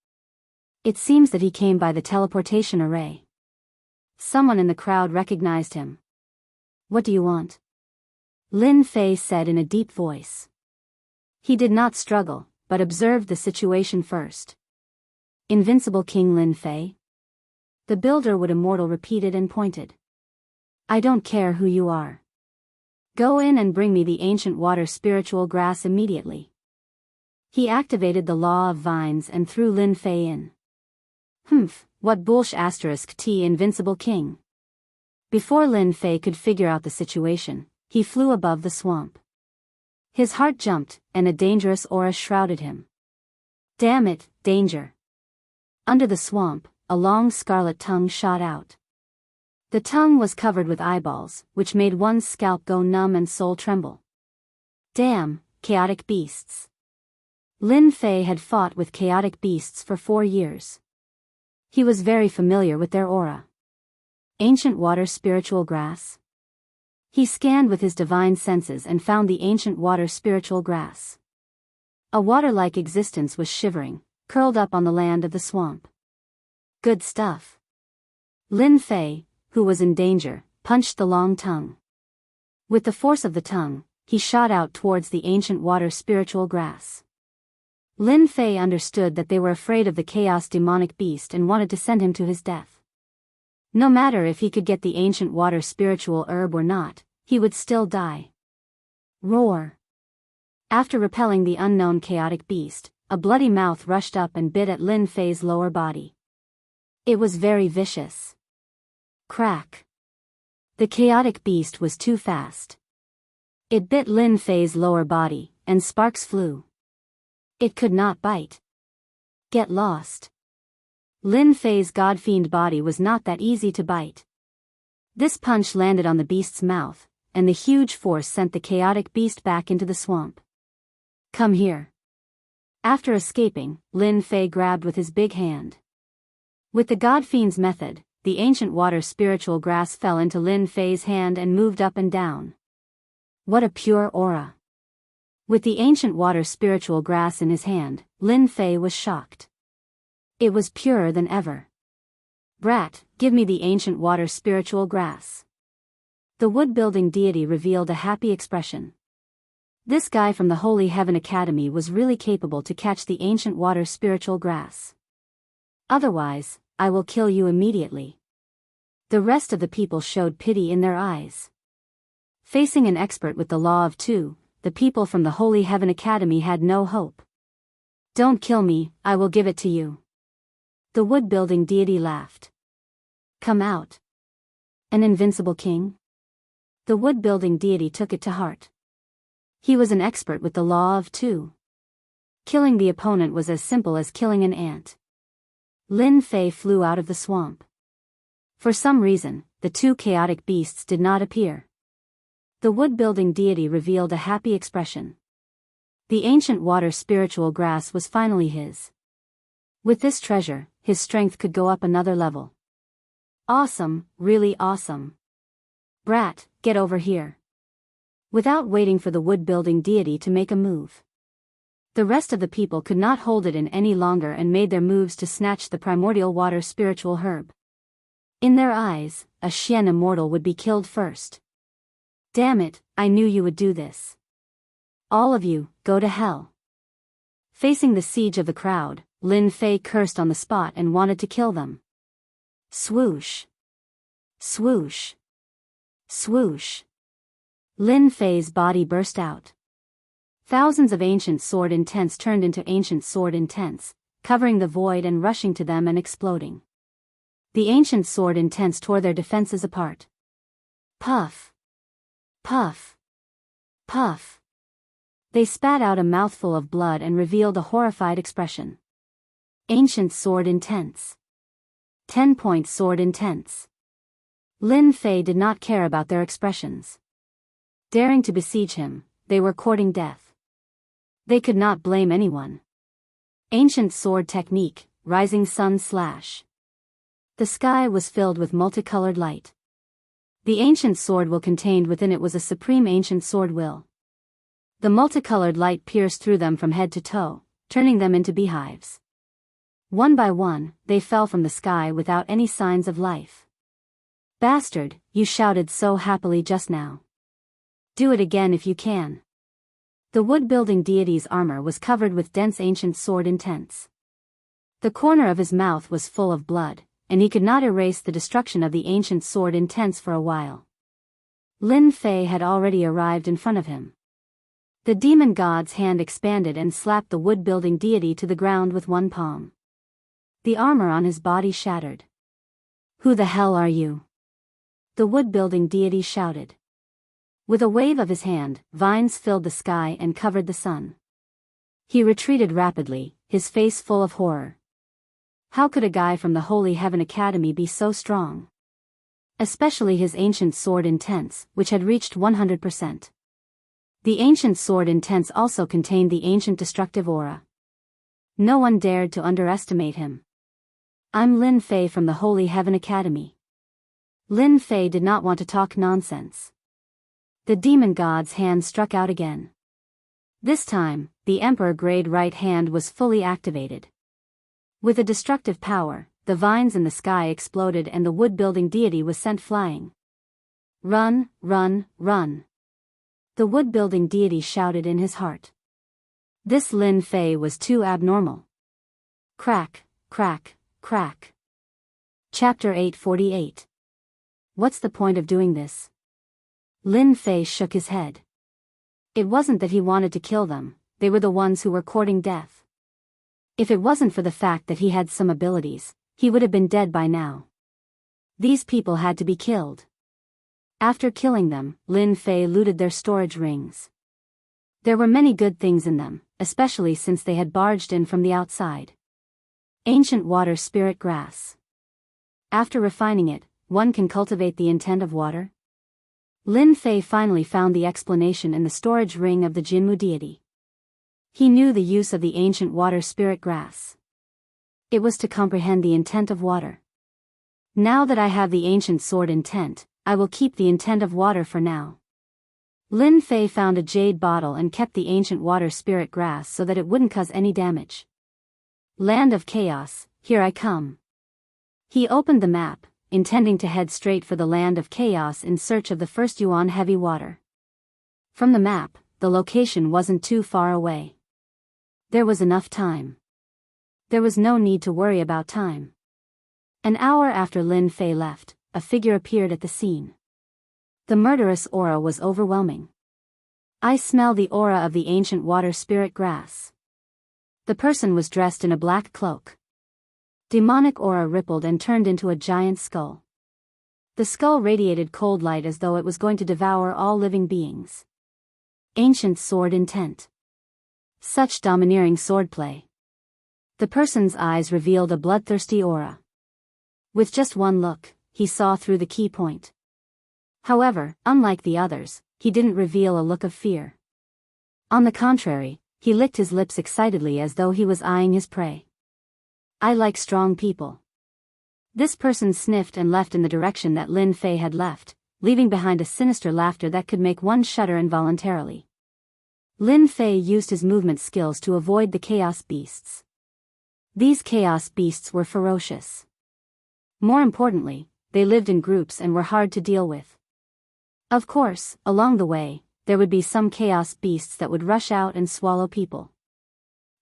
It seems that he came by the teleportation array. Someone in the crowd recognized him. What do you want? Lin Fei said in a deep voice. He did not struggle, but observed the situation first. Invincible King Lin Fei? The Builderwood Immortal repeated and pointed. I don't care who you are. Go in and bring me the ancient water spiritual grass immediately. He activated the law of vines and threw Lin Fei in. What bullsh ***** invincible king. Before Lin Fei could figure out the situation, he flew above the swamp. His heart jumped, and a dangerous aura shrouded him. Damn it, danger. Under the swamp, a long scarlet tongue shot out. The tongue was covered with eyeballs, which made one's scalp go numb and soul tremble. Damn, chaotic beasts. Lin Fei had fought with chaotic beasts for 4 years. He was very familiar with their aura. Ancient water spiritual grass? He scanned with his divine senses and found the ancient water spiritual grass. A water-like existence was shivering, curled up on the land of the swamp. Good stuff. Lin Fei, who was in danger, punched the long tongue. With the force of the tongue, he shot out towards the ancient water spiritual grass. Lin Fei understood that they were afraid of the chaos demonic beast and wanted to send him to his death. No matter if he could get the ancient water spiritual herb or not, he would still die. Roar! After repelling the unknown chaotic beast, a bloody mouth rushed up and bit at Lin Fei's lower body. It was very vicious. Crack! The chaotic beast was too fast. It bit Lin Fei's lower body, and sparks flew. It could not bite. Get lost. Lin Fei's godfiend body was not that easy to bite. This punch landed on the beast's mouth, and the huge force sent the chaotic beast back into the swamp. Come here. After escaping, Lin Fei grabbed with his big hand. With the godfiend's method, the ancient water spiritual grass fell into Lin Fei's hand and moved up and down. What a pure aura. With the ancient water spiritual grass in his hand, Lin Fei was shocked. It was purer than ever. Brat, give me the ancient water spiritual grass. The wood-building deity revealed a happy expression. This guy from the Holy Heaven Academy was really capable to catch the ancient water spiritual grass. Otherwise, I will kill you immediately. The rest of the people showed pity in their eyes. Facing an expert with the law of two, the people from the Holy Heaven Academy had no hope. "Don't kill me, I will give it to you." The wood-building deity laughed. "Come out. An invincible king?" The wood-building deity took it to heart. He was an expert with the law of two. Killing the opponent was as simple as killing an ant. Lin Fei flew out of the swamp. For some reason, the two chaotic beasts did not appear. The wood-building deity revealed a happy expression. The ancient water spiritual grass was finally his. With this treasure, his strength could go up another level. Awesome, really awesome. Brat, get over here. Without waiting for the wood-building deity to make a move. The rest of the people could not hold it in any longer and made their moves to snatch the primordial water spiritual herb. In their eyes, a Xian immortal would be killed first. Damn it, I knew you would do this. All of you, go to hell. Facing the siege of the crowd, Lin Fei cursed on the spot and wanted to kill them. Swoosh. Swoosh. Swoosh. Lin Fei's body burst out. Thousands of ancient sword intents turned into ancient sword intents, covering the void and rushing to them and exploding. The ancient sword intents tore their defenses apart. Puff. Puff. Puff. They spat out a mouthful of blood and revealed a horrified expression. Ancient sword intents. 10-point sword intents. Lin Fei did not care about their expressions. Daring to besiege him, they were courting death. They could not blame anyone. Ancient sword technique, rising sun slash. The sky was filled with multicolored light. The ancient sword will contained within it was a supreme ancient sword will. The multicolored light pierced through them from head to toe, turning them into beehives. One by one, they fell from the sky without any signs of life. Bastard, you shouted so happily just now. Do it again if you can. The wood-building deity's armor was covered with dense ancient sword intents. The corner of his mouth was full of blood, and he could not erase the destruction of the ancient sword intents for a while. Lin Fei had already arrived in front of him. The demon god's hand expanded and slapped the wood-building deity to the ground with one palm. The armor on his body shattered. Who the hell are you? The wood-building deity shouted. With a wave of his hand, vines filled the sky and covered the sun. He retreated rapidly, his face full of horror. How could a guy from the Holy Heaven Academy be so strong? Especially his ancient sword intents, which had reached 100%. The ancient sword intents also contained the ancient destructive aura. No one dared to underestimate him. I'm Lin Fei from the Holy Heaven Academy. Lin Fei did not want to talk nonsense. The demon god's hand struck out again. This time, the Emperor Grade right hand was fully activated. With a destructive power, the vines in the sky exploded and the wood-building deity was sent flying. Run, run, run. The wood-building deity shouted in his heart. This Lin Fei was too abnormal. Crack, crack, crack. Chapter 848. What's the point of doing this? Lin Fei shook his head. It wasn't that he wanted to kill them, they were the ones who were courting death. If it wasn't for the fact that he had some abilities, he would have been dead by now. These people had to be killed. After killing them, Lin Fei looted their storage rings. There were many good things in them, especially since they had barged in from the outside. Ancient water spirit grass. After refining it, one can cultivate the intent of water. Lin Fei finally found the explanation in the storage ring of the Jianghu deity. He knew the use of the ancient water spirit grass. It was to comprehend the intent of water. Now that I have the ancient sword intent, I will keep the intent of water for now. Lin Fei found a jade bottle and kept the ancient water spirit grass so that it wouldn't cause any damage. Land of Chaos, here I come. He opened the map, intending to head straight for the Land of Chaos in search of the first Yuan heavy water. From the map, the location wasn't too far away. There was enough time. There was no need to worry about time. An hour after Lin Fei left, a figure appeared at the scene. The murderous aura was overwhelming. I smell the aura of the ancient water spirit grass. The person was dressed in a black cloak. Demonic aura rippled and turned into a giant skull. The skull radiated cold light as though it was going to devour all living beings. Ancient sword intent. Such domineering swordplay. The person's eyes revealed a bloodthirsty aura. With just one look, he saw through the key point. However, unlike the others, he didn't reveal a look of fear. On the contrary, he licked his lips excitedly as though he was eyeing his prey. I like strong people. This person sniffed and left in the direction that Lin Fei had left, leaving behind a sinister laughter that could make one shudder involuntarily. Lin Fei used his movement skills to avoid the chaos beasts. These chaos beasts were ferocious. More importantly, they lived in groups and were hard to deal with. Of course, along the way, there would be some chaos beasts that would rush out and swallow people.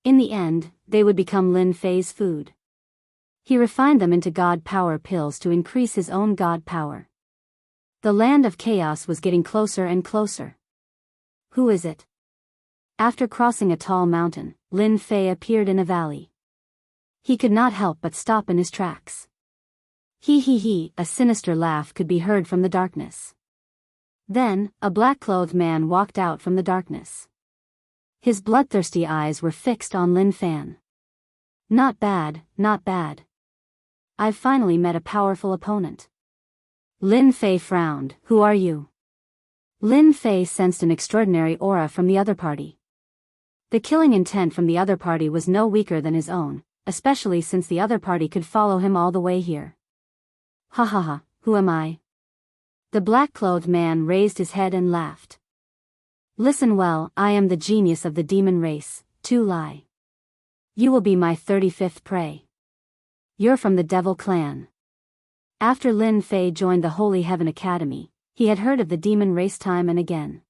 In the end, they would become Lin Fei's food. He refined them into god power pills to increase his own god power. The land of chaos was getting closer and closer. Who is it? After crossing a tall mountain, Lin Fei appeared in a valley. He could not help but stop in his tracks. He, a sinister laugh could be heard from the darkness. Then, a black-clothed man walked out from the darkness. His bloodthirsty eyes were fixed on Lin Fan. Not bad, not bad. I've finally met a powerful opponent. Lin Fei frowned. Who are you? Lin Fei sensed an extraordinary aura from the other party. The killing intent from the other party was no weaker than his own, especially since the other party could follow him all the way here. Ha ha ha, who am I? The black-clothed man raised his head and laughed. Listen well, I am the genius of the demon race, Tu Lai. You will be my 35th prey. You're from the Devil Clan. After Lin Fei joined the Holy Heaven Academy, he had heard of the demon race time and again.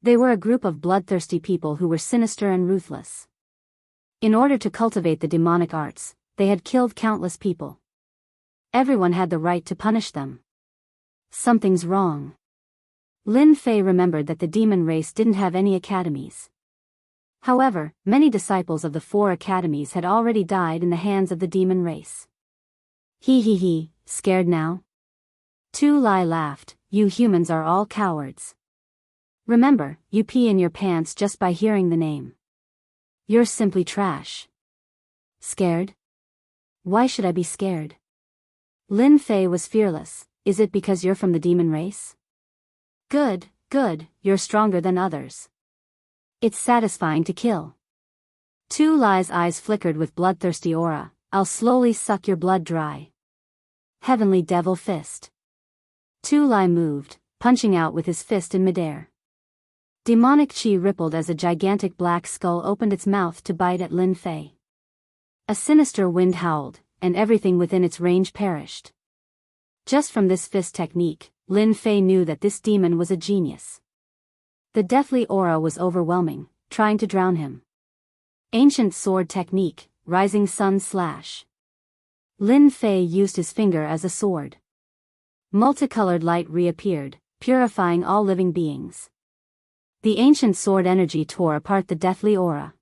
They were a group of bloodthirsty people who were sinister and ruthless. In order to cultivate the demonic arts, they had killed countless people. Everyone had the right to punish them. Something's wrong. Lin Fei remembered that the demon race didn't have any academies. However, many disciples of the 4 academies had already died in the hands of the demon race. He, scared now? Tu Lai laughed. You humans are all cowards. Remember, you pee in your pants just by hearing the name. You're simply trash. Scared? Why should I be scared? Lin Fei was fearless. Is it because you're from the demon race? Good, you're stronger than others. It's satisfying to kill. Tu Lai's eyes flickered with bloodthirsty aura. I'll slowly suck your blood dry. Heavenly Devil Fist. Tu Lai moved, punching out with his fist in midair. Demonic chi rippled as a gigantic black skull opened its mouth to bite at Lin Fei. A sinister wind howled, and everything within its range perished. Just from this fist technique, Lin Fei knew that this demon was a genius. The deathly aura was overwhelming, trying to drown him. Ancient sword technique, rising sun slash. Lin Fei used his finger as a sword. Multicolored light reappeared, purifying all living beings. The ancient sword energy tore apart the deathly aura.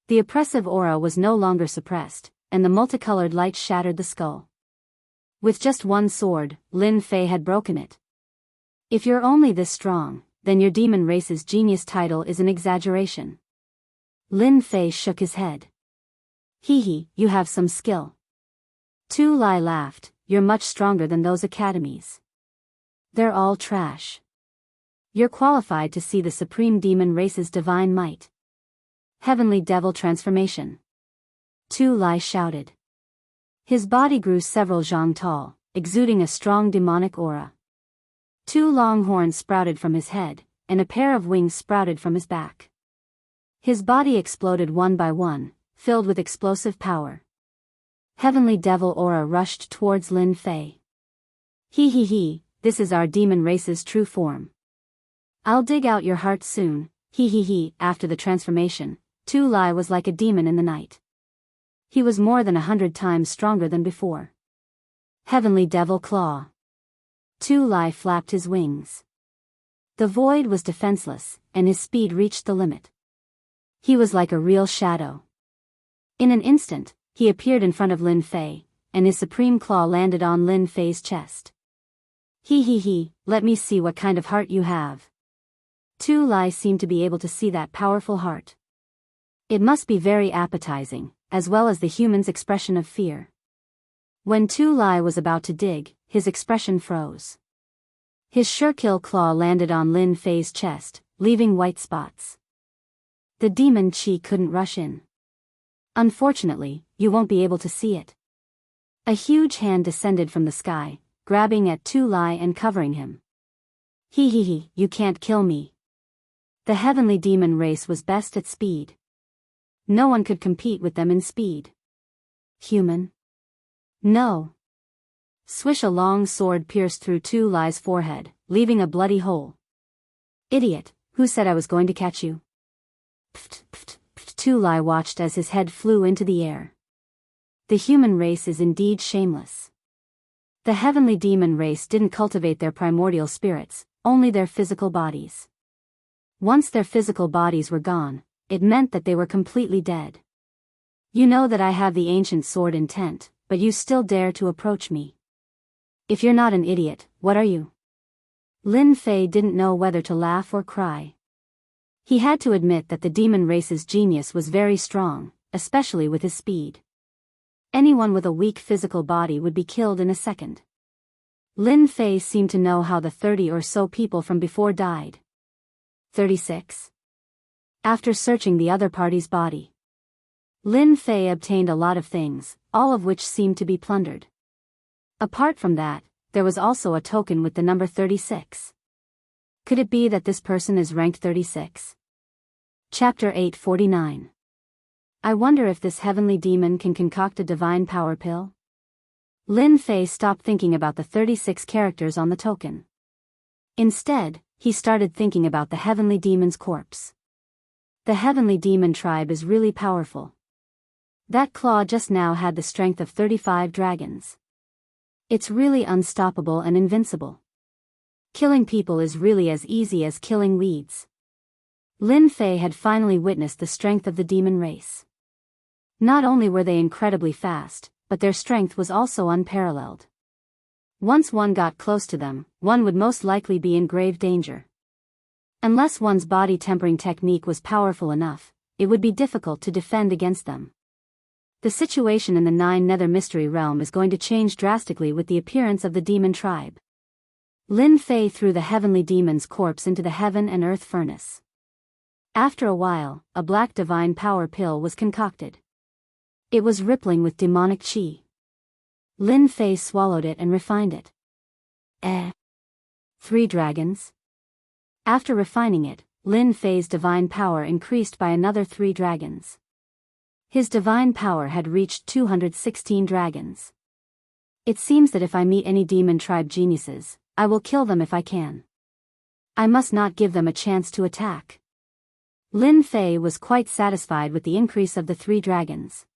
The oppressive aura was no longer suppressed, and the multicolored light shattered the skull. With just one sword, Lin Fei had broken it. If you're only this strong, then your demon race's genius title is an exaggeration. Lin Fei shook his head. You have some skill. Tu Lai laughed. You're much stronger than those academies. They're all trash. You're qualified to see the supreme demon race's divine might. Heavenly Devil Transformation. Tu Lai shouted. His body grew several zhang tall, exuding a strong demonic aura. 2 long horns sprouted from his head, and a pair of wings sprouted from his back. His body exploded one by one, filled with explosive power. Heavenly Devil aura rushed towards Lin Fei. This is our demon race's true form. I'll dig out your heart soon. After the transformation, Tu Lai was like a demon in the night. He was more than 100 times stronger than before. Heavenly Devil Claw. Tu Lai flapped his wings. The void was defenseless, and his speed reached the limit. He was like a real shadow. In an instant, he appeared in front of Lin Fei, and his supreme claw landed on Lin Fei's chest. He, let me see what kind of heart you have. Tu Lai seemed to be able to see that powerful heart. It must be very appetizing, as well as the human's expression of fear. When Tu Lai was about to dig, his expression froze. His sure-kill claw landed on Lin Fei's chest, leaving white spots. The demon Qi couldn't rush in. Unfortunately, you won't be able to see it. A huge hand descended from the sky, grabbing at Tu Lai and covering him. He, you can't kill me. The heavenly demon race was best at speed. No one could compete with them in speed. Human? No. Swish, a long sword pierced through Tu Lai's forehead, leaving a bloody hole. Idiot, who said I was going to catch you? Pft. Tu Lai watched as his head flew into the air. The human race is indeed shameless. The heavenly demon race didn't cultivate their primordial spirits, only their physical bodies. Once their physical bodies were gone, it meant that they were completely dead. You know that I have the ancient sword intent, but you still dare to approach me. If you're not an idiot, what are you? Lin Fei didn't know whether to laugh or cry. He had to admit that the demon race's genius was very strong, especially with his speed. Anyone with a weak physical body would be killed in a second. Lin Fei seemed to know how the 30 or so people from before died. 36. After searching the other party's body, Lin Fei obtained a lot of things, all of which seemed to be plundered. Apart from that, there was also a token with the number 36. Could it be that this person is ranked 36? Chapter 849. I wonder if this heavenly demon can concoct a divine power pill? Lin Fei stopped thinking about the 36 characters on the token. Instead, he started thinking about the heavenly demon's corpse. The heavenly demon tribe is really powerful. That claw just now had the strength of 35 dragons. It's really unstoppable and invincible. Killing people is really as easy as killing weeds. Lin Fei had finally witnessed the strength of the demon race. Not only were they incredibly fast, but their strength was also unparalleled. Once one got close to them, one would most likely be in grave danger. Unless one's body tempering technique was powerful enough, it would be difficult to defend against them. The situation in the Nine Nether Mystery Realm is going to change drastically with the appearance of the demon tribe. Lin Fei threw the heavenly demon's corpse into the heaven and earth furnace. After a while, a black divine power pill was concocted. It was rippling with demonic qi. Lin Fei swallowed it and refined it. 3 dragons? After refining it, Lin Fei's divine power increased by another 3 dragons. His divine power had reached 216 dragons. It seems that if I meet any demon tribe geniuses, I will kill them if I can. I must not give them a chance to attack. Lin Fei was quite satisfied with the increase of the 3 dragons.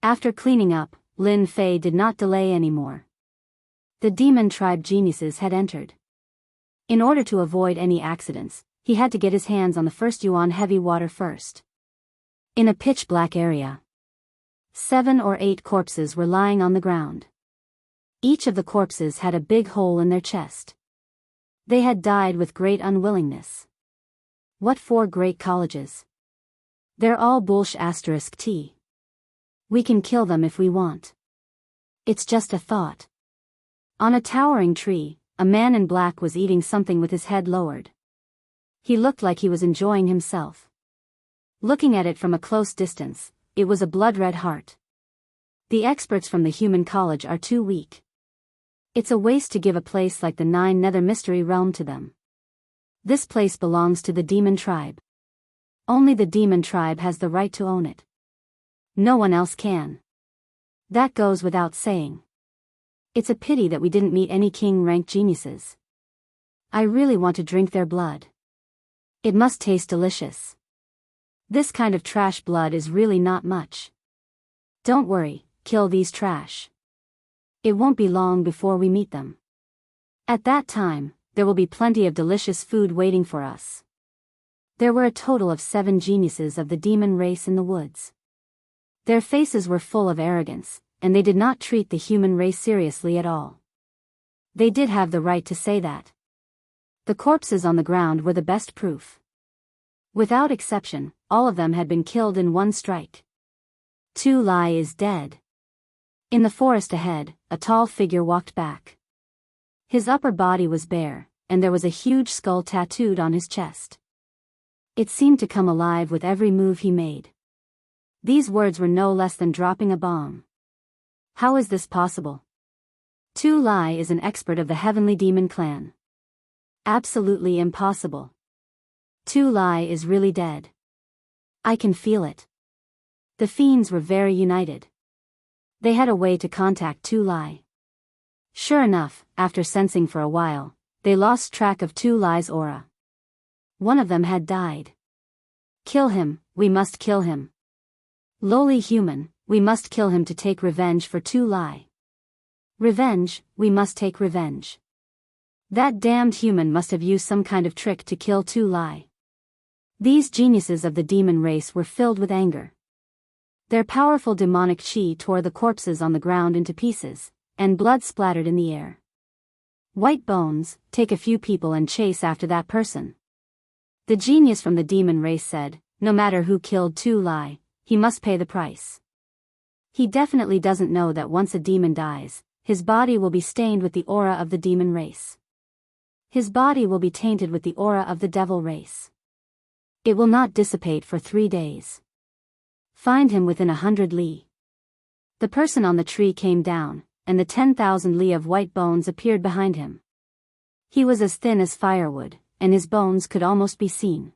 After cleaning up, Lin Fei did not delay anymore. The demon tribe geniuses had entered. In order to avoid any accidents, he had to get his hands on the first yuan heavy water first. In a pitch-black area, 7 or 8 corpses were lying on the ground. Each of the corpses had a big hole in their chest. They had died with great unwillingness. What 4 great colleges? They're all bullsh*t. We can kill them if we want. It's just a thought. On a towering tree, a man in black was eating something with his head lowered. He looked like he was enjoying himself. Looking at it from a close distance, it was a blood-red heart. The experts from the human college are too weak. It's a waste to give a place like the Nine Nether Mystery Realm to them. This place belongs to the demon tribe. Only the demon tribe has the right to own it. No one else can. That goes without saying. It's a pity that we didn't meet any king-rank geniuses. I really want to drink their blood. It must taste delicious. This kind of trash blood is really not much. Don't worry, kill these trash. It won't be long before we meet them. At that time, there will be plenty of delicious food waiting for us. There were a total of 7 geniuses of the demon race in the woods. Their faces were full of arrogance, and they did not treat the human race seriously at all. They did have the right to say that. The corpses on the ground were the best proof. Without exception, all of them had been killed in one strike. Tu Lai is dead. In the forest ahead, a tall figure walked back. His upper body was bare, and there was a huge skull tattooed on his chest. It seemed to come alive with every move he made. These words were no less than dropping a bomb. How is this possible? Tu Lai is an expert of the Heavenly Demon Clan. Absolutely impossible. Tu Lai is really dead. I can feel it. The fiends were very united. They had a way to contact Tu Lai. Sure enough, after sensing for a while, they lost track of Tu Lai's aura. One of them had died. Kill him, we must kill him. Lowly human, we must kill him to take revenge for Tu Lai. Revenge, we must take revenge. That damned human must have used some kind of trick to kill Tu Lai. These geniuses of the demon race were filled with anger. Their powerful demonic chi tore the corpses on the ground into pieces, and blood splattered in the air. White bones, take a few people and chase after that person. The genius from the demon race said, no matter who killed Tu Lai, he must pay the price. He definitely doesn't know that once a demon dies, his body will be stained with the aura of the demon race. His body will be tainted with the aura of the devil race. It will not dissipate for 3 days. Find him within 100 li. The person on the tree came down, and the 10,000 li of white bones appeared behind him. He was as thin as firewood, and his bones could almost be seen.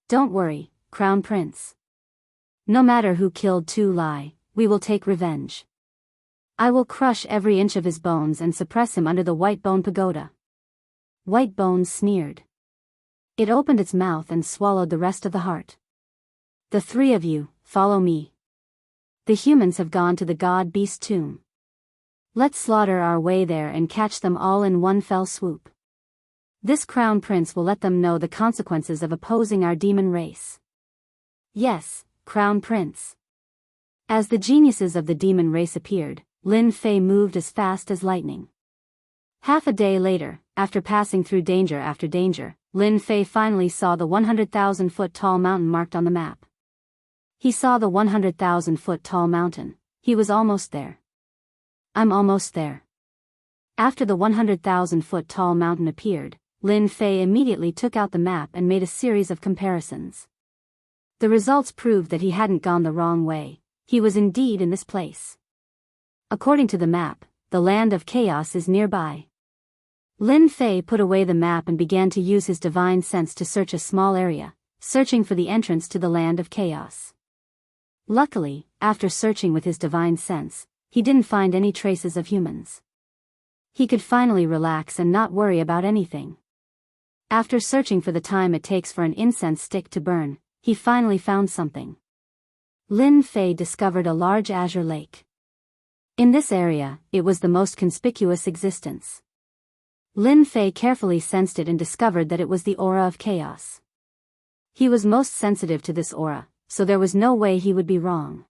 Don't worry, Crown Prince. No matter who killed Tu Lai, we will take revenge. I will crush every inch of his bones and suppress him under the white bone pagoda. White Bones sneered. It opened its mouth and swallowed the rest of the heart. The 3 of you, follow me. The humans have gone to the god-beast tomb. Let's slaughter our way there and catch them all in one fell swoop. This Crown Prince will let them know the consequences of opposing our demon race. Yes, Crown Prince. As the geniuses of the demon race appeared, Lin Fei moved as fast as lightning. Half a day later, after passing through danger after danger, Lin Fei finally saw the 100,000-foot-tall mountain marked on the map. He saw the 100,000-foot-tall mountain. He was almost there. I'm almost there. After the 100,000-foot-tall mountain appeared, Lin Fei immediately took out the map and made a series of comparisons. The results proved that he hadn't gone the wrong way. He was indeed in this place. According to the map, the land of chaos is nearby. Lin Fei put away the map and began to use his divine sense to search a small area, searching for the entrance to the land of chaos. Luckily, after searching with his divine sense, he didn't find any traces of humans. He could finally relax and not worry about anything. After searching for the time it takes for an incense stick to burn, he finally found something. Lin Fei discovered a large azure lake. In this area, it was the most conspicuous existence. Lin Fei carefully sensed it and discovered that it was the aura of chaos. He was most sensitive to this aura, so there was no way he would be wrong.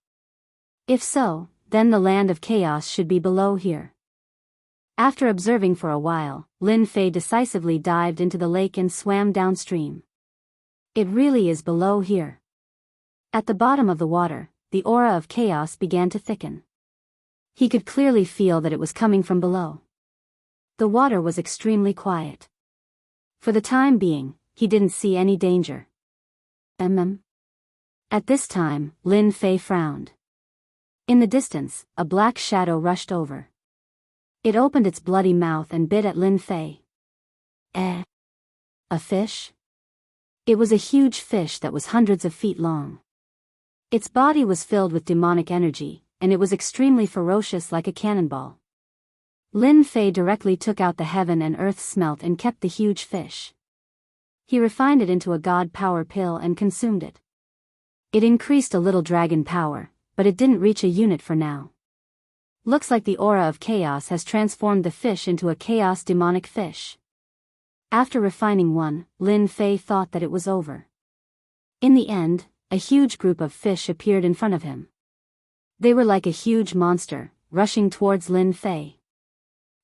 If so, then the land of chaos should be below here. After observing for a while, Lin Fei decisively dived into the lake and swam downstream. It really is below here. At the bottom of the water, the aura of chaos began to thicken. He could clearly feel that it was coming from below. The water was extremely quiet. For the time being, he didn't see any danger. At this time, Lin Fei frowned. In the distance, a black shadow rushed over. It opened its bloody mouth and bit at Lin Fei. A fish? It was a huge fish that was hundreds of feet long. Its body was filled with demonic energy, and it was extremely ferocious like a cannonball. Lin Fei directly took out the heaven and earth smelt and kept the huge fish. He refined it into a god power pill and consumed it. It increased a little dragon power, but it didn't reach a unit for now. Looks like the aura of chaos has transformed the fish into a chaos demonic fish. After refining one, Lin Fei thought that it was over. In the end, a huge group of fish appeared in front of him. They were like a huge monster, rushing towards Lin Fei.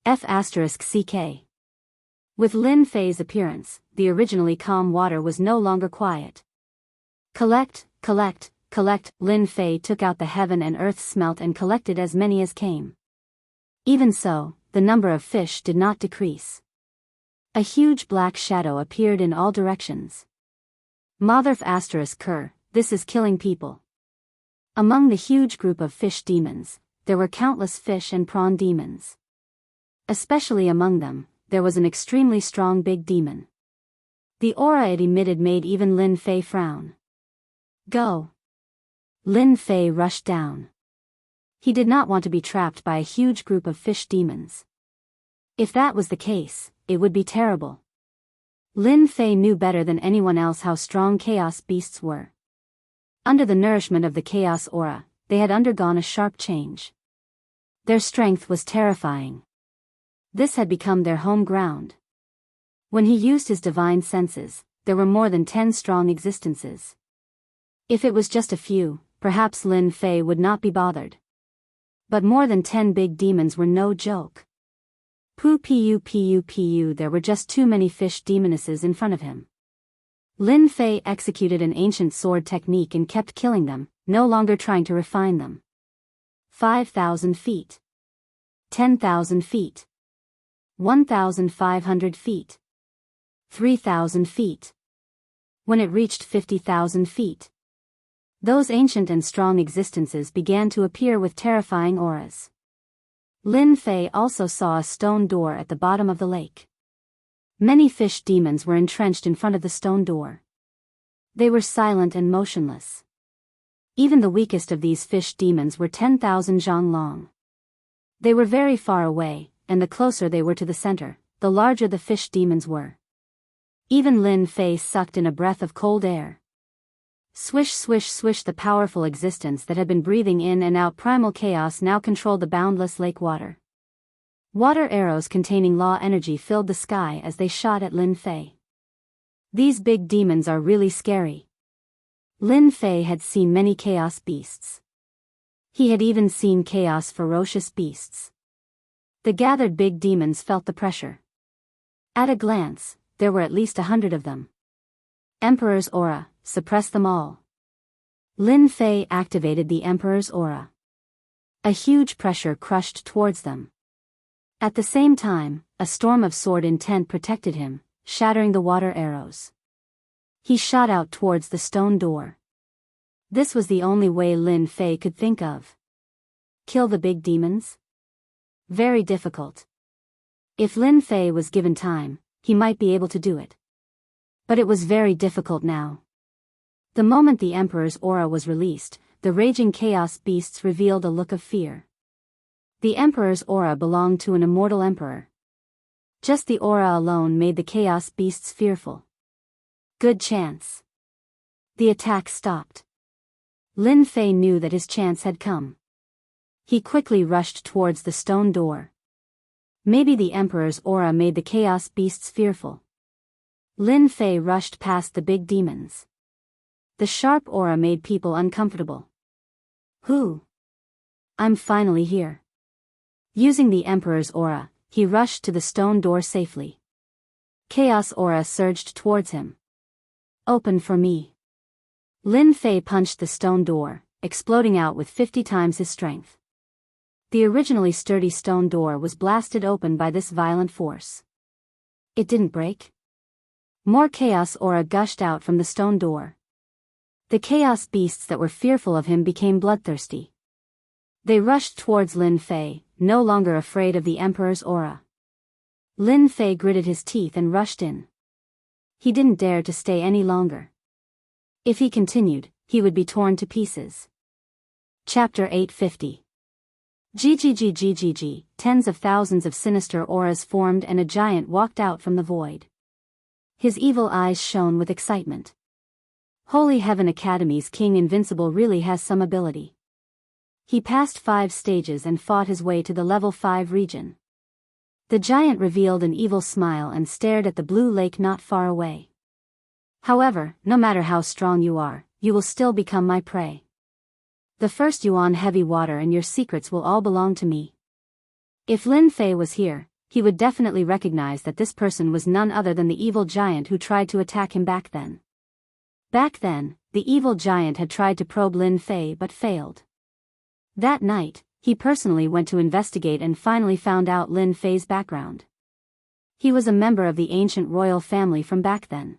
F*CK. With Lin Fei's appearance, the originally calm water was no longer quiet. Collect, collect, collect. Lin Fei took out the heaven and earth smelt and collected as many as came. Even so, the number of fish did not decrease. A huge black shadow appeared in all directions. Motherf***, this is killing people. Among the huge group of fish demons, there were countless fish and prawn demons. Especially among them, there was an extremely strong big demon. The aura it emitted made even Lin Fei frown. Go! Lin Fei rushed down. He did not want to be trapped by a huge group of fish demons. If that was the case, it would be terrible. Lin Fei knew better than anyone else how strong chaos beasts were. Under the nourishment of the chaos aura, they had undergone a sharp change. Their strength was terrifying. This had become their home ground. When he used his divine senses, there were more than 10 strong existences. If it was just a few, perhaps Lin Fei would not be bothered. But more than 10 big demons were no joke. Pu, there were just too many fish demonesses in front of him. Lin Fei executed an ancient sword technique and kept killing them, no longer trying to refine them. 5,000 feet. 10,000 feet. 1,500 feet. 3,000 feet. When it reached 50,000 feet, those ancient and strong existences began to appear with terrifying auras. Lin Fei also saw a stone door at the bottom of the lake. Many fish demons were entrenched in front of the stone door. They were silent and motionless. Even the weakest of these fish demons were 10,000 zhang long. They were very far away, and the closer they were to the center, the larger the fish demons were. Even Lin Fei sucked in a breath of cold air. Swish swish swish, the powerful existence that had been breathing in and out primal chaos now controlled the boundless lake water. Water arrows containing law energy filled the sky as they shot at Lin Fei. These big demons are really scary. Lin Fei had seen many chaos beasts. He had even seen chaos ferocious beasts. The gathered big demons felt the pressure. At a glance, there were at least 100 of them. Emperor's aura, suppress them all. Lin Fei activated the Emperor's aura. A huge pressure crushed towards them. At the same time, a storm of sword intent protected him, shattering the water arrows. He shot out towards the stone door. This was the only way Lin Fei could think of. Kill the big demons? Very difficult. If Lin Fei was given time, he might be able to do it. But it was very difficult now. The moment the Emperor's aura was released, the raging chaos beasts revealed a look of fear. The Emperor's aura belonged to an immortal emperor. Just the aura alone made the chaos beasts fearful. Good chance. The attack stopped. Lin Fei knew that his chance had come. He quickly rushed towards the stone door. Maybe the Emperor's aura made the chaos beasts fearful. Lin Fei rushed past the big demons. The sharp aura made people uncomfortable. Who? I'm finally here. Using the Emperor's aura, he rushed to the stone door safely. Chaos aura surged towards him. Open for me. Lin Fei punched the stone door, exploding out with 50 times his strength. The originally sturdy stone door was blasted open by this violent force. It didn't break. More chaos aura gushed out from the stone door. The chaos beasts that were fearful of him became bloodthirsty. They rushed towards Lin Fei, no longer afraid of the Emperor's aura. Lin Fei gritted his teeth and rushed in. He didn't dare to stay any longer. If he continued, he would be torn to pieces. Chapter 850. GGGGGG, tens of thousands of sinister auras formed and a giant walked out from the void. His evil eyes shone with excitement. Holy Heaven Academy's King Invincible really has some ability. He passed 5 stages and fought his way to the level 5 region. The giant revealed an evil smile and stared at the blue lake not far away. However, no matter how strong you are, you will still become my prey. The first yuan heavy water and your secrets will all belong to me. If Lin Fei was here, he would definitely recognize that this person was none other than the evil giant who tried to attack him back then. Back then, the evil giant had tried to probe Lin Fei but failed. That night, he personally went to investigate and finally found out Lin Fei's background. He was a member of the ancient royal family from back then.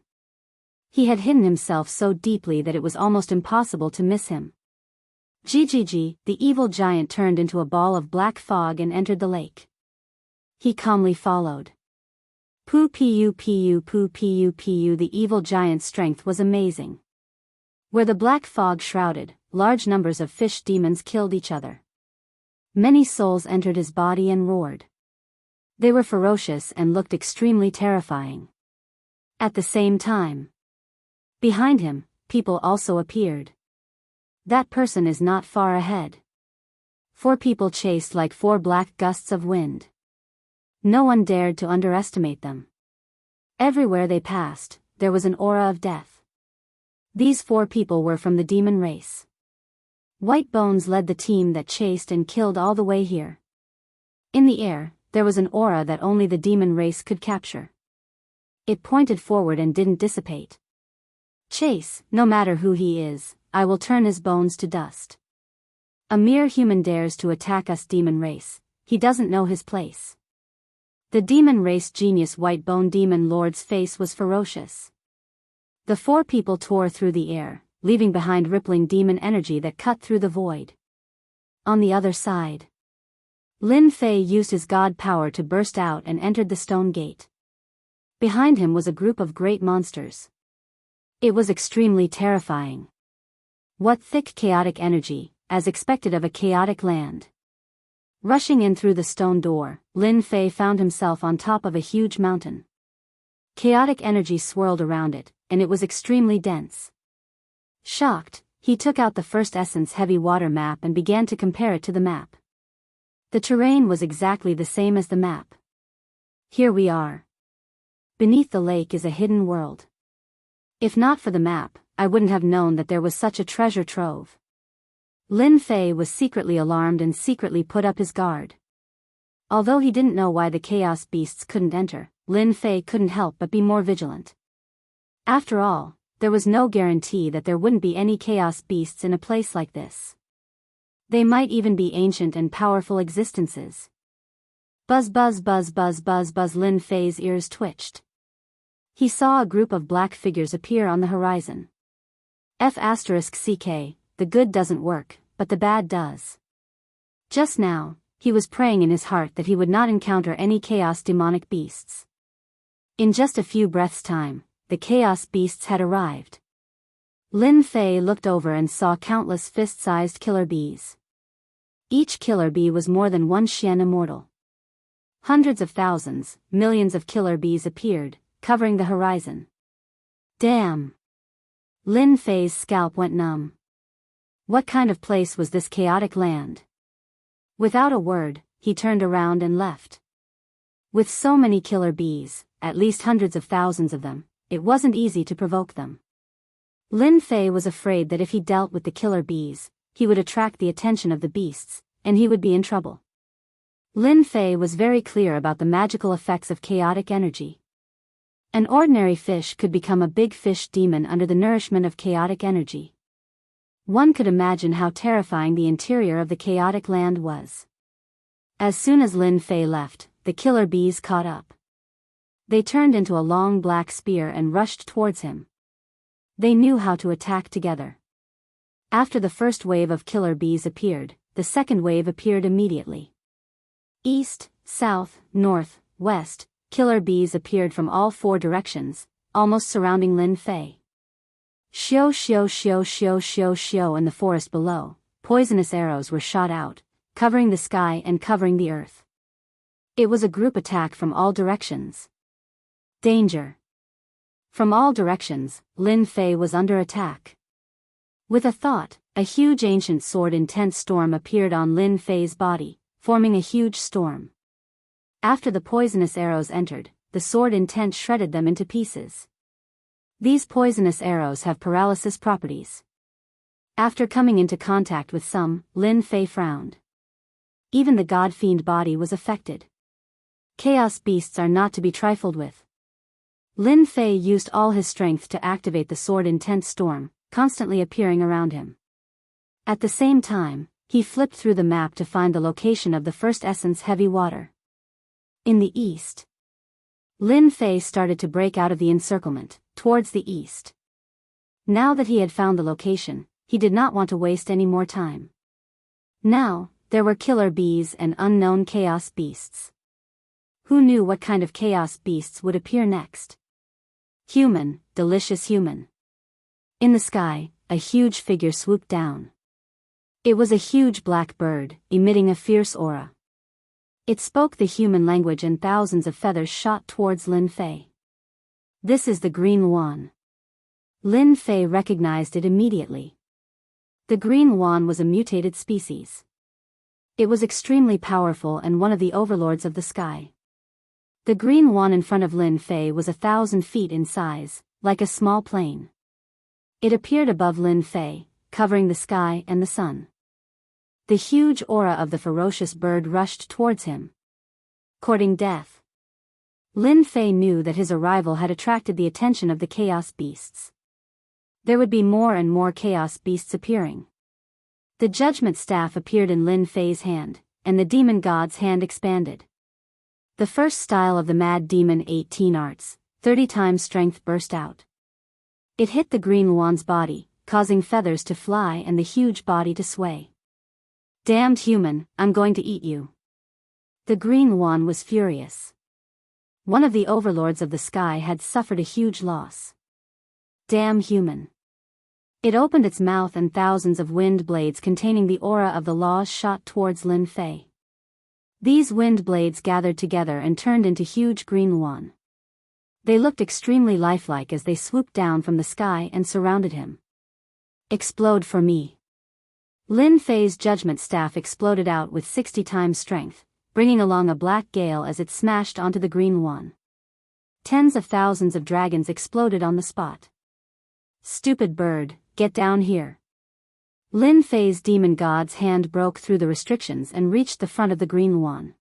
He had hidden himself so deeply that it was almost impossible to miss him. GGG, the evil giant turned into a ball of black fog and entered the lake. He calmly followed. Poo pu pu poo pu pu. The evil giant's strength was amazing. Where the black fog shrouded, large numbers of fish demons killed each other. Many souls entered his body and roared. They were ferocious and looked extremely terrifying. At the same time, behind him, people also appeared. That person is not far ahead. 4 people chased like 4 black gusts of wind. No one dared to underestimate them. Everywhere they passed, there was an aura of death. These 4 people were from the demon race. White Bones led the team that chased and killed all the way here. In the air, there was an aura that only the demon race could capture. It pointed forward and didn't dissipate. Chase, no matter who he is, I will turn his bones to dust. A mere human dares to attack us demon race, he doesn't know his place. The demon race genius White Bone Demon Lord's face was ferocious. The 4 people tore through the air, leaving behind rippling demon energy that cut through the void. On the other side, Lin Fei used his god power to burst out and entered the stone gate. Behind him was a group of great monsters. It was extremely terrifying. What thick chaotic energy, as expected of a chaotic land. Rushing in through the stone door, Lin Fei found himself on top of a huge mountain. Chaotic energy swirled around it, and it was extremely dense. Shocked, he took out the first essence heavy water map and began to compare it to the map. The terrain was exactly the same as the map. Here we are. Beneath the lake is a hidden world. If not for the map, I wouldn't have known that there was such a treasure trove. Lin Fei was secretly alarmed and secretly put up his guard. Although he didn't know why the chaos beasts couldn't enter, Lin Fei couldn't help but be more vigilant. After all, there was no guarantee that there wouldn't be any chaos beasts in a place like this. They might even be ancient and powerful existences. Buzz buzz buzz buzz buzz buzz. Lin Fei's ears twitched. He saw a group of black figures appear on the horizon. F***ck, the good doesn't work, but the bad does. Just now, he was praying in his heart that he would not encounter any chaos demonic beasts. In just a few breaths' time, the chaos beasts had arrived. Lin Fei looked over and saw countless fist-sized killer bees. Each killer bee was more than 1 Xian immortal. Hundreds of thousands, millions of killer bees appeared, covering the horizon. Damn! Lin Fei's scalp went numb. What kind of place was this chaotic land? Without a word, he turned around and left. With so many killer bees, at least hundreds of thousands of them, it wasn't easy to provoke them. Lin Fei was afraid that if he dealt with the killer bees, he would attract the attention of the beasts, and he would be in trouble. Lin Fei was very clear about the magical effects of chaotic energy. An ordinary fish could become a big fish demon under the nourishment of chaotic energy. One could imagine how terrifying the interior of the chaotic land was. As soon as Lin Fei left, the killer bees caught up. They turned into a long black spear and rushed towards him. They knew how to attack together. After the first wave of killer bees appeared, the second wave appeared immediately. East, south, north, west, killer bees appeared from all 4 directions, almost surrounding Lin Fei. Xiao xiao xiao xiao xiao xiao. In the forest below, poisonous arrows were shot out, covering the sky and covering the earth. It was a group attack from all directions. Danger! From all directions, Lin Fei was under attack. With a thought, a huge ancient sword intense storm appeared on Lin Fei's body, forming a huge storm. After the poisonous arrows entered, the sword intent shredded them into pieces. These poisonous arrows have paralysis properties. After coming into contact with some, Lin Fei frowned. Even the god-fiend body was affected. Chaos beasts are not to be trifled with. Lin Fei used all his strength to activate the sword intent storm, constantly appearing around him. At the same time, he flipped through the map to find the location of the first essence heavy water. In the east. Lin Fei started to break out of the encirclement, towards the east. Now that he had found the location, he did not want to waste any more time. Now, there were killer bees and unknown chaos beasts. Who knew what kind of chaos beasts would appear next? Human, delicious human. In the sky, a huge figure swooped down. It was a huge black bird, emitting a fierce aura. It spoke the human language and thousands of feathers shot towards Lin Fei. This is the Green Wan. Lin Fei recognized it immediately. The Green Wan was a mutated species. It was extremely powerful and one of the overlords of the sky. The Green Wan in front of Lin Fei was 1,000 feet in size, like a small plane. It appeared above Lin Fei, covering the sky and the sun. The huge aura of the ferocious bird rushed towards him. Courting death. Lin Fei knew that his arrival had attracted the attention of the chaos beasts. There would be more and more chaos beasts appearing. The judgment staff appeared in Lin Fei's hand, and the demon god's hand expanded. The first style of the mad demon 18 arts, 30 times strength burst out. It hit the Green Wan's body, causing feathers to fly and the huge body to sway. Damned human, I'm going to eat you. The Green Wan was furious. One of the overlords of the sky had suffered a huge loss. Damn human. It opened its mouth and thousands of wind blades containing the aura of the laws shot towards Lin Fei. These wind blades gathered together and turned into huge Green Wan. They looked extremely lifelike as they swooped down from the sky and surrounded him. Explode for me. Lin Fei's judgment staff exploded out with 60 times strength, bringing along a black gale as it smashed onto the Green Wan. Tens of thousands of dragons exploded on the spot. Stupid bird, get down here. Lin Fei's demon god's hand broke through the restrictions and reached the front of the Green Wan.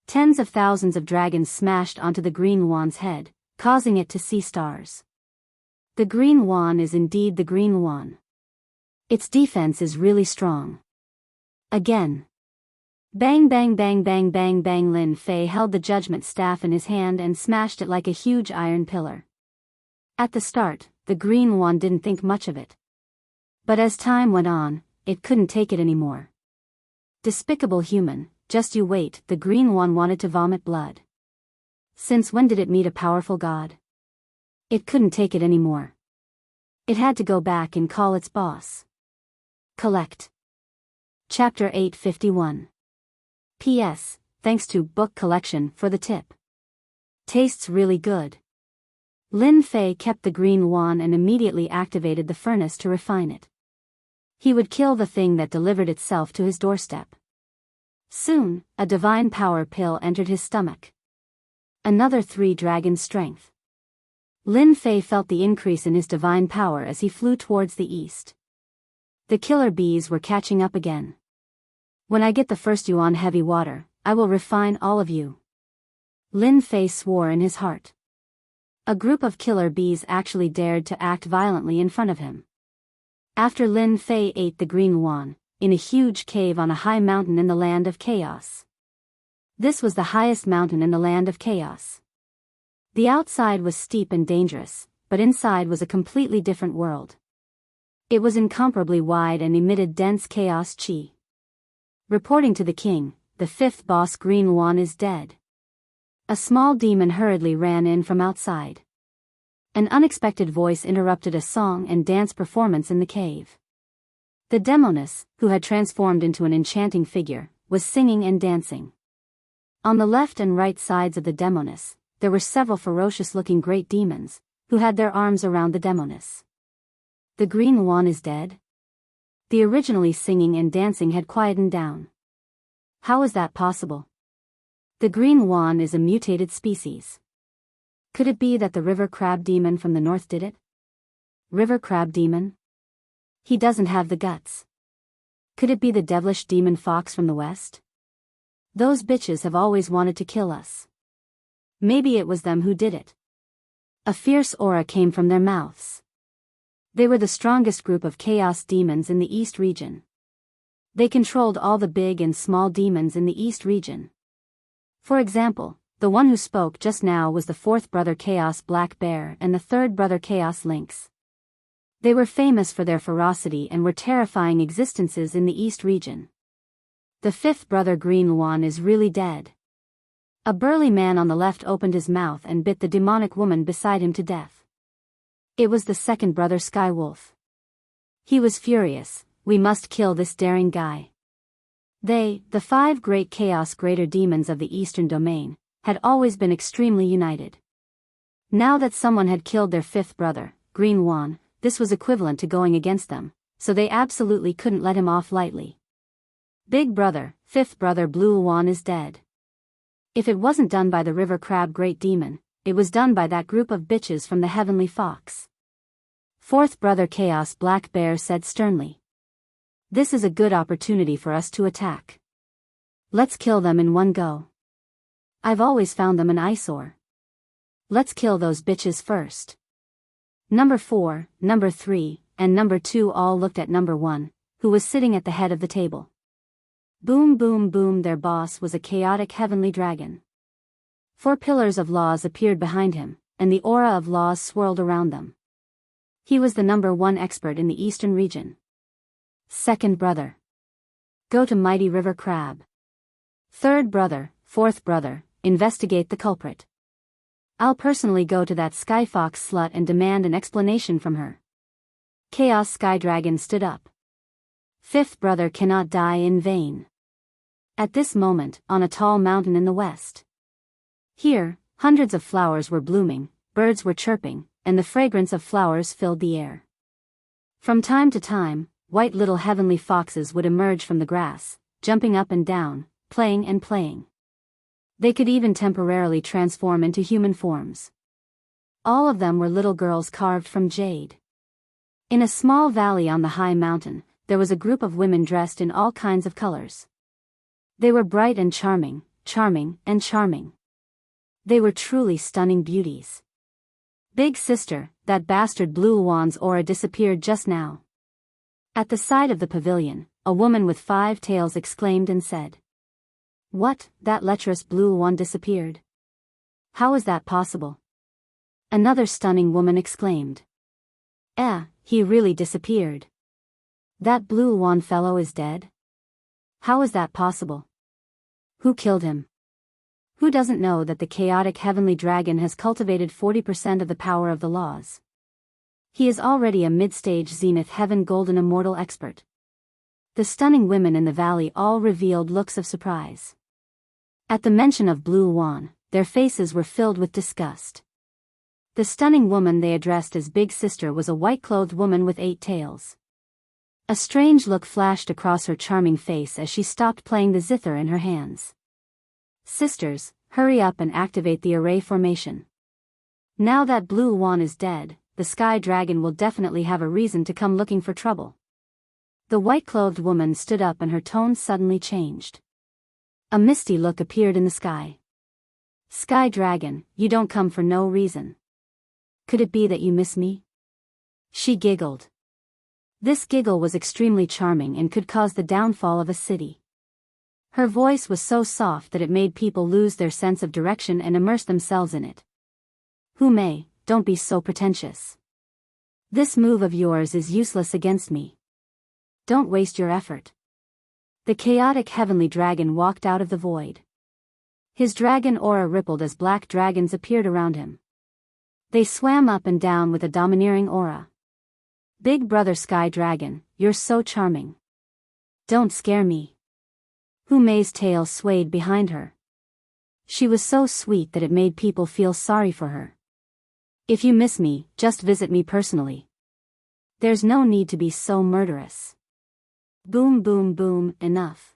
Tens of thousands of dragons smashed onto the Green Wan's head, causing it to see stars. The Green Wan is indeed the Green Wan. Its defense is really strong. Again. Bang bang bang bang bang bang. Lin Fei held the judgment staff in his hand and smashed it like a huge iron pillar. At the start, the Green Wan didn't think much of it. But as time went on, it couldn't take it anymore. Despicable human, just you wait. The Green Wan wanted to vomit blood. Since when did it meet a powerful god? It couldn't take it anymore. It had to go back and call its boss. Collect. Chapter 851. P.S. Thanks to Book Collection for the tip. Tastes really good. Lin Fei kept the Green Wan and immediately activated the furnace to refine it. He would kill the thing that delivered itself to his doorstep. Soon, a divine power pill entered his stomach. Another 3 dragon strength. Lin Fei felt the increase in his divine power as he flew towards the east. The killer bees were catching up again. When I get the first yuan heavy water, I will refine all of you. Lin Fei swore in his heart. A group of killer bees actually dared to act violently in front of him. After Lin Fei ate the Green Wan, in a huge cave on a high mountain in the land of chaos. This was the highest mountain in the land of chaos. The outside was steep and dangerous, but inside was a completely different world. It was incomparably wide and emitted dense chaos chi. Reporting to the king, the 5th boss Green Wan is dead. A small demon hurriedly ran in from outside. An unexpected voice interrupted a song and dance performance in the cave. The demoness, who had transformed into an enchanting figure, was singing and dancing. On the left and right sides of the demoness, there were several ferocious-looking great demons, who had their arms around the demoness. The Green Wan is dead? The originally singing and dancing had quietened down. How is that possible? The green wand is a mutated species. Could it be that the river crab demon from the north did it? River crab demon? He doesn't have the guts. Could it be the devilish demon fox from the west? Those bitches have always wanted to kill us. Maybe it was them who did it. A fierce aura came from their mouths. They were the strongest group of chaos demons in the East region. They controlled all the big and small demons in the East region. For example, the one who spoke just now was the fourth brother Chaos Black Bear and the third brother Chaos Lynx. They were famous for their ferocity and were terrifying existences in the East region. The fifth brother Green One is really dead. A burly man on the left opened his mouth and bit the demonic woman beside him to death. It was the second brother Skywolf. He was furious. We must kill this daring guy. They, the 5 great chaos greater demons of the Eastern Domain, had always been extremely united. Now that someone had killed their fifth brother, Green Wan, this was equivalent to going against them, so they absolutely couldn't let him off lightly. Big brother, fifth brother Blue Wan is dead. If it wasn't done by the river crab great demon, it was done by that group of bitches from the heavenly fox. Fourth brother Chaos Black Bear said sternly. This is a good opportunity for us to attack. Let's kill them in one go. I've always found them an eyesore. Let's kill those bitches first. Number 4, number 3, and number 2 all looked at number 1, who was sitting at the head of the table. Boom boom boom, their boss was a chaotic heavenly dragon. 4 pillars of laws appeared behind him, and the aura of laws swirled around them. He was the number 1 expert in the Eastern region. Second brother. Go to Mighty River Crab. Third brother, fourth brother, investigate the culprit. I'll personally go to that Skyfox slut and demand an explanation from her. Chaos Sky Dragon stood up. Fifth brother cannot die in vain. At this moment, on a tall mountain in the west. Here, hundreds of flowers were blooming, birds were chirping, and the fragrance of flowers filled the air. From time to time, white little heavenly foxes would emerge from the grass, jumping up and down, playing and playing. They could even temporarily transform into human forms. All of them were little girls carved from jade. In a small valley on the high mountain, there was a group of women dressed in all kinds of colors. They were bright and charming, charming and charming. They were truly stunning beauties. Big sister, that bastard Blue Wan's aura disappeared just now. At the side of the pavilion, a woman with 5 tails exclaimed and said. What, that lecherous Blue Wan disappeared? How is that possible? Another stunning woman exclaimed. He really disappeared. That Blue Wan fellow is dead? How is that possible? Who killed him? Who doesn't know that the chaotic heavenly dragon has cultivated 40% of the power of the laws? He is already a mid-stage Zenith Heaven Golden Immortal expert. The stunning women in the valley all revealed looks of surprise. At the mention of Blue Wan, their faces were filled with disgust. The stunning woman they addressed as Big Sister was a white-clothed woman with 8 tails. A strange look flashed across her charming face as she stopped playing the zither in her hands. Sisters, hurry up and activate the array formation. Now that Blue Wan is dead, the Sky Dragon will definitely have a reason to come looking for trouble. The white-clothed woman stood up and her tone suddenly changed. A misty look appeared in the sky. Sky Dragon, you don't come for no reason. Could it be that you miss me? She giggled. This giggle was extremely charming and could cause the downfall of a city. Her voice was so soft that it made people lose their sense of direction and immerse themselves in it. Don't be so pretentious. This move of yours is useless against me. Don't waste your effort. The chaotic heavenly dragon walked out of the void. His dragon aura rippled as black dragons appeared around him. They swam up and down with a domineering aura. Big brother Sky Dragon, you're so charming. Don't scare me. Humay's tail swayed behind her. She was so sweet that it made people feel sorry for her. If you miss me, just visit me personally. There's no need to be so murderous. Boom boom boom, enough.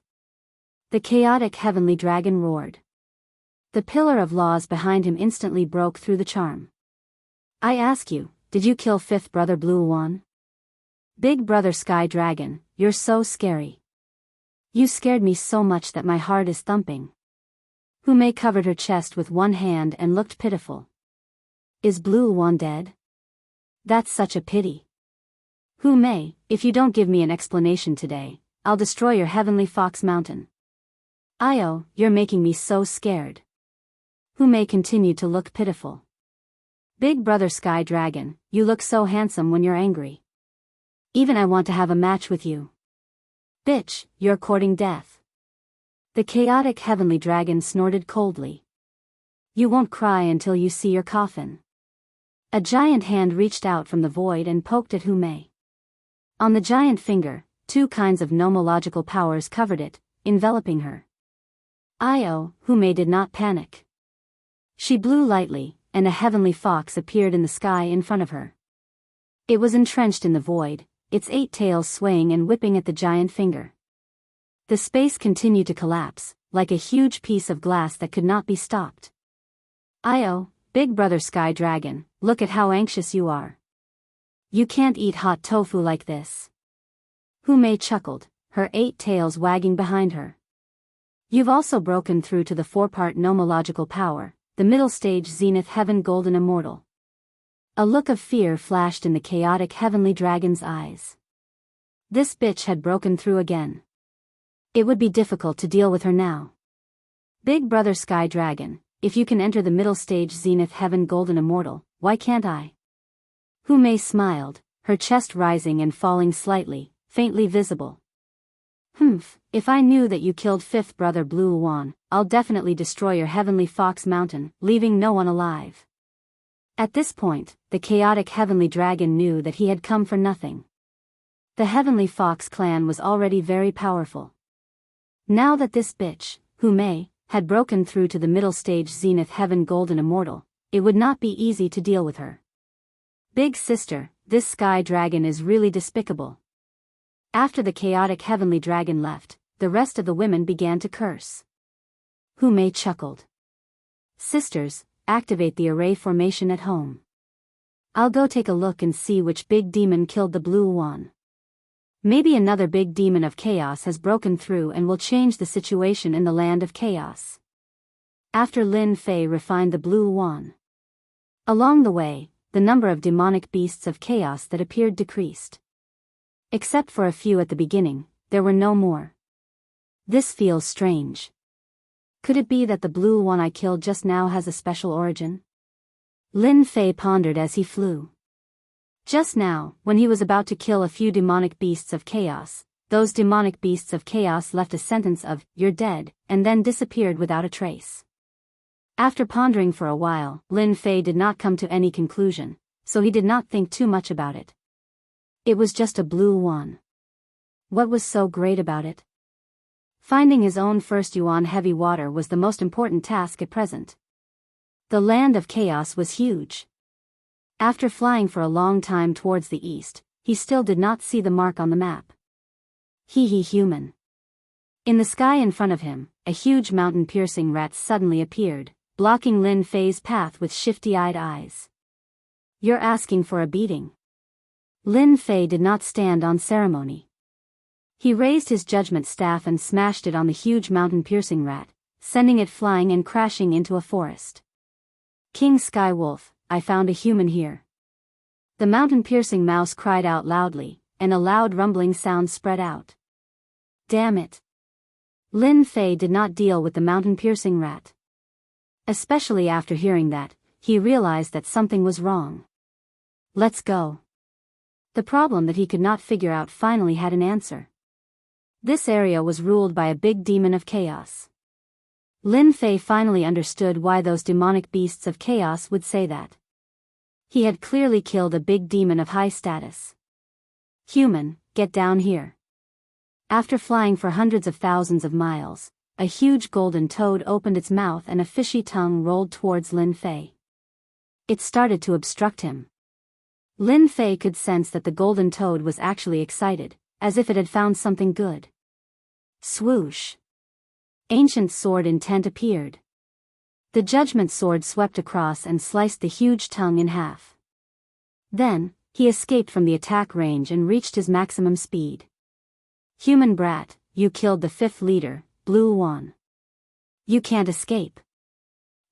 The chaotic heavenly dragon roared. The pillar of laws behind him instantly broke through the charm. I ask you, did you kill fifth brother Blue One? Big brother Sky Dragon, you're so scary. You scared me so much that my heart is thumping. Hu Mei covered her chest with one hand and looked pitiful. Is Blue One dead? That's such a pity. Hu Mei, if you don't give me an explanation today, I'll destroy your heavenly Fox Mountain. Io, you're making me so scared. Hu Mei continued to look pitiful. Big brother Sky Dragon, you look so handsome when you're angry. Even I want to have a match with you. Bitch, you're courting death. The chaotic heavenly dragon snorted coldly. You won't cry until you see your coffin. A giant hand reached out from the void and poked at Hu Mei. On the giant finger, two kinds of nomological powers covered it, enveloping her. Io, Hu Mei did not panic. She blew lightly, and a heavenly fox appeared in the sky in front of her. It was entrenched in the void, its 8 tails swaying and whipping at the giant finger. The space continued to collapse, like a huge piece of glass that could not be stopped. Io, big brother Sky Dragon, look at how anxious you are. You can't eat hot tofu like this. Hu Mei chuckled, her 8 tails wagging behind her. You've also broken through to the 4-part nomological power, the middle stage Zenith Heaven Golden Immortal. A look of fear flashed in the chaotic heavenly dragon's eyes. This bitch had broken through again. It would be difficult to deal with her now. Big brother Sky Dragon, if you can enter the middle stage Zenith Heaven Golden Immortal, why can't I? Hu Mei smiled, her chest rising and falling slightly, faintly visible. If I knew that you killed fifth brother Blue One, I'll definitely destroy your heavenly Fox Mountain, leaving no one alive. At this point, the chaotic heavenly dragon knew that he had come for nothing. The heavenly Fox clan was already very powerful. Now that this bitch, Hu Mei, had broken through to the middle stage Zenith Heaven Golden Immortal, it would not be easy to deal with her. Big sister, this sky dragon is really despicable. After the chaotic heavenly dragon left, the rest of the women began to curse. Hu Mei chuckled. Sisters, activate the array formation at home. I'll go take a look and see which big demon killed the Blue One. Maybe another big demon of chaos has broken through and will change the situation in the land of chaos. After Lin Fei refined the Blue One. Along the way, the number of demonic beasts of chaos that appeared decreased. Except for a few at the beginning, there were no more. This feels strange. Could it be that the Blue One I killed just now has a special origin? Lin Fei pondered as he flew. Just now, when he was about to kill a few demonic beasts of chaos, those demonic beasts of chaos left a sentence of, "You're dead," and then disappeared without a trace. After pondering for a while, Lin Fei did not come to any conclusion, so he did not think too much about it. It was just a Blue One. What was so great about it? Finding his own first Yuan heavy water was the most important task at present. The land of chaos was huge. After flying for a long time towards the east, he still did not see the mark on the map. Human. In the sky in front of him, a huge mountain-piercing rat suddenly appeared, blocking Lin Fei's path with shifty-eyed eyes. You're asking for a beating. Lin Fei did not stand on ceremony. He raised his judgment staff and smashed it on the huge mountain-piercing rat, sending it flying and crashing into a forest. King Sky Wolf, I found a human here. The mountain-piercing mouse cried out loudly, and a loud rumbling sound spread out. Damn it. Lin Fei did not deal with the mountain-piercing rat. Especially after hearing that, he realized that something was wrong. Let's go. The problem that he could not figure out finally had an answer. This area was ruled by a big demon of chaos. Lin Fei finally understood why those demonic beasts of chaos would say that. He had clearly killed a big demon of high status. Human, get down here. After flying for hundreds of thousands of miles, a huge golden toad opened its mouth and a fishy tongue rolled towards Lin Fei. It started to obstruct him. Lin Fei could sense that the golden toad was actually excited, as if it had found something good. Swoosh. Ancient sword intent appeared. The judgment sword swept across and sliced the huge tongue in half. Then, he escaped from the attack range and reached his maximum speed. Human brat, you killed the fifth leader, Blue One. You can't escape.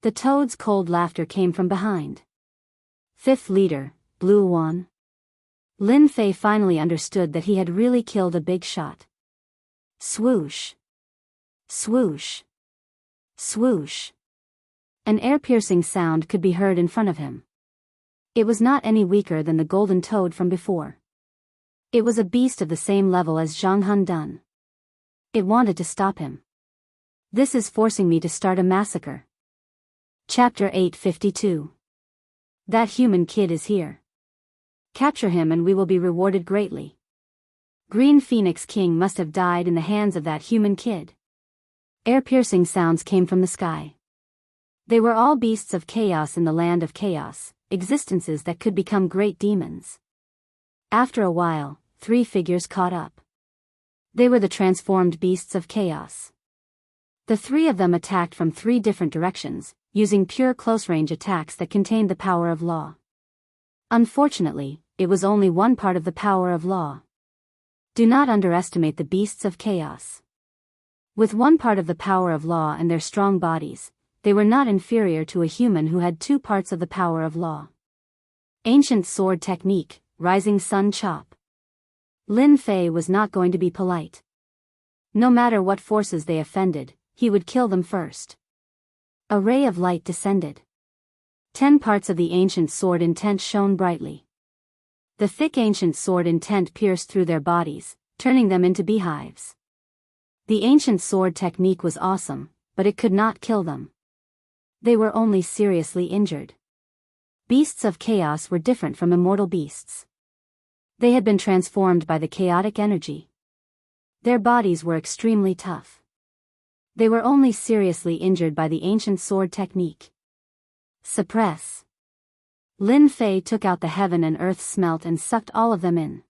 The toad's cold laughter came from behind. Fifth leader, Blue One. Lin Fei finally understood that he had really killed a big shot. Swoosh. Swoosh. Swoosh. An air-piercing sound could be heard in front of him. It was not any weaker than the golden toad from before. It was a beast of the same level as Zhang Hundun. It wanted to stop him. This is forcing me to start a massacre. Chapter 852. That human kid is here. Capture him and we will be rewarded greatly. Green Phoenix King must have died in the hands of that human kid. Air-piercing sounds came from the sky. They were all beasts of chaos in the land of chaos, existences that could become great demons. After a while, 3 figures caught up. They were the transformed beasts of chaos. The 3 of them attacked from 3 different directions, using pure close-range attacks that contained the power of law. Unfortunately, it was only one part of the power of law. Do not underestimate the beasts of chaos. With one part of the power of law and their strong bodies, they were not inferior to a human who had 2 parts of the power of law. Ancient sword technique, rising sun chop. Lin Fei was not going to be polite. No matter what forces they offended, he would kill them first. A ray of light descended. 10 parts of the ancient sword intent shone brightly. The thick ancient sword intent pierced through their bodies, turning them into beehives. The ancient sword technique was awesome, but it could not kill them. They were only seriously injured. Beasts of chaos were different from immortal beasts. They had been transformed by the chaotic energy. Their bodies were extremely tough. They were only seriously injured by the ancient sword technique. Suppress. Lin Fei took out the heaven and earth smelt and sucked all of them in.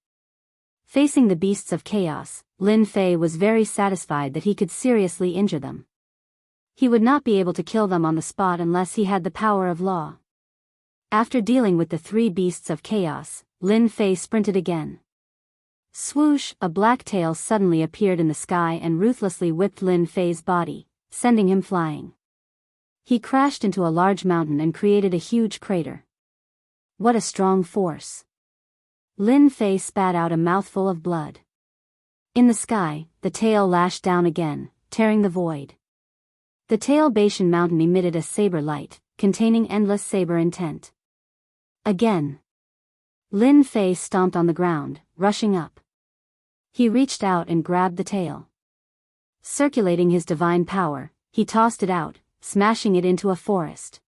Facing the beasts of chaos, Lin Fei was very satisfied that he could seriously injure them. He would not be able to kill them on the spot unless he had the power of law. After dealing with the 3 beasts of chaos, Lin Fei sprinted again. Swoosh, a black tail suddenly appeared in the sky and ruthlessly whipped Lin Fei's body, sending him flying. He crashed into a large mountain and created a huge crater. What a strong force. Lin Fei spat out a mouthful of blood. In the sky, the tail lashed down again, tearing the void. The tail Bashan mountain emitted a saber light, containing endless saber intent. Again. Lin Fei stomped on the ground, rushing up. He reached out and grabbed the tail. Circulating his divine power, he tossed it out, smashing it into a forest.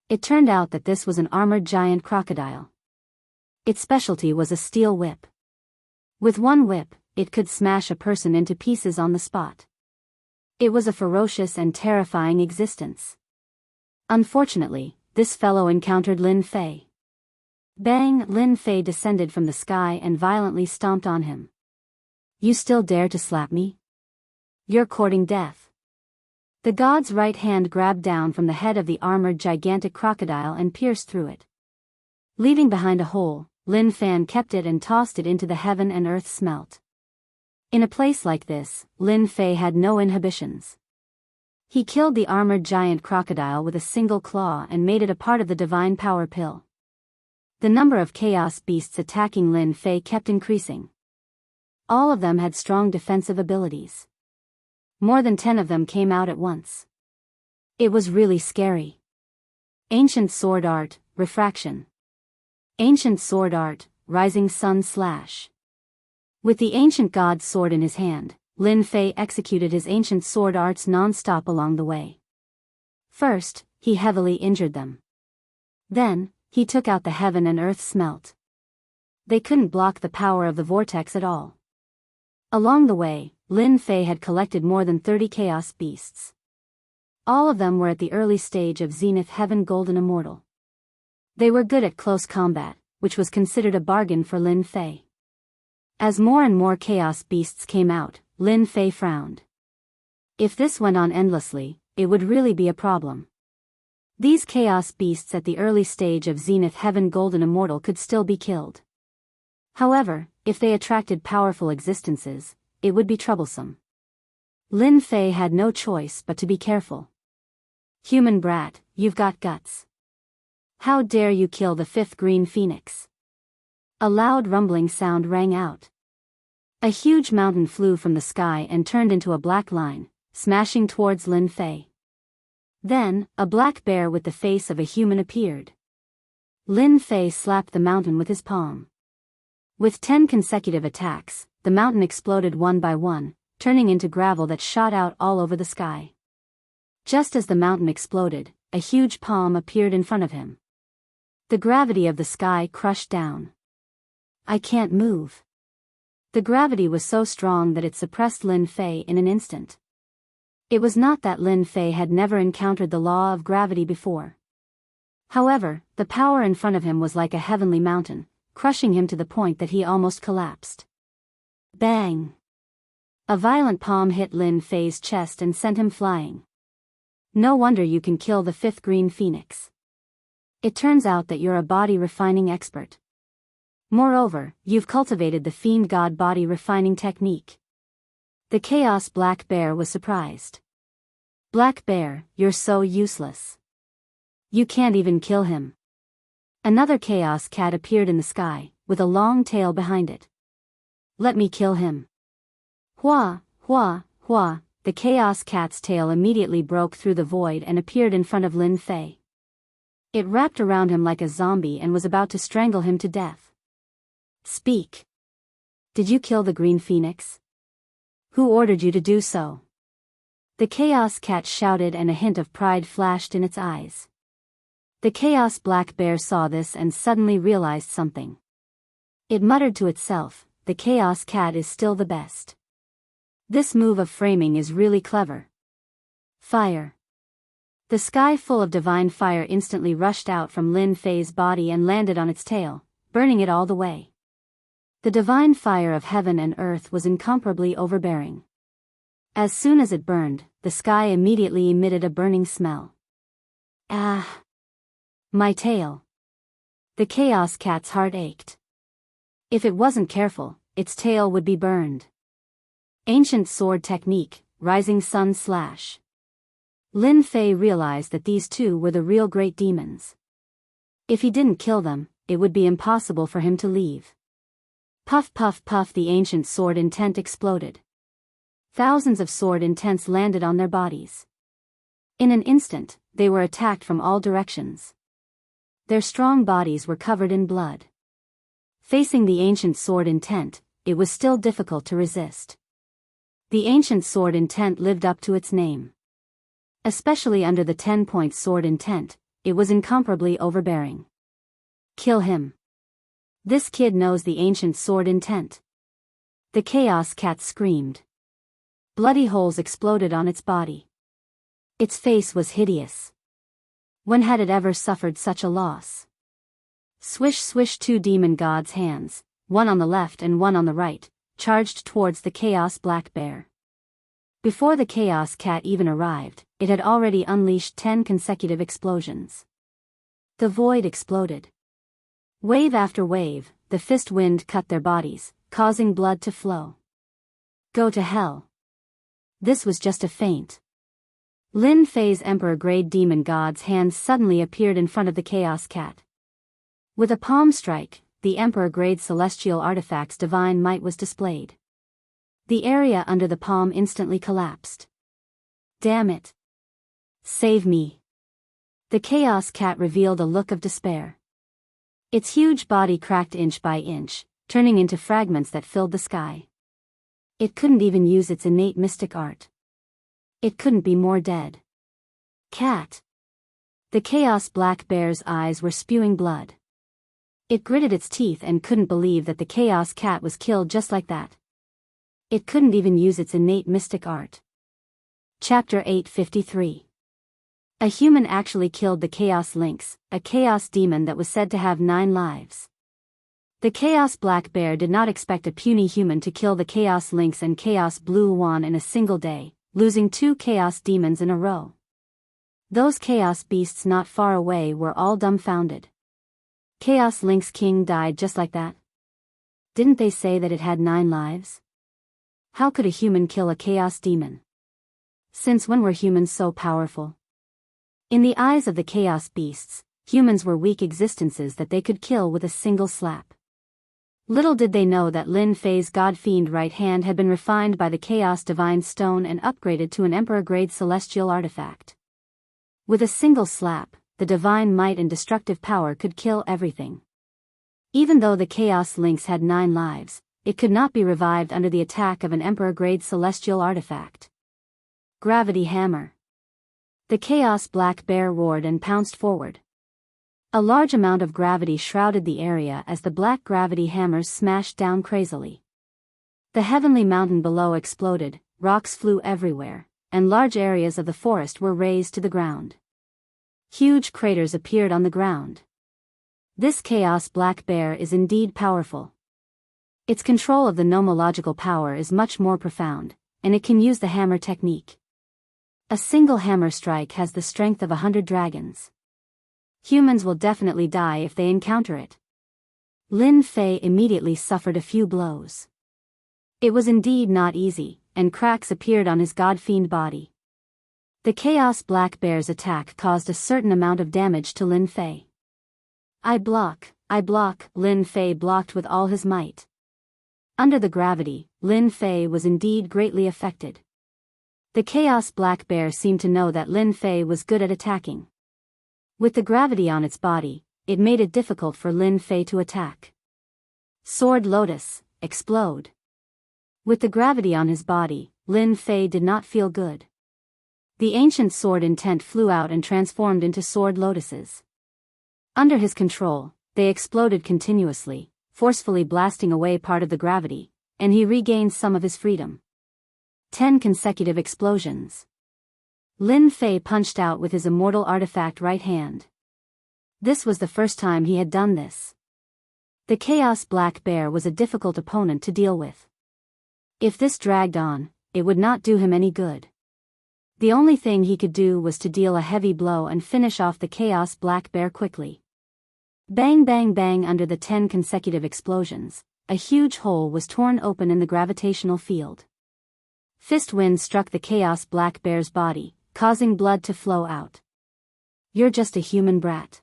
It turned out that this was an armored giant crocodile. Its specialty was a steel whip. With one whip, it could smash a person into pieces on the spot. It was a ferocious and terrifying existence. Unfortunately, this fellow encountered Lin Fei. Bang! Lin Fei descended from the sky and violently stomped on him. You still dare to slap me? You're courting death. The god's right hand grabbed down from the head of the armored gigantic crocodile and pierced through it. Leaving behind a hole, Lin Fan kept it and tossed it into the heaven and earth smelt. In a place like this, Lin Fei had no inhibitions. He killed the armored giant crocodile with a single claw and made it a part of the divine power pill. The number of chaos beasts attacking Lin Fei kept increasing. All of them had strong defensive abilities. More than 10 of them came out at once. It was really scary. Ancient sword art, refraction. Ancient sword art, rising sun slash. With the ancient god's sword in his hand, Lin Fei executed his ancient sword arts non-stop along the way. First, he heavily injured them. Then, he took out the heaven and earth smelt. They couldn't block the power of the vortex at all. Along the way, Lin Fei had collected more than 30 chaos beasts. All of them were at the early stage of Zenith Heaven Golden Immortal. They were good at close combat, which was considered a bargain for Lin Fei. As more and more chaos beasts came out, Lin Fei frowned. If this went on endlessly, it would really be a problem. These chaos beasts at the early stage of Zenith Heaven Golden Immortal could still be killed. However, if they attracted powerful existences, it would be troublesome. Lin Fei had no choice but to be careful. Human brat, you've got guts. How dare you kill the fifth green phoenix? A loud rumbling sound rang out. A huge mountain flew from the sky and turned into a black line, smashing towards Lin Fei. Then, a black bear with the face of a human appeared. Lin Fei slapped the mountain with his palm. With 10 consecutive attacks, the mountain exploded one by one, turning into gravel that shot out all over the sky. Just as the mountain exploded, a huge palm appeared in front of him. The gravity of the sky crushed down. I can't move. The gravity was so strong that it suppressed Lin Fei in an instant. It was not that Lin Fei had never encountered the law of gravity before. However, the power in front of him was like a heavenly mountain, crushing him to the point that he almost collapsed. Bang! A violent palm hit Lin Fei's chest and sent him flying. No wonder you can kill the fifth green phoenix. It turns out that you're a body refining expert. Moreover, you've cultivated the fiend god body refining technique. The chaos black bear was surprised. Black bear, you're so useless. You can't even kill him. Another chaos cat appeared in the sky, with a long tail behind it. Let me kill him. Hua, hua, hua, the chaos cat's tail immediately broke through the void and appeared in front of Lin Fei. It wrapped around him like a zombie and was about to strangle him to death. Speak. Did you kill the green phoenix? Who ordered you to do so? The chaos cat shouted and a hint of pride flashed in its eyes. The chaos black bear saw this and suddenly realized something. It muttered to itself, the chaos cat is still the best. This move of framing is really clever. Fire. The sky full of divine fire instantly rushed out from Lin Fei's body and landed on its tail, burning it all the way. The divine fire of heaven and earth was incomparably overbearing. As soon as it burned, the sky immediately emitted a burning smell. Ah! My tail. The chaos cat's heart ached. If it wasn't careful, its tail would be burned. Ancient sword technique, rising sun slash. Lin Fei realized that these two were the real great demons. If he didn't kill them, it would be impossible for him to leave. Puff puff puff, the ancient sword intent exploded. Thousands of sword intents landed on their bodies. In an instant, they were attacked from all directions. Their strong bodies were covered in blood. Facing the ancient sword intent, it was still difficult to resist. The ancient sword intent lived up to its name. Especially under the 10-point sword intent, it was incomparably overbearing. Kill him. This kid knows the ancient sword intent. The chaos cat screamed. Bloody holes exploded on its body. Its face was hideous. When had it ever suffered such a loss? Swish swish, two demon gods' hands, one on the left and one on the right, charged towards the chaos black bear. Before the chaos cat even arrived, it had already unleashed 10 consecutive explosions. The void exploded. Wave after wave, the fist wind cut their bodies, causing blood to flow. Go to hell. This was just a feint. Lin Fei's emperor-grade demon god's hands suddenly appeared in front of the chaos cat. With a palm strike, the emperor-grade celestial artifact's divine might was displayed. The area under the palm instantly collapsed. Damn it. Save me. The chaos cat revealed a look of despair. Its huge body cracked inch by inch, turning into fragments that filled the sky. It couldn't even use its innate mystic art. It couldn't be more dead. Cat. The chaos black bear's eyes were spewing blood. It gritted its teeth and couldn't believe that the chaos cat was killed just like that. It couldn't even use its innate mystic art. Chapter 853. A human actually killed the Chaos Lynx, a chaos demon that was said to have 9 lives. The Chaos Black Bear did not expect a puny human to kill the Chaos Lynx and Chaos Blue Wan in a single day, losing 2 chaos demons in a row. Those chaos beasts not far away were all dumbfounded. Chaos Lynx King died just like that? Didn't they say that it had 9 lives? How could a human kill a chaos demon? Since when were humans so powerful? In the eyes of the chaos beasts, humans were weak existences that they could kill with a single slap. Little did they know that Lin Fei's god-fiend right hand had been refined by the Chaos Divine Stone and upgraded to an Emperor-grade celestial artifact. With a single slap, the divine might and destructive power could kill everything. Even though the Chaos Lynx had 9 lives, it could not be revived under the attack of an Emperor-grade celestial artifact. Gravity Hammer. The Chaos Black Bear roared and pounced forward. A large amount of gravity shrouded the area as the black gravity hammers smashed down crazily. The heavenly mountain below exploded, rocks flew everywhere, and large areas of the forest were razed to the ground. Huge craters appeared on the ground. This Chaos Black Bear is indeed powerful. Its control of the nomological power is much more profound, and it can use the hammer technique. A single hammer strike has the strength of 100 dragons. Humans will definitely die if they encounter it. Lin Fei immediately suffered a few blows. It was indeed not easy, and cracks appeared on his god-fiend body. The Chaos Black Bear's attack caused a certain amount of damage to Lin Fei. I block, Lin Fei blocked with all his might. Under the gravity, Lin Fei was indeed greatly affected. The Chaos Black Bear seemed to know that Lin Fei was good at attacking. With the gravity on its body, it made it difficult for Lin Fei to attack. Sword Lotus, explode. With the gravity on his body, Lin Fei did not feel good. The ancient sword intent flew out and transformed into sword lotuses. Under his control, they exploded continuously, forcefully blasting away part of the gravity, and he regained some of his freedom. 10 consecutive explosions. Lin Fei punched out with his immortal artifact right hand. This was the first time he had done this. The Chaos Black Bear was a difficult opponent to deal with. If this dragged on, it would not do him any good. The only thing he could do was to deal a heavy blow and finish off the Chaos Black Bear quickly. Bang bang bang. Under the 10 consecutive explosions, a huge hole was torn open in the gravitational field. Fist wind struck the Chaos Black Bear's body, causing blood to flow out. You're just a human brat.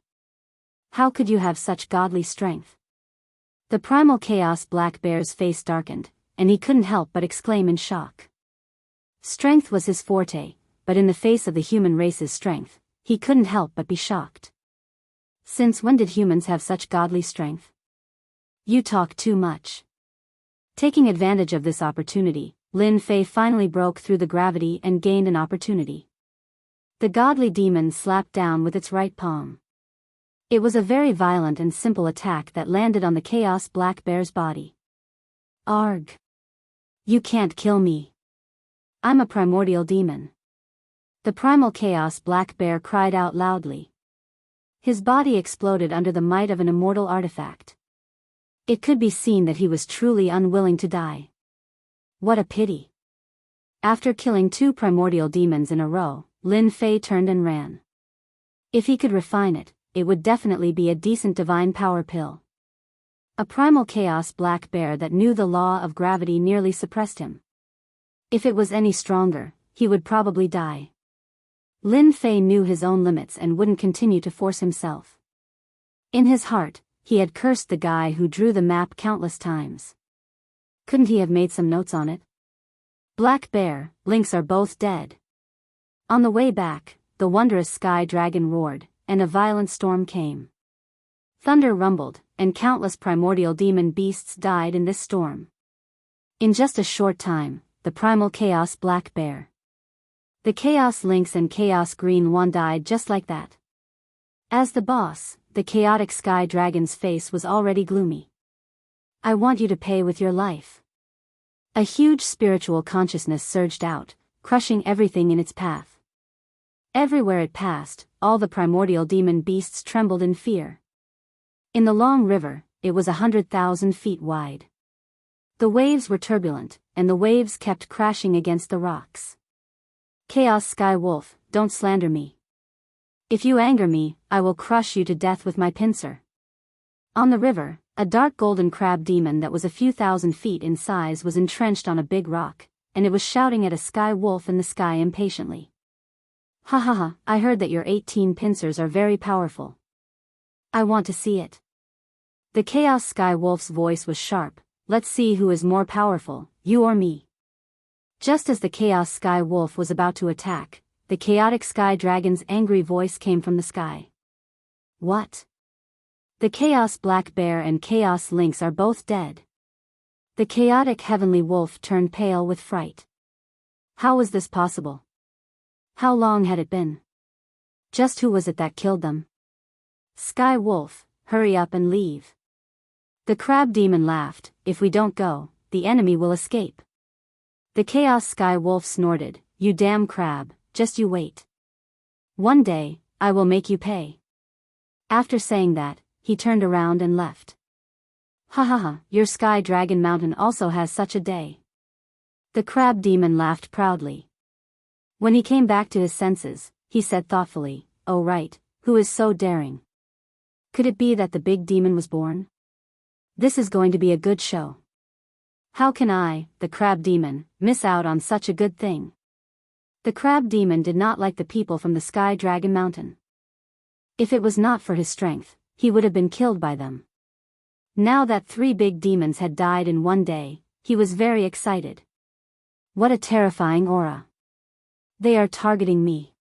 How could you have such godly strength? The primal Chaos Black Bear's face darkened, and he couldn't help but exclaim in shock. Strength was his forte, but in the face of the human race's strength, he couldn't help but be shocked. Since when did humans have such godly strength? You talk too much. Taking advantage of this opportunity, Lin Fei finally broke through the gravity and gained an opportunity. The godly demon slapped down with its right palm. It was a very violent and simple attack that landed on the Chaos Black Bear's body. Arg! You can't kill me. I'm a primordial demon. The primal Chaos Black Bear cried out loudly. His body exploded under the might of an immortal artifact. It could be seen that he was truly unwilling to die. What a pity. After killing 2 primordial demons in a row, Lin Fei turned and ran. If he could refine it, it would definitely be a decent divine power pill. A primal Chaos Black Bear that knew the law of gravity nearly suppressed him. If it was any stronger, he would probably die. Lin Fei knew his own limits and wouldn't continue to force himself. In his heart, he had cursed the guy who drew the map countless times. Couldn't he have made some notes on it? Black Bear, Lynx are both dead. On the way back, the wondrous sky dragon roared, and a violent storm came. Thunder rumbled, and countless primordial demon beasts died in this storm. In just a short time, the primal Chaos Black Bear, the Chaos Lynx and Chaos Green One died just like that. As the boss, the chaotic sky dragon's face was already gloomy. I want you to pay with your life. A huge spiritual consciousness surged out, crushing everything in its path. Everywhere it passed, all the primordial demon beasts trembled in fear. In the long river, it was 100,000 feet wide. The waves were turbulent, and the waves kept crashing against the rocks. Chaos Sky Wolf, don't slander me. If you anger me, I will crush you to death with my pincer. On the river, a dark golden crab demon that was a few thousand feet in size was entrenched on a big rock, and it was shouting at a sky wolf in the sky impatiently. Ha ha ha, I heard that your 18 pincers are very powerful. I want to see it. The Chaos Sky Wolf's voice was sharp. Let's see who is more powerful, you or me. Just as the Chaos Sky Wolf was about to attack, the Chaotic Sky Dragon's angry voice came from the sky. What? The Chaos Black Bear and Chaos Lynx are both dead. The Chaotic Heavenly Wolf turned pale with fright. How was this possible? How long had it been? Just who was it that killed them? Sky Wolf, hurry up and leave. The Crab Demon laughed, if we don't go, the enemy will escape. The Chaos Sky Wolf snorted, you damn crab, just you wait. One day, I will make you pay. After saying that, he turned around and left. Ha ha ha, your Sky Dragon Mountain also has such a day. The Crab Demon laughed proudly. When he came back to his senses, he said thoughtfully, oh right, who is so daring? Could it be that the big demon was born? This is going to be a good show. How can I, the Crab Demon, miss out on such a good thing? The Crab Demon did not like the people from the Sky Dragon Mountain. If it was not for his strength, he would have been killed by them. Now that 3 big demons had died in one day, he was very excited. What a terrifying aura. They are targeting me.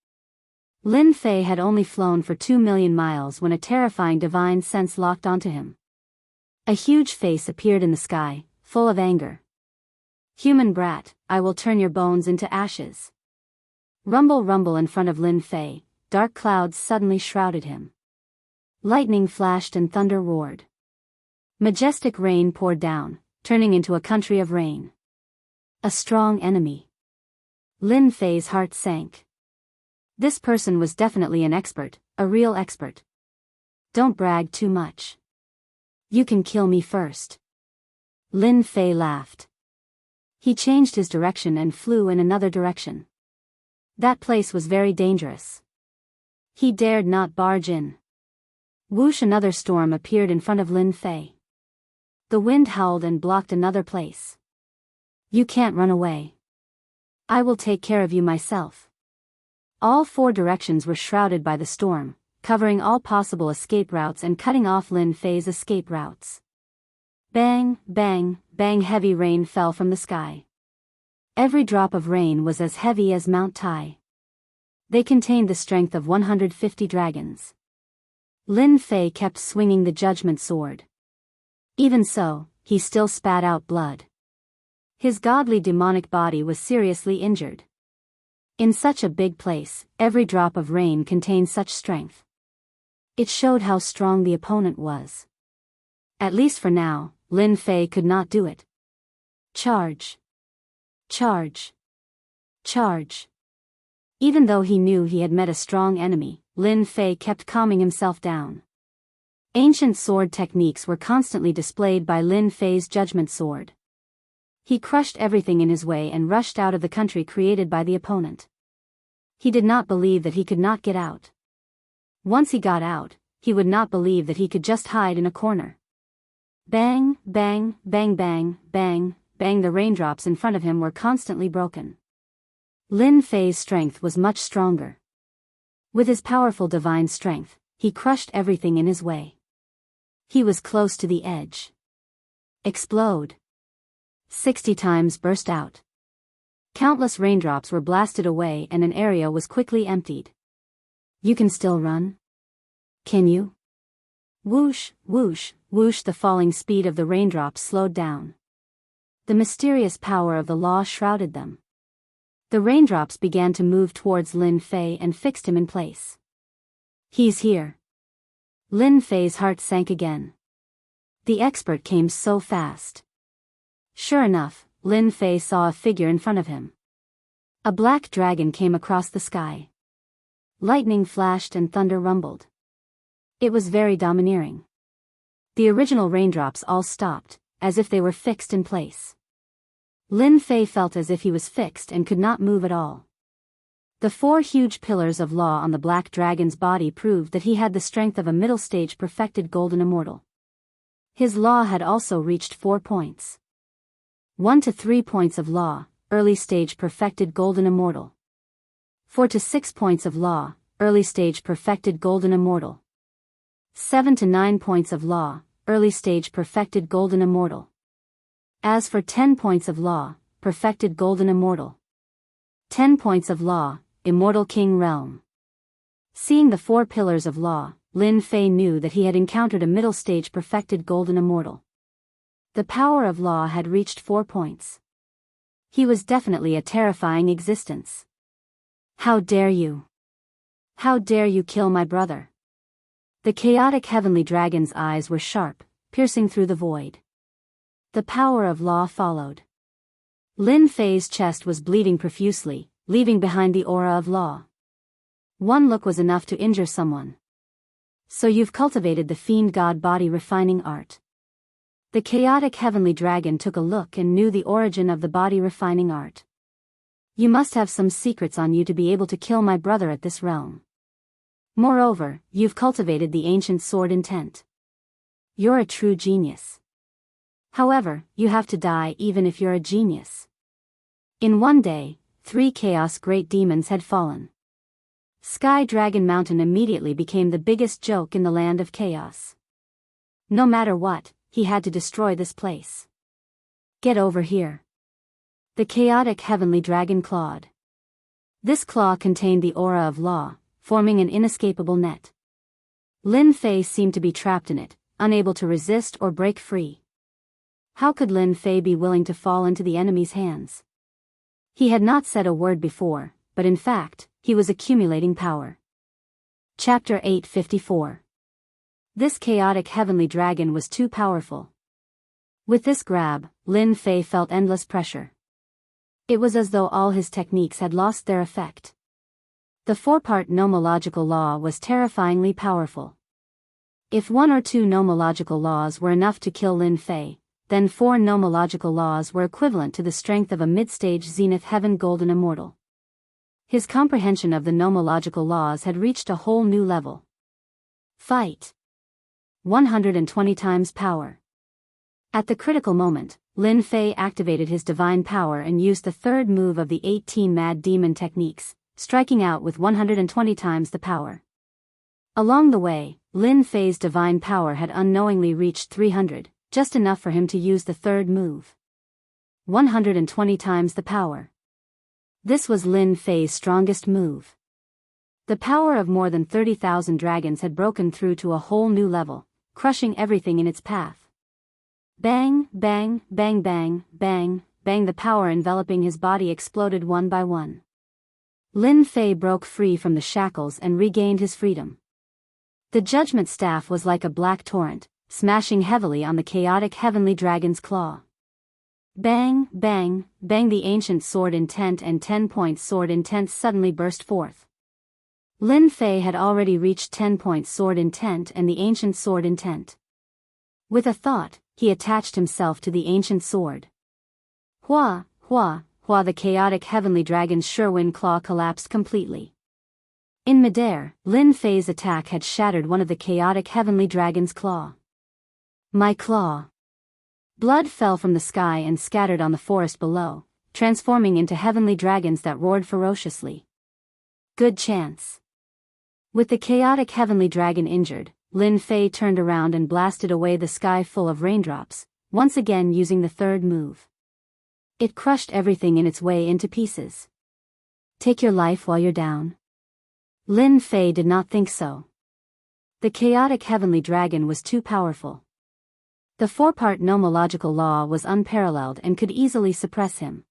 Lin Fei had only flown for 2 million miles when a terrifying divine sense locked onto him. A huge face appeared in the sky, full of anger. Human brat, I will turn your bones into ashes. Rumble rumble in front of Lin Fei, dark clouds suddenly shrouded him. Lightning flashed and thunder roared. Majestic rain poured down, turning into a country of rain. A strong enemy. Lin Fei's heart sank. This person was definitely an expert, a real expert. Don't brag too much. You can kill me first. Lin Fei laughed. He changed his direction and flew in another direction. That place was very dangerous. He dared not barge in. Whoosh, another storm appeared in front of Lin Fei. The wind howled and blocked another place. You can't run away. I will take care of you myself. All 4 directions were shrouded by the storm, covering all possible escape routes and cutting off Lin Fei's escape routes. Bang, bang, bang, heavy rain fell from the sky. Every drop of rain was as heavy as Mount Tai. They contained the strength of 150 dragons. Lin Fei kept swinging the judgment sword. Even so, he still spat out blood. His godly demonic body was seriously injured. In such a big place, every drop of rain contained such strength. It showed how strong the opponent was. At least for now, Lin Fei could not do it. Charge. Charge. Charge. Even though he knew he had met a strong enemy, Lin Fei kept calming himself down. Ancient sword techniques were constantly displayed by Lin Fei's judgment sword. He crushed everything in his way and rushed out of the country created by the opponent. He did not believe that he could not get out. Once he got out, he would not believe that he could just hide in a corner. Bang, bang, bang, bang, bang, bang, the raindrops in front of him were constantly broken. Lin Fei's strength was much stronger. With his powerful divine strength, he crushed everything in his way. He was close to the edge. Explode. 60 times burst out. Countless raindrops were blasted away and an area was quickly emptied. You can still run? Can you? Whoosh, whoosh, whoosh, the falling speed of the raindrops slowed down. The mysterious power of the law shrouded them. The raindrops began to move towards Lin Fei and fixed him in place. He's here. Lin Fei's heart sank again. The expert came so fast. Sure enough, Lin Fei saw a figure in front of him. A black dragon came across the sky. Lightning flashed and thunder rumbled. It was very domineering. The original raindrops all stopped, as if they were fixed in place. Lin Fei felt as if he was fixed and could not move at all. The 4 huge pillars of law on the black dragon's body proved that he had the strength of a middle-stage perfected golden immortal. His law had also reached 4 points. 1 to 3 points of law, early-stage perfected golden immortal. 4 to 6 points of law, early-stage perfected golden immortal. 7 to 9 points of law, early-stage perfected golden immortal. As for 10 points of law, perfected golden immortal. 10 points of law, immortal king realm. Seeing the 4 pillars of law, Lin Fei knew that he had encountered a middle-stage perfected golden immortal. The power of law had reached 4 points. He was definitely a terrifying existence. How dare you? How dare you kill my brother? The chaotic heavenly dragon's eyes were sharp, piercing through the void. The power of law followed. Lin Fei's chest was bleeding profusely, leaving behind the aura of law. One look was enough to injure someone. So you've cultivated the fiend god body refining art. The chaotic heavenly dragon took a look and knew the origin of the body refining art. You must have some secrets on you to be able to kill my brother at this realm. Moreover, you've cultivated the ancient sword intent. You're a true genius. However, you have to die even if you're a genius. In one day, 3 chaos great demons had fallen. Sky Dragon Mountain immediately became the biggest joke in the land of chaos. No matter what, he had to destroy this place. Get over here. The chaotic heavenly dragon clawed. This claw contained the aura of law, forming an inescapable net. Lin Fei seemed to be trapped in it, unable to resist or break free. How could Lin Fei be willing to fall into the enemy's hands? He had not said a word before, but in fact, he was accumulating power. Chapter 854. This chaotic heavenly dragon was too powerful. With this grab, Lin Fei felt endless pressure. It was as though all his techniques had lost their effect. The 4-part nomological law was terrifyingly powerful. If 1 or 2 nomological laws were enough to kill Lin Fei, then 4 nomological laws were equivalent to the strength of a mid-stage Zenith Heaven Golden Immortal. His comprehension of the nomological laws had reached a whole new level. Fight! 120 times power. At the critical moment, Lin Fei activated his divine power and used the 3rd move of the 18 Mad Demon techniques, striking out with 120 times the power. Along the way, Lin Fei's divine power had unknowingly reached 300. Just enough for him to use the 3rd move. 120 times the power. This was Lin Fei's strongest move. The power of more than 30,000 dragons had broken through to a whole new level, crushing everything in its path. Bang, bang, bang, bang, bang, bang. The power enveloping his body exploded one by one. Lin Fei broke free from the shackles and regained his freedom. The judgment staff was like a black torrent, smashing heavily on the chaotic heavenly dragon's claw. Bang, bang, bang. The ancient sword intent and 10-point sword intent suddenly burst forth. Lin Fei had already reached 10-point sword intent and the ancient sword intent. With a thought, he attached himself to the ancient sword. Hua, hua, hua. The chaotic heavenly dragon's Sherwin claw collapsed completely. In midair, Lin Fei's attack had shattered one of the chaotic heavenly dragon's claw. My claw. Blood fell from the sky and scattered on the forest below, transforming into heavenly dragons that roared ferociously. Good chance. With the chaotic heavenly dragon injured, Lin Fei turned around and blasted away the sky full of raindrops, once again using the 3rd move. It crushed everything in its way into pieces. Take your life while you're down? Lin Fei did not think so. The chaotic heavenly dragon was too powerful. The 4-part nomological law was unparalleled and could easily suppress him.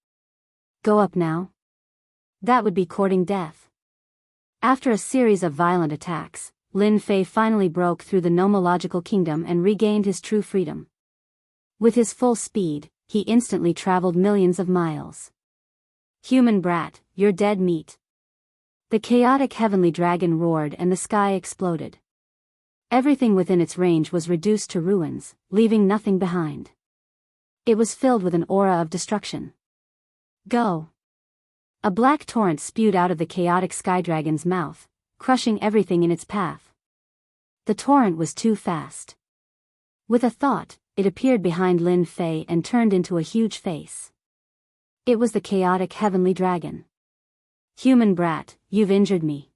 Go up now? That would be courting death. After a series of violent attacks, Lin Fei finally broke through the nomological kingdom and regained his true freedom. With his full speed, he instantly traveled millions of miles. Human brat, you're dead meat. The chaotic heavenly dragon roared and the sky exploded. Everything within its range was reduced to ruins, leaving nothing behind. It was filled with an aura of destruction. Go! A black torrent spewed out of the chaotic sky dragon's mouth, crushing everything in its path. The torrent was too fast. With a thought, it appeared behind Lin Fei and turned into a huge face. It was the chaotic heavenly dragon. Human brat, you've injured me.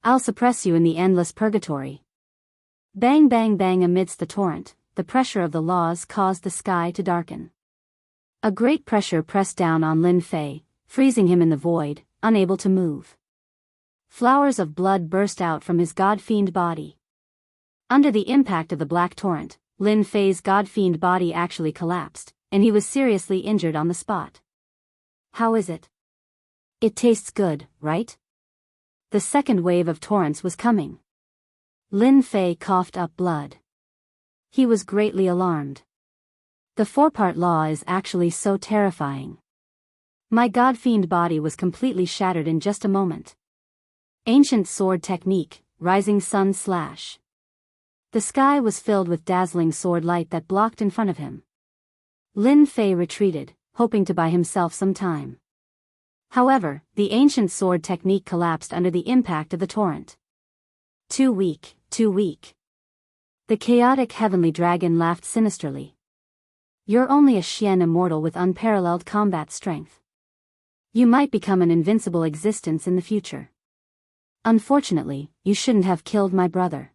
I'll suppress you in the endless purgatory. Bang bang bang amidst the torrent, the pressure of the laws caused the sky to darken. A great pressure pressed down on Lin Fei, freezing him in the void, unable to move. Flowers of blood burst out from his god-fiend body. Under the impact of the black torrent, Lin Fei's god-fiend body actually collapsed, and he was seriously injured on the spot. How is it? It tastes good, right? The second wave of torrents was coming. Lin Fei coughed up blood. He was greatly alarmed. The four-part law is actually so terrifying. My god-fiend body was completely shattered in just a moment. Ancient sword technique, rising sun slash. The sky was filled with dazzling sword light that blocked in front of him. Lin Fei retreated, hoping to buy himself some time. However, the ancient sword technique collapsed under the impact of the torrent. Too weak, too weak. The chaotic heavenly dragon laughed sinisterly. You're only a Xian immortal with unparalleled combat strength. You might become an invincible existence in the future. Unfortunately, you shouldn't have killed my brother.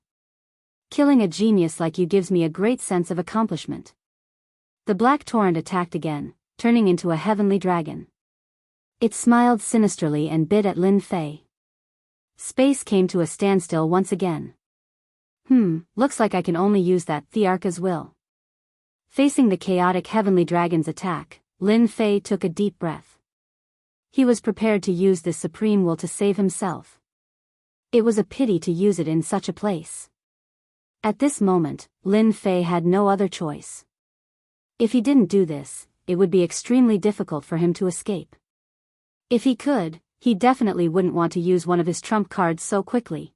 Killing a genius like you gives me a great sense of accomplishment. The black torrent attacked again, turning into a heavenly dragon. It smiled sinisterly and bit at Lin Fei. Space came to a standstill once again. Looks like I can only use that Thearcha's will. Facing the chaotic heavenly dragon's attack, Lin Fei took a deep breath. He was prepared to use this supreme will to save himself. It was a pity to use it in such a place. At this moment, Lin Fei had no other choice. If he didn't do this, it would be extremely difficult for him to escape. If he could, he definitely wouldn't want to use one of his trump cards so quickly.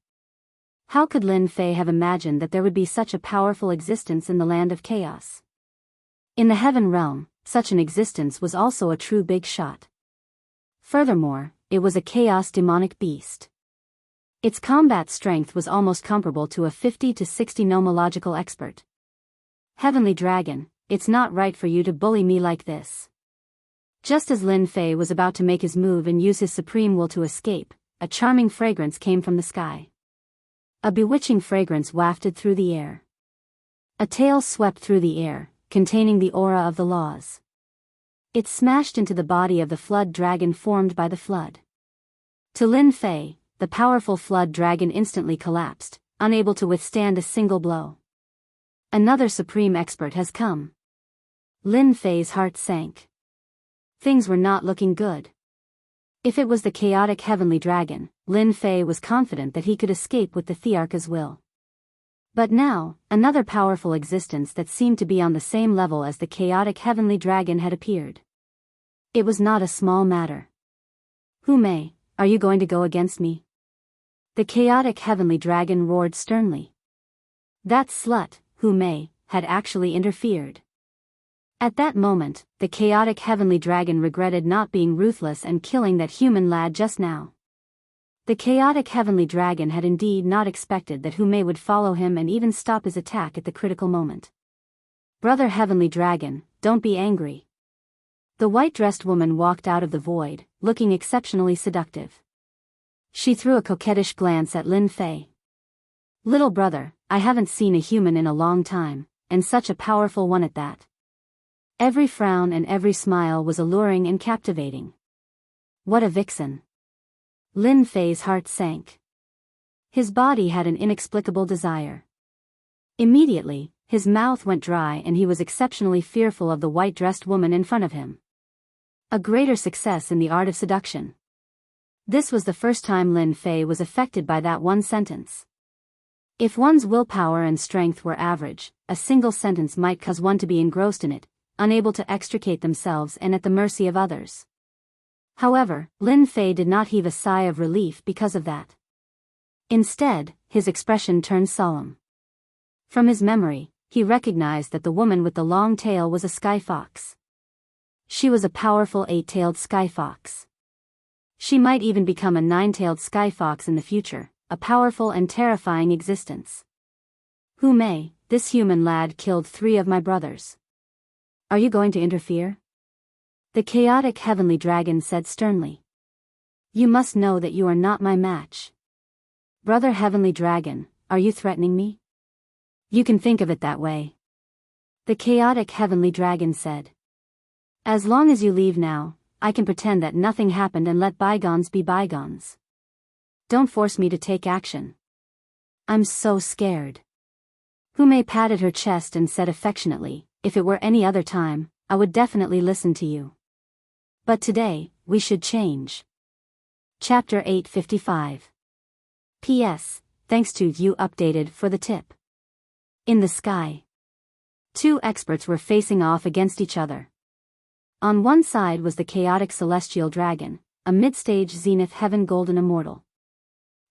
How could Lin Fei have imagined that there would be such a powerful existence in the land of chaos? In the heaven realm, such an existence was also a true big shot. Furthermore, it was a chaos demonic beast. Its combat strength was almost comparable to a 50 to 60 nomological expert. Heavenly dragon, it's not right for you to bully me like this. Just as Lin Fei was about to make his move and use his supreme will to escape, a charming fragrance came from the sky. A bewitching fragrance wafted through the air. A tail swept through the air, containing the aura of the laws. It smashed into the body of the flood dragon formed by the flood. To Lin Fei, the powerful flood dragon instantly collapsed, unable to withstand a single blow. Another supreme expert has come. Lin Fei's heart sank. Things were not looking good. If it was the chaotic heavenly dragon, Lin Fei was confident that he could escape with the Thearcha's will. But now, another powerful existence that seemed to be on the same level as the chaotic heavenly dragon had appeared. It was not a small matter. Hu Mei, are you going to go against me? The chaotic heavenly dragon roared sternly. That slut, Hu Mei, had actually interfered. At that moment, the chaotic heavenly dragon regretted not being ruthless and killing that human lad just now. The chaotic heavenly dragon had indeed not expected that Hu Mei would follow him and even stop his attack at the critical moment. Brother heavenly dragon, don't be angry. The white-dressed woman walked out of the void, looking exceptionally seductive. She threw a coquettish glance at Lin Fei. Little brother, I haven't seen a human in a long time, and such a powerful one at that. Every frown and every smile was alluring and captivating. What a vixen. Lin Fei's heart sank. His body had an inexplicable desire. Immediately, his mouth went dry and he was exceptionally fearful of the white-dressed woman in front of him. A greater success in the art of seduction. This was the first time Lin Fei was affected by that one sentence. If one's willpower and strength were average, a single sentence might cause one to be engrossed in it, unable to extricate themselves and at the mercy of others. However, Lin Fei did not heave a sigh of relief because of that. Instead, his expression turned solemn. From his memory, he recognized that the woman with the long tail was a sky fox. She was a powerful 8-tailed sky fox. She might even become a nine-tailed sky fox in the future, a powerful and terrifying existence. Who may, this human lad killed 3 of my brothers. Are you going to interfere? The chaotic heavenly dragon said sternly. You must know that you are not my match. Brother heavenly dragon, are you threatening me? You can think of it that way. The chaotic heavenly dragon said. As long as you leave now, I can pretend that nothing happened and let bygones be bygones. Don't force me to take action. I'm so scared. Hume patted her chest and said affectionately, if it were any other time, I would definitely listen to you. But today, we should change. Chapter 855. P.S. Thanks to you updated for the tip. In the sky. 2 experts were facing off against each other. On one side was the chaotic celestial dragon, a mid-stage zenith heaven golden immortal.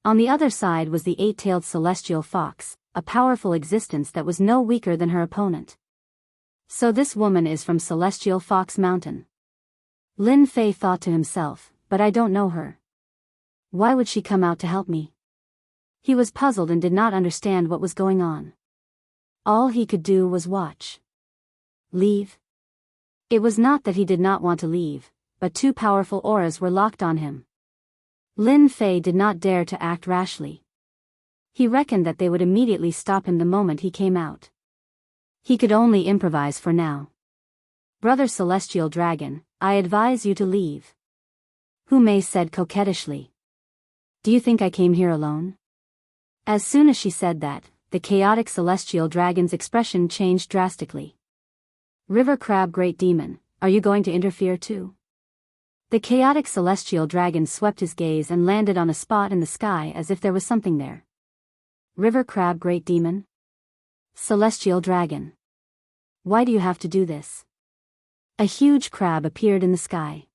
On the other side was the 8-tailed celestial fox, a powerful existence that was no weaker than her opponent. So this woman is from Celestial Fox Mountain. Lin Fei thought to himself, but I don't know her. Why would she come out to help me? He was puzzled and did not understand what was going on. All he could do was watch. Leave? It was not that he did not want to leave, but 2 powerful auras were locked on him. Lin Fei did not dare to act rashly. He reckoned that they would immediately stop him the moment he came out. He could only improvise for now. Brother Celestial Dragon, I advise you to leave. Hume said coquettishly. Do you think I came here alone? As soon as she said that, the chaotic celestial dragon's expression changed drastically. River Crab Great Demon, are you going to interfere too? The chaotic celestial dragon swept his gaze and landed on a spot in the sky as if there was something there. River Crab Great Demon? Celestial Dragon. Why do you have to do this? A huge crab appeared in the sky.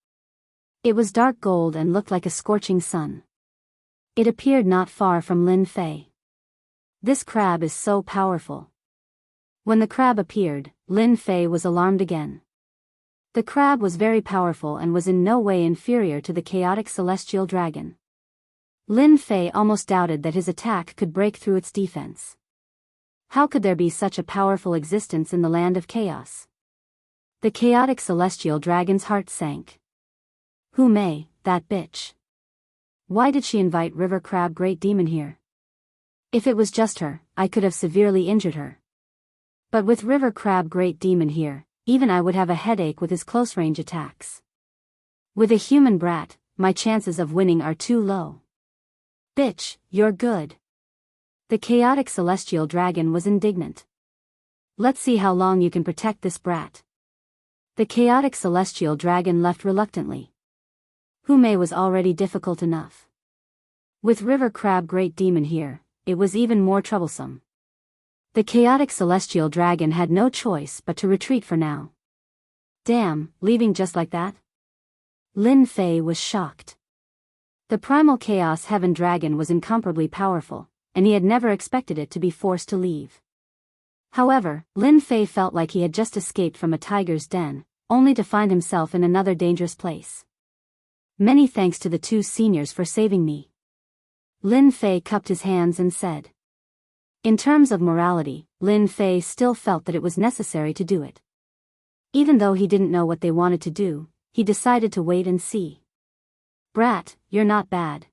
It was dark gold and looked like a scorching sun. It appeared not far from Lin Fei. This crab is so powerful. When the crab appeared, Lin Fei was alarmed again. The crab was very powerful and was in no way inferior to the chaotic celestial dragon. Lin Fei almost doubted that his attack could break through its defense. How could there be such a powerful existence in the land of chaos? The chaotic celestial dragon's heart sank. Hume, that bitch. Why did she invite River Crab Great Demon here? If it was just her, I could have severely injured her. But with River Crab Great Demon here, even I would have a headache with his close-range attacks. With a human brat, my chances of winning are too low. Bitch, you're good. The chaotic celestial dragon was indignant. Let's see how long you can protect this brat. The chaotic celestial dragon left reluctantly. Hume was already difficult enough. With River Crab Great Demon here, it was even more troublesome. The chaotic celestial dragon had no choice but to retreat for now. Damn, leaving just like that? Lin Fei was shocked. The primal chaos heaven dragon was incomparably powerful, and he had never expected it to be forced to leave. However, Lin Fei felt like he had just escaped from a tiger's den, only to find himself in another dangerous place. Many thanks to the 2 seniors for saving me. Lin Fei cupped his hands and said. In terms of morality, Lin Fei still felt that it was necessary to do it. Even though he didn't know what they wanted to do, he decided to wait and see. Brat, you're not bad.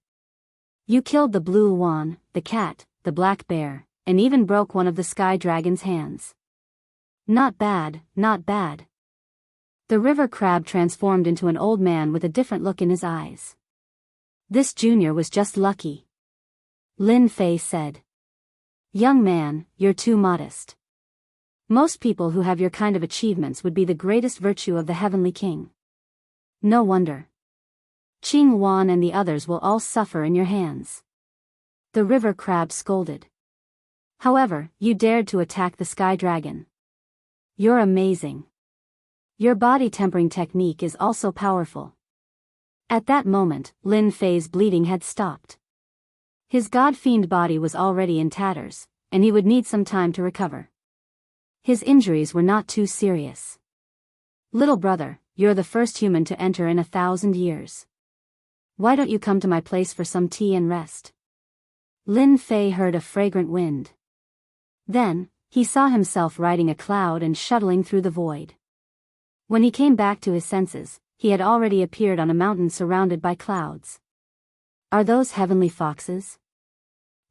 You killed the blue swan, the cat, the black bear, and even broke one of the sky dragon's hands. Not bad, not bad. The river crab transformed into an old man with a different look in his eyes. This junior was just lucky. Lin Fei said. Young man, you're too modest. Most people who have your kind of achievements would be the greatest virtue of the Heavenly King. No wonder. Qing Wan and the others will all suffer in your hands. The river crab scolded. However, you dared to attack the sky dragon. You're amazing. Your body tempering technique is also powerful. At that moment, Lin Fei's bleeding had stopped. His god-fiend body was already in tatters, and he would need some time to recover. His injuries were not too serious. Little brother, you're the first human to enter in 1,000 years. Why don't you come to my place for some tea and rest? Lin Fei heard a fragrant wind. Then, he saw himself riding a cloud and shuttling through the void. When he came back to his senses, he had already appeared on a mountain surrounded by clouds. Are those heavenly foxes?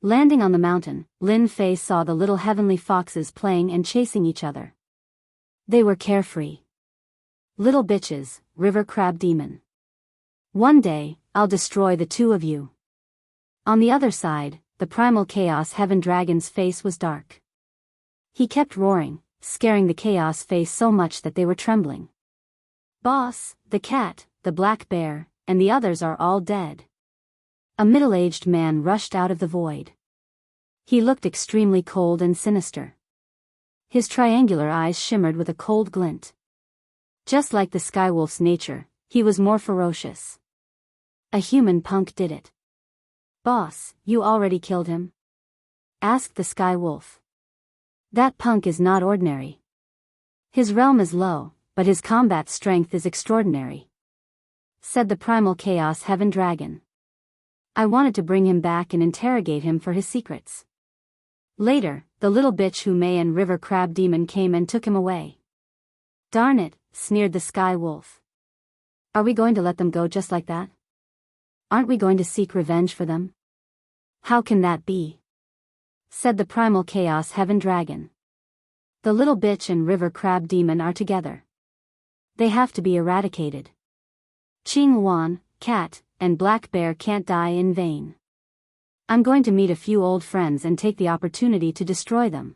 Landing on the mountain, Lin Fei saw the little heavenly foxes playing and chasing each other. They were carefree. Little bitches, river crab demon. One day, I'll destroy the two of you. On the other side, the primal chaos heaven dragon's face was dark. He kept roaring, scaring the chaos face so much that they were trembling. Boss, the cat, the black bear, and the others are all dead. A middle-aged man rushed out of the void. He looked extremely cold and sinister. His triangular eyes shimmered with a cold glint. Just like the skywolf's nature, he was more ferocious. A human punk did it. Boss, you already killed him? Asked the skywolf. That punk is not ordinary. His realm is low, but his combat strength is extraordinary, said the primal chaos heaven dragon. I wanted to bring him back and interrogate him for his secrets. Later, the little bitch who may and river crab demon came and took him away. Darn it, sneered the sky wolf. Are we going to let them go just like that? Aren't we going to seek revenge for them? How can that be? Said the primal chaos heaven dragon. The little bitch and river crab demon are together. They have to be eradicated. Qing Wan, cat, and black bear can't die in vain. I'm going to meet a few old friends and take the opportunity to destroy them.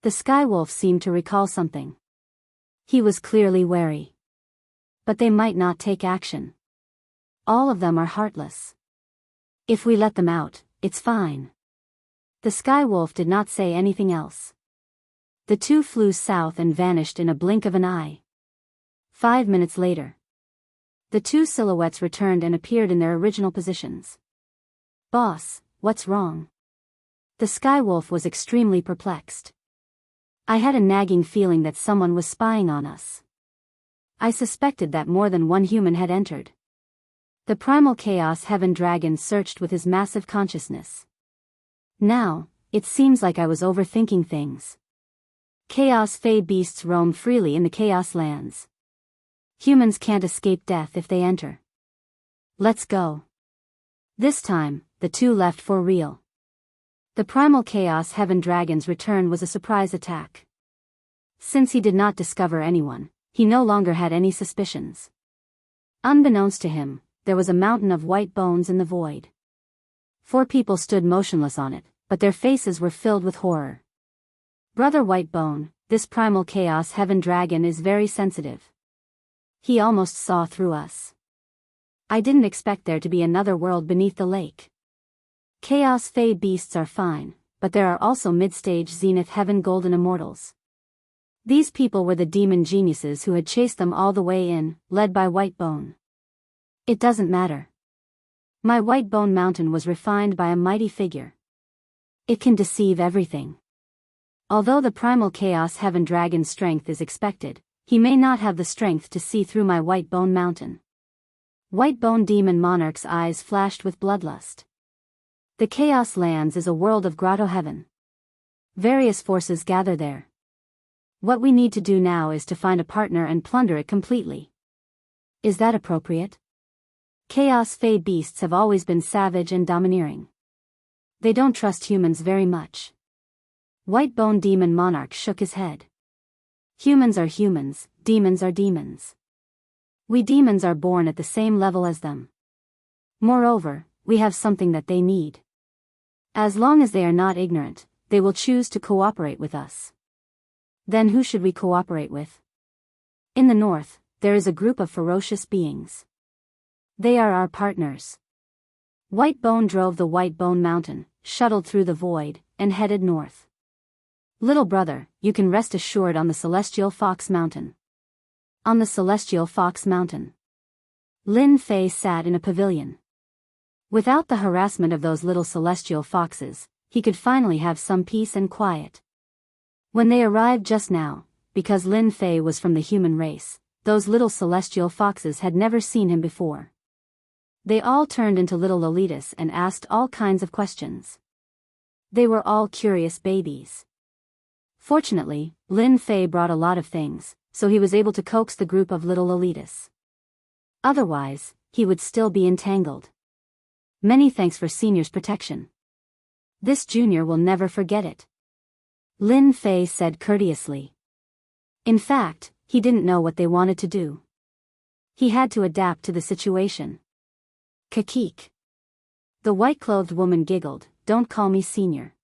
The skywolf seemed to recall something. He was clearly wary. But they might not take action. All of them are heartless. If we let them out, it's fine. The skywolf did not say anything else. The two flew south and vanished in a blink of an eye. 5 minutes later, the two silhouettes returned and appeared in their original positions. Boss, what's wrong? The skywolf was extremely perplexed. I had a nagging feeling that someone was spying on us. I suspected that more than one human had entered. The primal chaos heaven dragon searched with his massive consciousness. Now, it seems like I was overthinking things. Chaos Fey beasts roam freely in the chaos lands. Humans can't escape death if they enter. Let's go. This time, the two left for real. The primal chaos heaven dragon's return was a surprise attack. Since he did not discover anyone, he no longer had any suspicions. Unbeknownst to him, there was a mountain of white bones in the void. 4 people stood motionless on it, but their faces were filled with horror. Brother Whitebone, this primal chaos heaven dragon is very sensitive. He almost saw through us. I didn't expect there to be another world beneath the lake. Chaos Fey beasts are fine, but there are also mid-stage Zenith Heaven Golden Immortals. These people were the demon geniuses who had chased them all the way in, led by Whitebone. It doesn't matter. My Whitebone mountain was refined by a mighty figure. It can deceive everything. Although the primal chaos heaven dragon's strength is expected, he may not have the strength to see through my Whitebone mountain. Whitebone demon monarch's eyes flashed with bloodlust. The Chaos Lands is a world of grotto heaven. Various forces gather there. What we need to do now is to find a partner and plunder it completely. Is that appropriate? Chaos Fey beasts have always been savage and domineering. They don't trust humans very much. Whitebone demon monarch shook his head. Humans are humans, demons are demons. We demons are born at the same level as them. Moreover, we have something that they need. As long as they are not ignorant, they will choose to cooperate with us. Then who should we cooperate with? In the north, there is a group of ferocious beings. They are our partners. Whitebone drove the Whitebone mountain, shuttled through the void, and headed north. Little brother, you can rest assured on the Celestial Fox Mountain. On the Celestial Fox Mountain. Lin Fei sat in a pavilion. Without the harassment of those little celestial foxes, he could finally have some peace and quiet. When they arrived just now, because Lin Fei was from the human race, those little celestial foxes had never seen him before. They all turned into little Lolitas and asked all kinds of questions. They were all curious babies. Fortunately, Lin Fei brought a lot of things, so he was able to coax the group of little Lolitas. Otherwise, he would still be entangled. Many thanks for Senior's protection. This junior will never forget it. Lin Fei said courteously. In fact, he didn't know what they wanted to do. He had to adapt to the situation. Kakik. The white-clothed woman giggled, "Don't call me senior.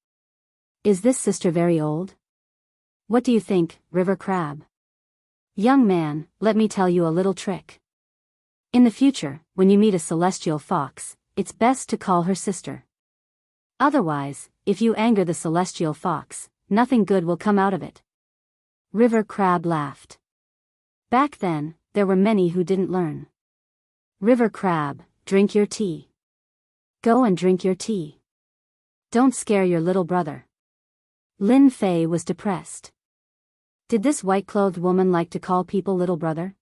Is this sister very old? What do you think, River Crab? Young man, let me tell you a little trick. In the future, when you meet a celestial fox, it's best to call her sister. Otherwise, if you anger the celestial fox, nothing good will come out of it." River Crab laughed. Back then, there were many who didn't learn. River Crab, drink your tea. Go and drink your tea. Don't scare your little brother. Lin Fei was depressed. Did this white-clothed woman like to call people little brother?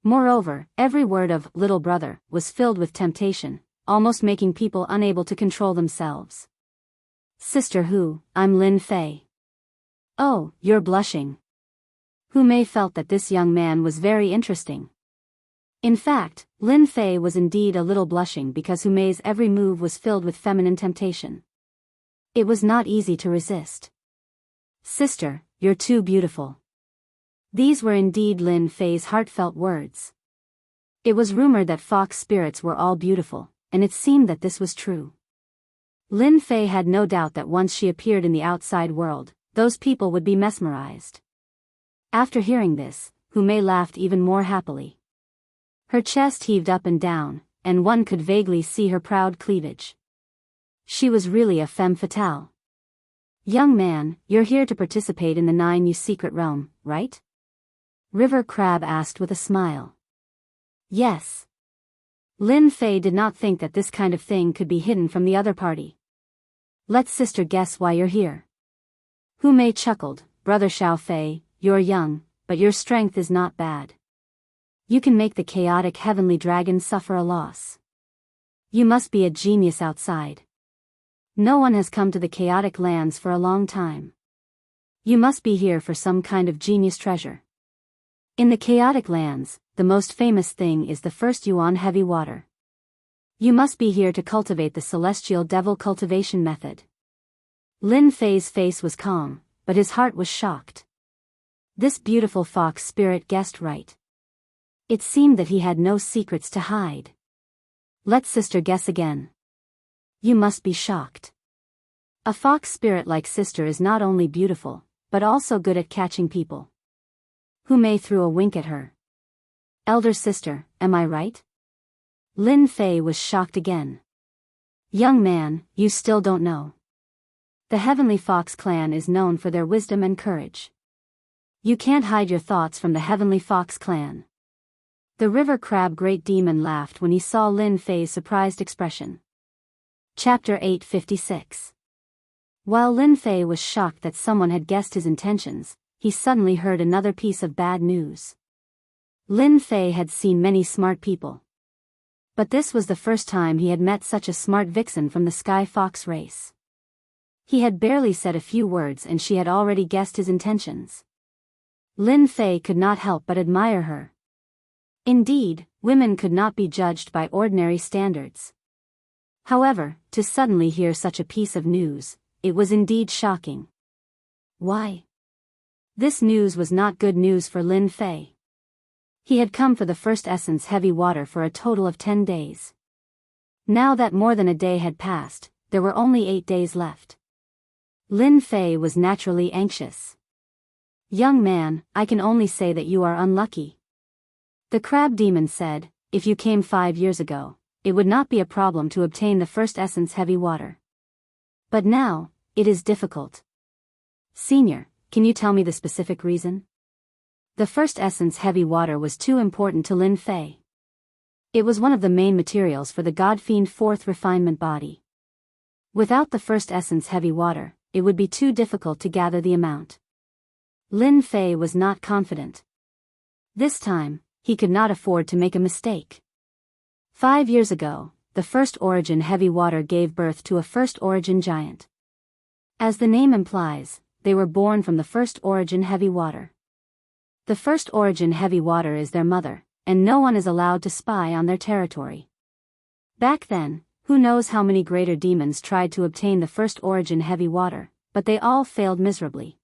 Moreover, every word of little brother was filled with temptation, almost making people unable to control themselves. Sister Hu, I'm Lin Fei. Oh, you're blushing. Hu Mei felt that this young man was very interesting. In fact, Lin Fei was indeed a little blushing because Hu Mei's every move was filled with feminine temptation. It was not easy to resist. Sister, you're too beautiful. These were indeed Lin Fei's heartfelt words. It was rumored that fox spirits were all beautiful, and it seemed that this was true. Lin Fei had no doubt that once she appeared in the outside world, those people would be mesmerized. After hearing this, Hu Mei laughed even more happily. Her chest heaved up and down, and one could vaguely see her proud cleavage. She was really a femme fatale. Young man, you're here to participate in the 9U secret realm, right? River Crab asked with a smile. Yes. Lin Fei did not think that this kind of thing could be hidden from the other party. Let sister guess why you're here. Hu Mei chuckled, Brother Xiao Fei, you're young, but your strength is not bad. You can make the chaotic heavenly dragon suffer a loss. You must be a genius outside. No one has come to the chaotic lands for a long time. You must be here for some kind of genius treasure. In the chaotic lands, the most famous thing is the first yuan heavy water. You must be here to cultivate the celestial devil cultivation method. Lin Fei's face was calm, but his heart was shocked. This beautiful fox spirit guessed right. It seemed that he had no secrets to hide. Let sister guess again. You must be shocked. A fox spirit like sister is not only beautiful, but also good at catching people. Hu Mei threw a wink at her. Elder sister, am I right? Lin Fei was shocked again. Young man, you still don't know. The Heavenly Fox clan is known for their wisdom and courage. You can't hide your thoughts from the Heavenly Fox clan. The River Crab Great Demon laughed when he saw Lin Fei's surprised expression. Chapter 856. While Lin Fei was shocked that someone had guessed his intentions, he suddenly heard another piece of bad news. Lin Fei had seen many smart people. But this was the first time he had met such a smart vixen from the Sky Fox race. He had barely said a few words and she had already guessed his intentions. Lin Fei could not help but admire her. Indeed, women could not be judged by ordinary standards. However, to suddenly hear such a piece of news, it was indeed shocking. Why? This news was not good news for Lin Fei. He had come for the first essence heavy water for a total of 10 days. Now that more than a day had passed, there were only 8 days left. Lin Fei was naturally anxious. Young man, I can only say that you are unlucky. The crab demon said, if you came 5 years ago, it would not be a problem to obtain the first essence heavy water. But now, it is difficult. Senior, can you tell me the specific reason? The first essence heavy water was too important to Lin Fei. It was one of the main materials for the God-Fiend fourth refinement body. Without the first essence heavy water, it would be too difficult to gather the amount. Lin Fei was not confident. This time, he could not afford to make a mistake. 5 years ago, the first origin heavy water gave birth to a first origin giant. As the name implies, they were born from the first origin heavy water. The first origin heavy water is their mother, and no one is allowed to spy on their territory. Back then, who knows how many greater demons tried to obtain the first origin heavy water, but they all failed miserably.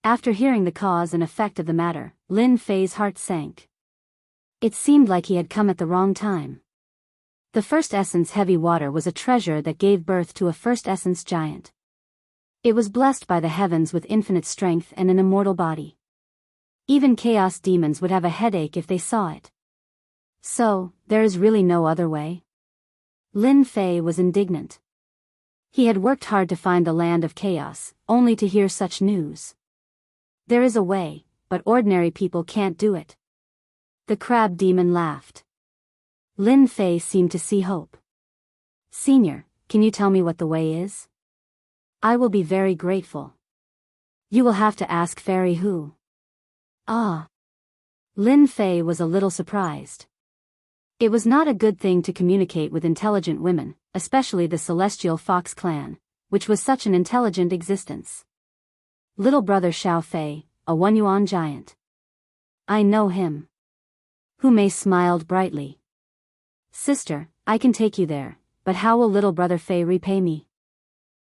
After hearing the cause and effect of the matter, Lin Fei's heart sank. It seemed like he had come at the wrong time. The first essence heavy water was a treasure that gave birth to a first essence giant. It was blessed by the heavens with infinite strength and an immortal body. Even chaos demons would have a headache if they saw it. So, there is really no other way? Lin Fei was indignant. He had worked hard to find the land of chaos, only to hear such news. There is a way, but ordinary people can't do it. The crab demon laughed. Lin Fei seemed to see hope. Senior, can you tell me what the way is? I will be very grateful. You will have to ask Fairy Hu. Ah. Lin Fei was a little surprised. It was not a good thing to communicate with intelligent women, especially the Celestial Fox clan, which was such an intelligent existence. Little brother Xiao Fei, a 1 yuan giant. I know him. Hu Mei smiled brightly. Sister, I can take you there, but how will little brother Fei repay me?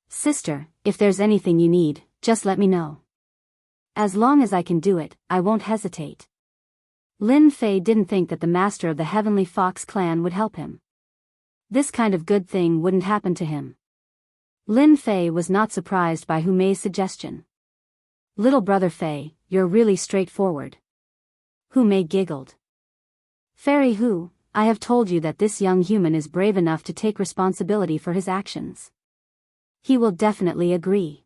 Sister, if there's anything you need, just let me know. As long as I can do it, I won't hesitate. Lin Fei didn't think that the master of the Heavenly Fox clan would help him. This kind of good thing wouldn't happen to him. Lin Fei was not surprised by Hu Mei's suggestion. Little brother Fei, you're really straightforward. Hu Mei giggled. Fairy Hu, I have told you that this young human is brave enough to take responsibility for his actions. He will definitely agree.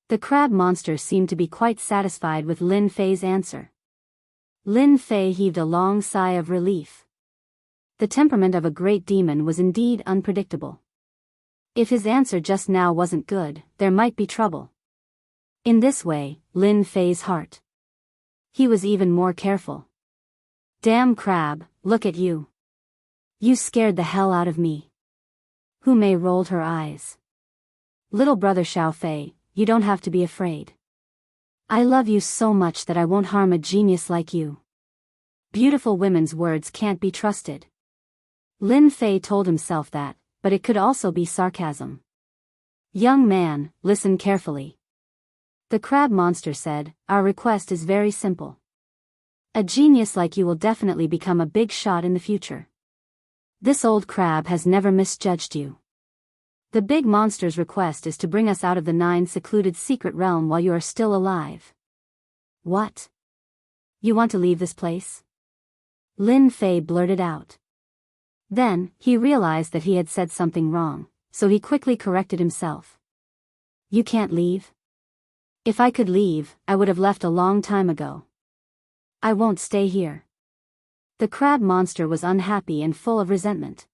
The crab monster seemed to be quite satisfied with Lin Fei's answer. Lin Fei heaved a long sigh of relief. The temperament of a great demon was indeed unpredictable. If his answer just now wasn't good, there might be trouble. In this way, Lin Fei's heart. He was even more careful. Damn crab, look at you. You scared the hell out of me. Hu Mei rolled her eyes. Little brother Xiao Fei, you don't have to be afraid. I love you so much that I won't harm a genius like you. Beautiful women's words can't be trusted. Lin Fei told himself that, but it could also be sarcasm. Young man, listen carefully. The crab monster said, our request is very simple. A genius like you will definitely become a big shot in the future. This old crab has never misjudged you. The big monster's request is to bring us out of the 9 secluded secret realm while you are still alive. What? You want to leave this place? Lin Fei blurted out. Then, he realized that he had said something wrong, so he quickly corrected himself. You can't leave? If I could leave, I would have left a long time ago. I won't stay here. The crab monster was unhappy and full of resentment.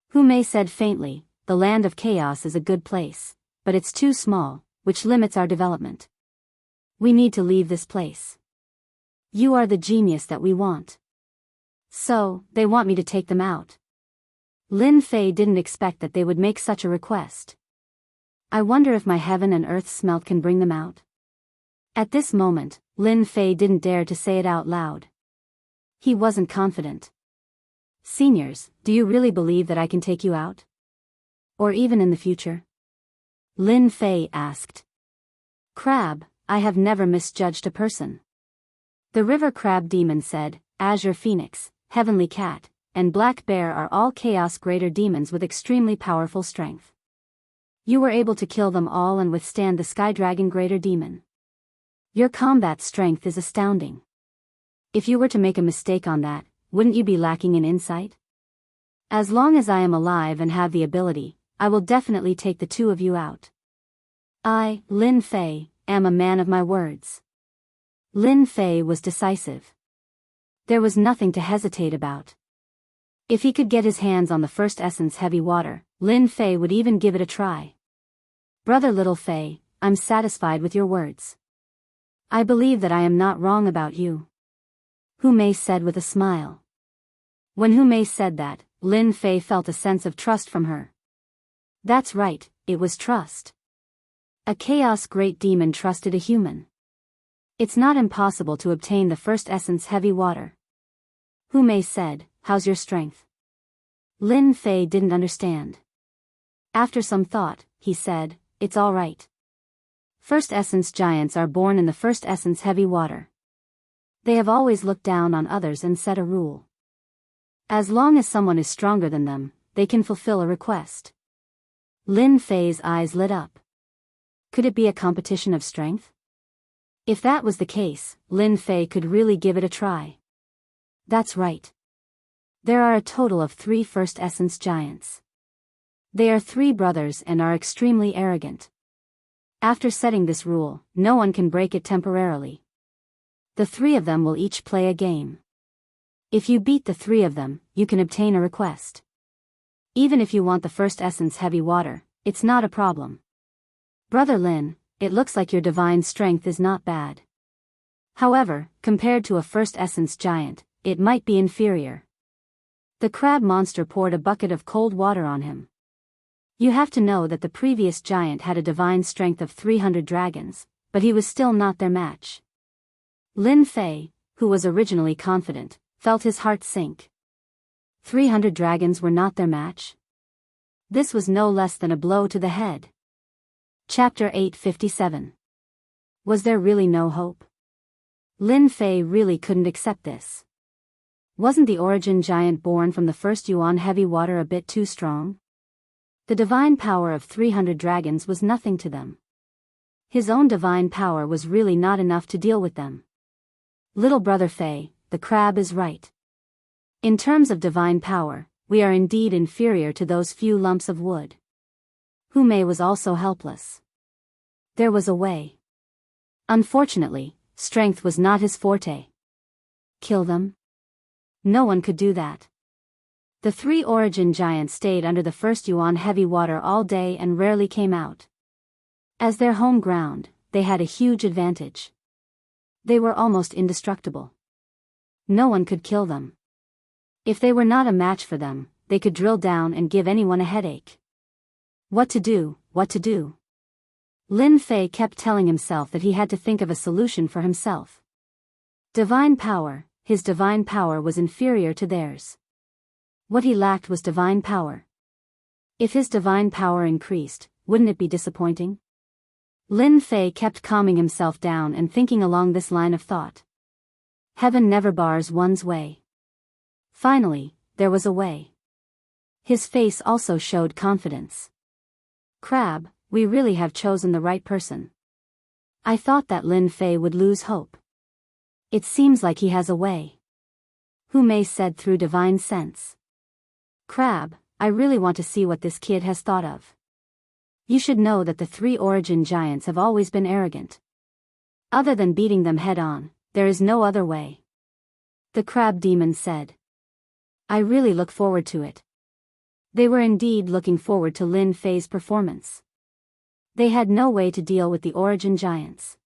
Hu Mei said faintly, the land of chaos is a good place, but it's too small, which limits our development. We need to leave this place. You are the genius that we want. So, they want me to take them out. Lin Fei didn't expect that they would make such a request. I wonder if my heaven and earth smelt can bring them out. At this moment, Lin Fei didn't dare to say it out loud. He wasn't confident. Seniors, do you really believe that I can take you out? Or even in the future? Lin Fei asked. Crab, I have never misjudged a person. The river crab demon said, Azure Phoenix, Heavenly Cat, and Black Bear are all chaos greater demons with extremely powerful strength. You were able to kill them all and withstand the Sky Dragon greater demon. Your combat strength is astounding. If you were to make a mistake on that, wouldn't you be lacking in insight? As long as I am alive and have the ability, I will definitely take the 2 of you out. I, Lin Fei, am a man of my words. Lin Fei was decisive. There was nothing to hesitate about. If he could get his hands on the first essence heavy water, Lin Fei would even give it a try. Brother Little Fei, I'm satisfied with your words. I believe that I am not wrong about you. Hu Mei said with a smile. When Hu Mei said that, Lin Fei felt a sense of trust from her. That's right, it was trust. A chaos great demon trusted a human. It's not impossible to obtain the first essence heavy water. Hu Mei said, how's your strength? Lin Fei didn't understand. After some thought, he said, it's all right. First essence giants are born in the first essence heavy water. They have always looked down on others and set a rule. As long as someone is stronger than them, they can fulfill a request. Lin Fei's eyes lit up. Could it be a competition of strength? If that was the case, Lin Fei could really give it a try. That's right. There are a total of 3 first essence giants. They are 3 brothers and are extremely arrogant. After setting this rule, no one can break it temporarily. The 3 of them will each play a game. If you beat the 3 of them, you can obtain a request. Even if you want the first essence heavy water, it's not a problem. Brother Lin, it looks like your divine strength is not bad. However, compared to a first essence giant, it might be inferior. The crab monster poured a bucket of cold water on him. You have to know that the previous giant had a divine strength of 300 dragons, but he was still not their match. Lin Fei, who was originally confident, felt his heart sink. 300 dragons were not their match? This was no less than a blow to the head. Chapter 857. Was there really no hope? Lin Fei really couldn't accept this. Wasn't the origin giant born from the first Yuan heavy water a bit too strong? The divine power of 300 dragons was nothing to them. His own divine power was really not enough to deal with them. Little brother Fei, the crab is right. In terms of divine power, we are indeed inferior to those few lumps of wood. Hu Mei was also helpless. There was a way. Unfortunately, strength was not his forte. Kill them? No one could do that. The 3 origin giants stayed under the first Yuan heavy water all day and rarely came out. As their home ground, they had a huge advantage. They were almost indestructible. No one could kill them. If they were not a match for them, they could drill down and give anyone a headache. What to do, what to do? Lin Fei kept telling himself that he had to think of a solution for himself. Divine power, his divine power was inferior to theirs. What he lacked was divine power. If his divine power increased, wouldn't it be disappointing? Lin Fei kept calming himself down and thinking along this line of thought. Heaven never bars one's way. Finally, there was a way. His face also showed confidence. Crab, we really have chosen the right person. I thought that Lin Fei would lose hope. It seems like he has a way. Hu Mei said through divine sense. Crab, I really want to see what this kid has thought of. You should know that the 3 origin giants have always been arrogant. Other than beating them head on, there is no other way. The crab demon said. I really look forward to it. They were indeed looking forward to Lin Fei's performance. They had no way to deal with the origin giants.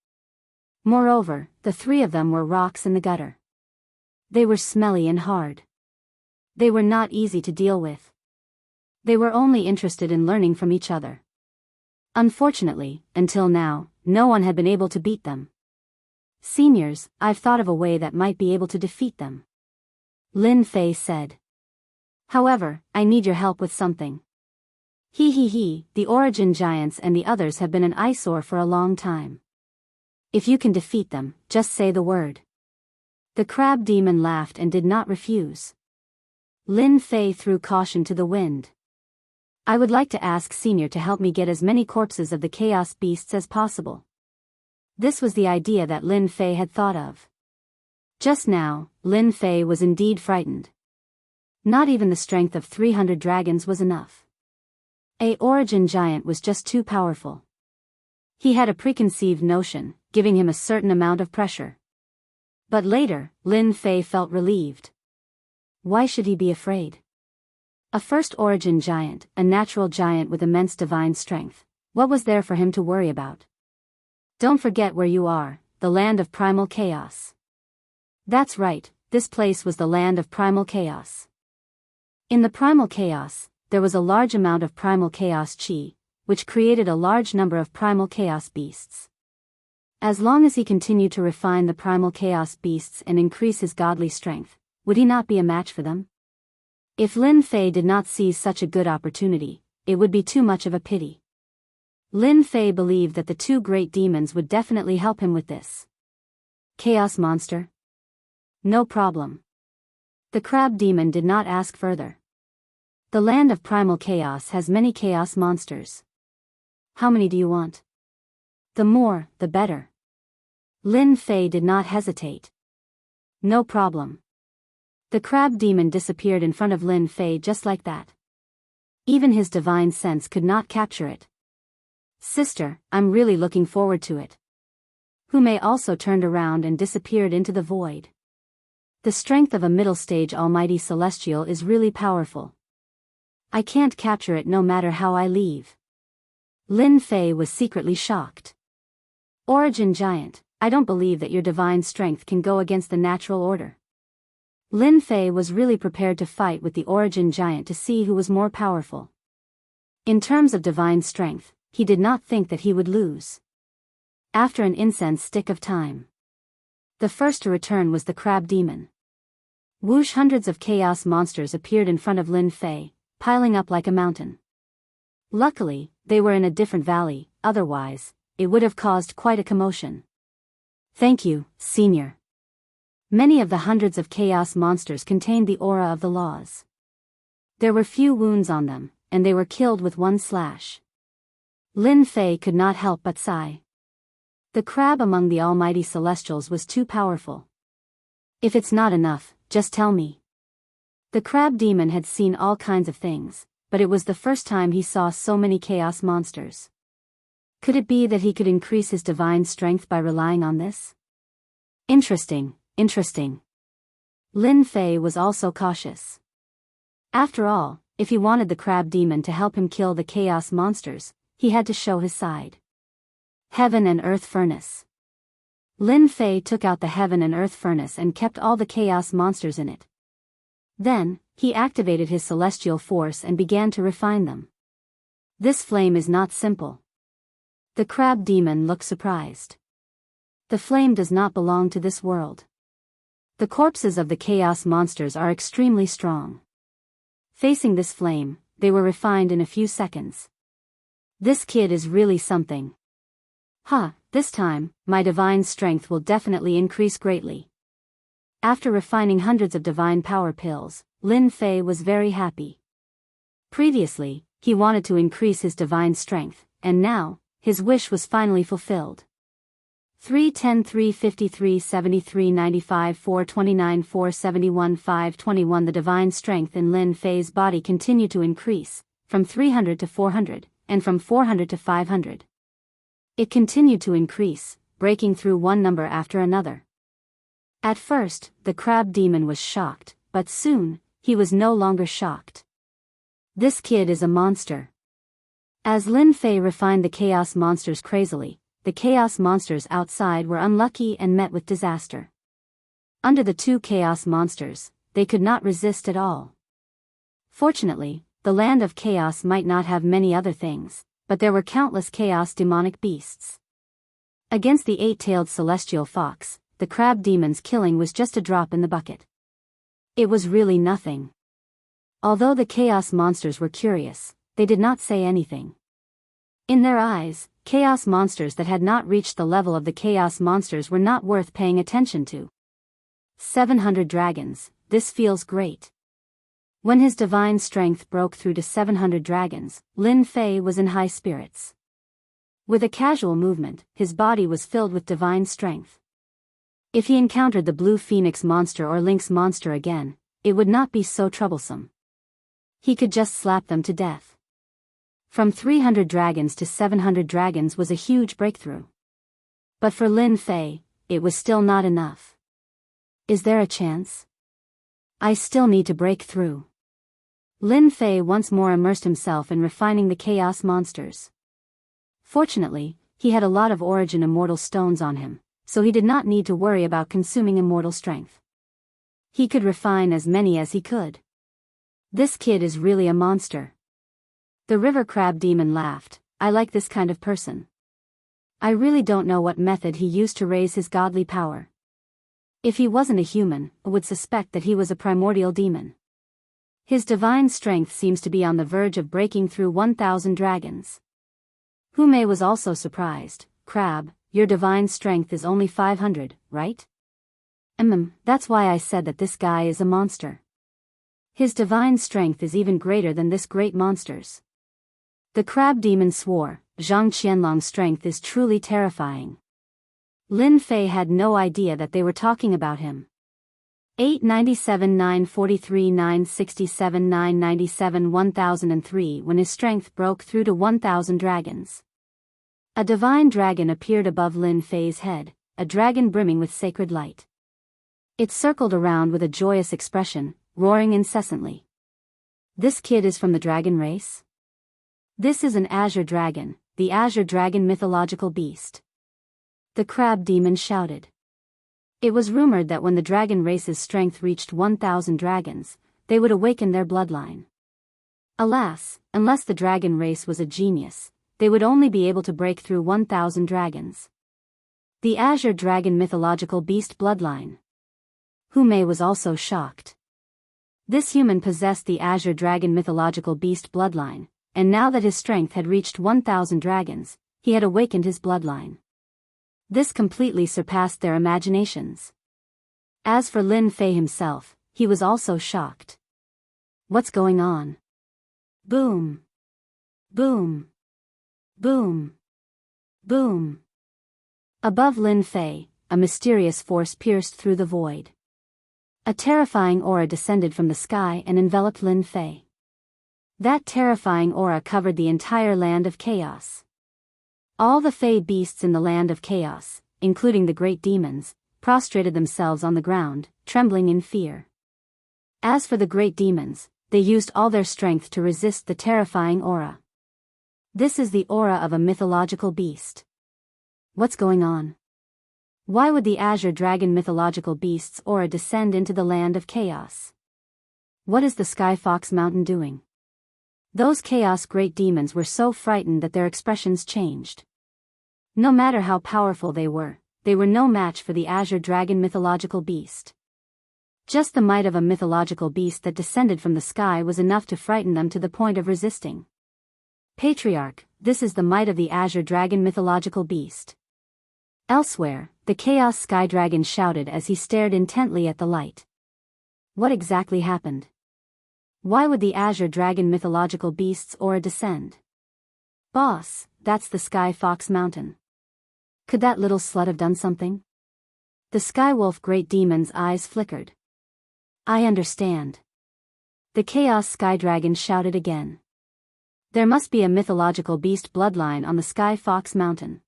Moreover, the 3 of them were rocks in the gutter. They were smelly and hard. They were not easy to deal with. They were only interested in learning from each other. Unfortunately, until now, no one had been able to beat them. Seniors, I've thought of a way that might be able to defeat them. Lin Fei said. However, I need your help with something. The origin giants and the others have been an eyesore for a long time. If you can defeat them, just say the word. The crab demon laughed and did not refuse. Lin Fei threw caution to the wind. I would like to ask Senior to help me get as many corpses of the chaos beasts as possible. This was the idea that Lin Fei had thought of. Just now, Lin Fei was indeed frightened. Not even the strength of 300 dragons was enough. A origin giant was just too powerful. He had a preconceived notion, giving him a certain amount of pressure. But later, Lin Fei felt relieved. Why should he be afraid? A first origin giant, a natural giant with immense divine strength. What was there for him to worry about? Don't forget where you are, the land of primal chaos. That's right, this place was the land of primal chaos. In the primal chaos, there was a large amount of primal chaos chi, which created a large number of primal chaos beasts. As long as he continued to refine the primal chaos beasts and increase his godly strength, would he not be a match for them? If Lin Fei did not seize such a good opportunity, it would be too much of a pity. Lin Fei believed that the two great demons would definitely help him with this. Chaos monster? No problem. The crab demon did not ask further. The land of primal chaos has many chaos monsters. How many do you want? The more, the better. Lin Fei did not hesitate. No problem. The crab demon disappeared in front of Lin Fei just like that. Even his divine sense could not capture it. Sister, I'm really looking forward to it. Hu Mei also turned around and disappeared into the void. The strength of a middle stage almighty celestial is really powerful. I can't capture it no matter how I leave. Lin Fei was secretly shocked. Origin giant, I don't believe that your divine strength can go against the natural order. Lin Fei was really prepared to fight with the origin giant to see who was more powerful. In terms of divine strength, he did not think that he would lose. After an incense stick of time, the first to return was the crab demon. Whoosh! Hundreds of chaos monsters appeared in front of Lin Fei, piling up like a mountain. Luckily, they were in a different valley, otherwise, it would have caused quite a commotion. Thank you, Senior. Many of the hundreds of chaos monsters contained the aura of the laws. There were few wounds on them, and they were killed with one slash. Lin Fei could not help but sigh. The crab among the almighty celestials was too powerful. If it's not enough, just tell me. The crab demon had seen all kinds of things, but it was the first time he saw so many chaos monsters. Could it be that he could increase his divine strength by relying on this? Interesting. Lin Fei was also cautious. After all, if he wanted the crab demon to help him kill the chaos monsters, he had to show his side. Heaven and Earth Furnace. Lin Fei took out the Heaven and Earth Furnace and kept all the chaos monsters in it. Then, he activated his celestial force and began to refine them. This flame is not simple. The crab demon looked surprised. The flame does not belong to this world. The corpses of the chaos monsters are extremely strong. Facing this flame, they were refined in a few seconds. This kid is really something. This time, my divine strength will definitely increase greatly. After refining hundreds of divine power pills, Lin Fei was very happy. Previously, he wanted to increase his divine strength, and now, his wish was finally fulfilled. 310 353 73 95 429 471 521 The divine strength in Lin Fei's body continued to increase, from 300 to 400, and from 400 to 500. It continued to increase, breaking through one number after another. At first, the crab demon was shocked, but soon, he was no longer shocked. This kid is a monster. As Lin Fei refined the chaos monsters crazily, the chaos monsters outside were unlucky and met with disaster. Under the two chaos monsters, they could not resist at all. Fortunately, the land of chaos might not have many other things, but there were countless chaos demonic beasts. Against the eight-tailed celestial fox, the crab demon's killing was just a drop in the bucket. It was really nothing. Although the chaos monsters were curious, they did not say anything. In their eyes, chaos monsters that had not reached the level of the chaos monsters were not worth paying attention to. 700 dragons, this feels great. When his divine strength broke through to 700 dragons, Lin Fei was in high spirits. With a casual movement, his body was filled with divine strength. If he encountered the blue phoenix monster or lynx monster again, it would not be so troublesome. He could just slap them to death. From 300 dragons to 700 dragons was a huge breakthrough. But for Lin Fei, it was still not enough. Is there a chance? I still need to break through. Lin Fei once more immersed himself in refining the chaos monsters. Fortunately, he had a lot of origin immortal stones on him, so he did not need to worry about consuming immortal strength. He could refine as many as he could. This kid is really a monster. The river crab demon laughed. I like this kind of person. I really don't know what method he used to raise his godly power. If he wasn't a human, I would suspect that he was a primordial demon. His divine strength seems to be on the verge of breaking through 1,000 dragons. Hume was also surprised. Crab, your divine strength is only 500, right? That's why I said that this guy is a monster. His divine strength is even greater than this great monster's. The crab demon swore, Zhang Qianlong's strength is truly terrifying. Lin Fei had no idea that they were talking about him. 897 943 967 997 1003 when his strength broke through to 1,000 dragons. A divine dragon appeared above Lin Fei's head, a dragon brimming with sacred light. It circled around with a joyous expression, roaring incessantly. This kid is from the dragon race? This is an azure dragon, the azure dragon mythological beast. The crab demon shouted. It was rumored that when the dragon race's strength reached 1,000 dragons, they would awaken their bloodline. Alas, unless the dragon race was a genius, they would only be able to break through 1,000 dragons. The azure dragon mythological beast bloodline. Hume was also shocked. This human possessed the azure dragon mythological beast bloodline, and now that his strength had reached 1,000 dragons, he had awakened his bloodline. This completely surpassed their imaginations. As for Lin Fei himself, he was also shocked. What's going on? Boom. Boom. Boom. Boom. Above Lin Fei, a mysterious force pierced through the void. A terrifying aura descended from the sky and enveloped Lin Fei. That terrifying aura covered the entire land of chaos. All the Fey beasts in the land of chaos, including the great demons, prostrated themselves on the ground, trembling in fear. As for the great demons, they used all their strength to resist the terrifying aura. This is the aura of a mythological beast. What's going on? Why would the azure dragon mythological beast's aura descend into the land of chaos? What is the Sky Fox Mountain doing? Those chaos great demons were so frightened that their expressions changed. No matter how powerful they were no match for the azure dragon mythological beast. Just the might of a mythological beast that descended from the sky was enough to frighten them to the point of resisting. Patriarch, this is the might of the azure dragon mythological beast. Elsewhere, the chaos sky dragon shouted as he stared intently at the light. What exactly happened? Why would the azure dragon mythological beast's aura descend? Boss, that's the Sky Fox Mountain. Could that little slut have done something? The Sky Wolf great demon's eyes flickered. I understand. The chaos sky dragon shouted again. There must be a mythological beast bloodline on the Sky Fox Mountain.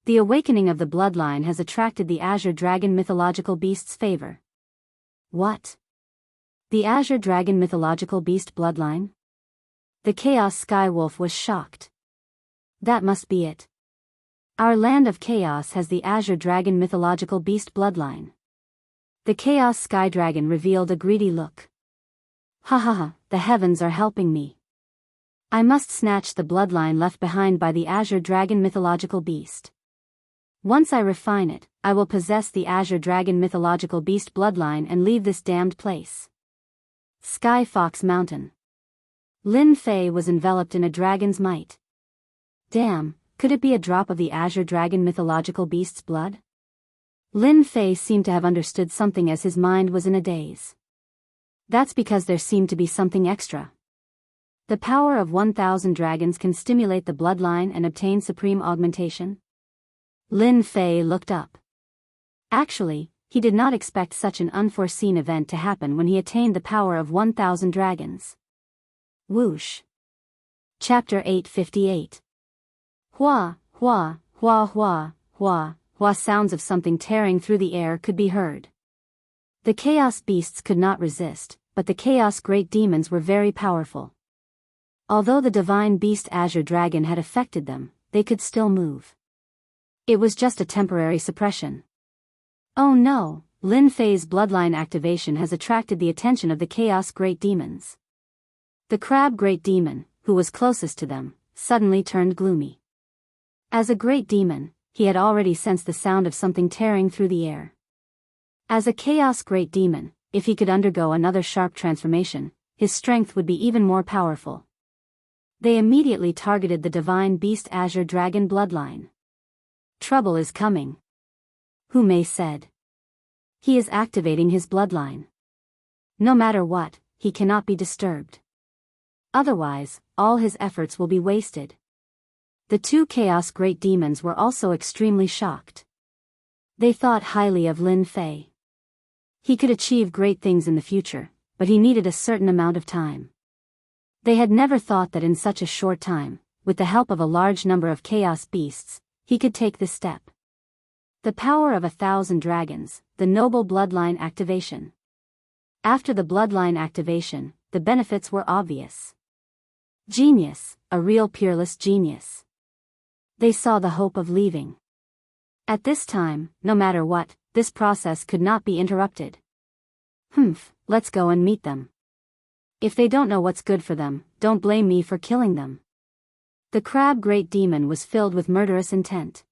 The awakening of the bloodline has attracted the azure dragon mythological beast's favor. What? The azure dragon mythological beast bloodline? The chaos sky wolf was shocked. That must be it. Our land of chaos has the azure dragon mythological beast bloodline. The chaos sky dragon revealed a greedy look. Ha ha ha, the heavens are helping me. I must snatch the bloodline left behind by the azure dragon mythological beast. Once I refine it, I will possess the azure dragon mythological beast bloodline and leave this damned place. Sky Fox Mountain. Lin Fei was enveloped in a dragon's might. Damn, could it be a drop of the azure dragon mythological beast's blood? Lin Fei seemed to have understood something as his mind was in a daze. That's because there seemed to be something extra. The power of 1,000 dragons can stimulate the bloodline and obtain supreme augmentation. Lin Fei looked up. Actually, he did not expect such an unforeseen event to happen when he attained the power of 1,000 dragons. Whoosh. Chapter 858. Hua, hua, hua hua, hua, hua sounds of something tearing through the air could be heard. The chaos beasts could not resist, but the chaos great demons were very powerful. Although the divine beast azure dragon had affected them, they could still move. It was just a temporary suppression. Oh no, Lin Fei's bloodline activation has attracted the attention of the chaos great demons. The crab great demon, who was closest to them, suddenly turned gloomy. As a great demon, he had already sensed the sound of something tearing through the air. As a chaos great demon, if he could undergo another sharp transformation, his strength would be even more powerful. They immediately targeted the divine beast Azure Dragon bloodline. Trouble is coming, Hu Mei said. He is activating his bloodline. No matter what, he cannot be disturbed. Otherwise, all his efforts will be wasted. The two Chaos Great Demons were also extremely shocked. They thought highly of Lin Fei. He could achieve great things in the future, but he needed a certain amount of time. They had never thought that in such a short time, with the help of a large number of chaos beasts, he could take this step. The power of 1,000 dragons, the noble bloodline activation. After the bloodline activation, the benefits were obvious. Genius, a real peerless genius. They saw the hope of leaving. At this time, no matter what, this process could not be interrupted. Let's go and meet them. If they don't know what's good for them, don't blame me for killing them. The crab great demon was filled with murderous intent.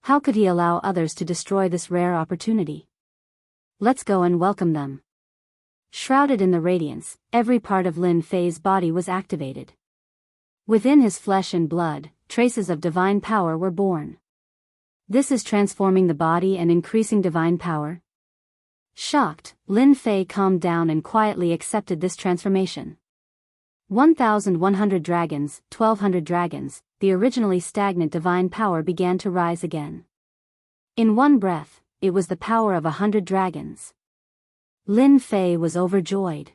How could he allow others to destroy this rare opportunity? Let's go and welcome them. Shrouded in the radiance, every part of Lin Fei's body was activated. Within his flesh and blood, traces of divine power were born. This is transforming the body and increasing divine power? Shocked, Lin Fei calmed down and quietly accepted this transformation. 1,100 dragons, 1,200 dragons, the originally stagnant divine power began to rise again. In one breath, it was the power of 100 dragons. Lin Fei was overjoyed.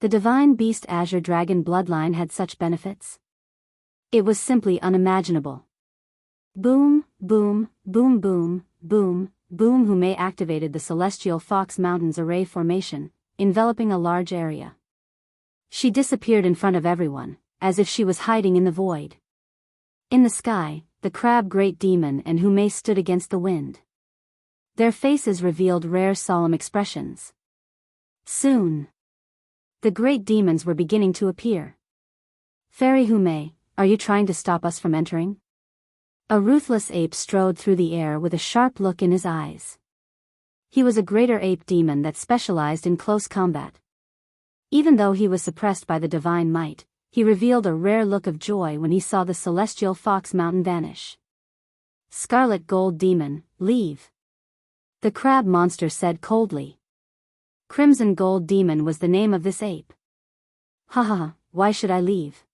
The divine beast Azure Dragon bloodline had such benefits. It was simply unimaginable. Boom, boom, boom, boom, boom, boom. Hu Mei activated the Celestial Fox Mountains array formation, enveloping a large area. She disappeared in front of everyone, as if she was hiding in the void. In the sky, the crab great demon and Hu Mei stood against the wind. Their faces revealed rare solemn expressions. Soon, the great demons were beginning to appear. Fairy Hu Mei, are you trying to stop us from entering? A ruthless ape strode through the air with a sharp look in his eyes. He was a greater ape demon that specialized in close combat. Even though he was suppressed by the divine might, he revealed a rare look of joy when he saw the celestial fox mountain vanish. Scarlet Gold Demon, leave. The crab monster said coldly. Crimson Gold Demon was the name of this ape. Haha, why should I leave?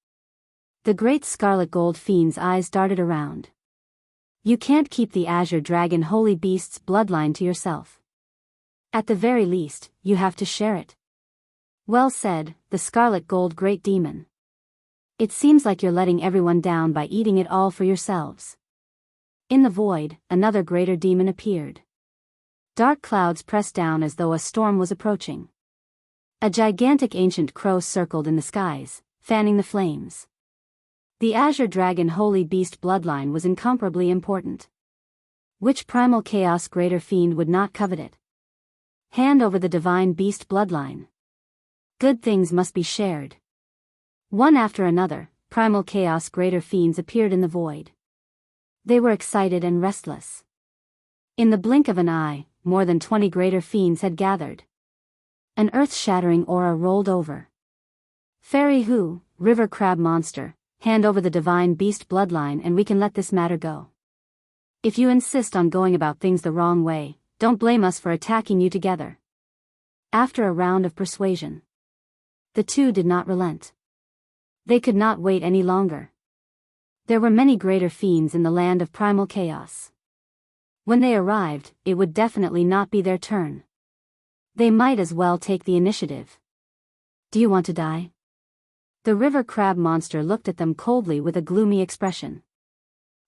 The great Scarlet Gold Fiend's eyes darted around. You can't keep the Azure Dragon Holy Beast's bloodline to yourself. At the very least, you have to share it. Well said, the Scarlet Gold Great Demon. It seems like you're letting everyone down by eating it all for yourselves. In the void, another greater demon appeared. Dark clouds pressed down as though a storm was approaching. A gigantic ancient crow circled in the skies, fanning the flames. The Azure Dragon Holy Beast bloodline was incomparably important. Which primal chaos greater fiend would not covet it? Hand over the divine beast bloodline. Good things must be shared. One after another, primal chaos greater fiends appeared in the void. They were excited and restless. In the blink of an eye, more than 20 greater fiends had gathered. An earth-shattering aura rolled over. Fairy Hu, river crab monster, hand over the divine beast bloodline and we can let this matter go. If you insist on going about things the wrong way, don't blame us for attacking you together. After a round of persuasion, the two did not relent. They could not wait any longer. There were many greater fiends in the land of primal chaos. When they arrived, it would definitely not be their turn. They might as well take the initiative. Do you want to die? The river crab monster looked at them coldly with a gloomy expression.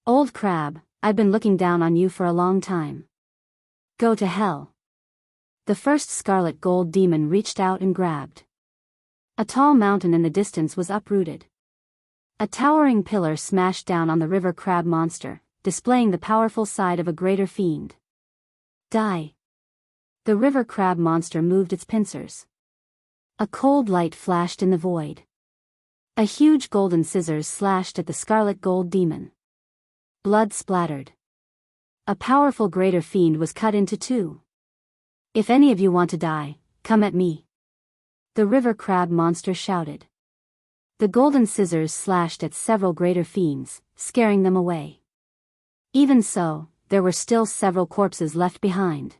Old crab, I've been looking down on you for a long time. Go to hell. The first Scarlet Gold Demon reached out and grabbed. A tall mountain in the distance was uprooted. A towering pillar smashed down on the river crab monster, displaying the powerful side of a greater fiend. Die. The river crab monster moved its pincers. A cold light flashed in the void. A huge golden scissors slashed at the scarlet gold demon. Blood splattered. A powerful greater fiend was cut into two. "If any of you want to die, come at me," the river crab monster shouted. The golden scissors slashed at several greater fiends, scaring them away. Even so, there were still several corpses left behind.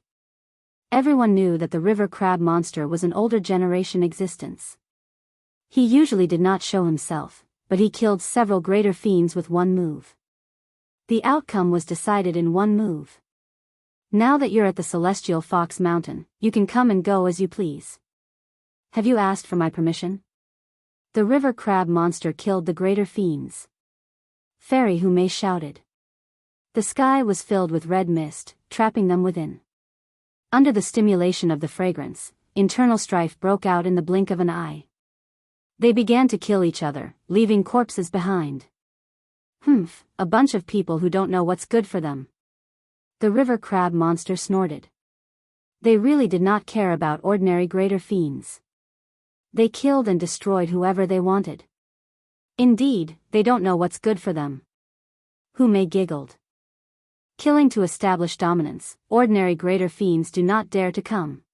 Everyone knew that the river crab monster was an older generation existence. He usually did not show himself, but he killed several greater fiends with one move. The outcome was decided in one move. "Now that you're at the Celestial Fox Mountain, you can come and go as you please. Have you asked for my permission?" The river crab monster killed the greater fiends. Fairy Hu Mei shouted. The sky was filled with red mist, trapping them within. Under the stimulation of the fragrance, internal strife broke out in the blink of an eye. They began to kill each other, leaving corpses behind. "Humph, a bunch of people who don't know what's good for them," the river crab monster snorted. They really did not care about ordinary greater fiends. They killed and destroyed whoever they wanted. Indeed, they don't know what's good for them. Hu Mei giggled. Killing to establish dominance, ordinary greater fiends do not dare to come.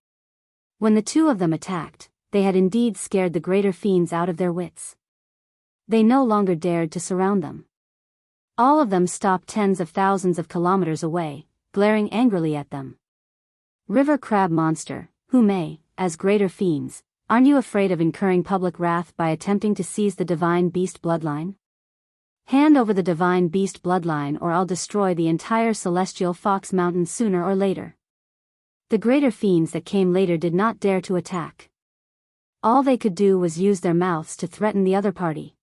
When the two of them attacked, they had indeed scared the greater fiends out of their wits. They no longer dared to surround them. All of them stopped tens of thousands of kilometers away, glaring angrily at them. "River crab monster, Hu Mei, as greater fiends, aren't you afraid of incurring public wrath by attempting to seize the divine beast bloodline? Hand over the divine beast bloodline or I'll destroy the entire Celestial Fox Mountain sooner or later." The greater fiends that came later did not dare to attack. All they could do was use their mouths to threaten the other party.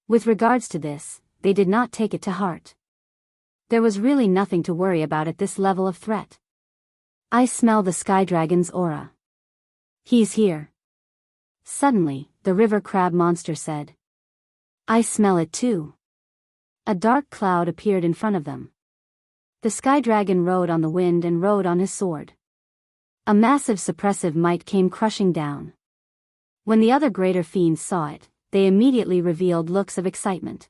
With regards to this, they did not take it to heart. There was really nothing to worry about at this level of threat. "I smell the sky dragon's aura. He's here." Suddenly, the river crab monster said. "I smell it too." A dark cloud appeared in front of them. The sky dragon rode on the wind and rode on his sword. A massive suppressive might came crushing down. When the other greater fiends saw it, they immediately revealed looks of excitement.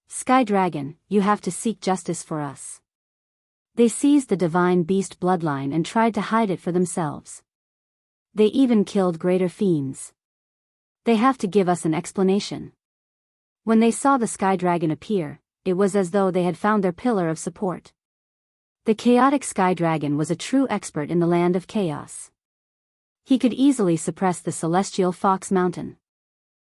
"Sky Dragon, you have to seek justice for us." They seized the divine beast bloodline and tried to hide it for themselves. They even killed greater fiends. They have to give us an explanation. When they saw the Sky Dragon appear, it was as though they had found their pillar of support. The chaotic Sky Dragon was a true expert in the land of chaos. He could easily suppress the Celestial Fox Mountain.